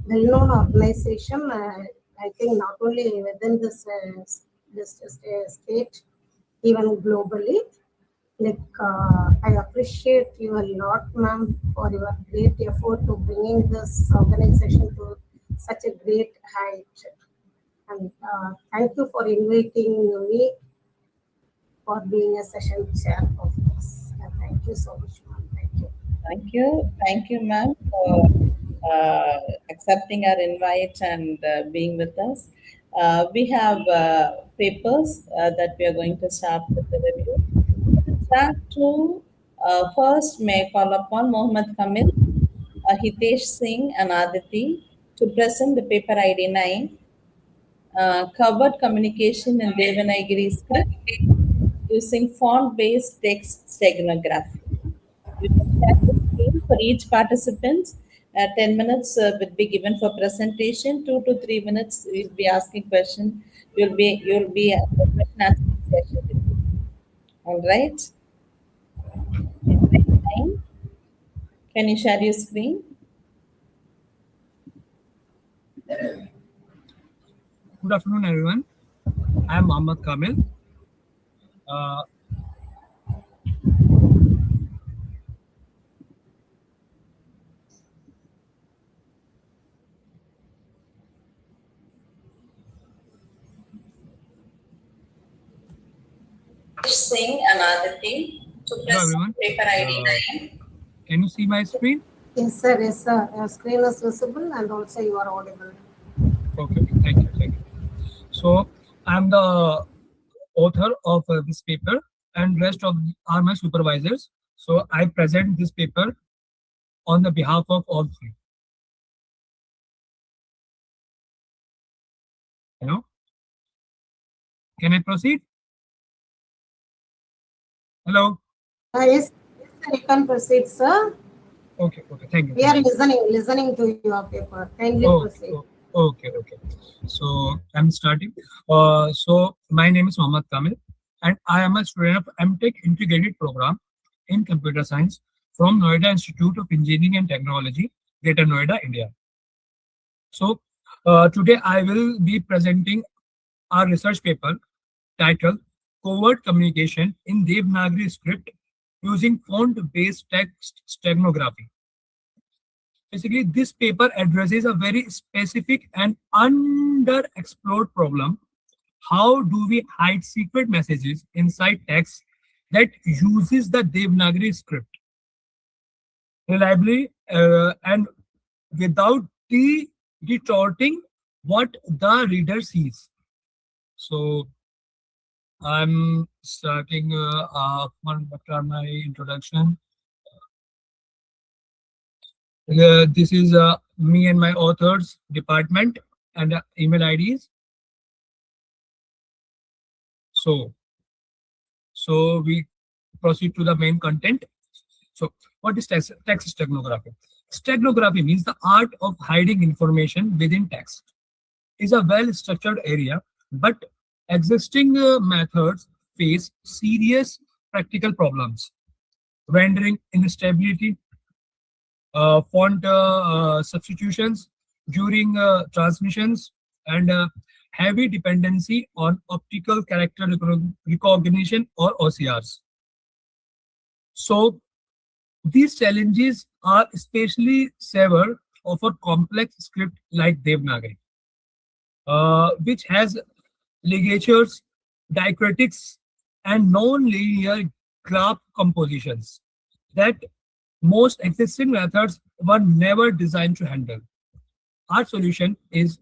Speaker 6: well-known organization. I think not only within this state, even globally. I appreciate you a lot, ma'am, for your great effort to bringing this organization to such a great height. And thank you for inviting me for being a session chair of this. Thank you so much, ma'am. Thank you.
Speaker 1: Thank you, ma'am, for accepting our invite and being with us. We have papers that we are going to start with the review. Track 2, first may call upon Mohammed Kamil, Hitesh Singh and Aditi to present the paper ID 9, covered communication in Devanagari script using font-based text steganography. You can share the screen for each participant. 10 minutes will be given for presentation. 2 to 3 minutes we'll be asking questions. You'll be a question answering session. All right. Can you share your screen?
Speaker 5: Good afternoon, everyone. I am Mohammed Kamil.
Speaker 1: Singh and Aditi to present paper ID 9.
Speaker 5: Can you see my screen?
Speaker 6: Yes, sir. Yes, sir. Your screen is visible and also you are audible.
Speaker 5: Okay, thank you. Thank you. So, I'm the author of this paper, and rest of are my supervisors. So, I present this paper on the behalf of all three. Hello? Can I proceed? Hello?
Speaker 6: Yes, you can proceed, sir.
Speaker 5: Okay, thank you.
Speaker 6: We are listening to your paper. Kindly proceed.
Speaker 5: Okay. So I'm starting. So my name is Mohammed Kamil, and I am a student of MTech Integrated Program in Computer Science from Noida Institute of Engineering and Technology, Greater Noida, India. So today I will be presenting our research paper titled Covert Communication in Devanagari Script using Font-Based Text Steganography. Basically, this paper addresses a very specific and underexplored problem. How do we hide secret messages inside text that uses the Devanagari script reliably and without distorting what the reader sees? So I'm starting after my introduction. This is me and my authors, department, and email IDs. So we proceed to the main content. So what is text steganography? Steganography means the art of hiding information within text. Is a well-structured area, but existing methods face serious practical problems, rendering instability, font substitutions during transmissions, and heavy dependency on optical character recognition or OCRs. So these challenges are especially severe for complex script like Devanagari, which has ligatures, diacritics, and non-linear graph compositions that most existing methods were never designed to handle. Our solution is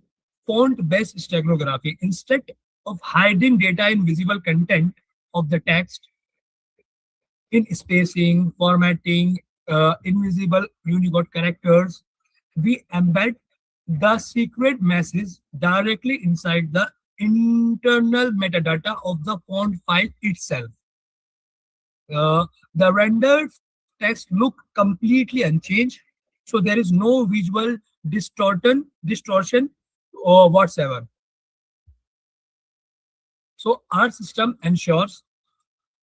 Speaker 5: font-based steganography. Instead of hiding data in visible content of the text, in spacing, formatting, invisible Unicode characters, we embed the secret message directly inside the internal metadata of the font file itself. The rendered text look completely unchanged, so there is no visual distortion or whatsoever. So our system ensures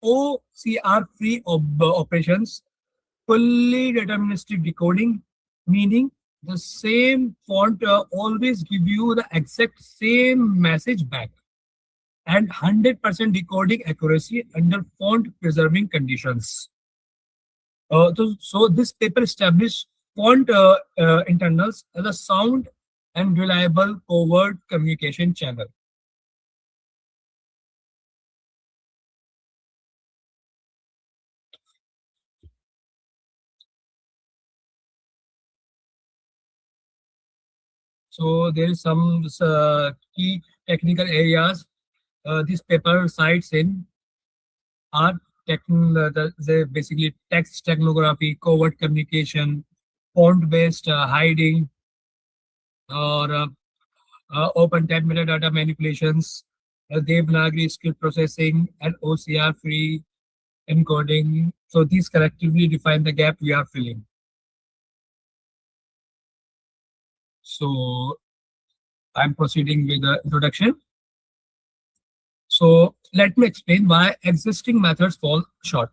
Speaker 5: OCR-free operations, fully deterministic decoding, meaning the same font always give you the exact same message back, and 100% decoding accuracy under font preserving conditions. So this paper established font internals as a sound and reliable covert communication channel. So there is some key technical areas this paper cites in are basically text steganography, covert communication, font-based hiding, or open type metadata manipulations, Devanagari script processing, and OCR-free encoding. So these collectively define the gap we are filling. So I'm proceeding with the introduction. So let me explain why existing methods fall short.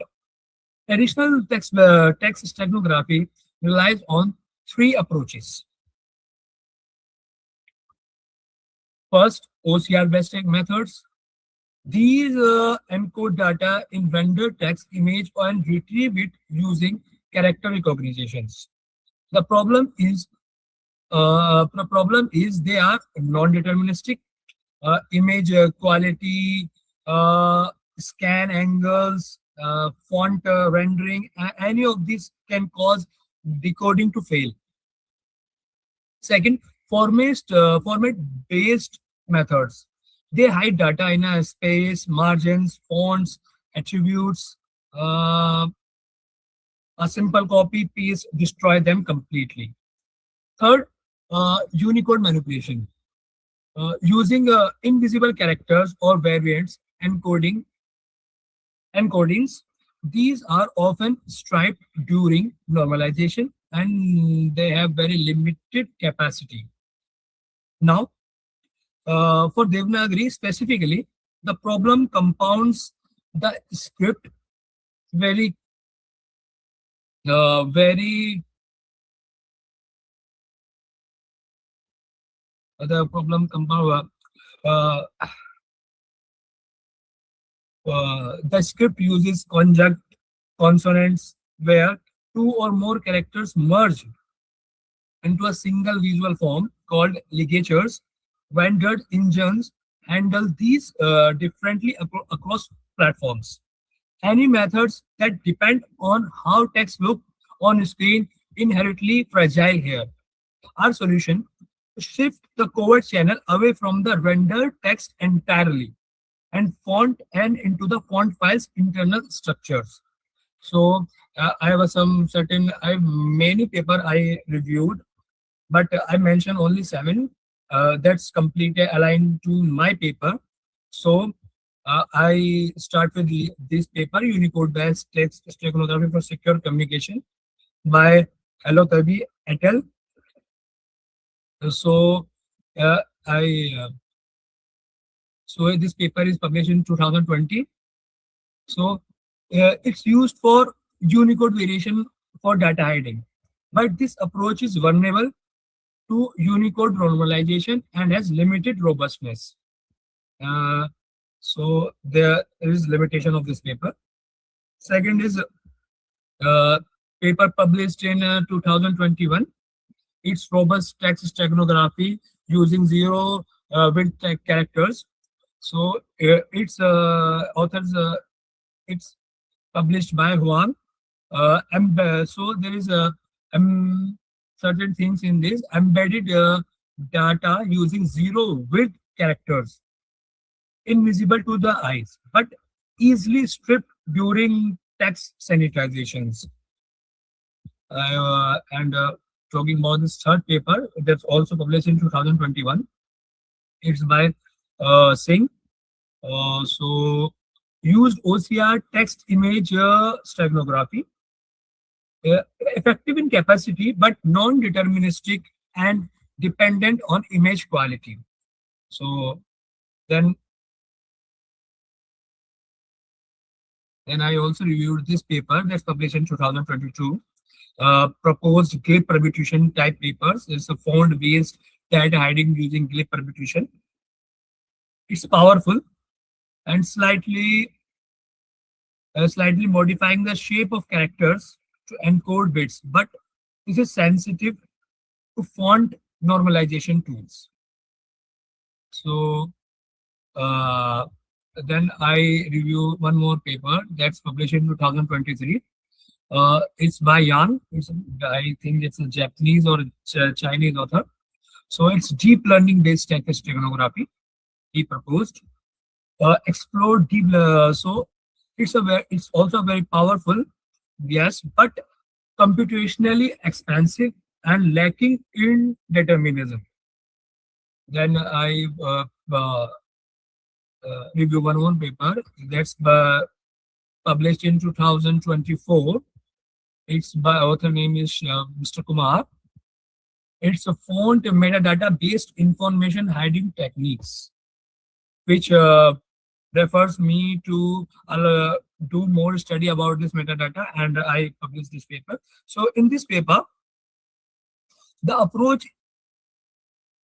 Speaker 5: Traditional text steganography relies on three approaches. First, OCR-based methods. These encode data in rendered text image and retrieve it using character recognitions. The problem is they are non-deterministic. Image quality, scan angles, font rendering, any of these can cause decoding to fail. Second, format-based methods. They hide data in a space, margins, fonts, attributes. A simple copy paste destroy them completely. Third, Unicode manipulation. Using invisible characters or variants encodings, these are often striped during normalization and they have very limited capacity. Now, for Devanagari specifically, the problem compounds the script the problem compound the script uses conjunct consonants where two or more characters merge into a single visual form called ligatures. Rendered engines handle these differently across platforms. Any methods that depend on how text look on screen inherently fragile here. Our solution: shift the covert channel away from the rendered text entirely and into the font file's internal structures. So I have many paper I reviewed, but I mentioned only 7 that's completely aligned to my paper. So I start with this paper, Unicode-based text steganography for secure communication by Alotabi et al. So so this paper is published in 2020. So it's used for Unicode variation for data hiding, but this approach is vulnerable to Unicode normalization and has limited robustness. So there is limitation of this paper. Second is paper published in 2021. It's robust text steganography using zero width characters. So it's authors. It's published by Huang. So there is certain things in this embedded data using zero width characters, invisible to the eyes, but easily stripped during text sanitizations. And talking about this third paper, that's also published in 2021. It's by Singh. So used OCR text image steganography, effective in capacity but non-deterministic and dependent on image quality. So then I also reviewed this paper that's published in 2022. Proposed glib permutation type papers. It's a font-based data hiding using glib permutation. It's powerful and slightly modifying the shape of characters to encode bits, but this is sensitive to font normalization tools. So then I review one more paper that's published in 2023. It's by Yang. I think it's a Japanese or Chinese author. So it's deep learning based text steganography. He proposed explore deep. So it's also very powerful, yes, but computationally expensive and lacking in determinism. Then I review one more paper that's published in 2024. It's by author name is Mr. Kumar. It's a font metadata based information hiding techniques, which refers me to do more study about this metadata, and I published this paper. So in this paper, the approach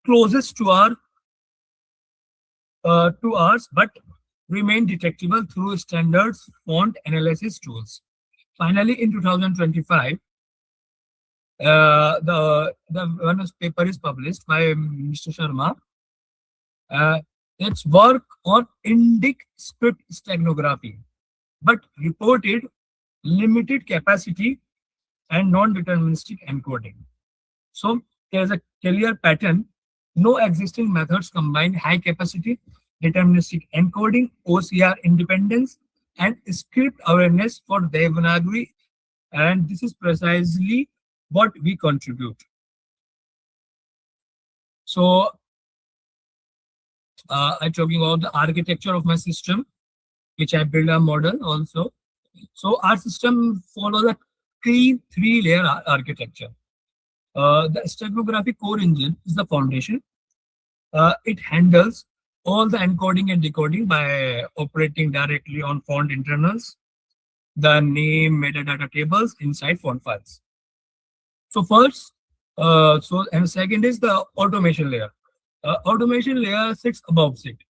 Speaker 5: closest to ours, but remain detectable through standard font analysis tools. Finally, in 2025, the one paper is published by Mr. Sharma. It's work on Indic script steganography, but reported limited capacity and non-deterministic encoding. So there's a clear pattern. No existing methods combine high capacity, deterministic encoding, OCR independence, and script awareness for Devanagari, and this is precisely what we contribute. So I'm talking about the architecture of my system, which I build a model also. So our system follows a clean 3-layer architecture. The steganographic core engine is the foundation. It handles all the encoding and decoding by operating directly on font internals, the name metadata tables inside font files. So first, and second is the automation layer. Automation layer sits above it.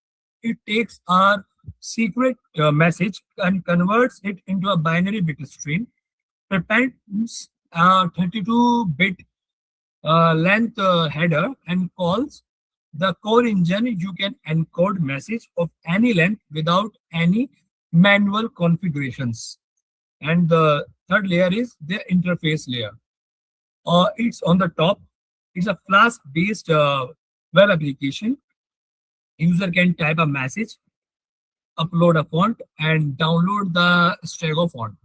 Speaker 5: It takes our secret message and converts it into a binary bit stream, prepends a 32-bit length header, and calls the core engine. You can encode message of any length without any manual configurations. And the third layer is the interface layer. It's on the top. It's a Flask-based web application. User can type a message, upload a font, and download the Stego font.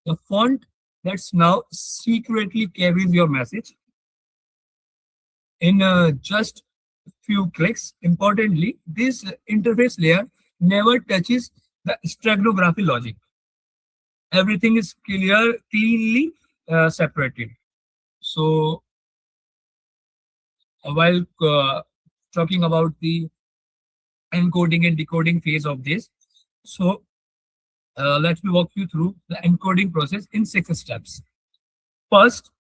Speaker 5: The font that's now secretly carries your message in just few clicks. Importantly, this interface layer never touches the steganography logic. Everything is cleanly separated. So while talking about the encoding and decoding phase of this, so let me walk you through the encoding process in 6 steps. First,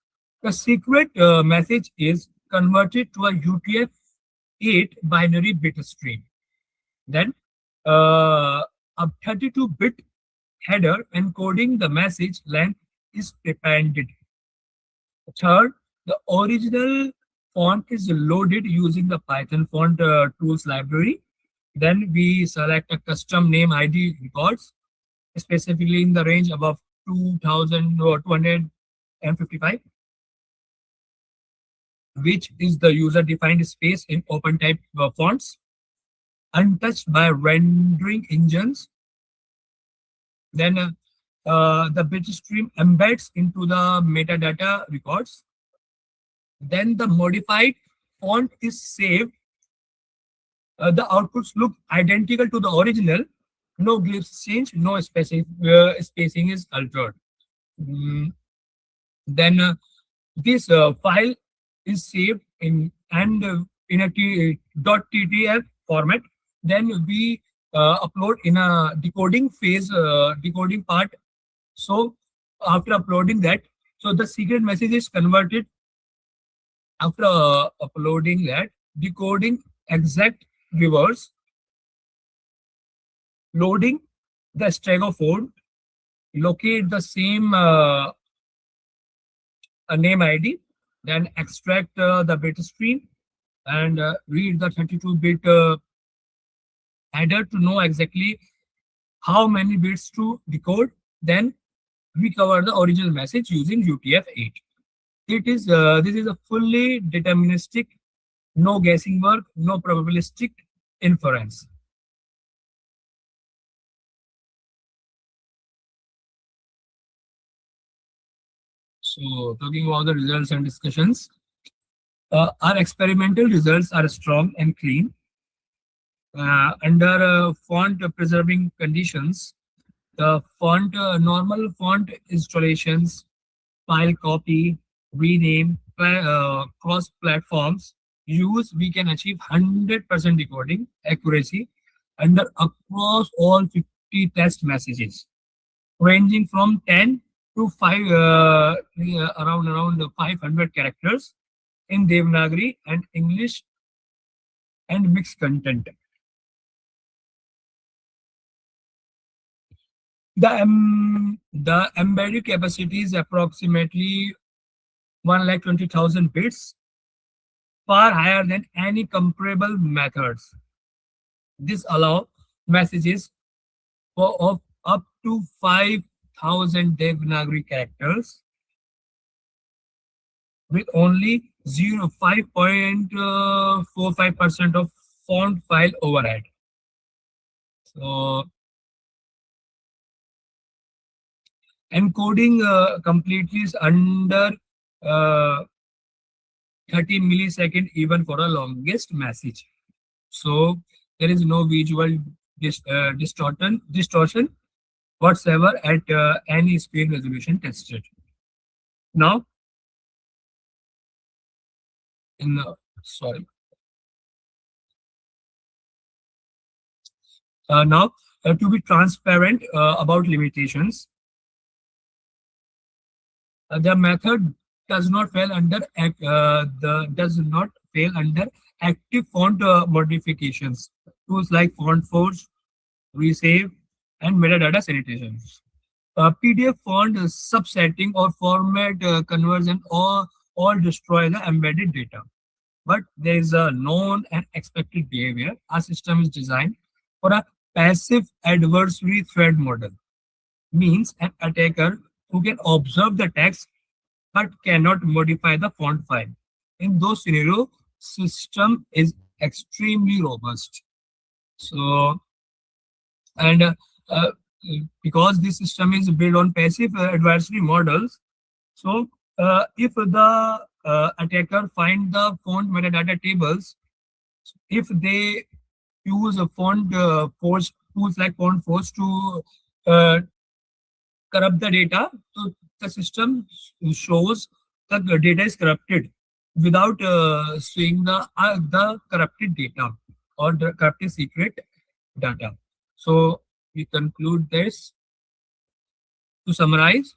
Speaker 5: the secret message is converted to a UTF-8 binary bit stream. Then a 32-bit header encoding the message length is prepended. Third, the original font is loaded using the Python font tools library. Then we select a custom name ID records, specifically in the range above 2,255. which is the user-defined space in open-type fonts, untouched by rendering engines. Then the bitstream embeds into the metadata records. Then the modified font is saved. The outputs look identical to the original. No glyphs change, no spacing is altered. Then this file is saved in a .ttf format. Then we upload in a decoding phase, decoding part. So after uploading that, so the secret message is converted. After uploading that, decoding exact reverse, loading the Stego font, locate the same name ID, then extract the bit stream and read the 32-bit header to know exactly how many bits to decode. Then recover the original message using UTF-8. This is a fully deterministic, no guessing work, no probabilistic inference. So talking about the results and discussions, our experimental results are strong and clean. Under font preserving conditions, the font normal font installations, file copy, rename, cross platforms use, we can achieve 100% decoding accuracy under across all 50 test messages, ranging from 10 to 5 around 500 characters in Devanagari and English and mixed content. The embedded capacity is approximately 120,000 bits, far higher than any comparable methods. This allows messages of up to 5,000 Devanagari characters with only 5.45% of font file overhead. So encoding completely is under 30 millisecond even for a longest message. So there is no visual distortion whatsoever at any screen resolution tested. Now, now to be transparent about limitations, the method does not fail under active font modifications, tools like font forge, resave, and metadata sanitations. PDF font subsetting or format conversion all destroy the embedded data. But there is a known and expected behavior. Our system is designed for a passive adversary threat model. Means an attacker who can observe the text but cannot modify the font file. In those scenarios, system is extremely robust. So, and because this system is built on passive adversary models, so if the attacker find the font metadata tables, if they use a font forge tools like font forge to corrupt the data, so the system shows the data is corrupted without seeing the corrupted data or the corrupted secret data. So we conclude this. To summarize,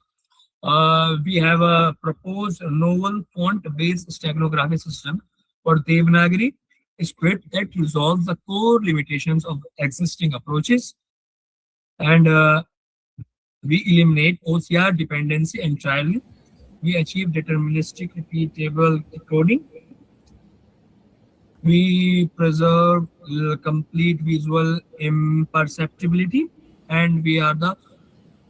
Speaker 5: we have a proposed novel font-based steganography system for Devanagari script that resolves the core limitations of existing approaches, and we eliminate OCR dependency entirely. We achieve deterministic repeatable decoding. We preserve complete visual imperceptibility, and we are the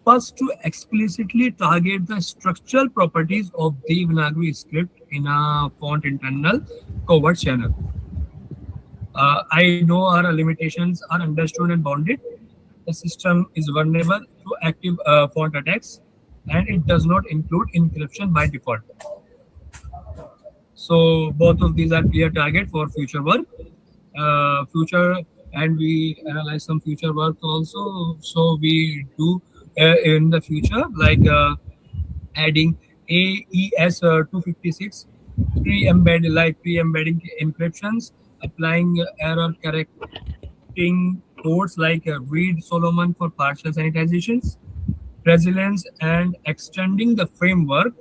Speaker 5: First, to explicitly target the structural properties of Devanagari script in a font internal covert channel. I know our limitations are understood and bounded. The system is vulnerable to active font attacks, and it does not include encryption by default. So both of these are clear target for future work. Future, and we analyze some future work also. So we do in the future, like adding AES 256 pre-embedding encryptions, applying error correcting codes like read Solomon for partial sanitizations, resilience, and extending the framework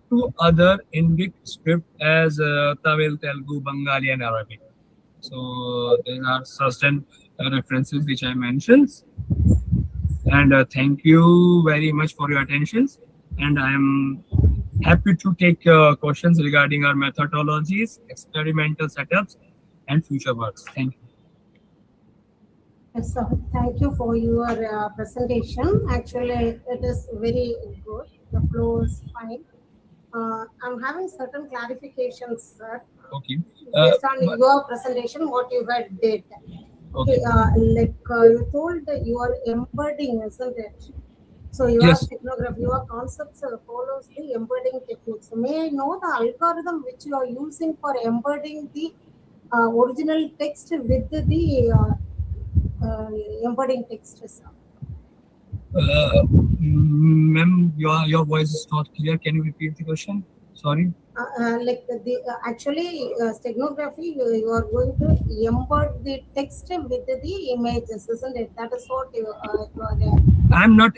Speaker 5: to other Indic script as Tamil, Telugu, Bengali, and Arabic. So there are certain references which I mentioned. And thank you very much for your attention. And I am happy to take questions regarding our methodologies, experimental setups, and future works. Thank you.
Speaker 6: Yes, sir. Thank you for your presentation. Actually, it is very good. The flow is fine. I'm having certain clarifications, sir.
Speaker 5: Okay.
Speaker 6: Based on your presentation, what you had did. Okay. You told that you are embedding, isn't it? So your technography, your concepts follows the embedding techniques. May I know the algorithm which you are using for embedding the original text with the embedding text, sir?
Speaker 5: Ma'am, your voice is not clear. Can you repeat the question? Sorry.
Speaker 6: Actually steganography, you are going to embed the text with the images, isn't it? That is what you are
Speaker 5: I'm not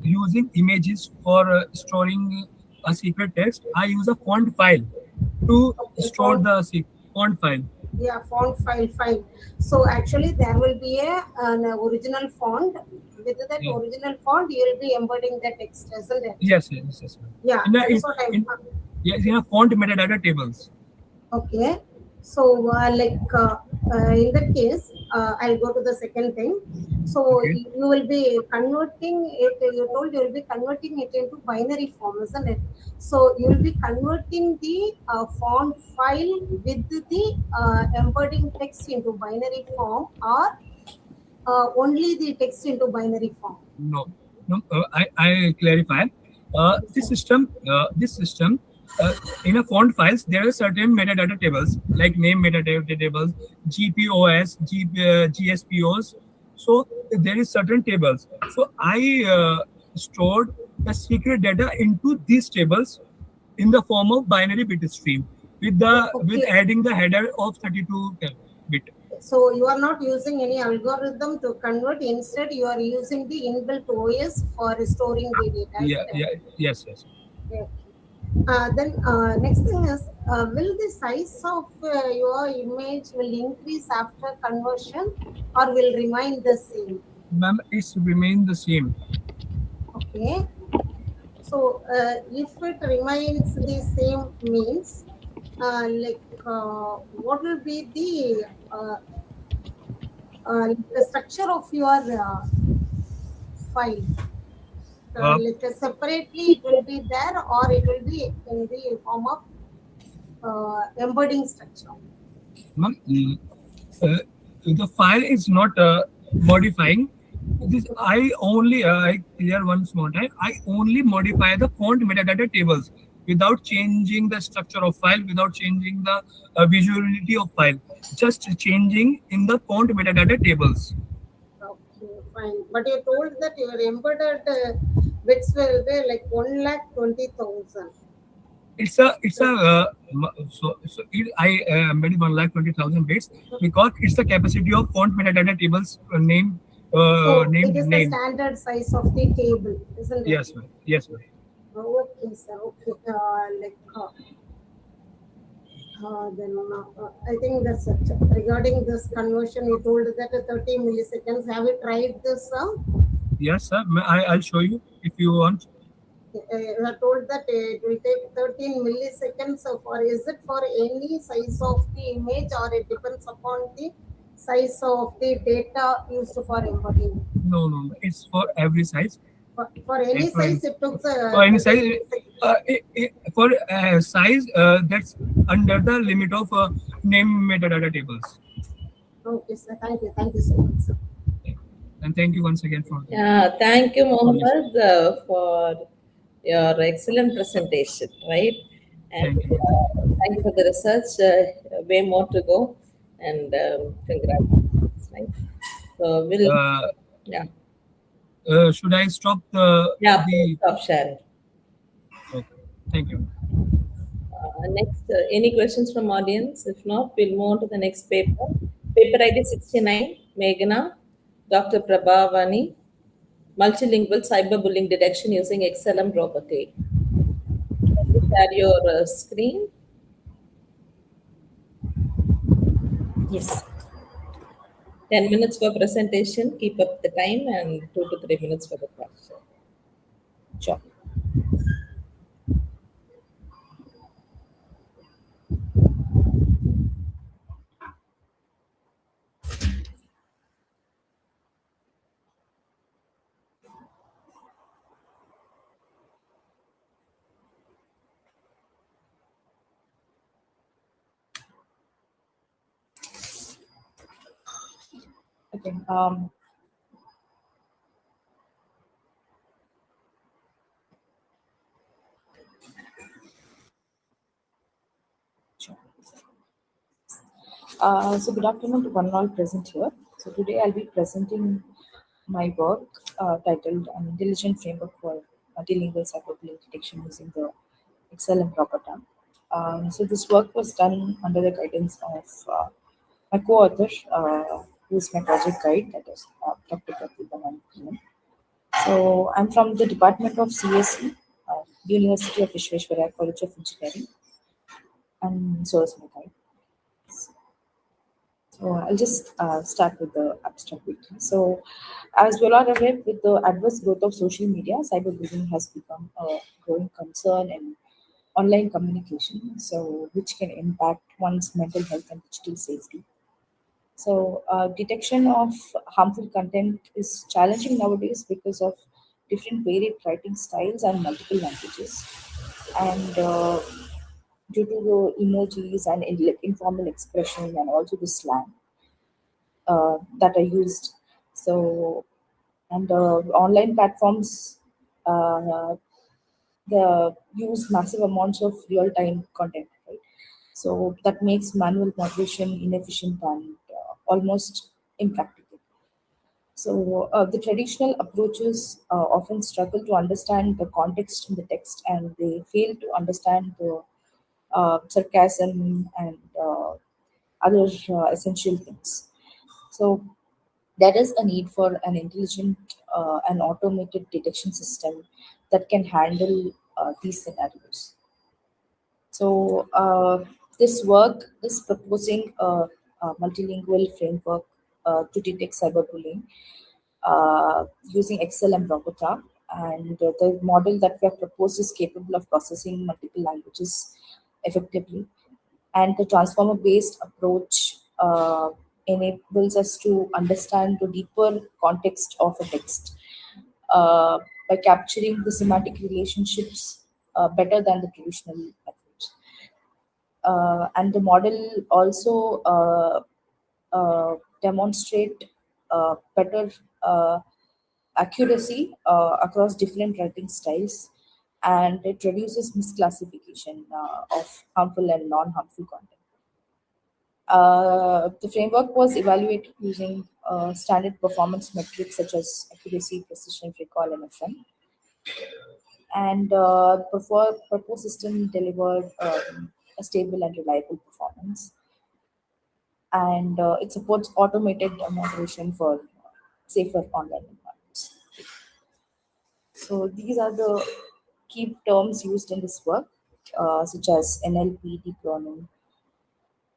Speaker 5: using images for storing a secret text. I use a font file to store the font file.
Speaker 6: Yeah, font file. So actually there will be an original font. With that original font, you will be embedding the text, isn't it?
Speaker 5: Yes.
Speaker 6: Yeah, that's what I'm.
Speaker 5: Yes, in a font metadata tables.
Speaker 6: Okay. So in that case, I'll go to the second thing. So you will be converting it. You told you will be converting it into binary form, isn't it? So you will be converting the font file with the embedding text into binary form, or only the text into binary form?
Speaker 5: No. I clarify. This system, in a font files, there are certain metadata tables like name metadata tables, GPOS, GSPOs. So there is certain tables. So I stored the secret data into these tables in the form of binary bit stream with adding the header of 32 bit.
Speaker 6: So you are not using any algorithm to convert. Instead, you are using the inbuilt OS for storing the data.
Speaker 5: Yes.
Speaker 6: Okay. Then next thing is, will the size of your image will increase after conversion, or will remain the same?
Speaker 5: Ma'am, it's remain the same.
Speaker 6: Okay. So if it remains the same means, what will be the structure of your file? Separately it will be there, or it will be in the form of embedding structure?
Speaker 5: Ma'am, the file is not modifying. This I clear one small time. I only modify the font metadata tables without changing the structure of file, without changing the visuality of file, just changing in the font metadata tables.
Speaker 6: Okay, fine. But you told that your embedded bits will be like 1,20,000.
Speaker 5: I embedded 1,20,000 bits because it's the capacity of font metadata tables name.
Speaker 6: It is the standard size of the table, isn't it?
Speaker 5: Yes, ma'am.
Speaker 6: Okay, sir. Okay. Then I think that's it. Regarding this conversion, you told that 30 milliseconds. Have you tried this?
Speaker 5: Yes, sir. I'll show you if you want.
Speaker 6: You are told that it will take 13 milliseconds. Is it for any size of the image, or it depends upon the size of the data used for encoding?
Speaker 5: No. It's for every size.
Speaker 6: For any size, it took
Speaker 5: For any size, for size that's under the limit of name metadata tables.
Speaker 6: Okay, sir. Thank you so much, sir.
Speaker 5: And thank you once again for.
Speaker 1: Yeah, thank you, Mohammed, for your excellent presentation, right? And thank you for the research. Way more to go, and congratulations, right? So we'll, yeah.
Speaker 5: Should I stop the?
Speaker 1: Yeah, stop sharing.
Speaker 5: Okay, thank you.
Speaker 1: Next, any questions from audience? If not, we'll move on to the next paper. Paper ID 69, Meghna, Dr. Prabhavani, multilingual cyberbullying detection using XLM robotic. Can you share your screen?
Speaker 2: Yes.
Speaker 1: 10 minutes for presentation. Keep up the time, and 2 to 3 minutes for the question. Sure.
Speaker 2: Okay. Sure. So good afternoon to one and all present here. So today I'll be presenting my work titled An Intelligent Framework for Multilingual Cyberbullying Detection using the XLM proper. So this work was done under the guidance of my co-author, who is my project guide, that is Dr. Pratibha. So I'm from the Department of CSE, University of Vishweshwaraya College of Engineering, and so is my guide. So I'll just start with the abstract quickly. So as we all are aware, with the adverse growth of social media, cyberbullying has become a growing concern in online communication, so which can impact one's mental health and digital safety. So detection of harmful content is challenging nowadays because of different varied writing styles and multiple languages. And due to the emojis and informal expression and also the slang that are used. So, and online platforms they use massive amounts of real-time content, right? So that makes manual moderation inefficient and almost impractical. So the traditional approaches often struggle to understand the context in the text, and they fail to understand the sarcasm and other essential things. So there is a need for an intelligent and automated detection system that can handle these scenarios. So this work is proposing a multilingual framework to detect cyberbullying using XLM Robota, and the model that we have proposed is capable of processing multiple languages effectively. And the transformer-based approach enables us to understand the deeper context of a text by capturing the semantic relationships better than the traditional approach. And the model also demonstrate better accuracy across different writing styles, and it reduces misclassification of harmful and non-harmful content. The framework was evaluated using standard performance metrics such as accuracy, precision, recall, and FM. And the proposed system delivered a stable and reliable performance. And it supports automated moderation for safer online environments. So these are the key terms used in this work, such as NLP, deep learning,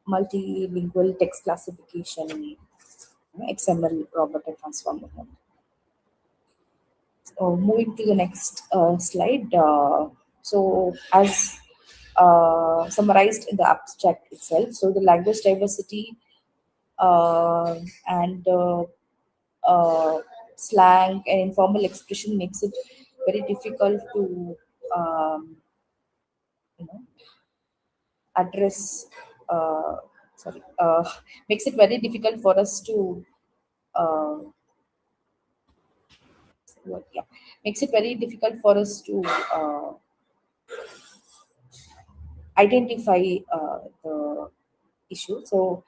Speaker 2: multilingual text classification, XML, robotic transformer. So moving to the next slide. So as summarized in the abstract itself, so the language diversity and slang and informal expression makes it very difficult to you know address sorry makes it very difficult for us to uh, yeah, makes it very difficult for us to identify the issue. So,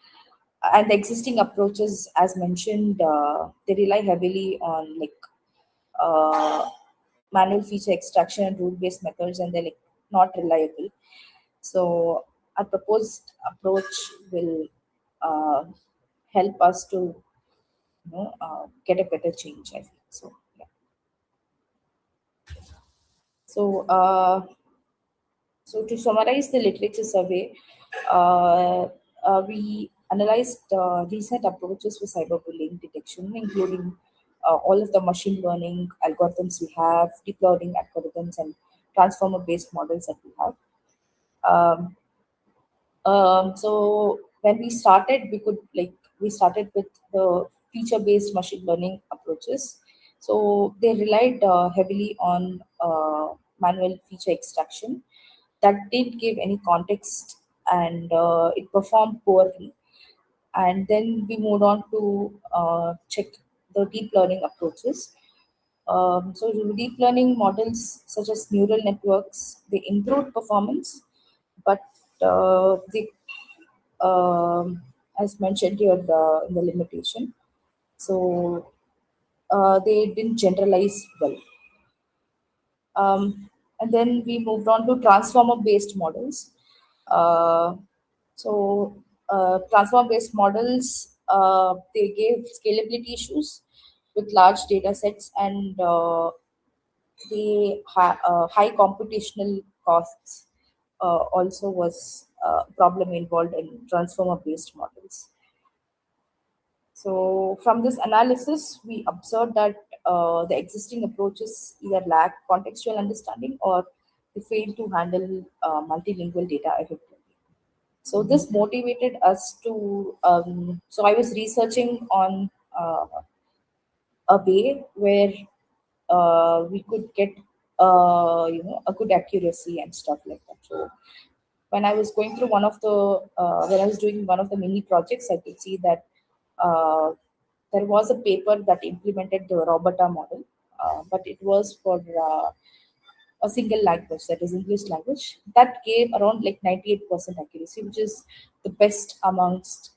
Speaker 2: and the existing approaches, as mentioned, they rely heavily on like manual feature extraction and rule-based methods, and they're like not reliable. So, our proposed approach will uh, help us to get a better change. I think so. Yeah. So, so to summarize the literature survey, we analyzed recent approaches for cyberbullying detection, including all of the machine learning algorithms we have, deep learning algorithms, and transformer-based models that we have. So when we started, we started with the feature-based machine learning approaches. So they relied heavily on manual feature extraction that didn't give any context, and it performed poorly. And then we moved on to check the deep learning approaches. So the deep learning models such as neural networks, they improved performance, but they, as mentioned here in the limitation, so they didn't generalize well. And then we moved on to transformer-based models. Transformer-based models, they gave scalability issues with large data sets, and the high computational costs also was a problem involved in transformer-based models. So from this analysis, we observed that the existing approaches either lack contextual understanding or they fail to handle multilingual data effectively. So this motivated us to, so I was researching on a way where we could get, a good accuracy and stuff like that. So when I was going through when I was doing one of the mini projects, I could see that there was a paper that implemented the Robota model, but it was for a single language, that is English language, that gave around like 98% accuracy, which is the best amongst,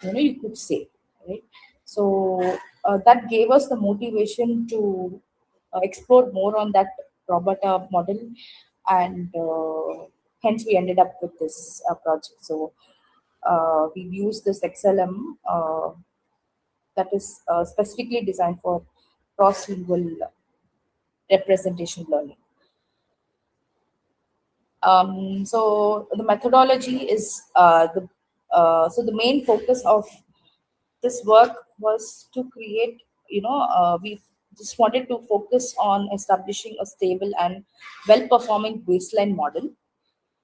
Speaker 2: you could say, right? So that gave us the motivation to explore more on that Robota model, and hence we ended up with this project. So we've used this XLM that is specifically designed for cross-lingual representation learning. So the methodology is so the main focus of this work was to create, we just wanted to focus on establishing a stable and well-performing baseline model,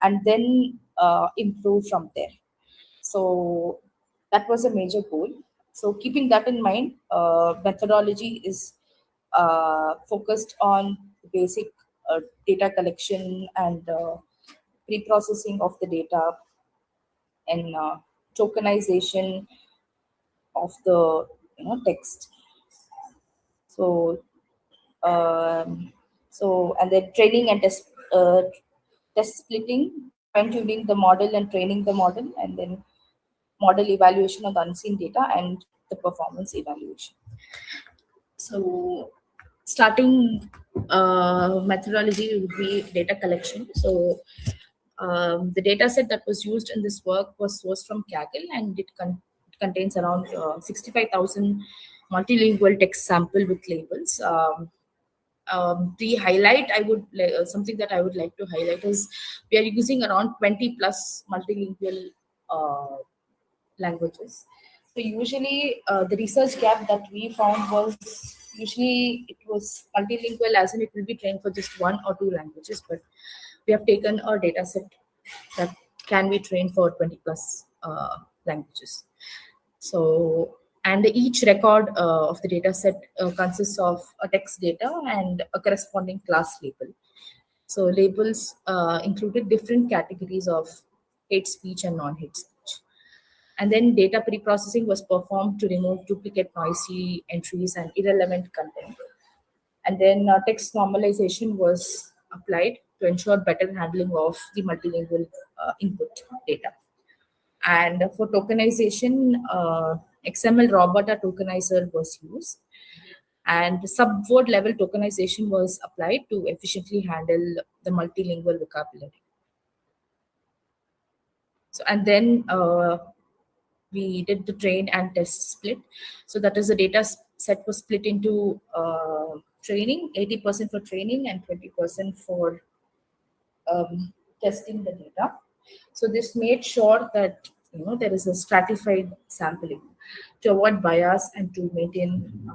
Speaker 2: and then improve from there. So that was a major goal. So keeping that in mind, methodology is focused on basic data collection and pre-processing of the data, and tokenization of the text. So and then training and test splitting, fine-tuning the model and training the model, and then model evaluation of the unseen data and the performance evaluation. So starting methodology would be data collection. So the data set that was used in this work was sourced from Kaggle, and it contains around 65,000 multilingual text sample with labels. The highlight something that I would like to highlight is we are using around 20 plus multilingual languages. So usually the research gap that we found was usually it was multilingual, as in it will be trained for just 1 or 2 languages, but we have taken a data set that can be trained for 20 plus languages. So, and each record of the data set consists of a text data and a corresponding class label. So labels included different categories of hate speech and non-hate speech. And then data pre-processing was performed to remove duplicate noisy entries and irrelevant content. And then text normalization was applied to ensure better handling of the multilingual input data. And for tokenization, XML raw data tokenizer was used. And subword level tokenization was applied to efficiently handle the multilingual vocabulary. So, and then we did the train and test split. So that is the data set was split into training, 80% for training and 20% for testing the data. So this made sure that there is a stratified sampling to avoid bias and to maintain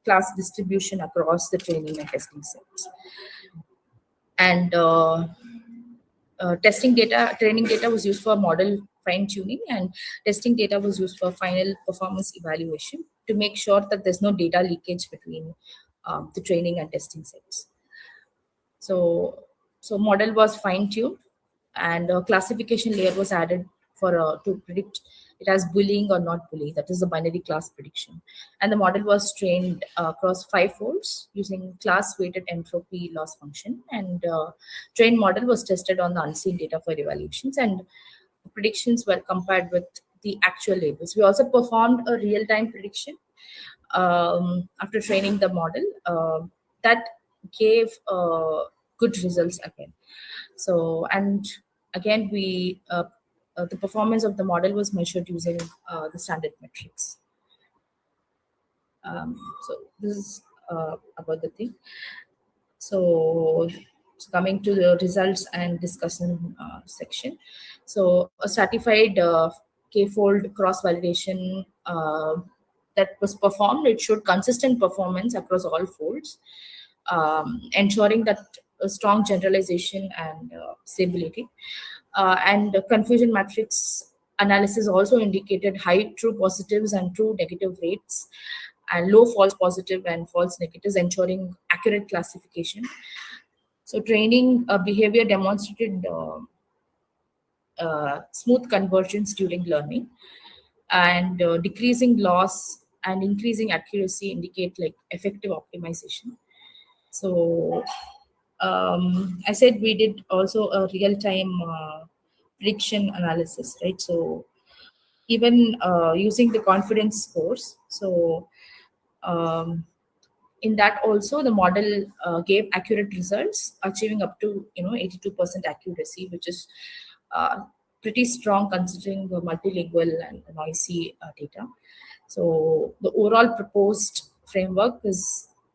Speaker 2: class distribution across the training and testing sets. And training data was used for model fine-tuning, and testing data was used for final performance evaluation to make sure that there's no data leakage between the training and testing sets. So model was fine-tuned, and a classification layer was added for to predict it as bullying or not bullying. That is the binary class prediction. And the model was trained across 5 folds using class-weighted entropy loss function. And trained model was tested on the unseen data for evaluations, and predictions were compared with the actual labels. We also performed a real-time prediction after training the model that gave good results again. So, and again, we the performance of the model was measured using the standard metrics. So this is about the thing. So coming to the results and discussion section. So a stratified k-fold cross-validation that was performed, it showed consistent performance across all folds, ensuring that a strong generalization and stability. And confusion matrix analysis also indicated high true positives and true negative rates, and low false positive and false negatives, ensuring accurate classification. So training behavior demonstrated smooth convergence during learning, and decreasing loss and increasing accuracy indicate like effective optimization. So I said we did also a real-time prediction analysis, right? So even using the confidence scores. So in that also the model gave accurate results, achieving up to 82% accuracy, which is pretty strong considering the multilingual and noisy data. So the overall proposed framework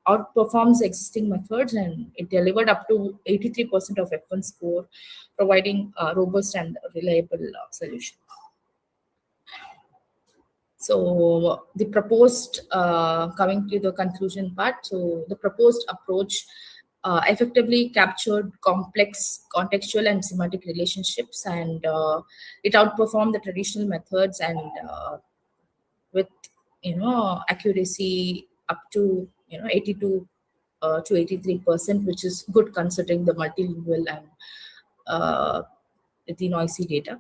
Speaker 2: outperforms existing methods, and it delivered up to 83% of F1 score, providing a robust and reliable solution. So the proposed, coming to the conclusion part, so the proposed approach effectively captured complex contextual and semantic relationships, and it outperformed the traditional methods, and with accuracy up to 82 to 83%, which is good considering the multilingual and the noisy data.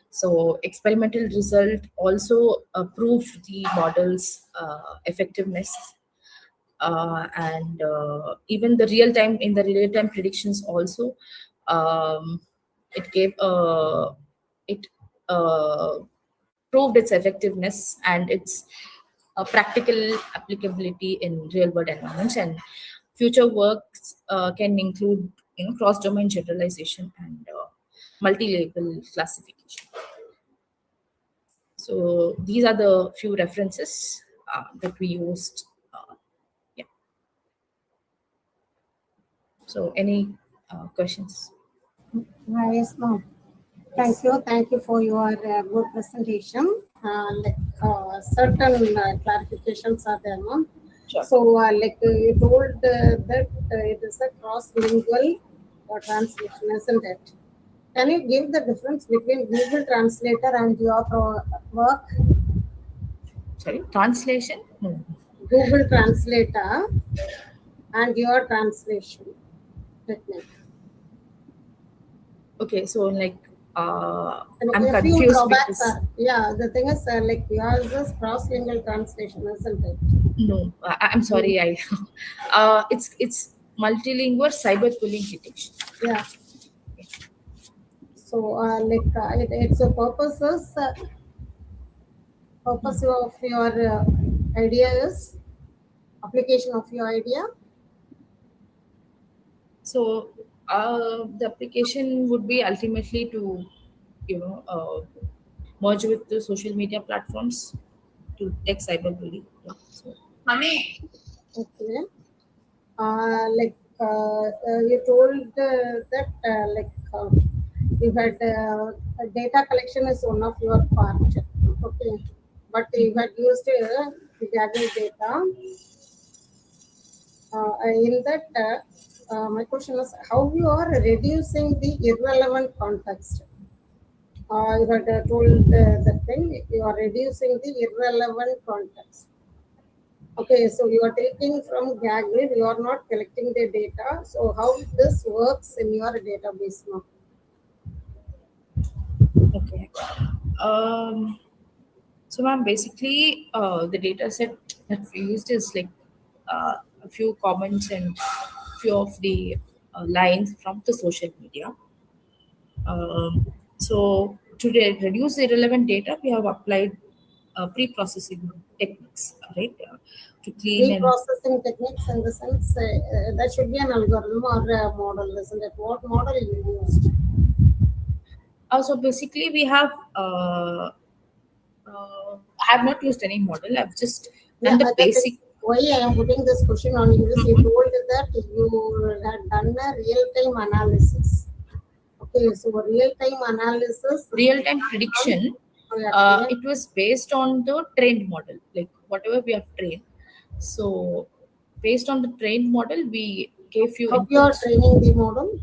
Speaker 2: So experimental result also proved the model's effectiveness, and even the real-time predictions also, it gave it proved its effectiveness and its practical applicability in real-world environments. And future works can include cross-domain generalization and multi-label classification. So these are the few references that we used. Yeah. So any questions?
Speaker 6: Yes, ma'am. Thank you for your good presentation. Certain clarifications are there, ma'am.
Speaker 2: Sure.
Speaker 6: So, you told that it is a cross-lingual translation, isn't it? Can you give the difference between Google Translator and your work?
Speaker 2: Sorry, translation? No.
Speaker 6: Google Translator and your translation technique.
Speaker 2: Okay, so like
Speaker 6: And
Speaker 2: I'm
Speaker 6: a few
Speaker 2: confused
Speaker 6: drawbacks
Speaker 2: because
Speaker 6: are, yeah, the thing is like yours is cross-lingual translation, isn't it?
Speaker 2: no, I'm sorry. It's multilingual cyberbullying detection.
Speaker 6: Yeah. So it's a purpose of your idea is application of your idea.
Speaker 2: So the application would be ultimately to, merge with the social media platforms to detect cyberbullying. Yeah, so.
Speaker 6: Okay. You told that you had data collection is one of your part. Okay. But you had used gathering data. In that, my question is how you are reducing the irrelevant context. You had told the thing, you are reducing the irrelevant context. Okay, so you are taking from Gagrid, you are not collecting the data. So how this works in your database now?
Speaker 2: Okay. So ma'am, basically the data set that we used is like a few comments and few of the lines from the social media. So to reduce irrelevant data, we have applied pre-processing techniques, right? To clean and
Speaker 6: Pre-processing techniques in the sense that should be an algorithm or a model, isn't it? What model you used?
Speaker 2: So basically we have I have not used any model. I've just done the basic.
Speaker 6: Why I am putting this question on you is you told that you had done a real-time analysis. Okay, so real-time analysis.
Speaker 2: Real-time prediction. It was based on the trained model, like whatever we have trained. So based on the trained model, we gave you.
Speaker 6: How you are training the model?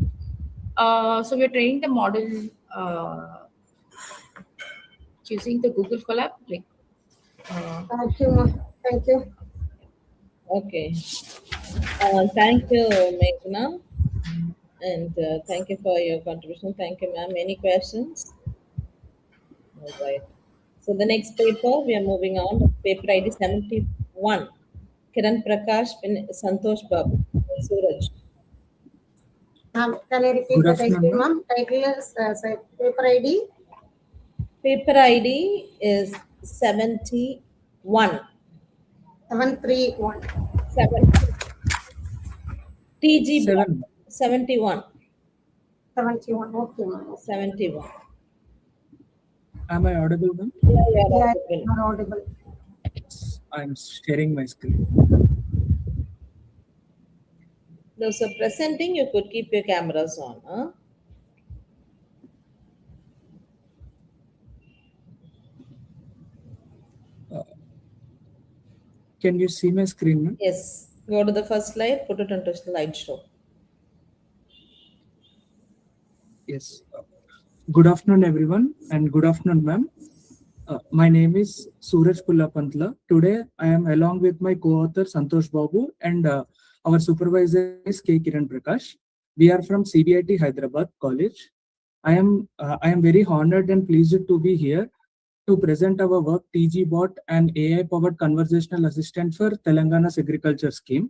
Speaker 2: So we are training the model using the Google Colab. Like.
Speaker 6: Thank you. Thank you.
Speaker 1: Okay. Thank you, Meghna. And thank you for your contribution. Thank you, ma'am. Any questions? All right. So the next paper, we are moving on. Paper ID 71. Kiran Prakash, Santosh Babu, Suraj.
Speaker 6: Can you repeat the title, ma'am? Title is paper ID?
Speaker 1: Paper ID is 71.
Speaker 6: 731.
Speaker 1: TG 71.
Speaker 6: 71. Okay, ma'am.
Speaker 1: 71.
Speaker 7: Am I audible, ma'am?
Speaker 6: Yeah, you are audible.
Speaker 7: I'm sharing my screen.
Speaker 1: Those are presenting, you could keep your cameras on. Huh?
Speaker 7: Can you see my screen, ma'am?
Speaker 1: Yes. Go to the first slide, put it into slideshow.
Speaker 7: Yes. Good afternoon, everyone, and good afternoon, ma'am. My name is Suraj Pullapantla. Today, I am along with my co-author Santosh Babu and our supervisor is K. Kiran Prakash. We are from CBIT Hyderabad College. I am very honored and pleased to be here to present our work TG-Bot, an AI-powered conversational assistant for Telangana's agriculture scheme.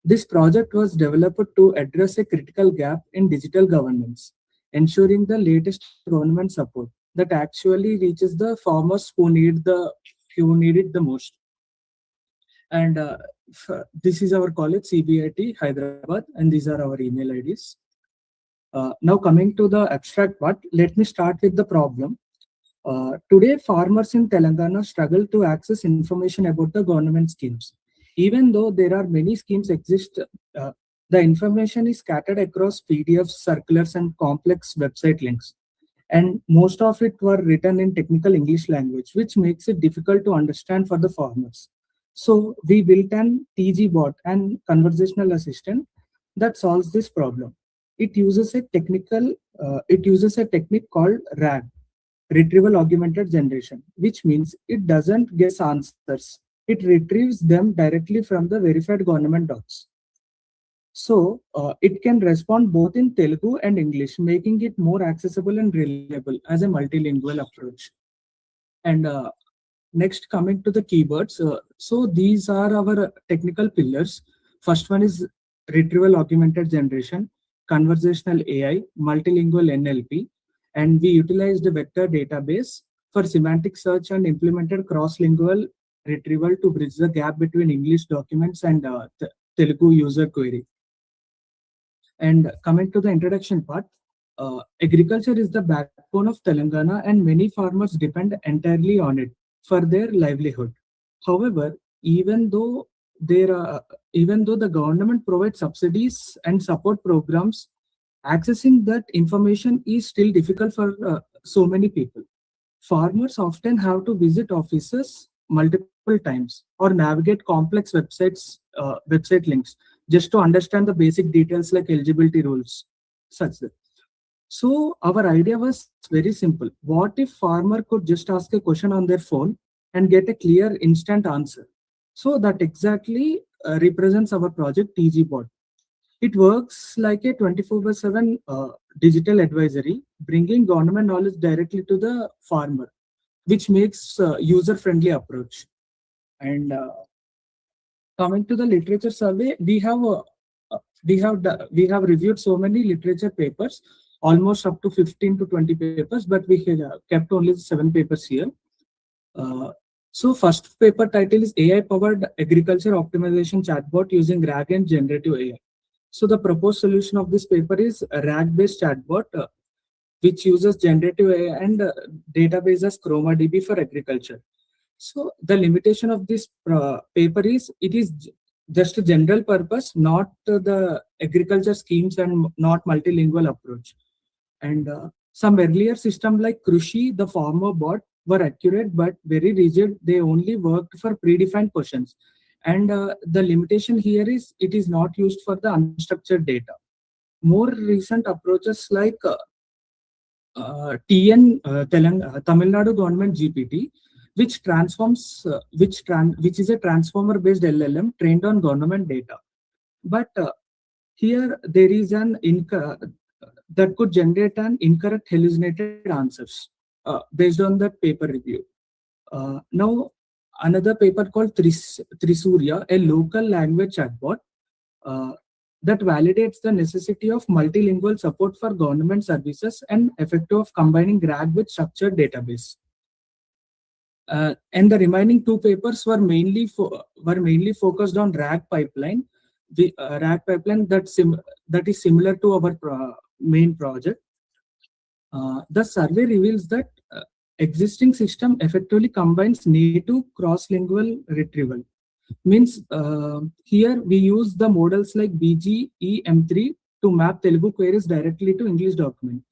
Speaker 7: This project was developed to address a critical gap in digital governance, ensuring the latest government support that actually reaches the farmers who need it the most. And this is our college, CBIT Hyderabad, and these are our email IDs. Now coming to the abstract part, let me start with the problem. Today, farmers in Telangana struggle to access information about the government schemes. Even though there are many schemes exist, the information is scattered across PDFs, circulars, and complex website links. And most of it were written in technical English language, which makes it difficult to understand for the farmers. So we built an TG-Bot, an conversational assistant that solves this problem. It uses a technique called RAG. retrieval augmented generation, which means it doesn't guess answers. It retrieves them directly from the verified government docs. So it can respond both in Telugu and English, making it more accessible and reliable as a multilingual approach. And next, coming to the keywords. So these are our technical pillars. First one is retrieval augmented generation, conversational AI, multilingual NLP, and we utilized a vector database for semantic search and implemented cross-lingual retrieval to bridge the gap between English documents and Telugu user query. And coming to the introduction part, agriculture is the backbone of Telangana and many farmers depend entirely on it for their livelihood. However, even though the government provides subsidies and support programs, accessing that information is still difficult for so many people. Farmers often have to visit offices multiple times or navigate complex website links just to understand the basic details like eligibility rules, such that. So our idea was very simple. What if farmer could just ask a question on their phone and get a clear instant answer? So that exactly represents our project TGBot. It works like a 24/7 digital advisory, bringing government knowledge directly to the farmer, which makes user-friendly approach. And coming to the literature survey, we have reviewed so many literature papers, almost up to 15 to 20 papers, but we kept only 7 papers here. So first paper title is AI-powered agriculture optimization chatbot using RAG and generative AI. So the proposed solution of this paper is a RAG-based chatbot, which uses generative AI and database as ChromaDB for agriculture. So the limitation of this paper is it is just a general purpose, not the agriculture schemes and not multilingual approach. And some earlier system like Krushi, the farmer bot, were accurate but very rigid. They only worked for predefined questions. And the limitation here is it is not used for the unstructured data. More recent approaches like Tamil Nadu Government GPT, which is a transformer-based LLM trained on government data. But here there is an that could generate an incorrect hallucinated answers based on that paper review. Now, another paper called Trisurya, a local language chatbot that validates the necessity of multilingual support for government services and effective of combining RAG with structured database. And the remaining 2 papers were mainly focused on RAG pipeline, the RAG pipeline that is similar to our main project. The survey reveals that existing system effectively combines native cross-lingual retrieval. Means here we use the models like BGEM3 to map Telugu queries directly to English document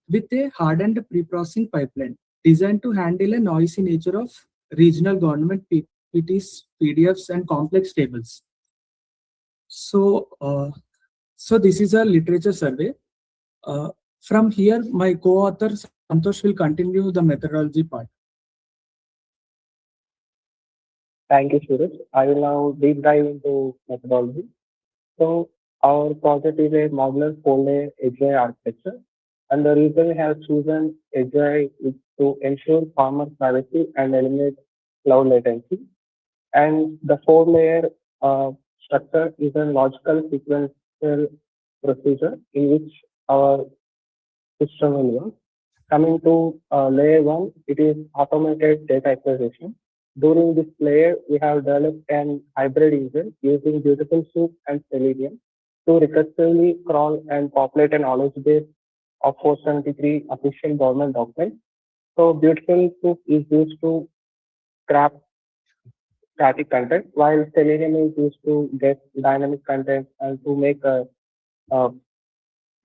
Speaker 7: with a hardened pre-processing pipeline designed to handle a noisy nature of regional government PPTs, PDFs, and complex tables. So, so this is a literature survey. From here, my co-author Santosh will continue the methodology part.
Speaker 9: Thank you, Suraj. I will now deep dive into methodology. So our project is a modular 4-layer AGI architecture. And the reason we have chosen AGI is to ensure farmer privacy and eliminate cloud latency. And the 4-layer structure is a logical sequential procedure in which our system will work. Coming to layer 1, it is automated data acquisition. During this layer, we have developed an hybrid engine using Beautiful Soup and Selenium to recursively crawl and populate a knowledge base of 473 official government documents. So Beautiful Soup is used to scrap static content, while Selenium is used to get dynamic content and to make a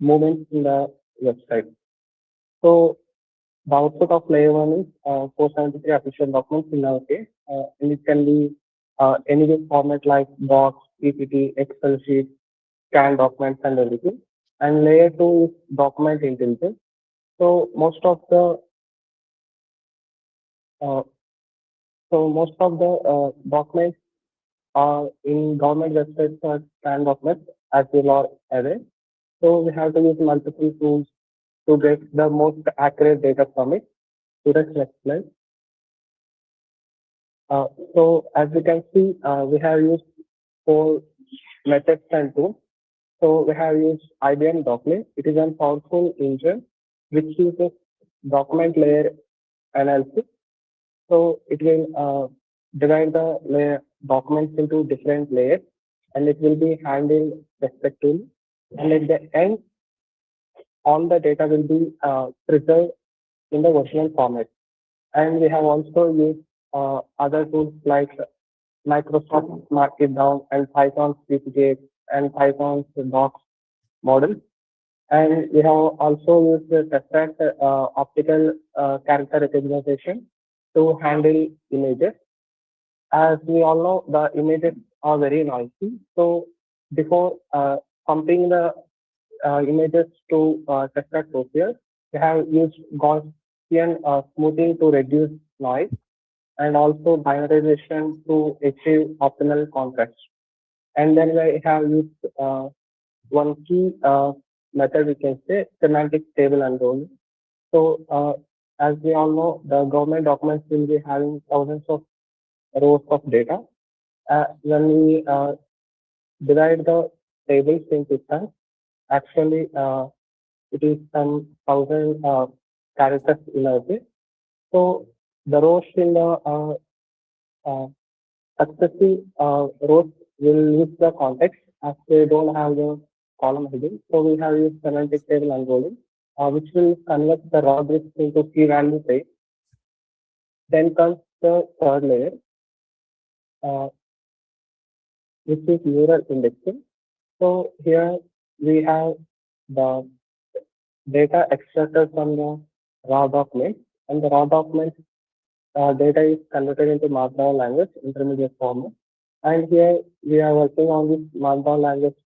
Speaker 9: movement in the website. So the output of layer 1 is 473 official documents in our case, and it can be any format like docs, PPT, Excel sheet, scanned documents, and everything. And layer 2 is document intelligence. So most of the Uh, so most of the documents are in government websites or scan documents, as you are aware. So we have to use multiple tools to get the most accurate data from it. So that's next slide. So as you can see, we have used 4 methods and tools. So we have used IBM Document. It is a powerful engine which uses document layer analysis. So it will divide the layer documents into different layers, and it will be handled respectively. And at the end, all the data will be preserved in the original format. And we have also used other tools like Microsoft Markdown and Python CPK and Python docs models. And we have also used the Tesseract optical character recognition to handle images. As we all know, the images are very noisy. So before pumping the images to Tesseract Software, we have used Gaussian smoothing to reduce noise and also binarization to achieve optimal contrast. And then we have used one key method, we can say, semantic table unrolling. So as we all know, the government documents will be having thousands of rows of data. When we divide the tables into chunks, actually it is some 1,000 characters in a way. So the rows in the successive rows will lose the context as they don't have the column heading. So we have used semantic table unrolling, which will convert the raw bricks into key value pairs. Then comes the third layer, which is neural indexing. So here we have the data extracted from the raw document, and the raw document data is converted into Markdown language intermediate format. And here we are working on this Markdown language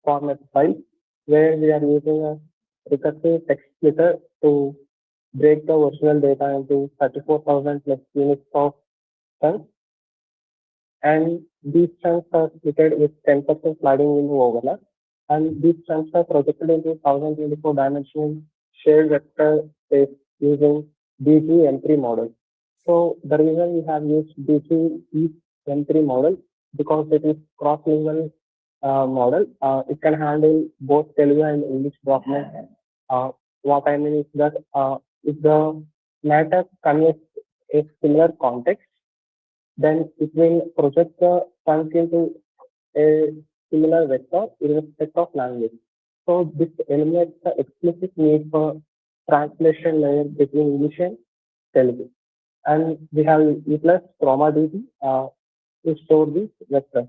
Speaker 9: format file, where we are using a recursive text splitter to break the original data into 34,000 plus units of chunks. And these chunks are split with 10% sliding window overlap. And these chunks are projected into 1024 dimensional shared vector space using DG-M3 model. So the reason we have used DG-M3 model because it is cross-lingual model. It can handle both Telugu and English documents. What I mean is that if the matter conveys a similar context, then it will project the chunk into a similar vector irrespective of language. So this eliminates the explicit need for translation layer between English and Telugu. And we have utilized ChromaDB to store this vector.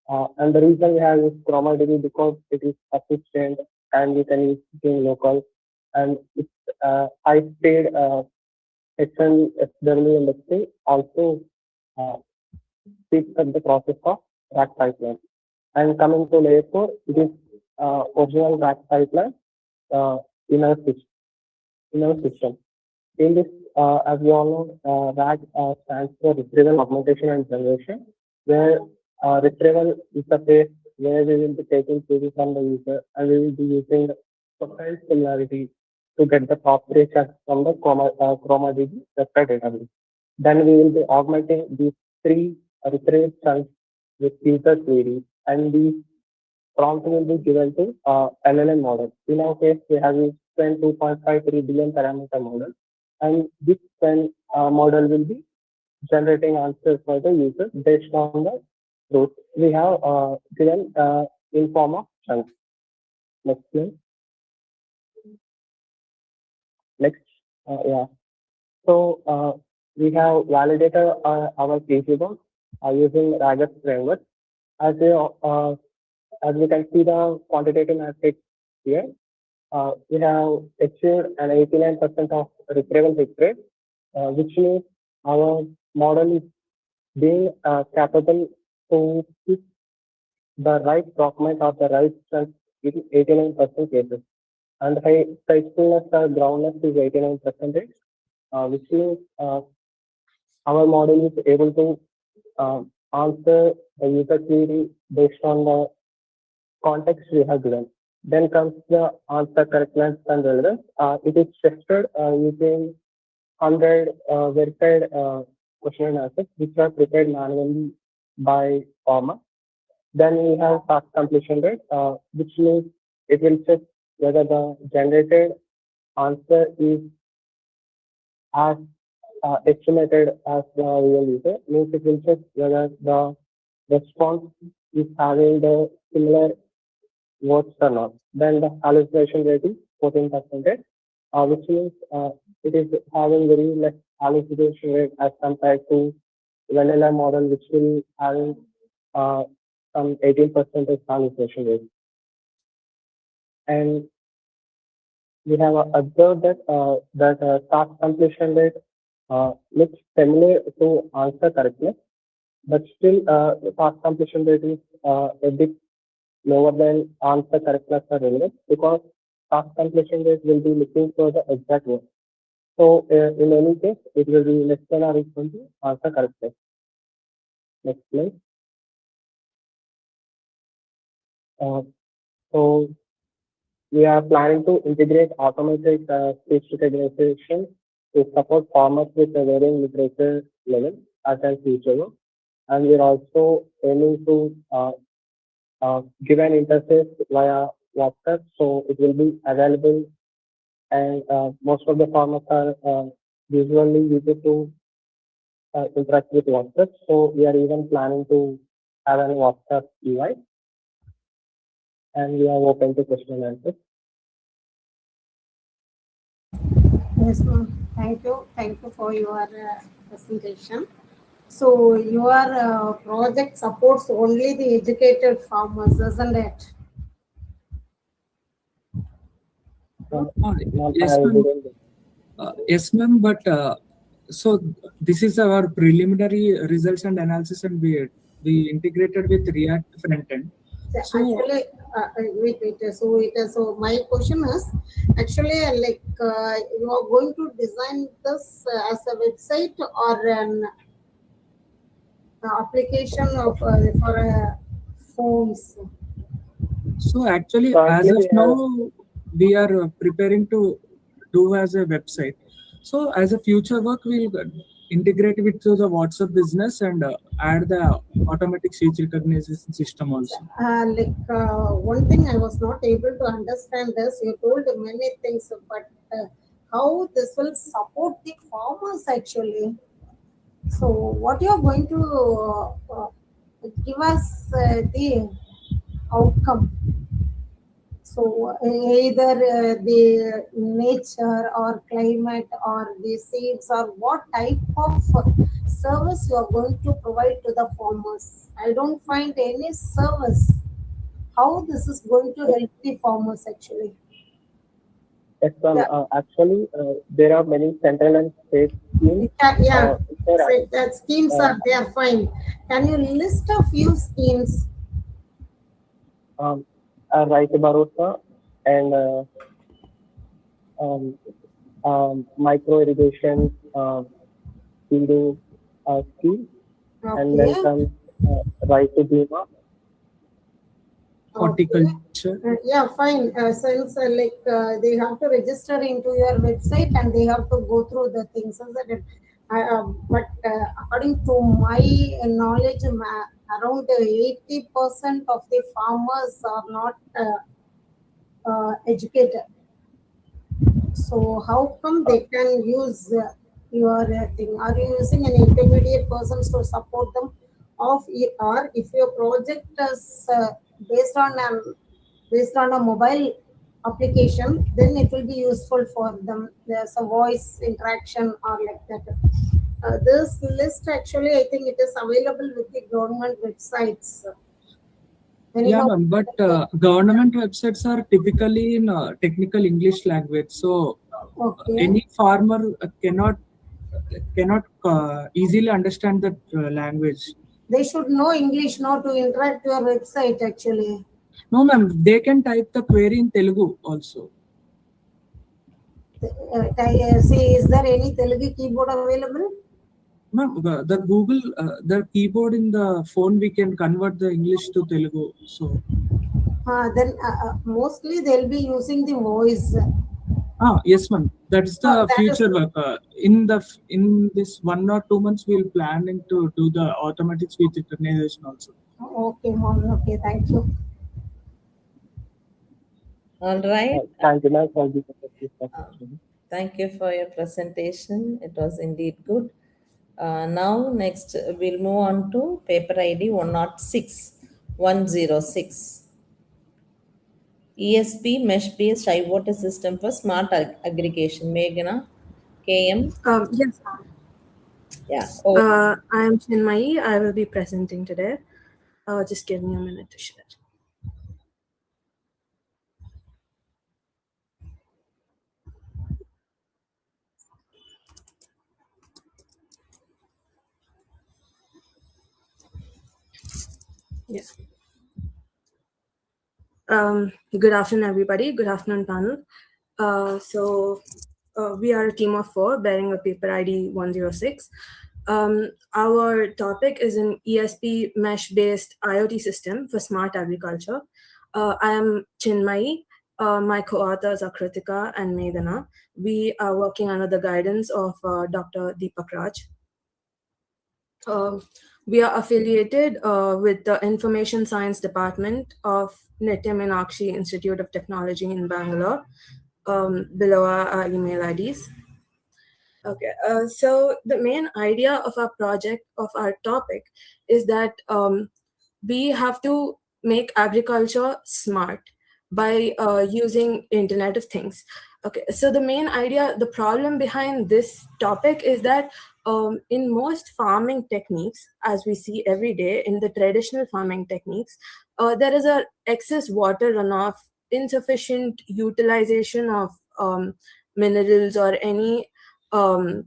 Speaker 9: And the reason we have used ChromaDB because it is efficient and we can use it in local, and it's high-speed HL, SW indexing also speeds up the process of rack pipeline. And coming to layer 4, it is original rack pipeline inner system. In this, as we all know, RAG stands for retrieval, augmentation, and generation, where retrieval is the phase where we will be taking queries from the user and we will be using profile similarity to get the top 3 checks from the ChromaDB vector database. Then we will be augmenting these 3 retrieved chunks with user queries, and these prompts will be given to LLM model. In our case, we have used 2.53 billion parameter model, and this model will be generating answers for the user based on the route we have given in form of chunks. Next slide. Next, yeah. So we have validated our feasible using Ragus framework. As we can see the quantitative matrix here, we have achieved an 89% of retrieval hit rate, which means our model is being capable to pick the right document or the right chunk in 89% cases. And high faithfulness or groundness is 89%. which means our model is able to answer the user query based on the context we have given. Then comes the answer correctness and relevance. It is tested using 100 verified question and answers, which are prepared manually by Forma. Then we have task completion rate, which means it will check whether the generated answer is as estimated as the real user. Means it will check whether the response is having the similar words or not. Then the hallucination rate is 14%, which means it is having very less hallucination rate as compared to vanilla model, which will having some 18% hallucination rate. And we have observed that task completion rate looks similar to answer correctness, but still task completion rate is a bit lower than answer correctness or relevance, because task completion rate will be looking for the exact word. So in any case, it will be less than or equal to answer correctness. Next slide. So we are planning to integrate automatic speech recognition to support farmers with a varying literature level as a future. And we are also aiming to give an interface via WhatsApp, so it will be available. And most of the farmers are usually used to interact with WhatsApp, so we are even planning to have a WhatsApp UI. And we are open to question and answers.
Speaker 6: Yes, ma'am. Thank you. Thank you for your presentation. So your project supports only the educated farmers, isn't it?
Speaker 7: Yes, ma'am. But so this is our preliminary results and analysis, and we integrated with React front end.
Speaker 6: So actually, wait. So my question is actually like you are going to design this as a website or an application of for phones.
Speaker 7: So actually, as of now, we are preparing to do as a website. So as a future work, we'll integrate it to the WhatsApp business and add the automatic speech recognition system also.
Speaker 6: One thing I was not able to understand is you told many things, but how this will support the farmers actually. So what you are going to give us the outcome. So either the nature or climate or the seeds or what type of service you are going to provide to the farmers. I don't find any service. How this is going to help the farmers actually?
Speaker 9: Yes, actually, there are many central and state schemes.
Speaker 6: Yeah, so that schemes are there, fine. Can you list a few schemes?
Speaker 9: Right Bharosa and micro irrigation feeding scheme, and then comes right to Bima.
Speaker 7: Horticulture.
Speaker 6: Yeah, fine. Since they have to register into your website and they have to go through the things. But according to my knowledge, around 80% of the farmers are not educated. So how come they can use your thing? Are you using an intermediate persons to support them? Or if your project is based on a mobile application, then it will be useful for them. There's a voice interaction or like that. This list actually, I think it is available with the government websites.
Speaker 7: Yeah, ma'am, but government websites are typically in technical English language, so any farmer cannot easily understand that language.
Speaker 6: They should know English now to interact with your website actually.
Speaker 7: No, ma'am, they can type the query in Telugu also.
Speaker 6: Say, is there any Telugu keyboard available?
Speaker 7: Ma'am, the Google, the keyboard in the phone, we can convert the English to Telugu. So
Speaker 6: Then mostly they'll be using the voice.
Speaker 7: Yes, ma'am. That's the
Speaker 6: that
Speaker 7: future work. In this 1 or 2 months, we'll planning to do the automatic speech recognition also.
Speaker 6: Okay, ma'am. Okay, thank you.
Speaker 1: All right.
Speaker 9: Thank you, ma'am, for this
Speaker 1: Thank you for your presentation. It was indeed good. Now, next, we'll move on to paper ID 106. ESP mesh-based IoT system for smart aggregation. Meghana, KM.
Speaker 10: Yes.
Speaker 1: Yeah.
Speaker 10: I am Chinmayi. I will be presenting today. Just give me a minute to share. Yeah. Good afternoon, everybody. Good afternoon, panel. We are a team of 4 bearing a paper ID 106. Our topic is an ESP mesh-based IoT system for smart agriculture. I am Chinmayi. My co-authors are Kritika and Meghana. We are working under the guidance of Dr. Deepak Raj. We are affiliated with the Information Science Department of Nitya Meenakshi Institute of Technology in Bangalore. Below our email IDs. Okay, so the main idea of our project, of our topic, is that we have to make agriculture smart by using Internet of Things. Okay, so the main idea, the problem behind this topic is that in most farming techniques, as we see every day in the traditional farming techniques, there is a excess water runoff, insufficient utilization of minerals or any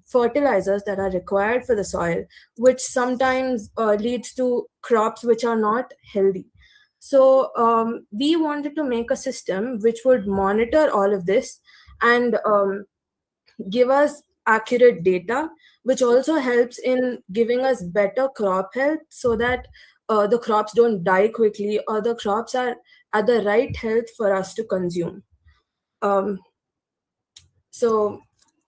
Speaker 10: fertilizers that are required for the soil, which sometimes leads to crops which are not healthy. So we wanted to make a system which would monitor all of this and give us accurate data, which also helps in giving us better crop health so that the crops don't die quickly or the crops are at the right health for us to consume. So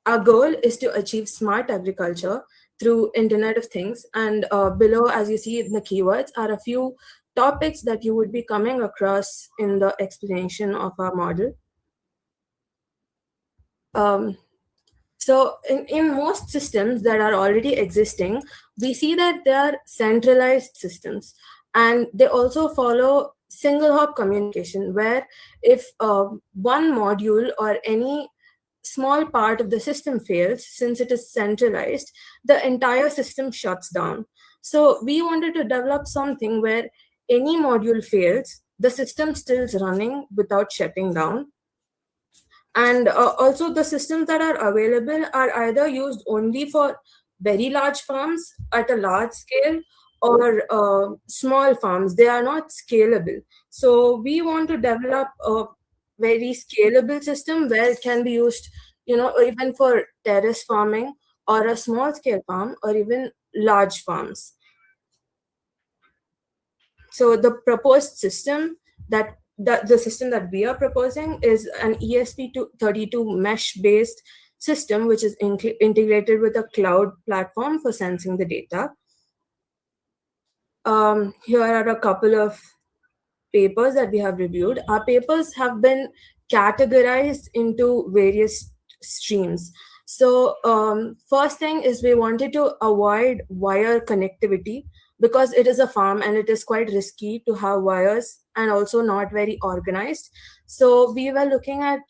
Speaker 10: our goal is to achieve smart agriculture through Internet of Things. And below, as you see in the keywords, are a few topics that you would be coming across in the explanation of our model. So in most systems that are already existing, we see that they are centralized systems. And they also follow single hop communication, where if one module or any small part of the system fails, since it is centralized, the entire system shuts down. So we wanted to develop something where any module fails, the system still is running without shutting down. And also the systems that are available are either used only for very large farms at a large scale or small farms. They are not scalable. So we want to develop a very scalable system where it can be used, even for terrace farming or a small scale farm or even large farms. So the proposed system the system that we are proposing is an ESP32 mesh-based system, which is integrated with a cloud platform for sensing the data. Here are a couple of papers that we have reviewed. Our papers have been categorized into various streams. So first thing is we wanted to avoid wire connectivity because it is a farm and it is quite risky to have wires and also not very organized. So we were looking at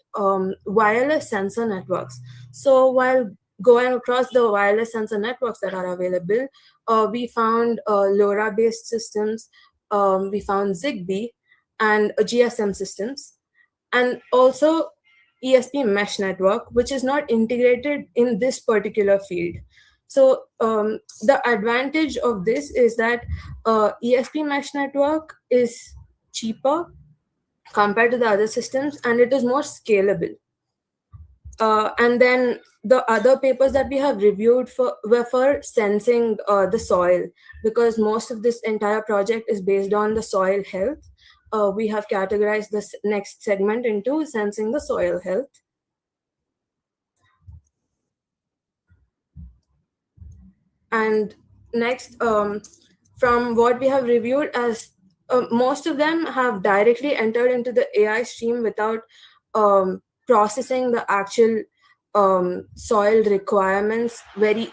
Speaker 10: wireless sensor networks. So while going across the wireless sensor networks that are available, we found LoRa-based systems, we found Zigbee and GSM systems, and also ESP mesh network, which is not integrated in this particular field. So the advantage of this is that ESP mesh network is cheaper compared to the other systems and it is more scalable. And then the other papers that we have reviewed were for sensing the soil, because most of this entire project is based on the soil health. We have categorized this next segment into sensing the soil health. And next, from what we have reviewed, as most of them have directly entered into the AI stream without processing the actual soil requirements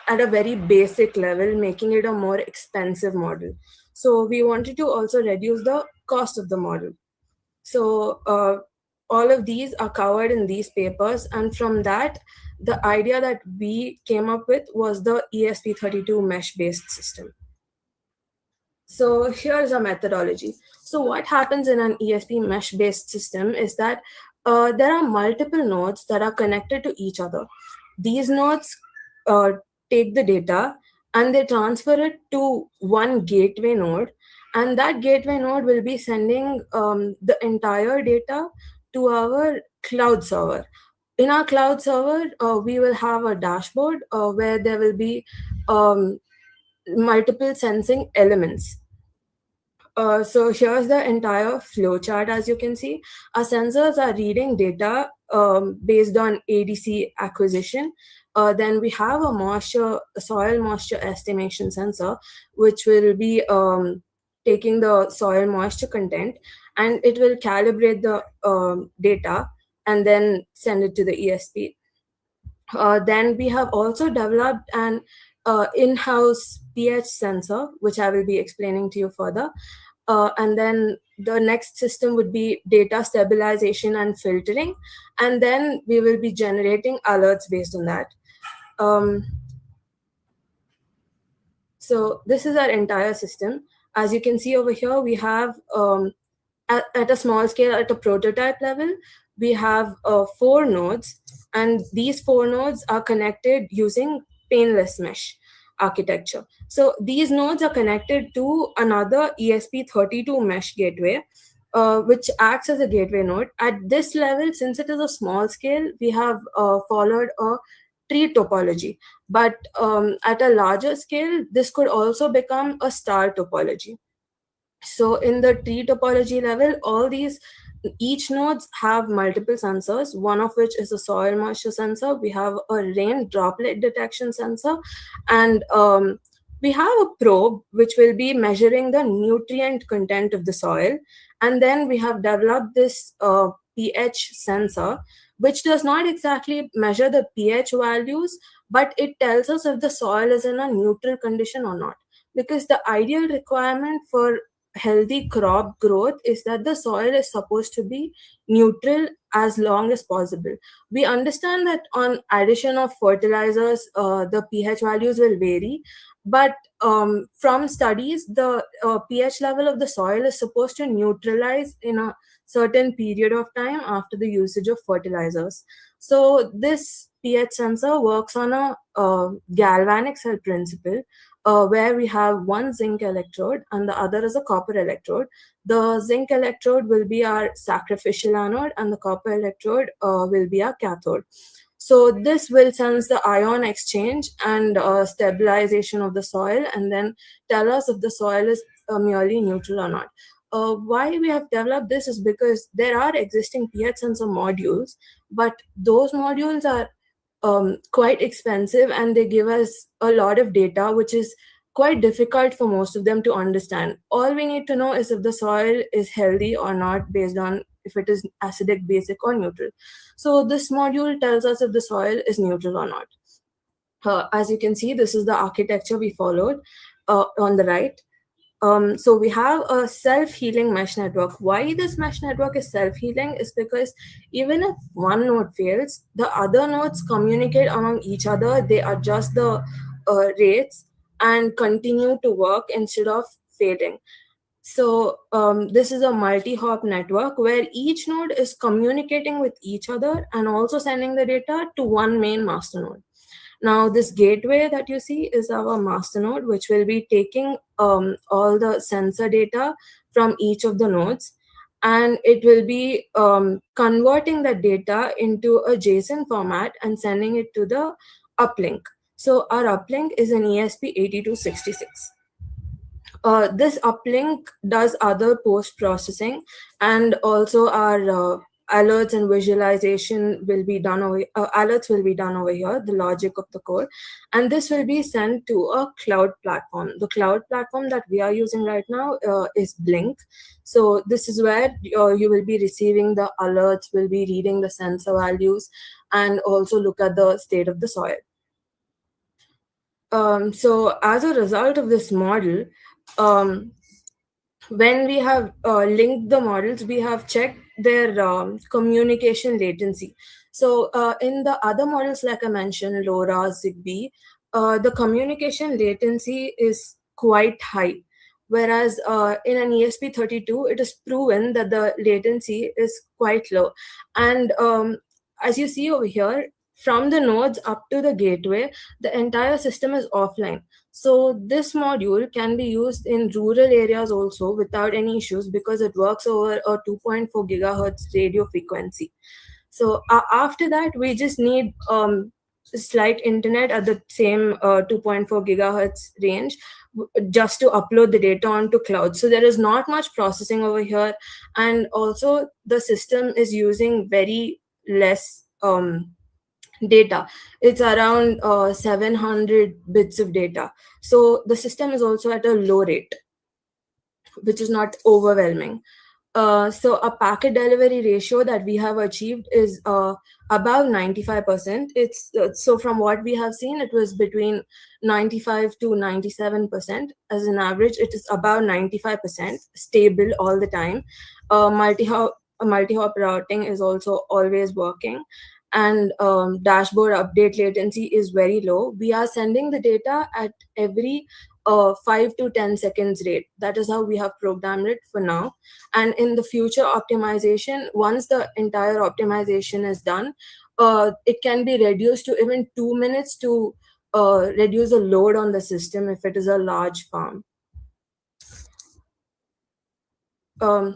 Speaker 10: at a very basic level, making it a more expensive model. So we wanted to also reduce the cost of the model. So all of these are covered in these papers, and from that, the idea that we came up with was the ESP32 mesh-based system. So here's a methodology. So what happens in an ESP mesh-based system is that there are multiple nodes that are connected to each other. These nodes take the data and they transfer it to one gateway node, and that gateway node will be sending the entire data to our cloud server. In our cloud server, we will have a dashboard where there will be multiple sensing elements. So here's the entire flow chart. As you can see, our sensors are reading data based on ADC acquisition. Then we have a soil moisture estimation sensor, which will be taking the soil moisture content, and it will calibrate the data and then send it to the ESP. Then we have also developed an in-house pH sensor, which I will be explaining to you further. And then the next system would be data stabilization and filtering. And then we will be generating alerts based on that. So this is our entire system. As you can see over here, we have at a small scale, at a prototype level, we have 4 nodes, and these 4 nodes are connected using paneless mesh architecture. So these nodes are connected to another ESP32 mesh gateway, which acts as a gateway node. At this level, since it is a small scale, we have followed a tree topology. But at a larger scale, this could also become a star topology. So in the tree topology level, each nodes have multiple sensors, one of which is a soil moisture sensor. We have a rain droplet detection sensor, and we have a probe which will be measuring the nutrient content of the soil. And then we have developed this pH sensor, which does not exactly measure the pH values, but it tells us if the soil is in a neutral condition or not. Because the ideal requirement for healthy crop growth is that the soil is supposed to be neutral as long as possible. We understand that on addition of fertilizers, the pH values will vary, but from studies, the pH level of the soil is supposed to neutralize in a certain period of time after the usage of fertilizers. So this pH sensor works on a galvanic cell principle, where we have one zinc electrode and the other is a copper electrode. The zinc electrode will be our sacrificial anode, and the copper electrode will be our cathode. So this will sense the ion exchange and stabilization of the soil, and then tell us if the soil is merely neutral or not. Why we have developed this is because there are existing pH sensor modules, but those modules are quite expensive, and they give us a lot of data, which is quite difficult for most of them to understand. All we need to know is if the soil is healthy or not, based on if it is acidic, basic, or neutral. So this module tells us if the soil is neutral or not. As you can see, this is the architecture we followed on the right. So we have a self-healing mesh network. Why this mesh network is self-healing is because even if one node fails, the other nodes communicate among each other. They adjust the rates and continue to work instead of failing. So this is a multi-hop network where each node is communicating with each other and also sending the data to one main master node. Now, this gateway that you see is our master node, which will be taking all the sensor data from each of the nodes. and it will be converting the data into a JSON format and sending it to the uplink. So our uplink is an ESP8266. This uplink does other post processing, and also our alerts and visualization will be done over alerts will be done over here, the logic of the code, and this will be sent to a cloud platform. The cloud platform that we are using right now is Blink. So this is where you will be receiving the alerts, will be reading the sensor values, and also look at the state of the soil. So as a result of this model, when we have linked the models, we have checked their communication latency. So in the other models, like I mentioned, LoRa, Zigbee, the communication latency is quite high. Whereas in an ESP32, it is proven that the latency is quite low. And as you see over here, from the nodes up to the gateway, the entire system is offline. So this module can be used in rural areas also without any issues, because it works over a 2.4 gigahertz radio frequency. So after that, we just need slight internet at the same 2.4 gigahertz range just to upload the data onto cloud. So there is not much processing over here, and also the system is using very less data. It's around 700 bits of data. So the system is also at a low rate, which is not overwhelming. So a packet delivery ratio that we have achieved is about 95%. It's so from what we have seen, it was between 95 to 97%. As an average, it is about 95% stable all the time. Multi-hop routing is also always working, and dashboard update latency is very low. We are sending the data at every 5 to 10 seconds rate. That is how we have programmed it for now. And in the future optimization, once the entire optimization is done, it can be reduced to even 2 minutes to reduce the load on the system if it is a large farm.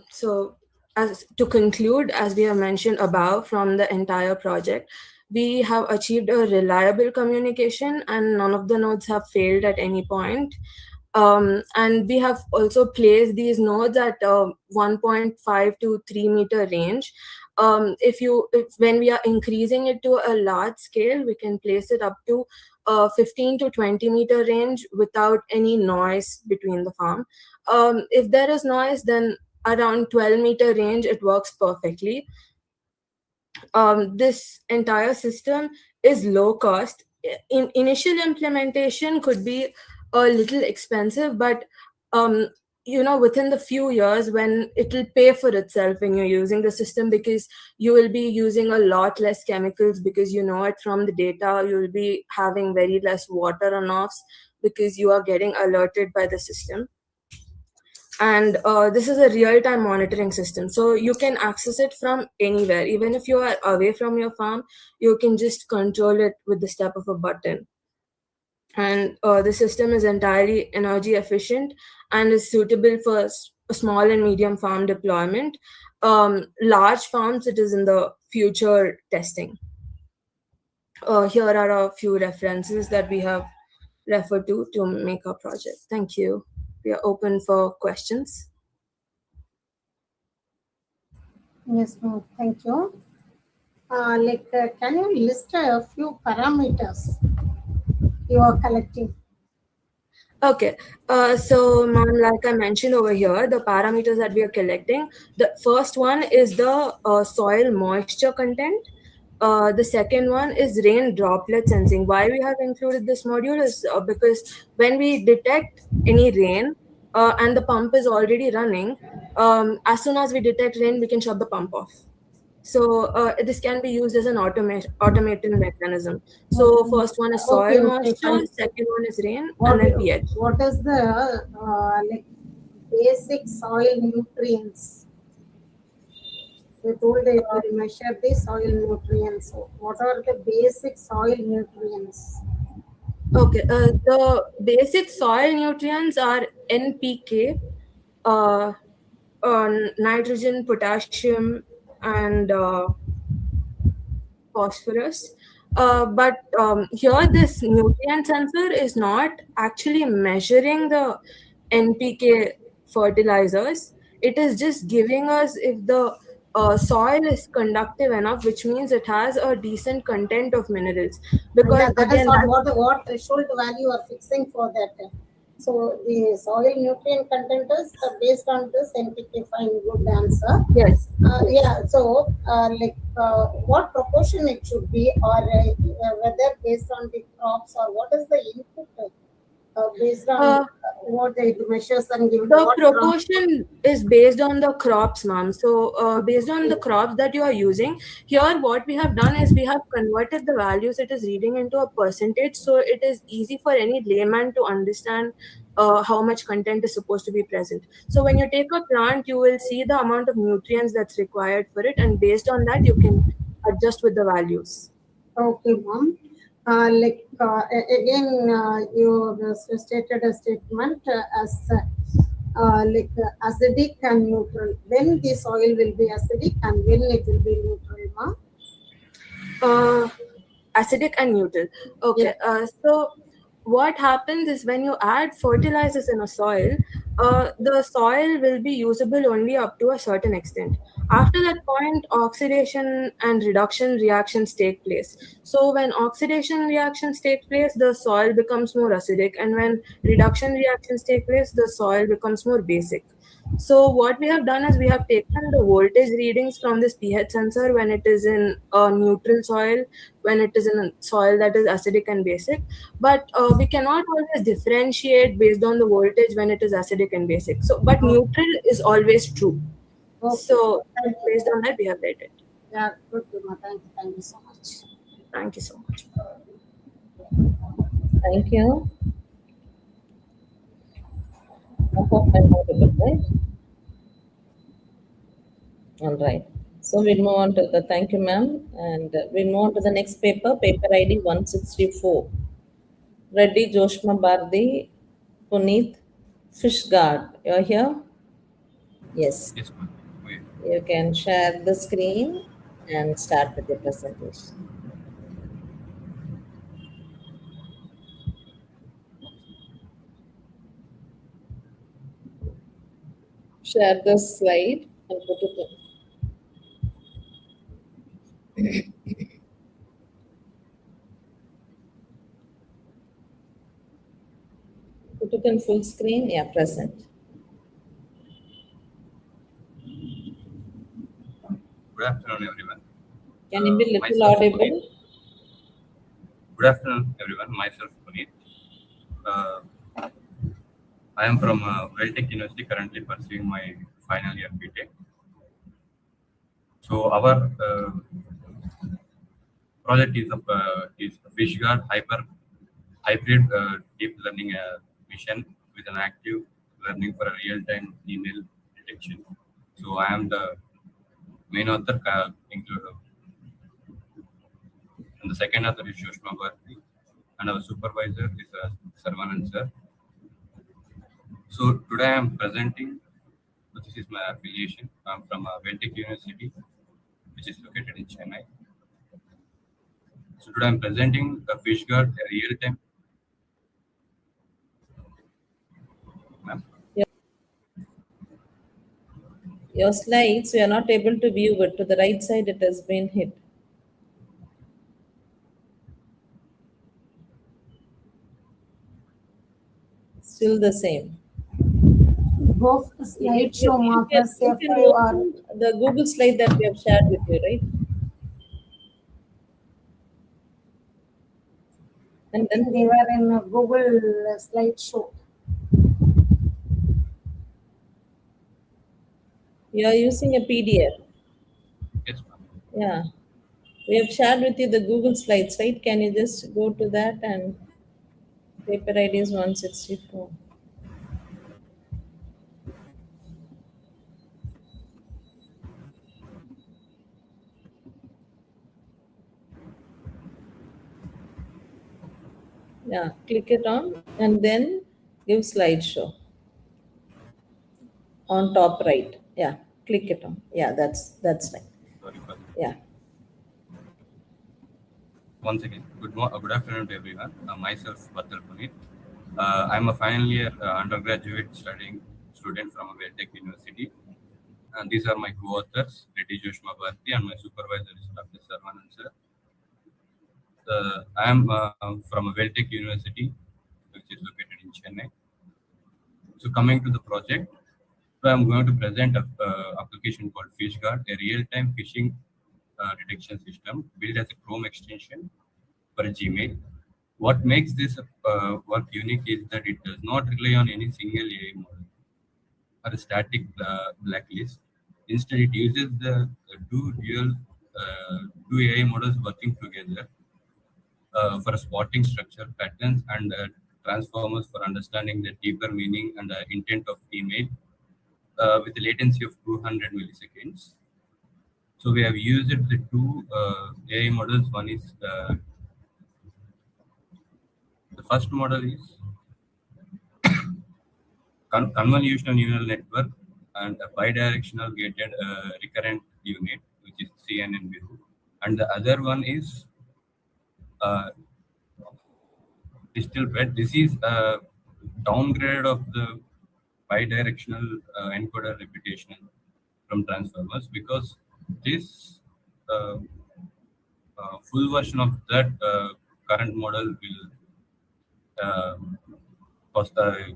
Speaker 10: So as to conclude, as we have mentioned above, from the entire project, we have achieved a reliable communication, and none of the nodes have failed at any point. And we have also placed these nodes at 1.5 to 3 meter range. When we are increasing it to a large scale, we can place it up to 15 to 20 meter range without any noise between the farm. If there is noise, then around 12 meter range, it works perfectly. This entire system is low cost. Initial implementation could be a little expensive, but within the few years, when it will pay for itself when you're using the system, because you will be using a lot less chemicals, because you know it from the data. You will be having very less water runoffs because you are getting alerted by the system. And this is a real-time monitoring system, so you can access it from anywhere. Even if you are away from your farm, you can just control it with the step of a button. And the system is entirely energy efficient and is suitable for a small and medium farm deployment. Large farms, it is in the future testing. Here are a few references that we have referred to make our project. Thank you. We are open for questions.
Speaker 6: Yes, ma'am. Thank you. Can you list a few parameters you are collecting?
Speaker 10: Okay, so ma'am, like I mentioned over here, the parameters that we are collecting, the first one is the soil moisture content. The second one is rain droplet sensing. Why we have included this module is because when we detect any rain and the pump is already running, as soon as we detect rain, we can shut the pump off. So this can be used as an automated mechanism. So first one is soil moisture, second one is rain, and then pH.
Speaker 6: What is the basic soil nutrients? You told that you measure the soil nutrients. So what are the basic soil nutrients?
Speaker 10: Okay, the basic soil nutrients are NPK, nitrogen, potassium, and phosphorus. But here, this nutrient sensor is not actually measuring the NPK fertilizers. It is just giving us if the soil is conductive enough, which means it has a decent content of minerals. Because
Speaker 6: Yeah, that is
Speaker 10: again,
Speaker 6: what threshold value you are fixing for that. So the soil nutrient content is based on this NPK. Fine, good answer.
Speaker 10: Yes.
Speaker 6: Yeah. So what proportion it should be, or whether based on the crops, or what is the input based on what they measures and give
Speaker 10: the
Speaker 6: what
Speaker 10: proportion is based on the crops, ma'am. So based on the crops that you are using, here what we have done is we have converted the values it is reading into a percentage, so it is easy for any layman to understand how much content is supposed to be present. So when you take a plant, you will see the amount of nutrients that's required for it, and based on that you can adjust with the values.
Speaker 6: Okay, ma'am. You stated a statement as acidic and neutral. When the soil will be acidic and when it will be neutral, ma'am?
Speaker 10: Acidic and neutral. Okay. So what happens is when you add fertilizers in a soil, the soil will be usable only up to a certain extent. After that point, oxidation and reduction reactions take place. So when oxidation reactions take place, the soil becomes more acidic, and when reduction reactions take place, the soil becomes more basic. So what we have done is we have taken the voltage readings from this pH sensor when it is in a neutral soil, when it is in a soil that is acidic and basic. But we cannot always differentiate based on the voltage when it is acidic and basic. So, but neutral is always true. So based on that, we have rated.
Speaker 6: Yeah, good, Duma. Thank you so much.
Speaker 10: Thank you so much.
Speaker 1: Thank you. I hope I'm audible, right? All right. So we'll move on to the thank you, ma'am, and we'll move on to the next paper, paper ID 164. Reddy Joshma Bardi, Puneet Fishguard. You're here? Yes.
Speaker 13: Yes, ma'am.
Speaker 1: You can share the screen and start with your presentation. Share the slide and put it in. Put it in full screen. Yeah, present.
Speaker 13: Good afternoon, everyone.
Speaker 1: Can you be little
Speaker 13: Myself,
Speaker 1: audible?
Speaker 13: Puneet. Good afternoon, everyone. Myself, Puneet. I am from Tech University, currently pursuing my final year BTech. So our project is Fishguard hybrid deep learning mission with an active learning for a real-time email detection. So I am the main author, and the second author is Shoshma Bharti, and our supervisor is Sarvanand sir. So today I am presenting, this is my affiliation. I'm from Tech University, which is located in Chennai. So today I'm presenting the Fishguard, a real-time.
Speaker 1: Your slides, we are not able to view it. To the right side, it has been hit. Still the same.
Speaker 6: Both slideshow markers
Speaker 1: You can open the Google slide that we have shared with you, right?
Speaker 6: And then they were in a Google slideshow.
Speaker 1: You are using a PDF.
Speaker 13: Yes,
Speaker 1: yeah. We have shared with you the Google slides, right? Can you just go to that and paper ID is 164. Yeah, click it on and then give slideshow on top right. Yeah, click it on. Yeah, that's right.
Speaker 13: Sorry for that.
Speaker 1: Yeah.
Speaker 13: Once again, good afternoon to everyone. Myself, Batal Puneet. I'm a final year undergraduate studying student from a Tech University. And these are my co-authors, Reddy Joshma Bharti, and my supervisor is Dr. Sarvanan sir. I am from a Tech University, which is located in Chennai. So coming to the project, so I'm going to present an application called FishGuard, a real-time phishing detection system built as a Chrome extension for Gmail. What makes this work unique is that it does not rely on any single AI model or a static blacklist. Instead, it uses the two AI models working together for spotting structure patterns and transformers for understanding the deeper meaning and intent of email with a latency of 200 milliseconds. So we have used the two AI models. One is the first model is convolutional neural network and a bidirectional gated recurrent unit, which is CNN. And the other one is digital bed. This is a downgrade of the bidirectional encoder repetition from transformers, because this full version of that current model will cost a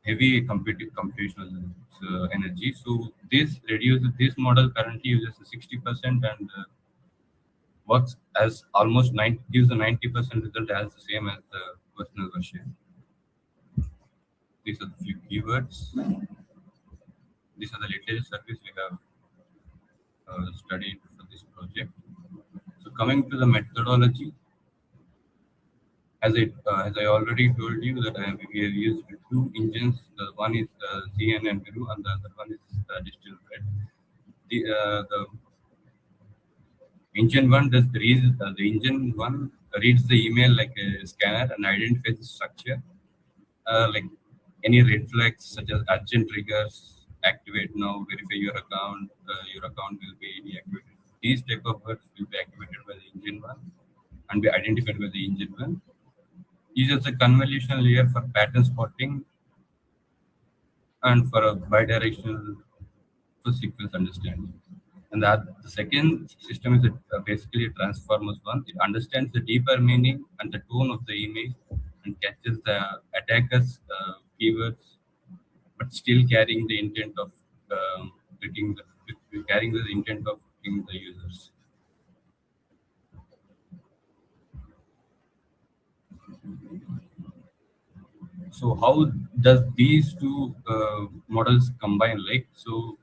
Speaker 13: heavy computational energy. So this reduces, this model currently uses 60% and works as almost 90, gives a 90% result as the same as the personal version. These are the few keywords. These are the latest service we have studied for this project. So coming to the methodology, as I already told you that we have used two engines. The one is CNN and Viru, and the other one is digital red. The engine one does the engine one reads the email like a scanner and identifies the structure, like any red flags such as urgent triggers, activate now, verify your account will be deactivated. These type of words will be activated by the engine one and be identified by the engine one. Uses a convolutional layer for pattern spotting and for a bidirectional for sequence understanding. And the second system is basically a transformers one. It understands the deeper meaning and the tone of the email and catches the attacker's keywords, but still carrying the intent of tricking the intent of tricking the users. So how does these two models combine? Like, so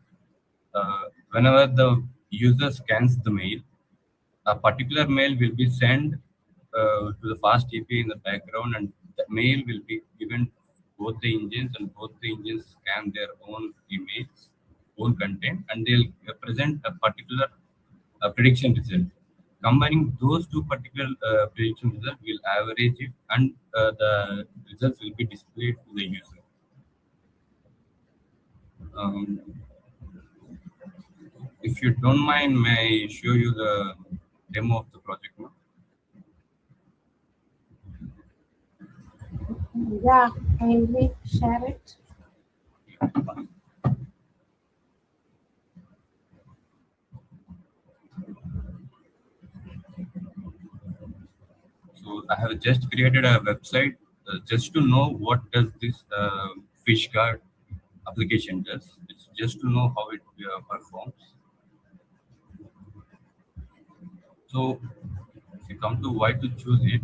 Speaker 13: whenever the user scans the mail, a particular mail will be sent to the fast API in the background, and the mail will be given both the engines, and both the engines scan their own emails, own content, and they'll present a particular prediction result. Combining those two particular prediction results will average it, and the results will be displayed to the user. If you don't mind, may I show you the demo of the project now?
Speaker 6: Yeah, kindly share it.
Speaker 13: So I have just created a website just to know what does this FishGuard application does. It's just to know how it performs. So if you come to why to choose it,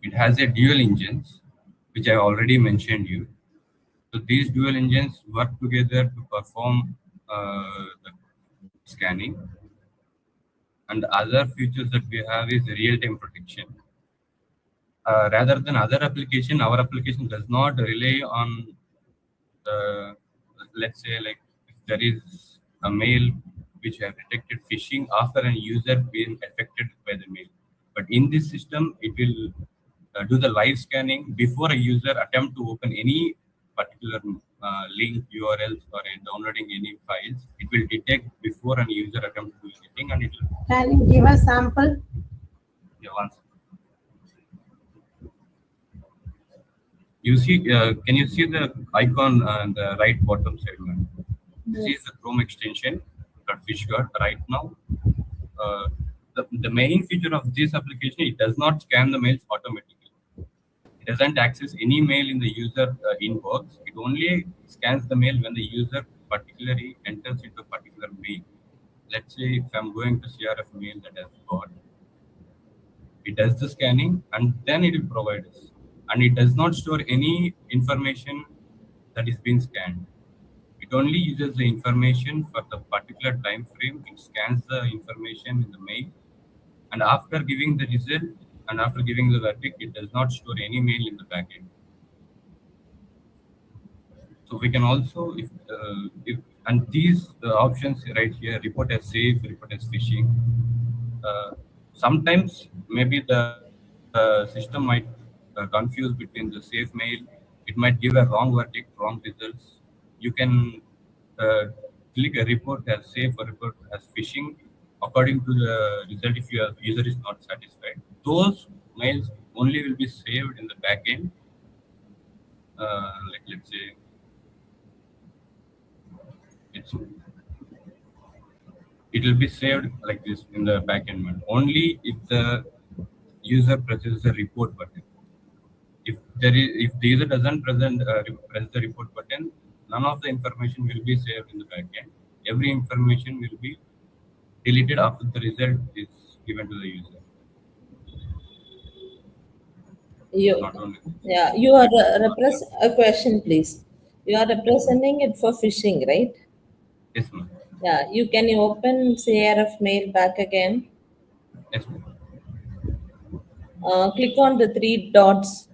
Speaker 13: it has a dual engines, which I already mentioned you. So these dual engines work together to perform the scanning. And the other features that we have is real-time protection. Rather than other application, our application does not rely on the, let's say, like if there is a mail which have detected phishing after a user being affected by the mail. But in this system, it will do the live scanning before a user attempt to open any particular link URLs or downloading any files, it will detect before an user attempts to do anything, and it will.
Speaker 6: Can you give a sample?
Speaker 13: Yeah, one second. You see, can you see the icon on the right bottom side, man? This is the Chrome extension called FishGuard. Right now, the main feature of this application, it does not scan the mails automatically. It doesn't access any mail in the user inbox. It only scans the mail when the user particularly enters into a particular mail. Let's say if I'm going to CIRF mail that has got, it does the scanning and then it will provide us. And it does not store any information that is being scanned. It only uses the information for the particular time frame. It scans the information in the mail, and after giving the result and after giving the verdict, it does not store any mail in the backend. So we can also, if and these options right here, report as safe, report as phishing. Sometimes maybe the system might confuse between the safe mail. It might give a wrong verdict, wrong results. You can click a report as safe or report as phishing according to the result if your user is not satisfied. Those mails only will be saved in the backend. Like let's say, it will be saved like this in the backend mode. Only if the user presses the report button. If the user doesn't press the report button, none of the information will be saved in the backend. Every information will be deleted after the result is given to the user.
Speaker 1: You are a question, please. You are representing it for phishing, right?
Speaker 13: Yes, ma'am.
Speaker 1: Yeah, can you open CIRF mail back again?
Speaker 13: Yes, ma'am.
Speaker 1: Click on the 3 dots.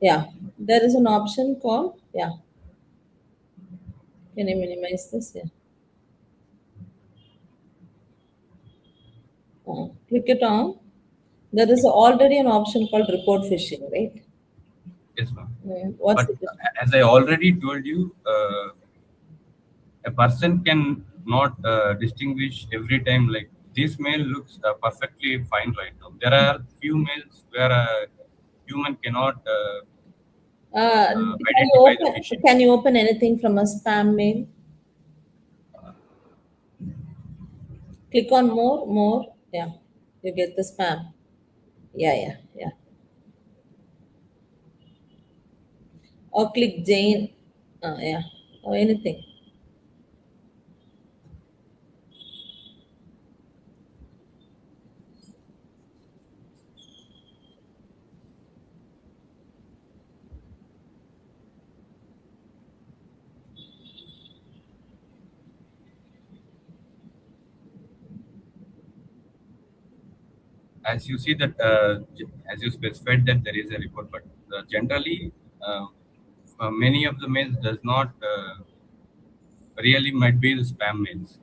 Speaker 1: Yeah, there is an option called, Can you minimize this? Yeah. Click it on. There is already an option called report phishing, right?
Speaker 13: Yes, ma'am.
Speaker 1: What's
Speaker 13: but as I already told you, a person can not distinguish every time like this mail looks perfectly fine right now. There are few mails where a human cannot identify the phishing.
Speaker 1: Can you open anything from a spam mail? Click on more. Yeah, you get the spam. Yeah. Or click Jane. Or anything.
Speaker 13: As you see that, as you specified that there is a report, but generally many of the mails does not really might be the spam mails.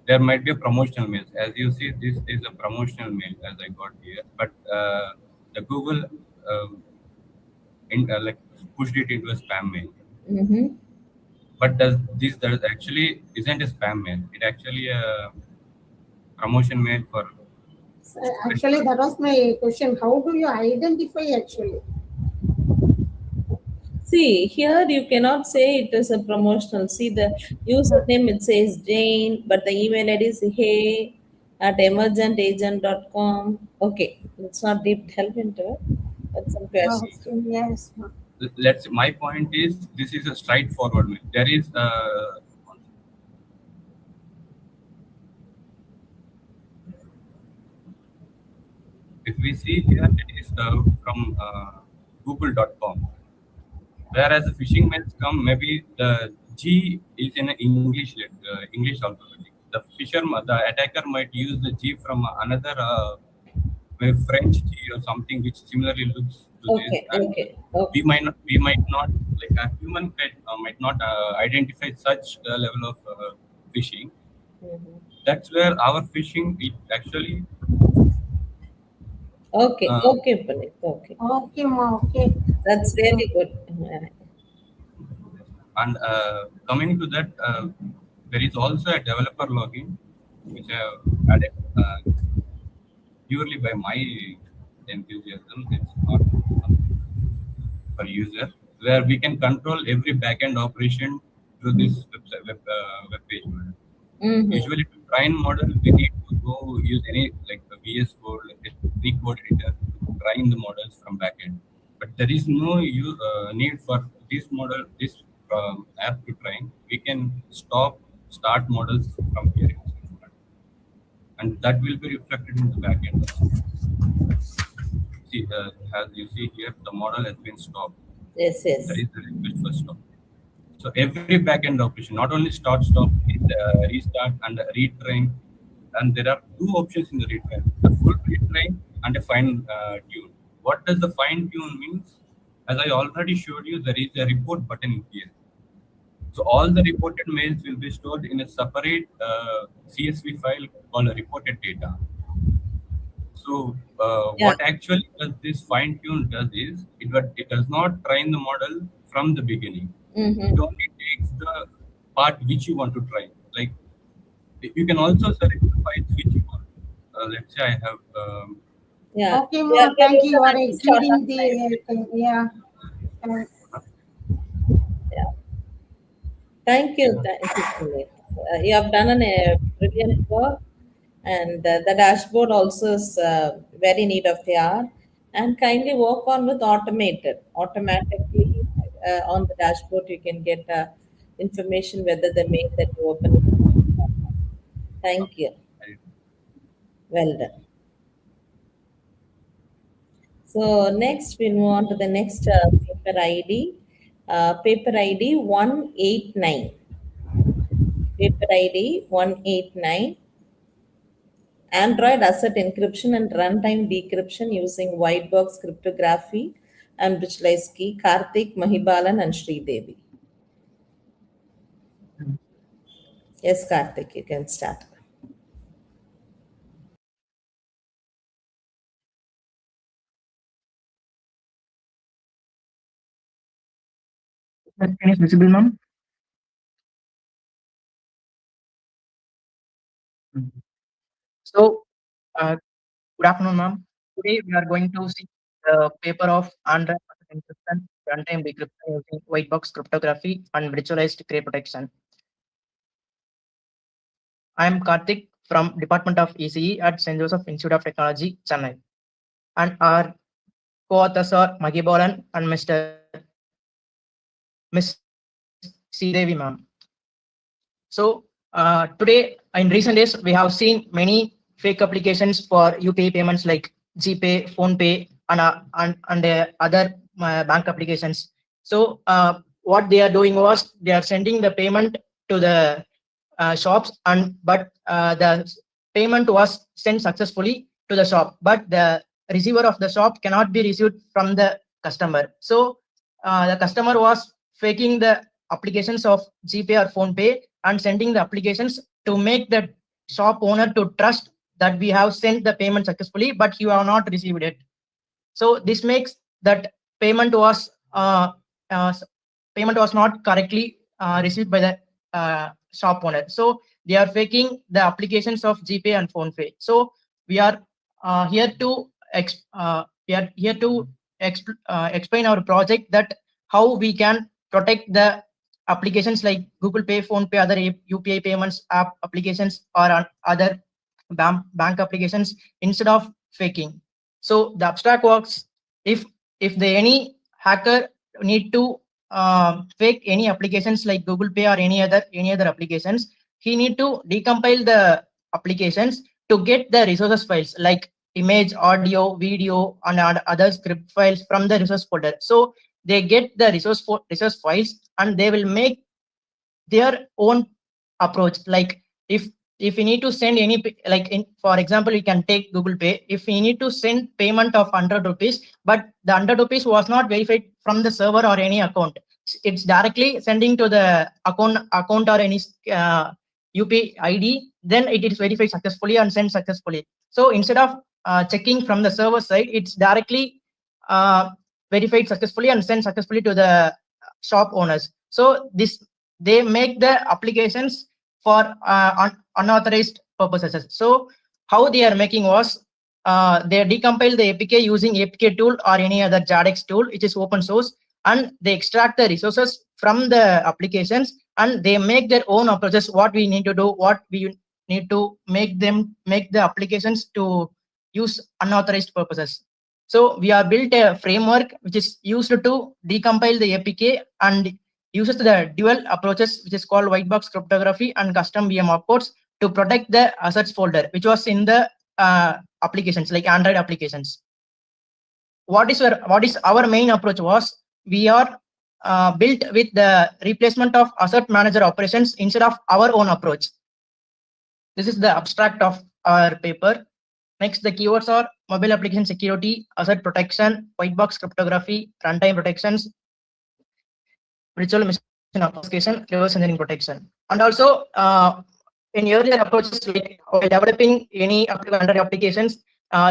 Speaker 13: There might be a promotional mails. As you see, this is a promotional mail as I got here, but the Google like pushed it into a spam mail.
Speaker 1: Mm-hmm.
Speaker 13: But that actually isn't a spam mail. It actually a promotion mail for.
Speaker 6: Actually, that was my question. How do you identify actually?
Speaker 1: See, here you cannot say it is a promotional. See the username, it says Jane, but the email ID is hey@emergentagent.com. Okay, let's not deep delve into it. That's some questions.
Speaker 6: Yes.
Speaker 13: My point is, this is a straightforward mail. There is if we see here, it is from google.com. Whereas the phishing mails come, maybe the G is in English alphabetic. The attacker might use the G from another maybe French G or something which similarly looks to this.
Speaker 1: Okay.
Speaker 13: We might not like a human might not identify such a level of phishing.
Speaker 1: Mm-hmm.
Speaker 13: That's where our phishing it actually.
Speaker 1: Okay, Puneet. Okay.
Speaker 6: Okay.
Speaker 1: That's really good.
Speaker 13: And coming to that, there is also a developer login, which I have added purely by my enthusiasm. It's not something for user, where we can control every backend operation through this web page. Usually, to train model, we need to go use any like the VS Code, like any code editor to train the models from backend. But there is no need for this model, this app to train. We can start models from here itself, and that will be reflected in the backend. See, as you see here, the model has been stopped.
Speaker 1: Yes, yes.
Speaker 13: There is a request for stop. So every backend operation, not only start, stop, restart, and retrain, and there are two options in the retrain: the full retrain and a fine tune. What does the fine tune means? As I already showed you, there is a report button here. So all the reported mails will be stored in a separate CSV file called a reported data. So what actually does this fine tune does is it does not train the model from the beginning. It only takes the part which you want to train. Like you can also select the files which you want. Let's say I have.
Speaker 6: Okay, Mohan, thank you. You are exceeding the yeah.
Speaker 1: Thank you. Thank you, Sumit. You have done a brilliant work, and the dashboard also is very need of the hour. And kindly work on with automatically on the dashboard. You can get information whether the mail that you open. Thank you. Well done. So next we move on to the next paper ID. Paper ID 189. Paper ID 189. Android asset encryption and runtime decryption using white box cryptography and virtualized key. Karthik, Mahibalan, and Sri Devi. Yes, Karthik, you can start.
Speaker 11: The screen is visible, ma'am. So, good afternoon, ma'am. Today we are going to see the paper of Android encryption, runtime decryption using white box cryptography and virtualized key protection. I am Karthik from Department of ECE at St. Joseph Institute of Technology, Chennai. And our co-authors are Mahibalan and Miss Devi, ma'am. So today, in recent days, we have seen many fake applications for UPI payments like GPay, PhonePe, and other bank applications. So what they are doing was they are sending the payment to the shops, but the payment was sent successfully to the shop, but the receiver of the shop cannot be received from the customer. So the customer was faking the applications of GPay or PhonePe and sending the applications to make the shop owner to trust that we have sent the payment successfully, but you have not received it. So this makes that payment was not correctly received by the shop owner. So they are faking the applications of GPay and PhonePe. So we are here to explain our project, that how we can protect the applications like Google Pay, PhonePe, other UPI payments app applications, or other bank applications instead of faking. So the abstract works if any hacker need to fake any applications like Google Pay or any other applications, he need to decompile the applications to get the resources files like image, audio, video, and other script files from the resource folder. So they get the resource files and they will make their own approach. Like if we need to send any, for example, we can take Google Pay. If we need to send payment of 100 rupees, but the 100 rupees was not verified from the server or any account, it's directly sending to the account or any UPI ID, then it is verified successfully and sent successfully. So instead of checking from the server side, it's directly verified successfully and sent successfully to the shop owners. So they make the applications for unauthorized purposes. So how they are making was they decompile the APK using APK tool or any other JADX tool, which is open source, and they extract the resources from the applications and they make their own approaches. What we need to do, what we need to make the applications to use unauthorized purposes. So we have built a framework which is used to decompile the APK and uses the dual approaches, which is called white box cryptography and custom VM opcodes, to protect the assets folder, which was in the applications like Android applications. What is our main approach was, we are built with the replacement of asset manager operations instead of our own approach. This is the abstract of our paper. Next, the keywords are mobile application security, asset protection, white box cryptography, runtime protections, virtual machine obfuscation, reverse engineering protection. And also, in earlier approaches, like while developing any Android applications,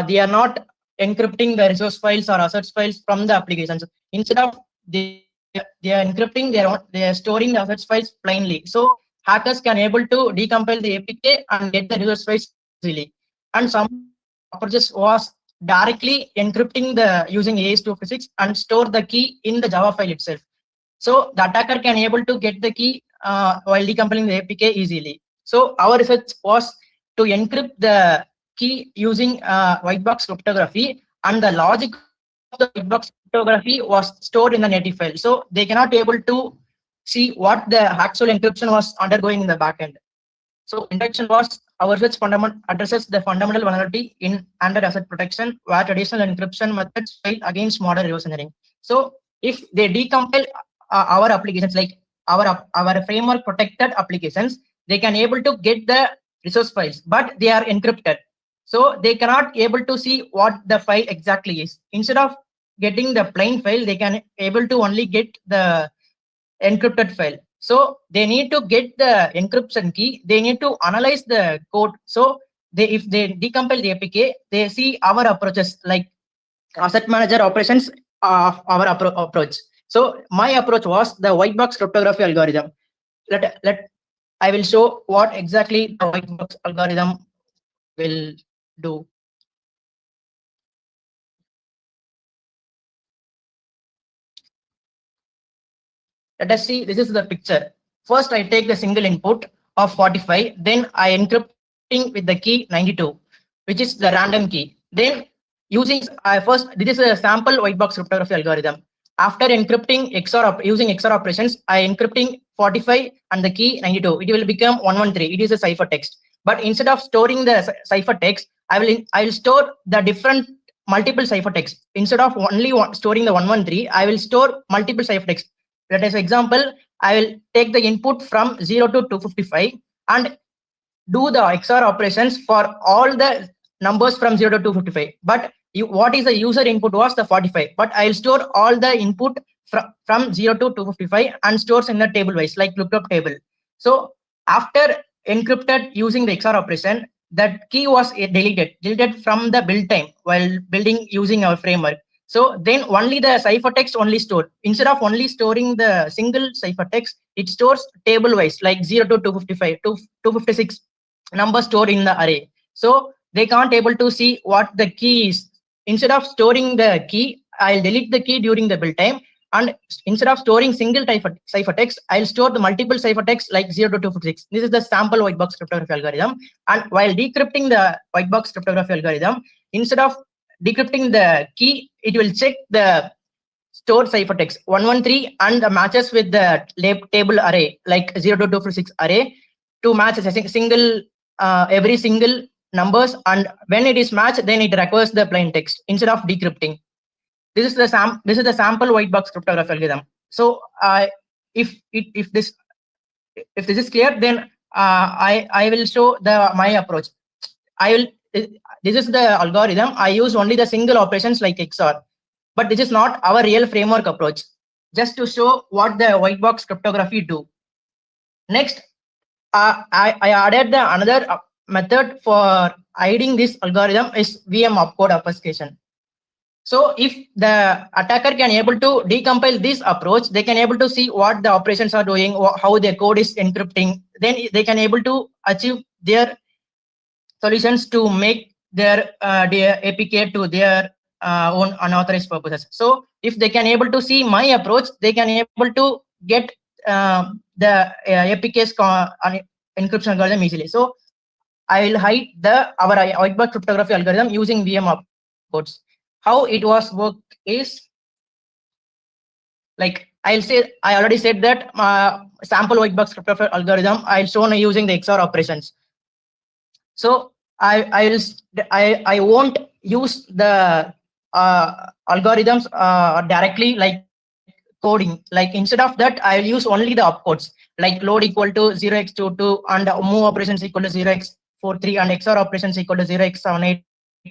Speaker 11: they are not encrypting the resource files or assets files from the applications. Instead of they are encrypting, they are storing the assets files plainly. So hackers can able to decompile the APK and get the resource files easily. And some approaches was directly encrypting the using AES-256 and store the key in the Java file itself. So the attacker can able to get the key while decompiling the APK easily. So our research was to encrypt the key using white box cryptography, and the logic of the white box cryptography was stored in the native file. So they cannot be able to see what the actual encryption was undergoing in the backend. So introduction was, our research addresses the fundamental vulnerability in Android asset protection, where traditional encryption methods fail against modern reverse engineering. So if they decompile our applications, like our framework protected applications, they can able to get the resource files, but they are encrypted. So they cannot able to see what the file exactly is. Instead of getting the plain file, they can able to only get the encrypted file. So they need to get the encryption key, they need to analyze the code. So if they decompile the APK, they see our approaches like asset manager operations of our approach. So my approach was the white box cryptography algorithm. I will show what exactly the white box algorithm will do. Let us see, this is the picture. First, I take the single input of 45, then I encrypting with the key 92, which is the random key. Then using first, this is a sample white box cryptography algorithm. After encrypting using XOR operations, I encrypting 45 and the key 92. It will become 113. It is a ciphertext. But instead of storing the ciphertext, I will store the different multiple ciphertext. Instead of only storing the 113, I will store multiple ciphertext. Let us example, I will take the input from 0 to 255 and do the XOR operations for all the numbers from 0 to 255. But what is the user input was the 45. But I will store all the input from 0 to 255 and stores in the table wise, like lookup table. So after encrypted using the XOR operation, that key was deleted from the build time while building using our framework. So then only the ciphertext only stored. Instead of only storing the single ciphertext, it stores table wise, like 0 to 255, 256 numbers stored in the array. So they can't able to see what the key is. Instead of storing the key, I'll delete the key during the build time. And instead of storing single ciphertext, I'll store the multiple ciphertext like 0 to 256. This is the sample white box cryptography algorithm. And while decrypting the white box cryptography algorithm, instead of decrypting the key, it will check the stored ciphertext 113 and the matches with the table array like 0 to 256 array to match a single every single numbers, and when it is matched, then it requires the plain text instead of decrypting. This is the sample white box cryptography algorithm. So if this is clear, then I will show my approach. This is the algorithm. I use only the single operations like XOR, but this is not our real framework approach. Just to show what the white box cryptography do. Next, I added another method for hiding this algorithm is VM opcode obfuscation. So if the attacker can able to decompile this approach, they can able to see what the operations are doing, how their code is encrypting. Then they can able to achieve their solutions to make their APK to their own unauthorized purposes. So if they can able to see my approach, they can able to get the APK's encryption algorithm easily. So I will hide our white box cryptography algorithm using VM opcodes. How it was work is like I already said that sample white box cryptography algorithm I'll show using the XOR operations. So I won't use the algorithms directly like coding. Like instead of that, I'll use only the opcodes like load equal to 0x22 and move operations equal to 0x43 and XOR operations equal to 0x78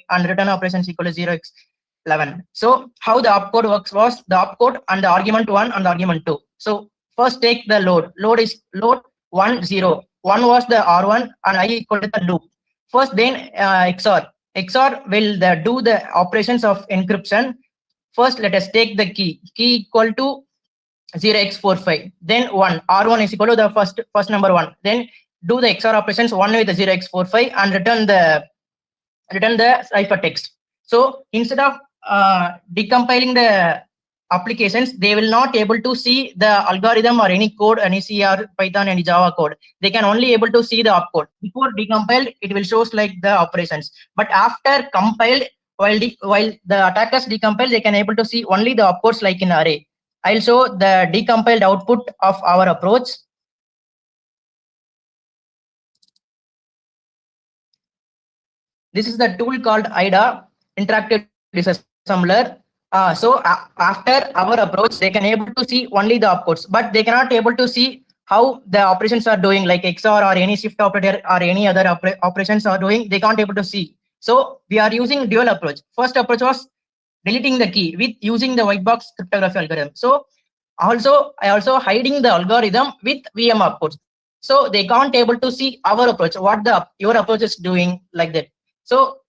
Speaker 11: and return operations equal to 0x11. So how the opcode works was the opcode and the argument 1 and the argument 2. So first take the load. Load is load 1 0. 1 was the R1 and I equal to the loop. First then XOR. XOR will do the operations of encryption. First let us take the key equal to 0x45. Then 1. R1 is equal to the first number 1. Then do the XOR operations 1 with the 0x45 and return the ciphertext. So instead of decompiling the applications, they will not able to see the algorithm or any code, any C or Python, any Java code. They can only able to see the opcode. Before decompiled, it will shows like the operations. But after compiled, while the attackers decompile, they can able to see only the opcodes like in array. I'll show the decompiled output of our approach. This is the tool called IDA, Interactive Disassembler. So after our approach, they can able to see only the opcodes, but they cannot able to see how the operations are doing, like XOR or any shift operator or any other operations are doing. They can't able to see. So we are using dual approach. First approach was deleting the key with using the white box cryptography algorithm. So I also hiding the algorithm with VM opcodes. So they can't able to see our approach, what your approach is doing like that. So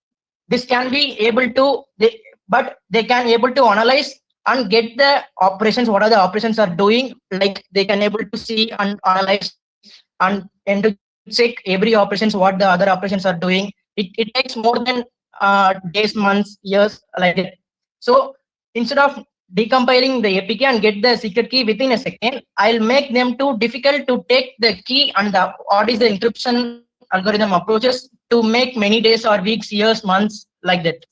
Speaker 11: this can be able to, but they can able to analyze and get the operations, what are the operations are doing, like they can able to see and analyze and to check every operations, what the other operations are doing. It takes more than days, months, years like that. So instead of decompiling the APK and get the secret key within a second, I'll make them too difficult to take the key and what is the encryption algorithm approaches to make many days or weeks, years, months like that.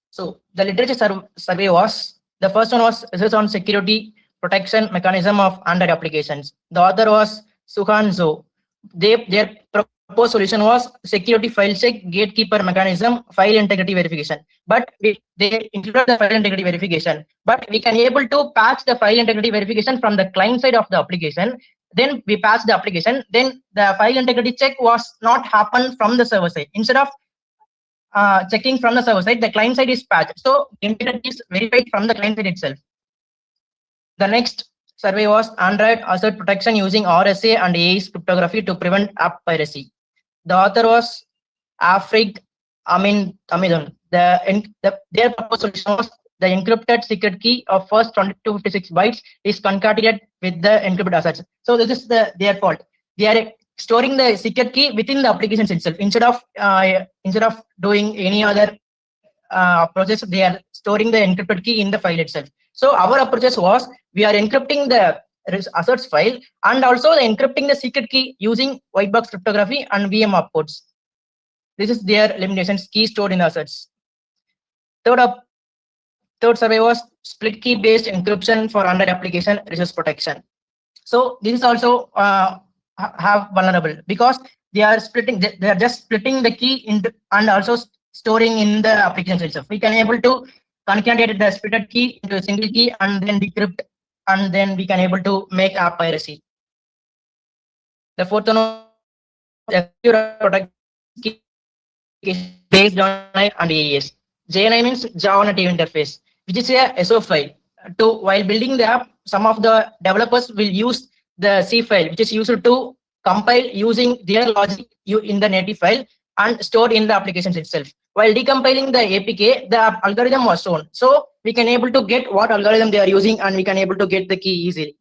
Speaker 11: So the literature survey was, the first one was research on security protection mechanism of Android applications. The other was Suhan Zhou. Their proposed solution was security file check, gatekeeper mechanism, file integrity verification. But they included the file integrity verification. But we can able to patch the file integrity verification from the client side of the application. Then we patch the application. Then the file integrity check was not happen from the server side. Instead of checking from the server side, the client side is patched. So integrity is verified from the client side itself. The next survey was Android asset protection using RSA and AES cryptography to prevent app piracy. The author was Afrig Amidon. Their proposed solution was the encrypted secret key of first 256 bytes is concatenated with the encrypted assets. So this is their fault. They are storing the secret key within the applications itself. Instead of doing any other process, they are storing the encrypted key in the file itself. So our approaches was, we are encrypting the assets file and also encrypting the secret key using white box cryptography and VM opcodes. This is their limitations, key stored in the assets. Third survey was split key based encryption for Android application resource protection. So this is also have vulnerable because they are just splitting the key into and also storing in the application itself. We can able to concatenate the splitted key into a single key and then decrypt, and then we can able to make app piracy. The fourth one was protect key based on JNI and AES. JNI means Java Native Interface, which is a SO file. While building the app, some of the developers will use the C file, which is used to compile using their logic in the native file and stored in the applications itself. While decompiling the APK, the algorithm was shown. So we can able to get what algorithm they are using, and we can able to get the key easily.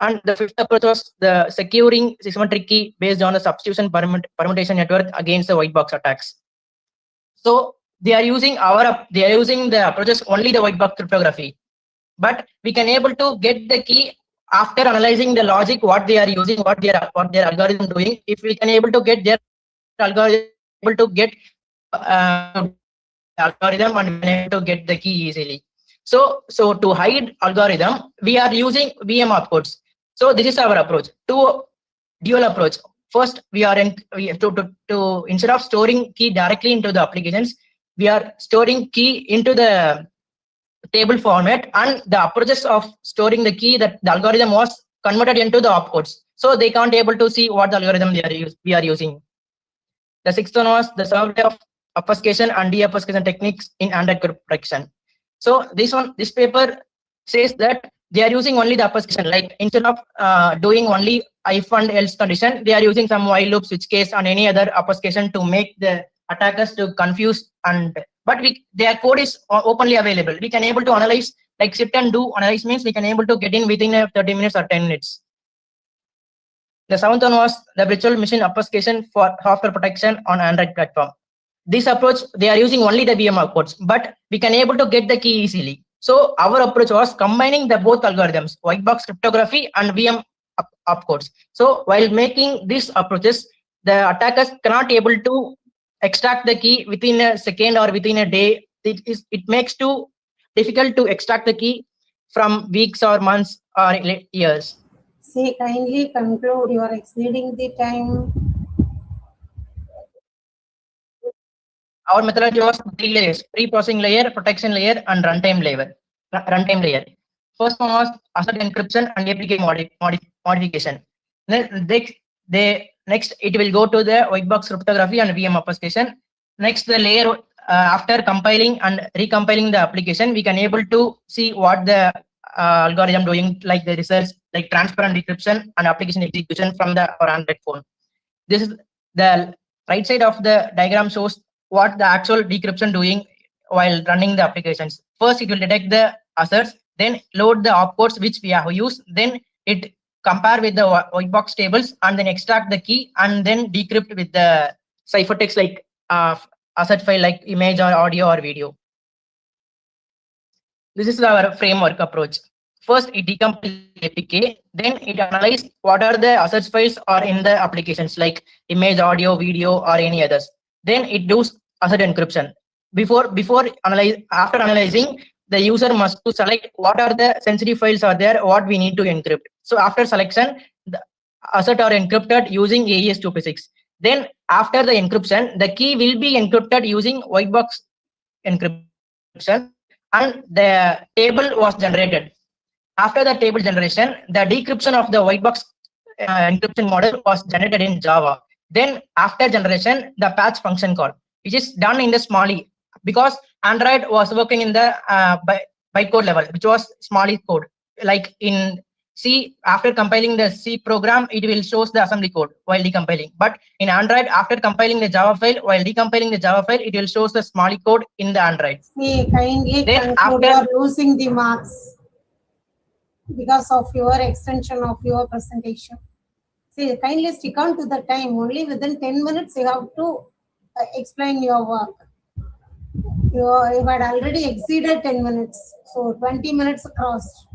Speaker 11: And the fifth approach was the securing symmetric key based on the substitution permutation network against the white box attacks. So they are using the approaches only the white box cryptography, but we can able to get the key after analyzing the logic, what they are using, what their algorithm doing. If we can able to get their algorithm, able to get algorithm and able to get the key easily. So to hide algorithm, we are using VM opcodes. So this is our approach. Dual approach. First, instead of storing key directly into the applications, we are storing key into the table format, and the approaches of storing the key that the algorithm was converted into the opcodes. So they can't able to see what the algorithm we are using. The sixth one was the survey of obfuscation and deobfuscation techniques in Android protection. So this paper says that they are using only the obfuscation, like instead of doing only if and else condition, they are using some while loop, switch case, and any other obfuscation to make the attackers to confuse. But their code is openly available. We can able to analyze, like shift and do analyze means we can able to get in within 30 minutes or 10 minutes. The seventh one was the virtual machine obfuscation for software protection on Android platform. This approach, they are using only the VM opcodes, but we can able to get the key easily. So our approach was combining the both algorithms, white box cryptography and VM opcodes. So while making these approaches, the attackers cannot able to extract the key within a second or within a day. It makes too difficult to extract the key from weeks or months or years.
Speaker 6: Say, kindly conclude. You are exceeding the time.
Speaker 11: Our methodology was 3 layers: pre-processing layer, protection layer, and runtime layer. First one was asset encryption and APK modification. Next, it will go to the white box cryptography and VM obfuscation. Next, the layer after compiling and recompiling the application, we can able to see what the algorithm doing, like the results, like transparent decryption and application execution from our Android phone. This is the right side of the diagram shows what the actual decryption doing while running the applications. First, it will detect the assets, then load the opcodes which we have used, then it compare with the white box tables, and then extract the key, and then decrypt with the ciphertext like asset file like image or audio or video. This is our framework approach. First, it decompiles the APK, then it analyzes what are the assets files are in the applications like image, audio, video, or any others. Then it does asset encryption. After analyzing, the user must to select what are the sensitive files are there, what we need to encrypt. So after selection, the asset are encrypted using AES 256. Then after the encryption, the key will be encrypted using white box encryption, and the table was generated. After the table generation, the decryption of the white box encryption model was generated in Java. Then after generation, the patch function call, which is done in the Smalley, because Android was working in the bytecode level, which was Smalley code. Like in C, after compiling the C program, it will show the assembly code while decompiling. But in Android, after compiling the Java file, while decompiling the Java file, it will show the Smalley code in the Android.
Speaker 6: Say, kindly
Speaker 11: then
Speaker 6: conclude.
Speaker 11: after,
Speaker 6: you are losing the marks because of your extension of your presentation. See, kindly stick on to the time. Only within 10 minutes you have to explain your work. You had already exceeded 10 minutes. So 20 minutes crossed.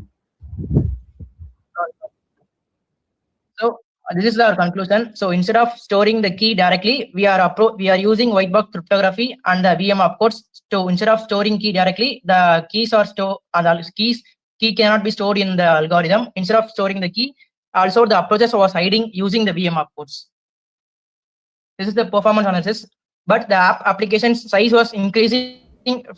Speaker 11: So this is our conclusion. So instead of storing the key directly, we are using white box cryptography and the VM opcodes. So instead of storing key directly, the keys are stored, and the key cannot be stored in the algorithm. Instead of storing the key, also the approaches was hiding using the VM opcodes. This is the performance analysis, but the application size was increasing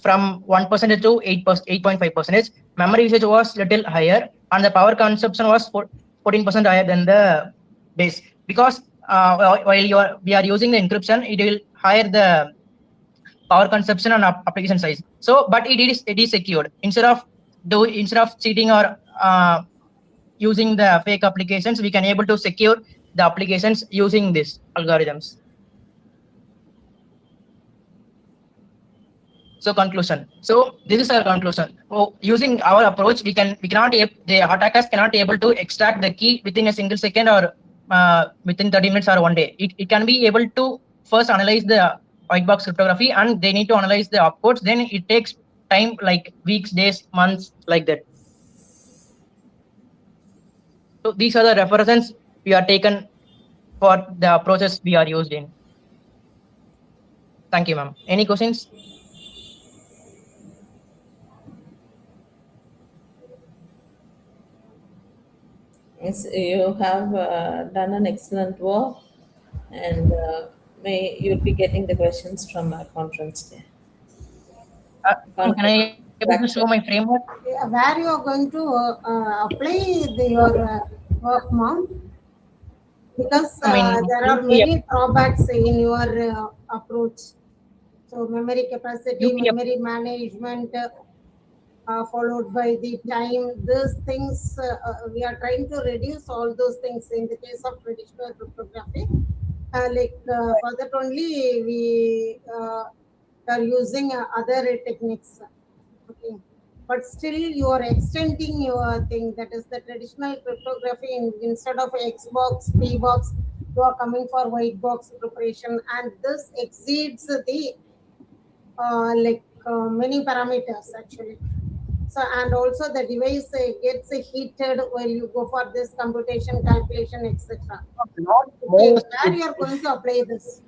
Speaker 11: from 1% to 8.5%. Memory usage was little higher, and the power consumption was 14% higher than the base, because while we are using the encryption, it will higher the power consumption and application size. So, but it is secured. Instead of cheating or using the fake applications, we can able to secure the applications using these algorithms. So conclusion. So this is our conclusion. So using our approach, the attackers cannot be able to extract the key within a single second or within 30 minutes or 1 day. It can be able to first analyze the white box cryptography, and they need to analyze the opcodes. Then it takes time like weeks, days, months, like that. So these are the references we are taken for the approaches we are used in. Thank you, ma'am. Any questions?
Speaker 1: Yes, you have done an excellent work, and you'll be getting the questions from our conference day.
Speaker 11: Can I able to show my framework?
Speaker 6: Where you are going to apply your work, mount? Because there are many drawbacks in your approach. So memory capacity, memory management, followed by the time. These things we are trying to reduce all those things in the case of traditional cryptography. For that only we are using other techniques. Okay. But still you are extending your thing, that is the traditional cryptography. Instead of X box, P box, you are coming for white box preparation, and this exceeds the many parameters actually. So, and also the device gets heated while you go for this computation, calculation, etc. Okay, where you are going to apply this?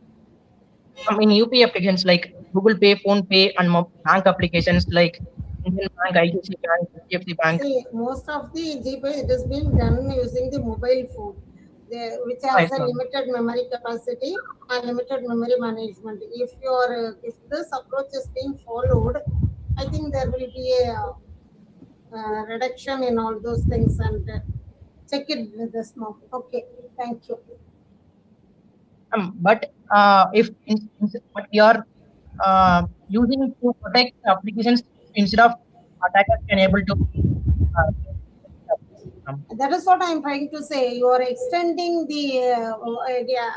Speaker 11: In UPI applications like Google Pay, Phone Pay, and bank applications like Indian Bank, ICICI Bank, HDFC Bank.
Speaker 6: See, most of the GPay, it is being done using the mobile phone, which has a limited memory capacity and limited memory management. If this approach is being followed, I think there will be a reduction in all those things, and check it with this now. Okay, thank you.
Speaker 11: But if what you are using to protect applications instead of attackers can able to.
Speaker 6: That is what I am trying to say. You are extending the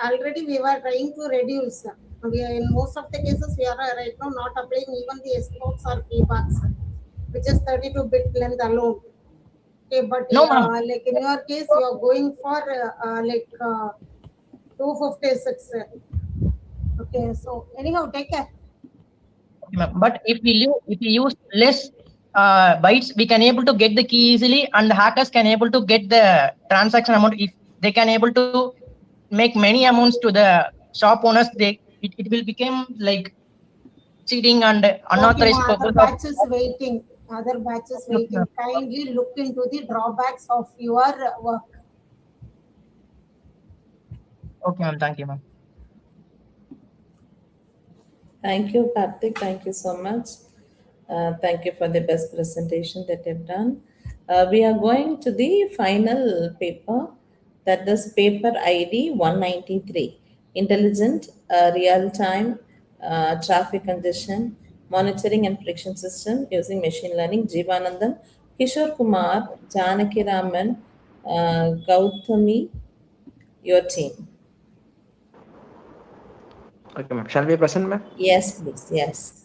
Speaker 6: already we were trying to reduce. In most of the cases, we are right now not applying even the S-box or P-box, which is 32-bit length alone. Okay, but like in your case, you are going for 256. Okay, so anyhow, take care.
Speaker 11: But if we use less bytes, we can able to get the key easily, and the hackers can able to get the transaction amount. If they can able to make many amounts to the shop owners, it will become like cheating and unauthorized
Speaker 6: Other batches waiting. Other batches waiting. Kindly look into the drawbacks of your work.
Speaker 11: Okay, ma'am. Thank you, ma'am.
Speaker 1: Thank you, Karthik. Thank you so much. Thank you for the best presentation that you've done. We are going to the final paper, that is paper ID 193, Intelligent Real-Time Traffic Congestion Monitoring and Prediction System using Machine Learning. Jeevanandan, Kishore Kumar, Janaki Raman, Gautami, your team.
Speaker 12: Okay, ma'am. Shall we present, ma'am?
Speaker 1: Yes, please. Yes.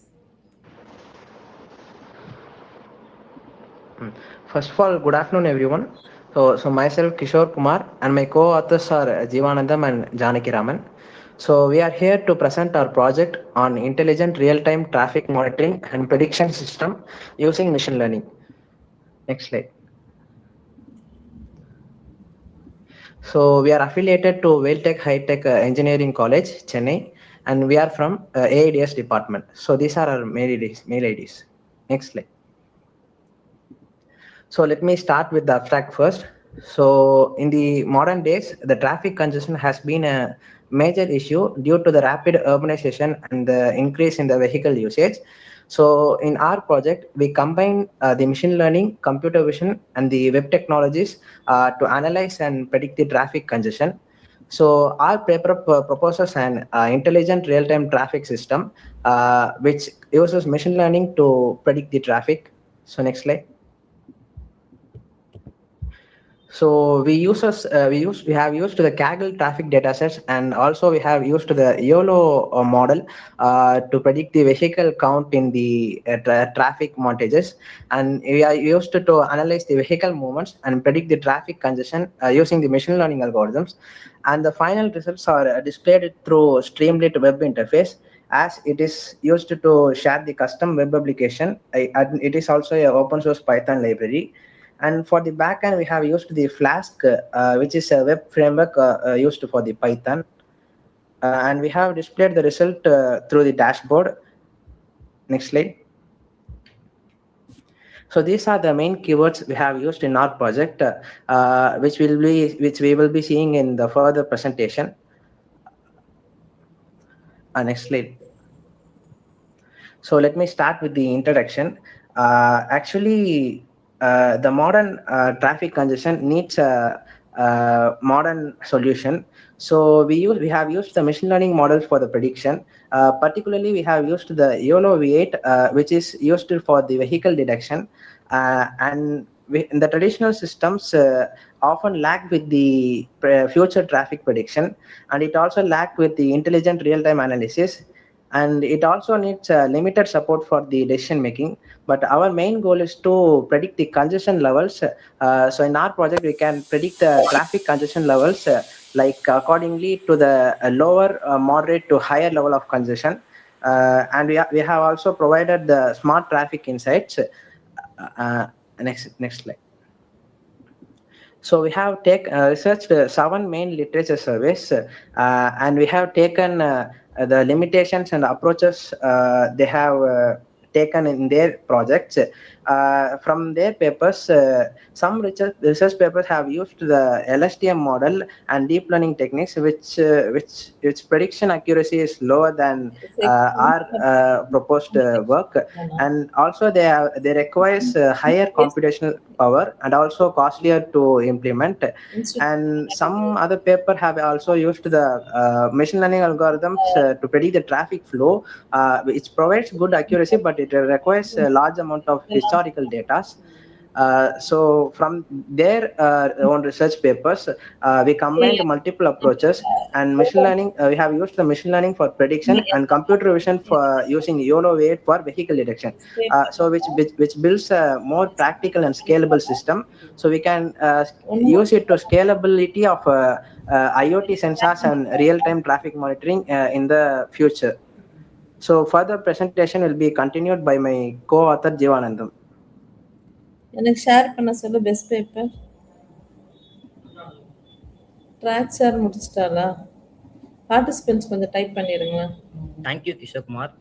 Speaker 12: First of all, good afternoon, everyone. So myself, Kishore Kumar, and my co-authors are Jeevanandam and Janaki Raman. So we are here to present our project on intelligent real-time traffic monitoring and prediction system using machine learning. Next slide. So we are affiliated to Welltech High Tech Engineering College, Chennai, and we are from ADS department. So these are our mail IDs. Next slide. So let me start with the abstract first. So in the modern days, the traffic congestion has been a major issue due to the rapid urbanization and the increase in the vehicle usage. So in our project, we combine the machine learning, computer vision, and the web technologies to analyze and predict the traffic congestion. So our paper proposes an intelligent real-time traffic system, which uses machine learning to predict the traffic. So next slide. So we have used the Kaggle traffic datasets, and also we have used the YOLO model to predict the vehicle count in the traffic montages, and we are used to analyze the vehicle movements and predict the traffic congestion using the machine learning algorithms, and the final results are displayed through Streamlit web interface, as it is used to share the custom web application. And it is also a open source Python library. And for the backend, we have used the Flask, which is a web framework used for the Python. And we have displayed the result through the dashboard. Next slide. So these are the main keywords we have used in our project, which we will be seeing in the further presentation. Next slide. So let me start with the introduction. Actually, the modern traffic congestion needs a modern solution. So we have used the machine learning models for the prediction. Particularly, we have used the YOLO V8, which is used for the vehicle detection, and in the traditional systems often lack with the future traffic prediction, and it also lack with the intelligent real-time analysis, and it also needs limited support for the decision making. But our main goal is to predict the congestion levels. So in our project, we can predict the traffic congestion levels like accordingly to the lower, moderate to higher level of congestion. And we have also provided the smart traffic insights. Next slide. So we have researched 7 main literature surveys, and we have taken the limitations and approaches they have taken in their projects. From their papers, some research papers have used the LSTM model and deep learning techniques, which prediction accuracy is lower than our proposed work, and also they requires higher computational power and also costlier to implement. And some other paper have also used the machine learning algorithms to predict the traffic flow, which provides good accuracy, but it requires a large amount of historical data. So from their own research papers, we combined multiple approaches, and machine learning, we have used the machine learning for prediction and computer vision for using YOLO V8 for vehicle detection. So which builds a more practical and scalable system. So we can use it to scalability of IoT sensors and real-time traffic monitoring in the future. So further presentation will be continued by my co-author Jivanandam.
Speaker 1: எனக்கு share பண்ண சொல்லு best paper track share முடிச்சிட்டாளா participants கொஞ்சம் type பண்ணிடுங்க
Speaker 14: Thank you, Kishore Kumar.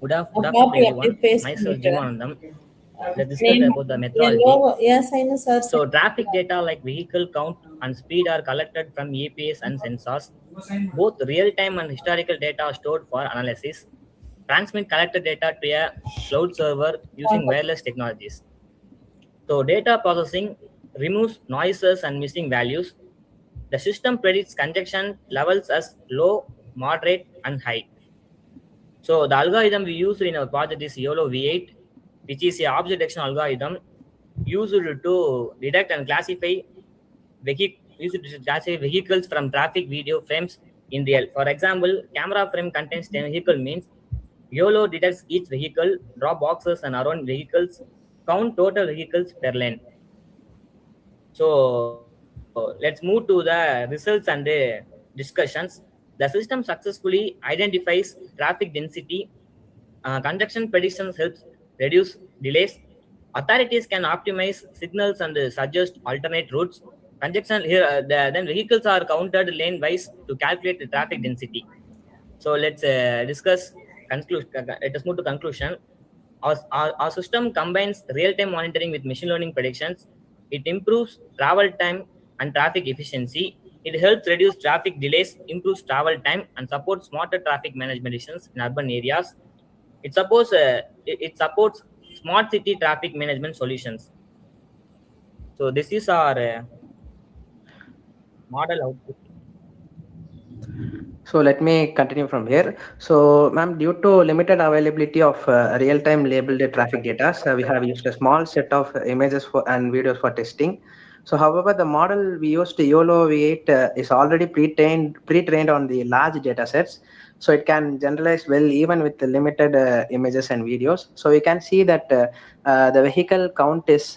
Speaker 14: Good afternoon, everyone. Myself, Jivanandam. Let's discuss about the methodology.
Speaker 1: Yes, I know, sir.
Speaker 14: So, traffic data like vehicle count and speed are collected from APIs and sensors. Both real-time and historical data are stored for analysis. Transmit collected data to a cloud server using wireless technologies. So, data processing removes noises and missing values. The system predicts congestion levels as low, moderate, and high. So the algorithm we used in our project is YOLO V8, which is an object detection algorithm used to detect and classify vehicles from traffic video frames in real. For example, camera frame contains 10 vehicle means YOLO detects each vehicle, draw boxes and around vehicles, count total vehicles per lane. So let's move to the results and the discussions. The system successfully identifies traffic density. Congestion predictions helps reduce delays. Authorities can optimize signals and suggest alternate routes. Congestion here, then vehicles are counted lane-wise to calculate the traffic density. So let's discuss conclusion. Let us move to conclusion. Our system combines real-time monitoring with machine learning predictions. It improves travel time and traffic efficiency. It helps reduce traffic delays, improves travel time, and supports smarter traffic management decisions in urban areas. It supports smart city traffic management solutions. So this is our model output.
Speaker 12: So let me continue from here. So, ma'am, due to limited availability of real-time labeled traffic data, we have used a small set of images and videos for testing. So, however, the model we used YOLO V8 is already pre-trained on the large data sets. So it can generalize well even with the limited images and videos. So we can see that the vehicle count is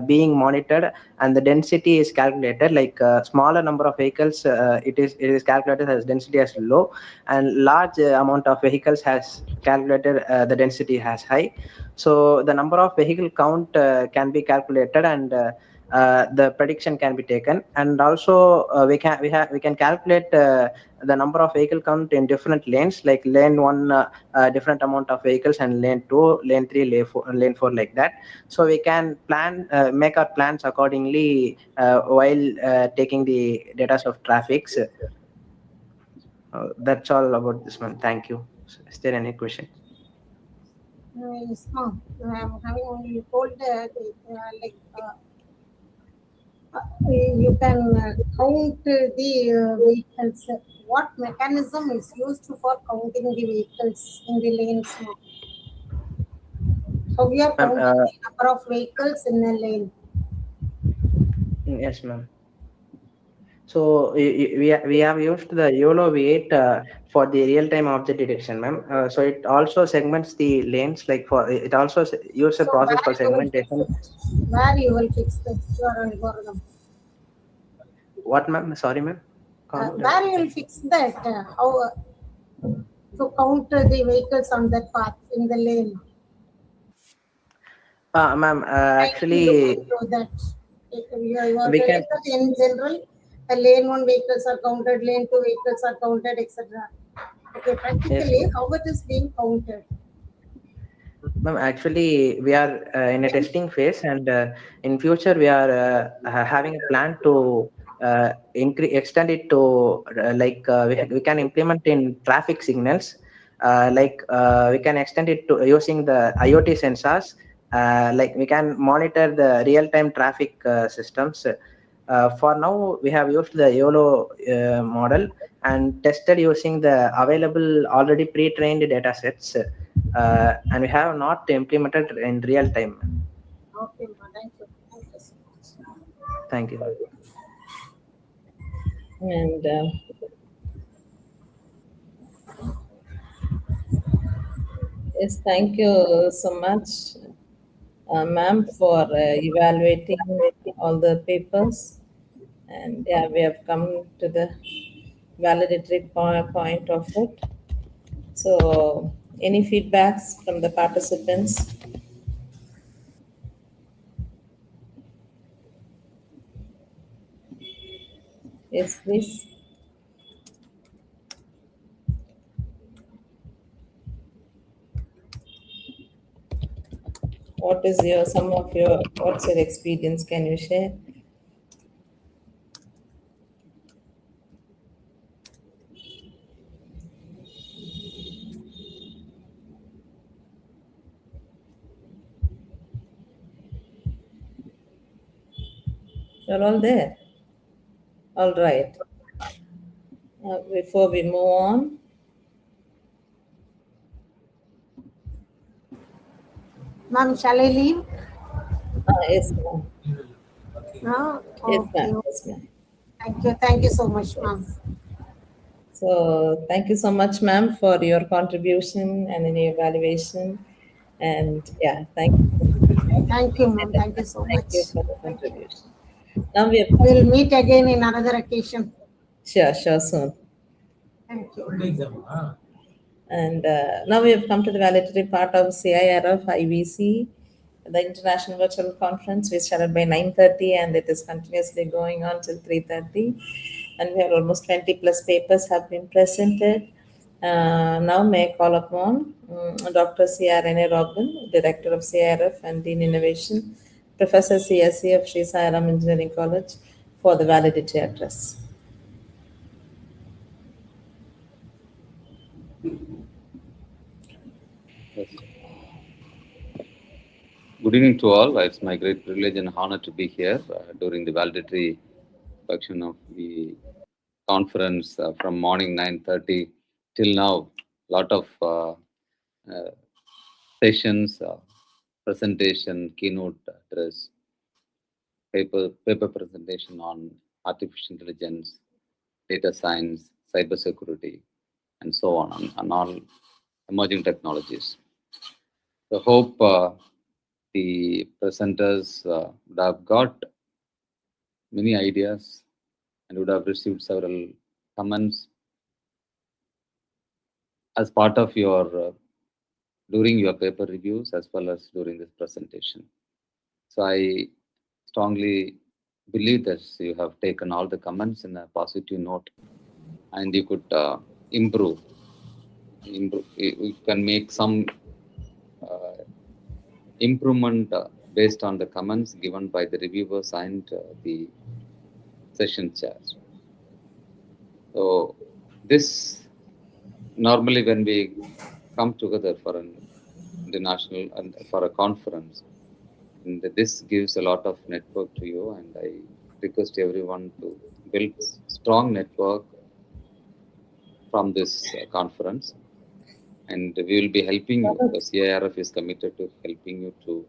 Speaker 12: being monitored and the density is calculated. Like smaller number of vehicles, it is calculated as density as low, and large amount of vehicles has calculated the density as high. So the number of vehicle count can be calculated, and the prediction can be taken. And also we can calculate the number of vehicle count in different lanes, like lane 1 different amount of vehicles, and lane 2, lane 3, lane 4, like that. So we can plan make our plans accordingly while taking the data of traffics. That's all about this one. Thank you. Is there any question?
Speaker 6: Yes, ma'am. I'm having only told like you can count the vehicles. What mechanism is used for counting the vehicles in the lanes now? So we are counting the number of vehicles in a lane.
Speaker 12: Yes, ma'am. So we have used the YOLO V8 for the real-time object detection, ma'am. So it also segments the lanes, like for it also uses a process for segmentation.
Speaker 6: Where you will fix your algorithm?
Speaker 12: What, ma'am? Sorry, ma'am.
Speaker 6: Where you will fix that? How to count the vehicles on that path in the lane?
Speaker 12: Ma'am, actually,
Speaker 6: So that you are
Speaker 12: we
Speaker 6: telling
Speaker 12: can.
Speaker 6: that in general, the lane 1 vehicles are counted, lane 2 vehicles are counted, etc. Okay, practically,
Speaker 12: Yes,
Speaker 6: how it is being counted?
Speaker 12: ma'am, actually, we are in a testing phase, and in future we are having a plan to extend it to we can implement in traffic signals. We can extend it to using the IoT sensors. Like we can monitor the real-time traffic systems. For now, we have used the YOLO model and tested using the available already pre-trained data sets. And we have not implemented in real time.
Speaker 6: Okay, thank you.
Speaker 12: Thank you.
Speaker 1: And yes, thank you so much, ma'am, for evaluating all the papers. And yeah, we have come to the validatory point of it. So, any feedbacks from the participants? Yes, please. What's your experience? Can you share? You're all there. All right. Before we move on,
Speaker 6: Ma'am, shall I leave?
Speaker 1: yes, ma'am.
Speaker 6: No?
Speaker 1: Yes,
Speaker 6: Okay.
Speaker 1: ma'am. Yes, ma'am.
Speaker 6: Thank you. Thank you so much, ma'am.
Speaker 1: So, thank you so much, ma'am, for your contribution and any evaluation. And yeah, thank you.
Speaker 6: Thank you, ma'am. Thank you so
Speaker 1: Thank
Speaker 6: much.
Speaker 1: you for the contribution. Now
Speaker 6: We'll meet again in another occasion.
Speaker 1: Sure, soon.
Speaker 6: Thank you.
Speaker 1: And now we have come to the validatory part of CIRF IVC, the International Virtual Conference. We started by 9:30 and it is continuously going on till 3:30. And we have almost 20 plus papers have been presented. Now may I call upon Dr. C.R. Rene Robin, Director of CIRF and Dean Innovation, Professor CSC of Sri Sai Ram Engineering College, for the validity address.
Speaker 15: Yes. Good evening to all. It's my great privilege and honor to be here during the validatory function of the conference from morning 9:30 till now. Lot of sessions, presentation, keynote address. paper presentation on artificial intelligence, data science, cybersecurity, and so on, and all emerging technologies. So hope the presenters would have got many ideas and would have received several comments as part of your during your paper reviews as well as during this presentation. So I strongly believe that you have taken all the comments in a positive note, and you could improve. You can make some improvement based on the comments given by the reviewers and the session chairs. So this normally when we come together for an international and for a conference, and this gives a lot of network to you, and I request everyone to build strong network from this conference, and we will be helping you. The CIRF is committed to helping you to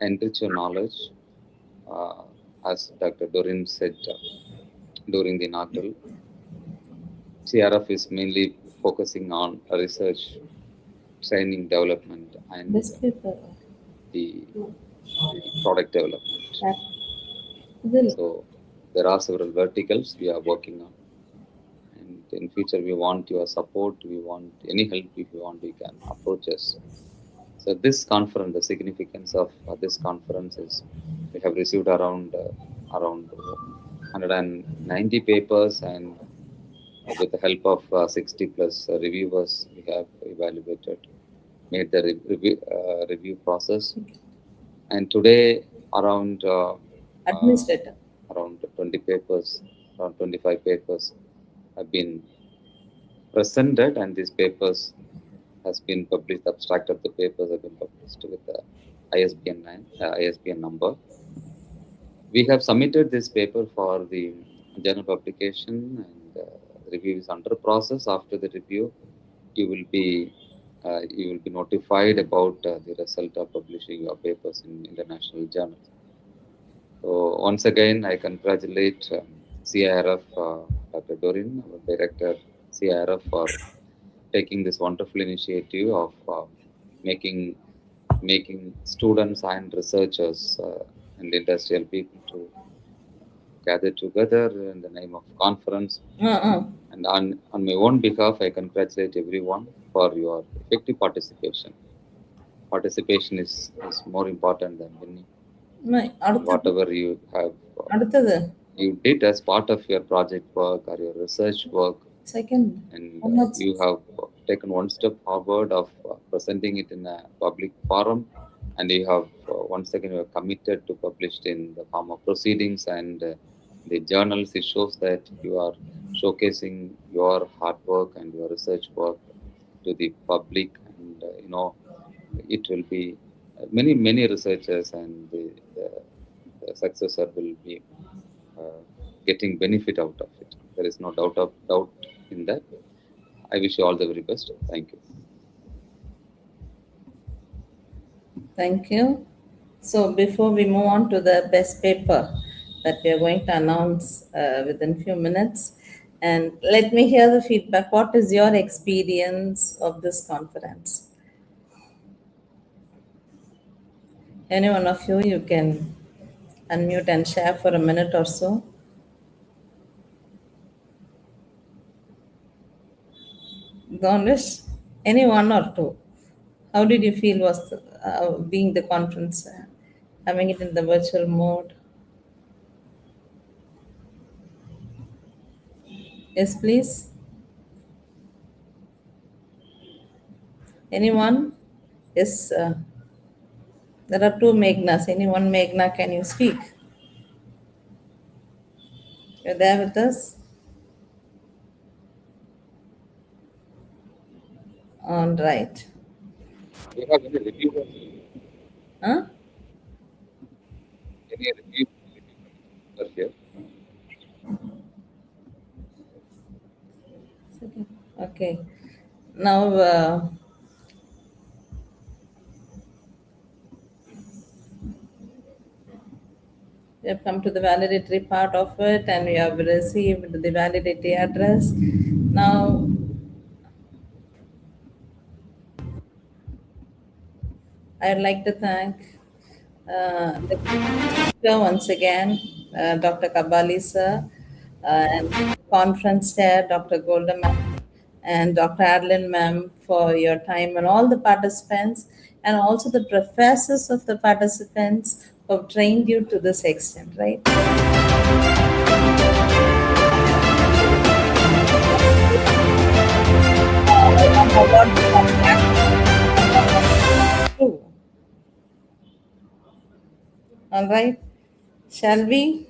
Speaker 15: enrich your knowledge, as Dr. Dorin said during the inaugural. CIRF is mainly focusing on research, training, development, and the product development. So there are several verticals we are working on, and in future we want your support. We want any help if you want, you can approach us. So this conference, the significance of this conference is we have received around 190 papers, and with the help of 60 plus reviewers, we have evaluated, made the review process. And today around
Speaker 1: administrator
Speaker 15: around 20 papers, around 25 papers have been presented, and these papers has been published. The abstract of the papers have been published with the ISBN number. We have submitted this paper for the journal publication, and review is under process. After the review, you will be notified about the result of publishing your papers in international journals. So once again, I congratulate CIRF, Dr. Dorin, our director, CIRF, for taking this wonderful initiative of making students and researchers and industrial people to gather together in the name of conference. And on my own behalf, I congratulate everyone for your effective participation. Participation is more important than winning. Whatever you have you did as part of your project work or your research work, and you have taken one step forward of presenting it in a public forum, and you have once again you are committed to publish in the form of proceedings and the journals. It shows that you are showcasing your hard work and your research work to the public, and it will be many researchers, and the successor will be getting benefit out of it. There is no doubt in that. I wish you all the very best. Thank you.
Speaker 1: Thank you. So before we move on to the best paper that we are going to announce within few minutes, and let me hear the feedback. What is your experience of this conference? Any one of you can unmute and share for a minute or so. Ganesh, any one or two? How did you feel was being the conference, having it in the virtual mode? Yes, please. Anyone? Yes. There are two Meghnas. Any one Meghna, can you speak? You're there with us? All right.
Speaker 15: Do you have any reviewers?
Speaker 1: Huh?
Speaker 15: Any reviewers here?
Speaker 1: Okay. Now, We have come to the validatory part of it, and we have received the validity address. Now, I'd like to thank the speaker once again, Dr. Kabali sir, and conference chair, Dr. Golda ma'am, and Dr. Adeline ma'am for your time, and all the participants, and also the professors of the participants who have trained you to this extent, right? All right, shall we?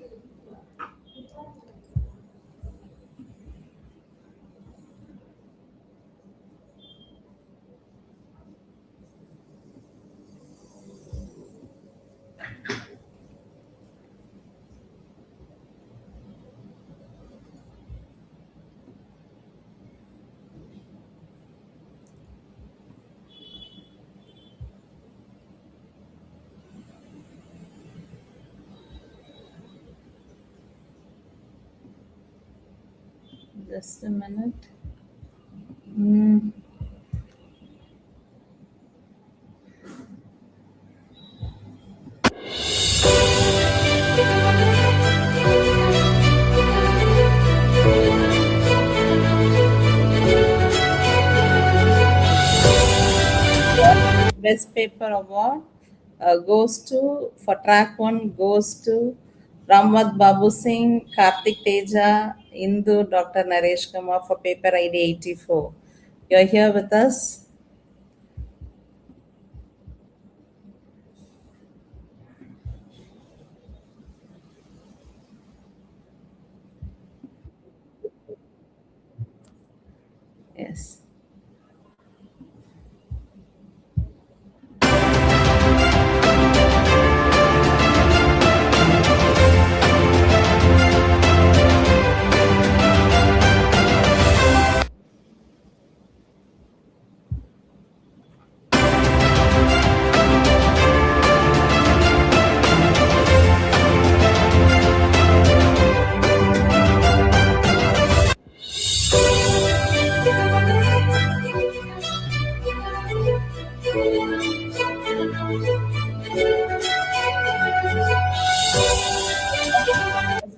Speaker 1: Just a minute. Best paper award goes to, for track 1 goes to Ramwat Babu Singh, Karthik Teja, Indu, Dr. Naresh Kumar for paper ID 84. You're here with us. Yes.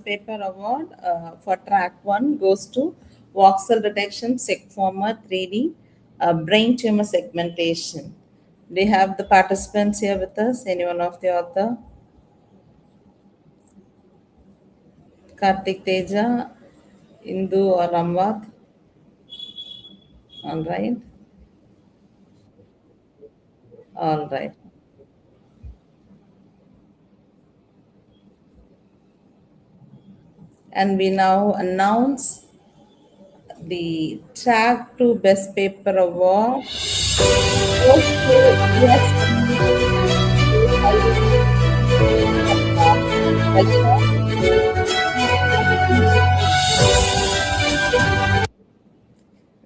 Speaker 1: Paper award for track 1 goes to voxel detection, SecFormer 3D, brain tumor segmentation. Do you have the participants here with us? Anyone of the author? Karthik Teja, Indu or Ramwat? All right. All right. And we now announce the track 2 best paper award.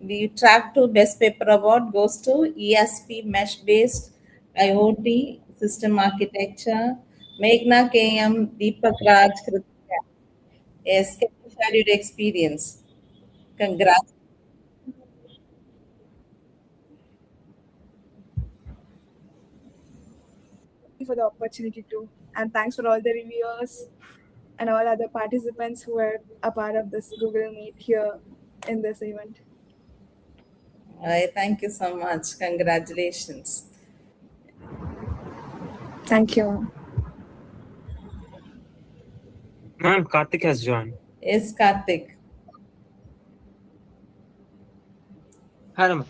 Speaker 1: The track 2 best paper award goes to ESP mesh based IoT system architecture, Meghna KM, Deepak Raj, Kritika. Yes, can you share your experience? Congrats.
Speaker 16: For the opportunity to, and thanks for all the reviewers and all other participants who were a part of this Google Meet here in this event.
Speaker 1: Thank you so much. Congratulations.
Speaker 16: Thank you.
Speaker 17: Ma'am, Karthik has joined.
Speaker 1: Yes, Karthik.
Speaker 17: Hello.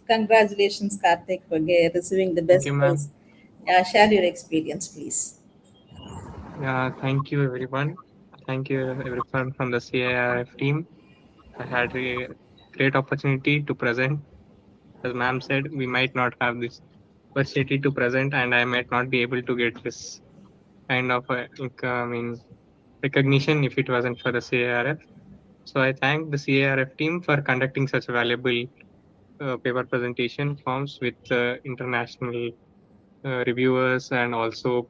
Speaker 1: Congratulations, Karthik, for receiving the best prize. Share your experience, please.
Speaker 17: Yeah, thank you, everyone. Thank you, everyone from the CIRF team. I had a great opportunity to present. As ma'am said, we might not have this opportunity to present, and I might not be able to get this kind of recognition if it wasn't for the CIRF. So I thank the CIRF team for conducting such a valuable paper presentation forms with international reviewers, and also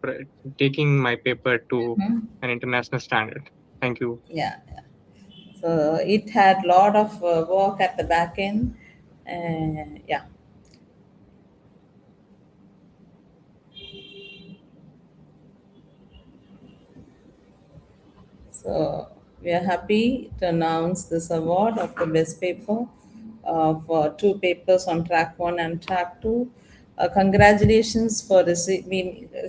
Speaker 17: taking my paper to an international standard. Thank you.
Speaker 1: Yeah. So it had a lot of work at the back end. Yeah. So we are happy to announce this award of the best paper for 2 papers on track 1 and track 2. Congratulations for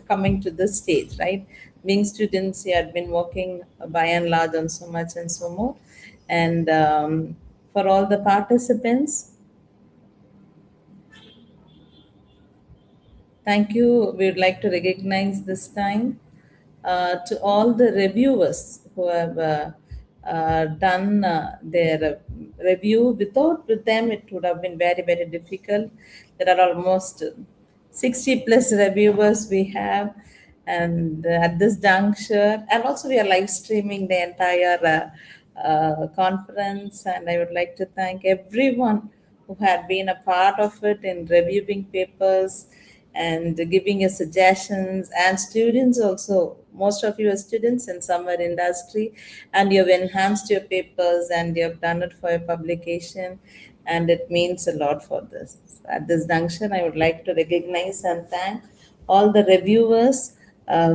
Speaker 1: coming to this stage, right? Being students, you had been working by and large on so much and so more. And for all the participants, thank you. We would like to recognize this time to all the reviewers who have done their review. With them, it would have been very, very difficult. There are almost 60 plus reviewers we have, and at this juncture, and also we are live streaming the entire conference, and I would like to thank everyone who had been a part of it in reviewing papers and giving us suggestions, and students also. Most of you are students in summer industry, and you've enhanced your papers and you've done it for your publication, and it means a lot for this. At this junction, I would like to recognize and thank all the reviewers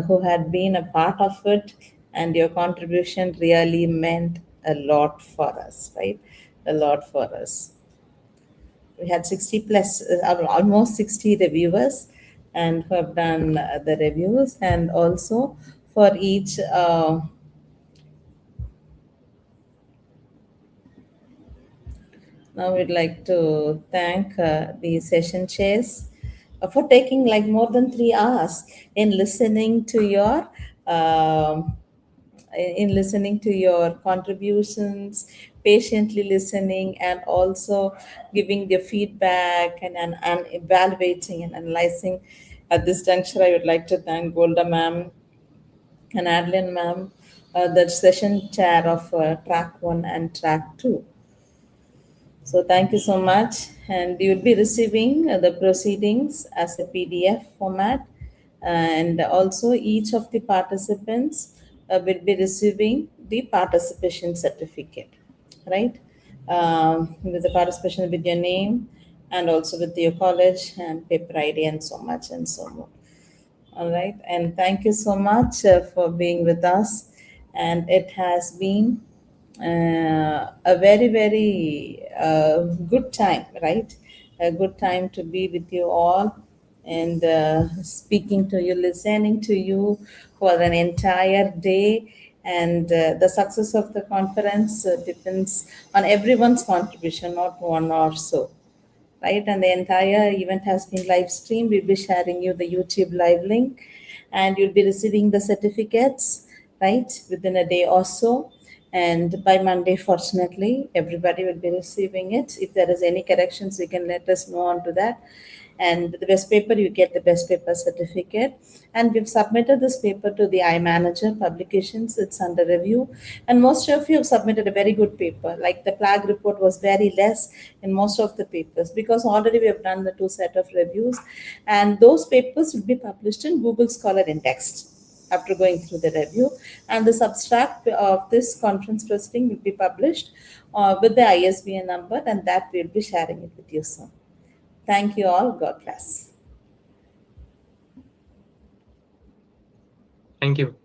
Speaker 1: who had been a part of it, and your contribution really meant a lot for us, right? A lot for us. We had 60 plus, almost 60 reviewers, and who have done the reviews, and also for each now we'd like to thank the session chairs for taking like more than 3 hours in listening to your contributions, patiently listening, and also giving their feedback, and evaluating and analyzing. At this juncture, I would like to thank Golda ma'am and Adeline ma'am, the session chair of track 1 and track 2. So thank you so much, and you will be receiving the proceedings as a PDF format, and also each of the participants will be receiving the participation certificate, right? With the participation with your name, and also with your college and paper ID, and so much and so more. All right, and thank you so much for being with us, and it has been a very, very good time, right? A good time to be with you all, and speaking to you, listening to you for an entire day. And the success of the conference depends on everyone's contribution, not one or so, right? And the entire event has been live streamed. We'll be sharing you the YouTube live link, and you'll be receiving the certificates, right, within a day or so. And by Monday, fortunately, everybody will be receiving it. If there is any corrections, you can let us know on to that. And the best paper, you get the best paper certificate. And we've submitted this paper to the iManager publications. It's under review. And most of you have submitted a very good paper. Like the flag report was very less in most of the papers, because already we have done the 2 set of reviews. And those papers will be published in Google Scholar Indexed after going through the review, and the substract of this conference proceeding will be published with the ISBN number, and that we'll be sharing it with you soon. Thank you all. God bless.
Speaker 17: Thank you.